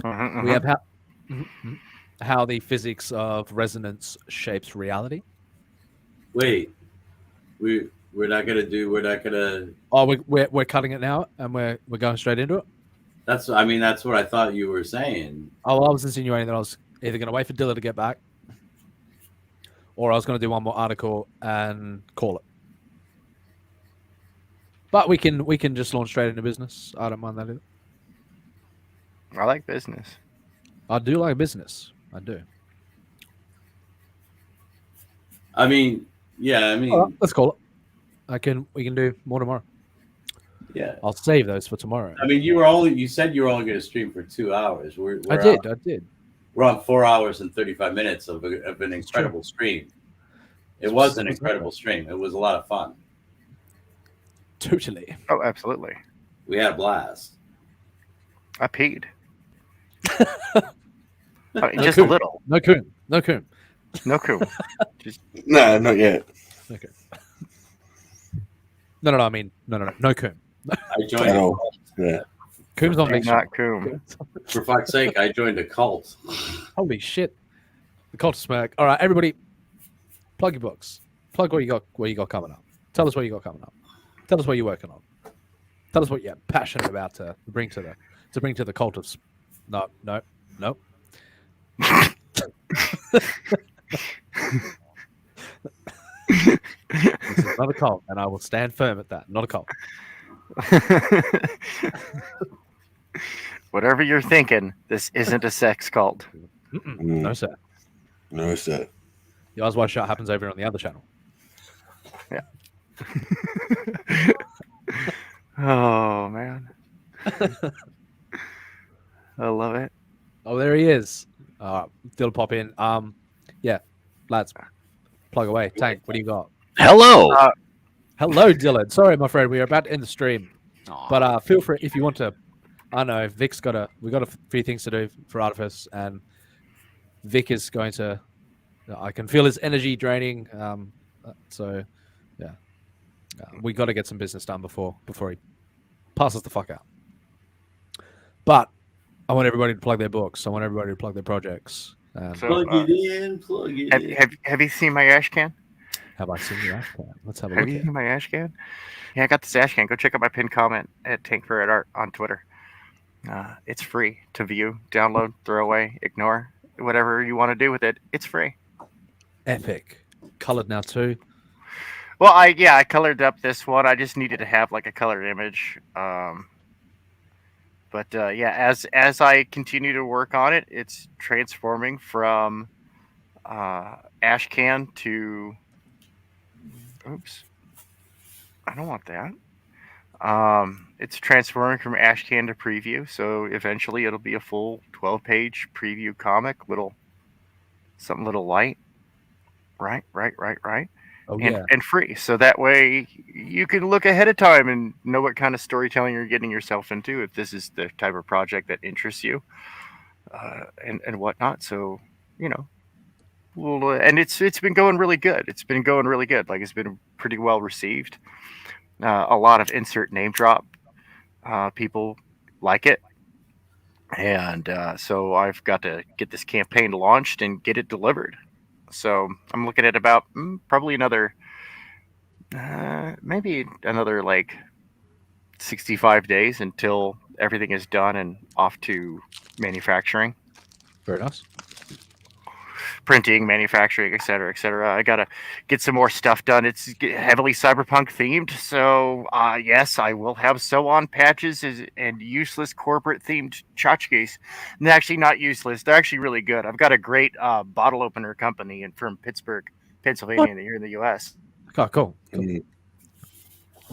Speaker 7: We have how the physics of resonance shapes reality.
Speaker 12: Wait, we're not gonna.
Speaker 7: Oh, we're cutting it now, and we're going straight into it.
Speaker 12: That's what I thought you were saying.
Speaker 7: Oh, I was insinuating that I was either going to wait for Dilla to get back, or I was going to do one more article and call it. But we can just launch straight into business. I don't mind that either.
Speaker 13: I like business.
Speaker 7: I do like business. I do.
Speaker 12: Yeah.
Speaker 7: All right, let's call it. We can do more tomorrow.
Speaker 12: Yeah.
Speaker 7: I'll save those for tomorrow.
Speaker 12: You said you were only going to stream for 2 hours.
Speaker 7: I did.
Speaker 12: We're on 4 hours and 35 minutes of an incredible stream. It was an incredible stream. It was a lot of fun.
Speaker 7: Totally.
Speaker 13: Oh, absolutely.
Speaker 12: We had a blast.
Speaker 13: I peed. Just a little.
Speaker 7: No coon.
Speaker 13: No coon. Just
Speaker 16: No, not yet.
Speaker 7: Okay. No. I mean, no coon.
Speaker 12: I joined.
Speaker 16: Yeah.
Speaker 7: Coom's not mixed.
Speaker 13: Not coom.
Speaker 12: For fuck's sake, I joined a cult.
Speaker 7: Holy shit. The cult of smirk. All right, everybody, plug your books. Plug what you got coming up. Tell us what you got coming up. Tell us what you're working on. Tell us what you're passionate about to bring to the cult of. No. This is not a cult, and I will stand firm at that. Not a cult.
Speaker 13: Whatever you're thinking, this isn't a sex cult.
Speaker 7: No, sir.
Speaker 16: No, sir.
Speaker 7: The Eyes Wide Shut happens over on the other channel.
Speaker 13: Yeah. Oh, man. I love it.
Speaker 7: Oh, there he is. Still pop in. Yeah, lads, plug away. Tank, what do you got?
Speaker 14: Hello.
Speaker 7: Hello, Dylan. Sorry, my friend, we are about to end the stream, but feel free if you want to. I know Vic's we got a few things to do for Artifice, and Vic is going to. I can feel his energy draining. So, yeah, we got to get some business done before he passes the fuck out. But I want everybody to plug their books. I want everybody to plug their projects.
Speaker 12: Plug it in.
Speaker 13: Have you seen my ash can?
Speaker 7: Have I seen your ash can? Let's have a
Speaker 13: Have
Speaker 7: look.
Speaker 13: you seen my ash can? Yeah, I got this ash can. Go check out my pinned comment at Tank for Art on Twitter. It's free to view, download, throw away, ignore, whatever you want to do with it. It's free.
Speaker 7: Epic. Colored now too.
Speaker 13: Well, I colored up this one. I just needed to have like a colored image. But as I continue to work on it, it's transforming from ash can to. Oops, I don't want that. It's transforming from ash can to preview. So eventually, it'll be a full 12-page preview comic. Something little light. Right.
Speaker 7: Oh, yeah.
Speaker 13: And free. So that way you can look ahead of time and know what kind of storytelling you're getting yourself into if this is the type of project that interests you and whatnot. So, and it's been going really good. Like it's been pretty well received. A lot of insert name drop people like it. And so I've got to get this campaign launched and get it delivered. So I'm looking at about probably another, maybe another like 65 days until everything is done and off to manufacturing.
Speaker 7: Very nice.
Speaker 13: Printing, manufacturing, etc., etc. I gotta get some more stuff done. It's heavily cyberpunk themed, so yes, I will have sew-on patches and useless corporate themed tchotchkes. And they're actually not useless; they're actually really good. I've got a great bottle opener company from Pittsburgh, Pennsylvania, here in the U.S.
Speaker 7: Oh, cool.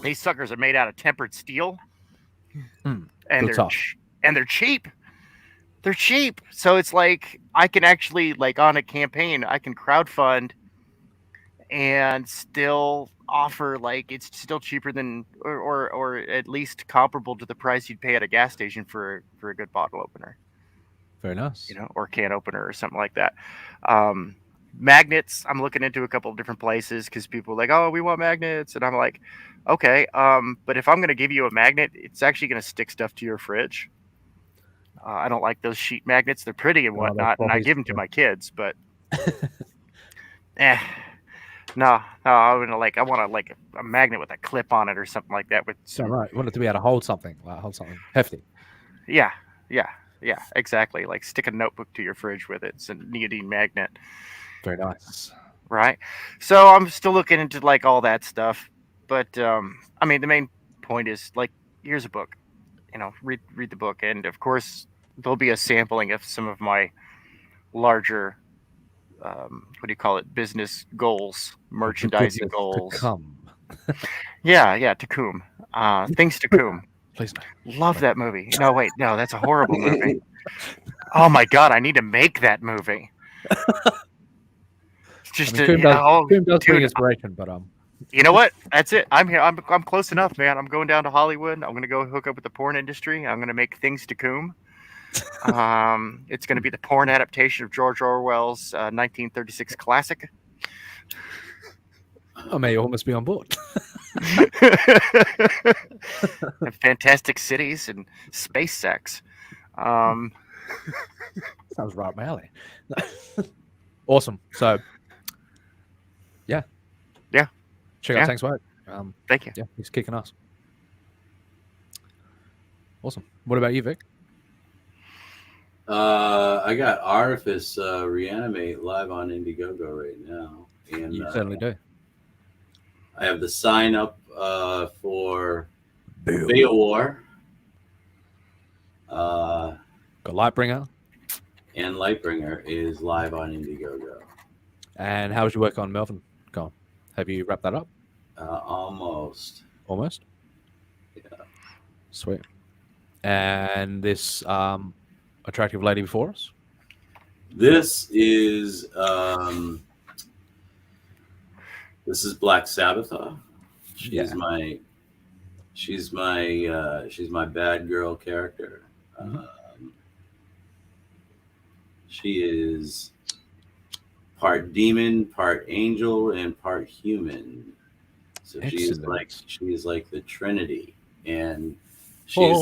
Speaker 13: These suckers are made out of tempered steel, and
Speaker 7: good stuff.
Speaker 13: they're cheap. They're cheap, so it's like I can actually, like, on a campaign, I can crowdfund and still offer, like, it's still cheaper than or at least comparable to the price you'd pay at a gas station for a good bottle opener.
Speaker 7: Very nice.
Speaker 13: Or can opener or something like that. Magnets, I'm looking into a couple of different places because people are like, oh, we want magnets, and I'm like, okay, but if I'm going to give you a magnet, it's actually going to stick stuff to your fridge. I don't like those sheet magnets. They're pretty and whatnot, and I give them to my kids. But no. I want a magnet with a clip on it or something like that. With
Speaker 7: So right, you want it to be able to hold something hefty.
Speaker 13: Yeah, exactly. Like stick a notebook to your fridge with it. It's a neodyne magnet.
Speaker 7: Very nice.
Speaker 13: Right. So I'm still looking into like all that stuff, but I mean, the main point is like, here's a book. Read the book, and of course there'll be a sampling of some of my larger, business goals, merchandising goals.
Speaker 7: To come.
Speaker 13: Yeah, Tacum. Things Tacum.
Speaker 7: Please no.
Speaker 13: Love that movie. No, wait, no, that's a horrible movie. Oh my god, I need to make that movie. It's just
Speaker 7: Coom does bring inspiration, but
Speaker 13: you know what? That's it. I'm here. I'm close enough, man. I'm going down to Hollywood. I'm gonna go hook up with the porn industry. I'm gonna make Things to Coom. It's gonna be the porn adaptation of George Orwell's 1936 classic.
Speaker 7: I may almost be on board.
Speaker 13: And fantastic cities and space sex.
Speaker 7: Sounds right up my alley. Awesome. So, yeah. Check out Tank's work.
Speaker 13: Thank you.
Speaker 7: Yeah, he's kicking ass. Awesome. What about you, Vic?
Speaker 12: I got Artifice Re-Animate live on Indiegogo right now. And
Speaker 7: You certainly do.
Speaker 12: I have the sign up for Beowar.
Speaker 7: Got Lightbringer.
Speaker 12: And Lightbringer is live on Indiegogo.
Speaker 7: And how was your work on Melvin gone? Have you wrapped that up?
Speaker 12: Almost.
Speaker 7: Almost?
Speaker 12: Yeah.
Speaker 7: Sweet. And this attractive lady before us?
Speaker 12: This is Black Sabbath. She's my bad girl character. She is part demon, part angel, and part human. So she is like the Trinity, and she is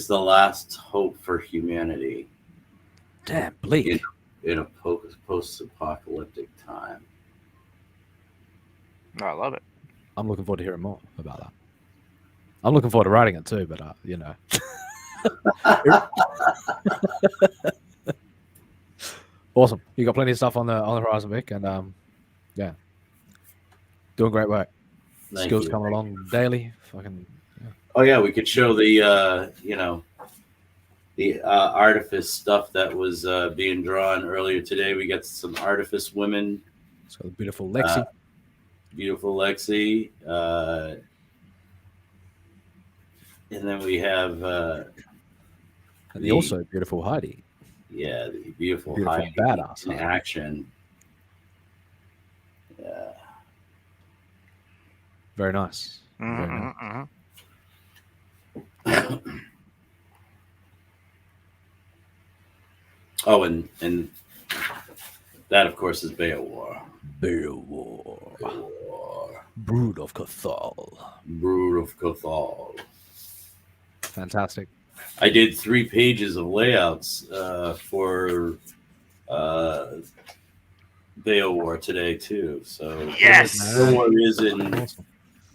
Speaker 12: the last hope for humanity.
Speaker 7: Damn, bleak.
Speaker 12: In a post-apocalyptic time.
Speaker 13: Oh, I love it.
Speaker 7: I'm looking forward to hearing more about that. I'm looking forward to writing it too, but Awesome. You got plenty of stuff on the horizon, Vic, and yeah, doing great work. Skills coming along daily. Fucking. Yeah.
Speaker 12: Oh yeah, we could show the Artifice stuff that was being drawn earlier today. We got some Artifice women.
Speaker 7: So the beautiful Lexi.
Speaker 12: And then we have
Speaker 7: and the also beautiful Heidi.
Speaker 12: Yeah, the beautiful Heidi
Speaker 7: badass
Speaker 12: in action. Yeah.
Speaker 7: Very nice.
Speaker 13: Mm-hmm.
Speaker 12: Very nice. Oh, and that of course is Beowar.
Speaker 7: Brood of Cathal.
Speaker 12: Brood of Cathal.
Speaker 7: Fantastic.
Speaker 12: I did 3 pages of layouts for Beowar today too. So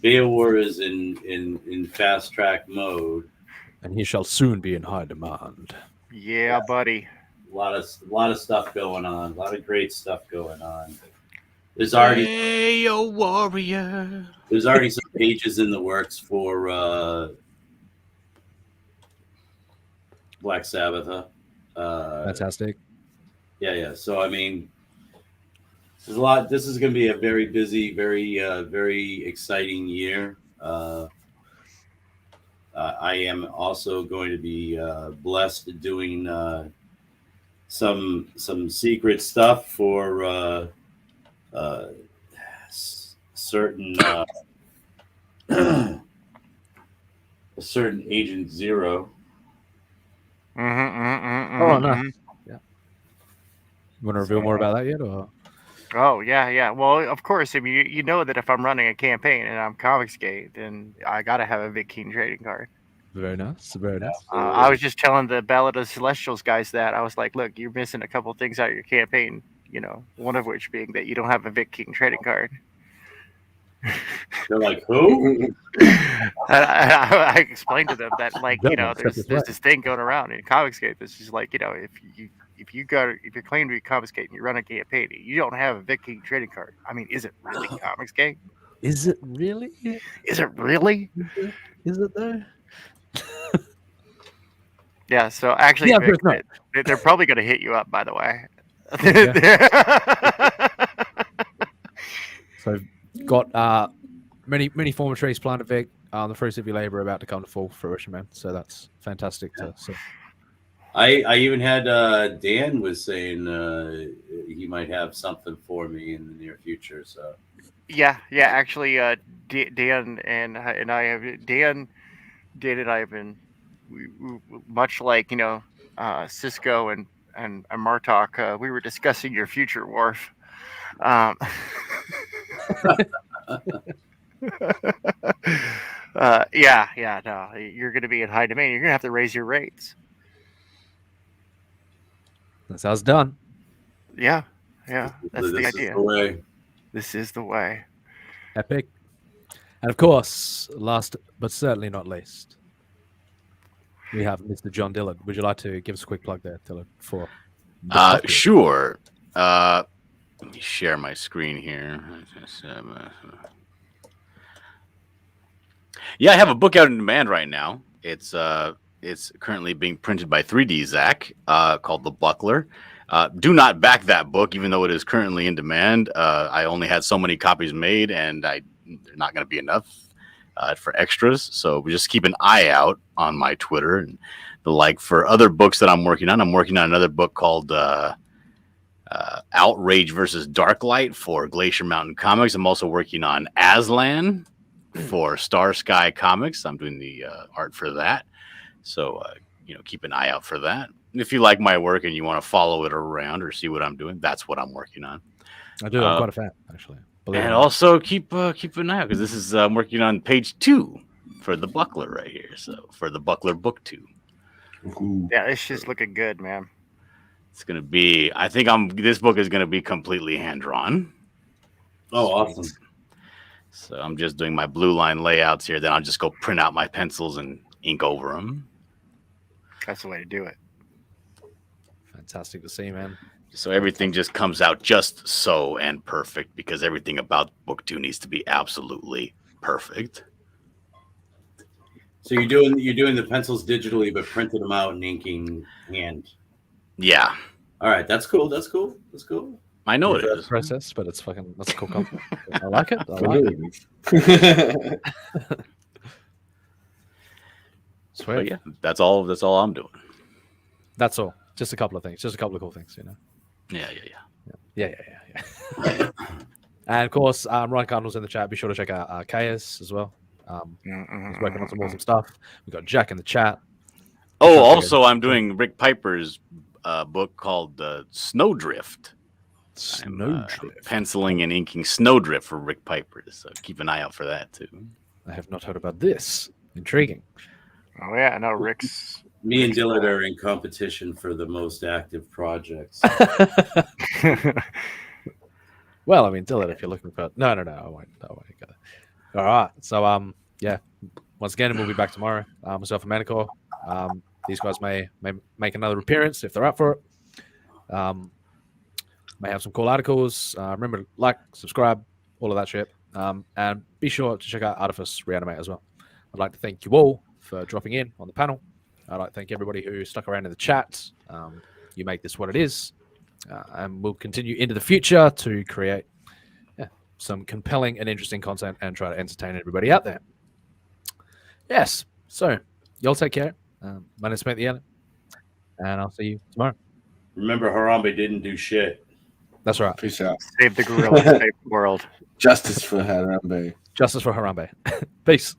Speaker 12: Beowar is in fast track mode,
Speaker 7: and he shall soon be in high demand.
Speaker 13: Yeah, buddy.
Speaker 12: A lot of stuff going on. A lot of great stuff going on. There's already
Speaker 14: warrior.
Speaker 12: There's already some pages in the works for Black Sabbath.
Speaker 7: Fantastic.
Speaker 12: Yeah. So I mean, there's a lot. This is going to be a very busy, very exciting year. I am also going to be blessed doing some secret stuff for certain a certain Agent Zero.
Speaker 7: Oh no. Yeah. You want to reveal more about that yet, or?
Speaker 13: Oh yeah. Well, of course. I mean, you know that if I'm running a campaign and I'm Comicsgate, then I gotta have a Vic King trading card.
Speaker 7: Very nice. Very nice.
Speaker 13: I was just telling the Ballad of Celestials guys that I was like, look, you're missing a couple things out of your campaign. You know, one of which being that you don't have a Vic King trading card.
Speaker 12: They're like, who?
Speaker 13: I explained to them that, like, you know, there's this thing going around in Comicsgate that's just like, you know, if you're claiming to be Comicsgate and you run a campaign, you don't have a Vic King trading card. I mean, is it really Comicsgate?
Speaker 7: Is it really?
Speaker 13: Is it really?
Speaker 7: Is it though?
Speaker 13: Yeah. So actually,
Speaker 7: Yeah,
Speaker 13: Vic,
Speaker 7: no.
Speaker 13: they're probably going to hit you up. By the way.
Speaker 7: So, got many former trees planted, Vic. The fruits of your labor are about to come to full fruition, man. So that's fantastic to see.
Speaker 12: I even had Dan was saying he might have something for me in the near future. So
Speaker 13: yeah. Actually, Dan and I have Dan and I have been we much like, you know, Cisco and Martok. We were discussing your future, Worf. No, you're going to be in high demand. You're going to have to raise your rates.
Speaker 7: That's how it's done.
Speaker 13: Yeah, that's the idea.
Speaker 12: The way.
Speaker 13: This is the way.
Speaker 7: Epic. And of course, last but certainly not least, we have Mr. John Dillon. Would you like to give us a quick plug there, Dillon? For
Speaker 14: sure. Let me share my screen here. Yeah, I have a book out in demand right now. It's currently being printed by 3D Zach, called The Buckler. Do not back that book, even though it is currently in demand. I only had so many copies made, and they're not going to be enough for extras. So we just keep an eye out on my Twitter and the like for other books that I'm working on. I'm working on another book called Outrage versus Darklight for Glacier Mountain Comics. I'm also working on Aslan for Star Sky Comics. I'm doing the art for that. So, keep an eye out for that. And if you like my work and you want to follow it around or see what I'm doing, that's what I'm working on.
Speaker 7: I do. I'm quite a fan, actually.
Speaker 14: And also keep an eye out, because this is I'm working on page 2 for The Buckler right here. So for The Buckler book 2.
Speaker 13: Yeah, it's just looking good, man.
Speaker 14: It's going to be, I think this book is going to be completely hand-drawn.
Speaker 12: Oh, awesome.
Speaker 14: So I'm just doing my blue line layouts here. Then I'll just go print out my pencils and ink over them.
Speaker 13: That's the way to do it.
Speaker 7: Fantastic to see, man.
Speaker 14: So everything just comes out just so and perfect, because everything about book 2 needs to be absolutely perfect.
Speaker 12: So you're doing the pencils digitally, but printing them out and inking hand.
Speaker 14: Yeah.
Speaker 12: All right, that's cool. That's cool.
Speaker 14: I know it is
Speaker 7: process, but it's fucking that's a cool concept. I like it. Sweet.
Speaker 14: But yeah, that's all I'm doing.
Speaker 7: That's all. Just a couple of things. Just a couple of cool things,
Speaker 14: Yeah.
Speaker 7: Yeah. And of course, Ryan Cardinal's in the chat. Be sure to check out Chaos as well. He's working on some awesome stuff. We've got Jack in the chat.
Speaker 14: Oh, also, I'm doing Rick Piper's book called Snowdrift
Speaker 7: Snowdrift.
Speaker 14: Penciling and inking Snowdrift for Rick Piper, so keep an eye out for that too.
Speaker 7: I have not heard about this. Intriguing.
Speaker 13: Oh yeah, I know Rick's.
Speaker 12: Me and Dillard are in competition for the most active projects.
Speaker 7: Well, I mean, Dillard, if you're looking for no, I won't go there. All right, so yeah. Once again, we'll be back tomorrow. Myself and Manicore. These guys may make another appearance if they're up for it. May have some cool articles. Remember to like, subscribe, all of that shit. And be sure to check out Artifice Re-Animate as well. I'd like to thank you all for dropping in on the panel. I'd like to thank everybody who stuck around in the chat. You make this what it is. And we'll continue into the future to create some compelling and interesting content and try to entertain everybody out there. Yes. So, y'all take care. My name's Smith the Allen, and I'll see you tomorrow.
Speaker 12: Remember, Harambe didn't do shit.
Speaker 7: That's right.
Speaker 16: Peace out.
Speaker 13: Save the gorilla, save the world.
Speaker 16: Justice for Harambe.
Speaker 7: Justice for Harambe. Peace.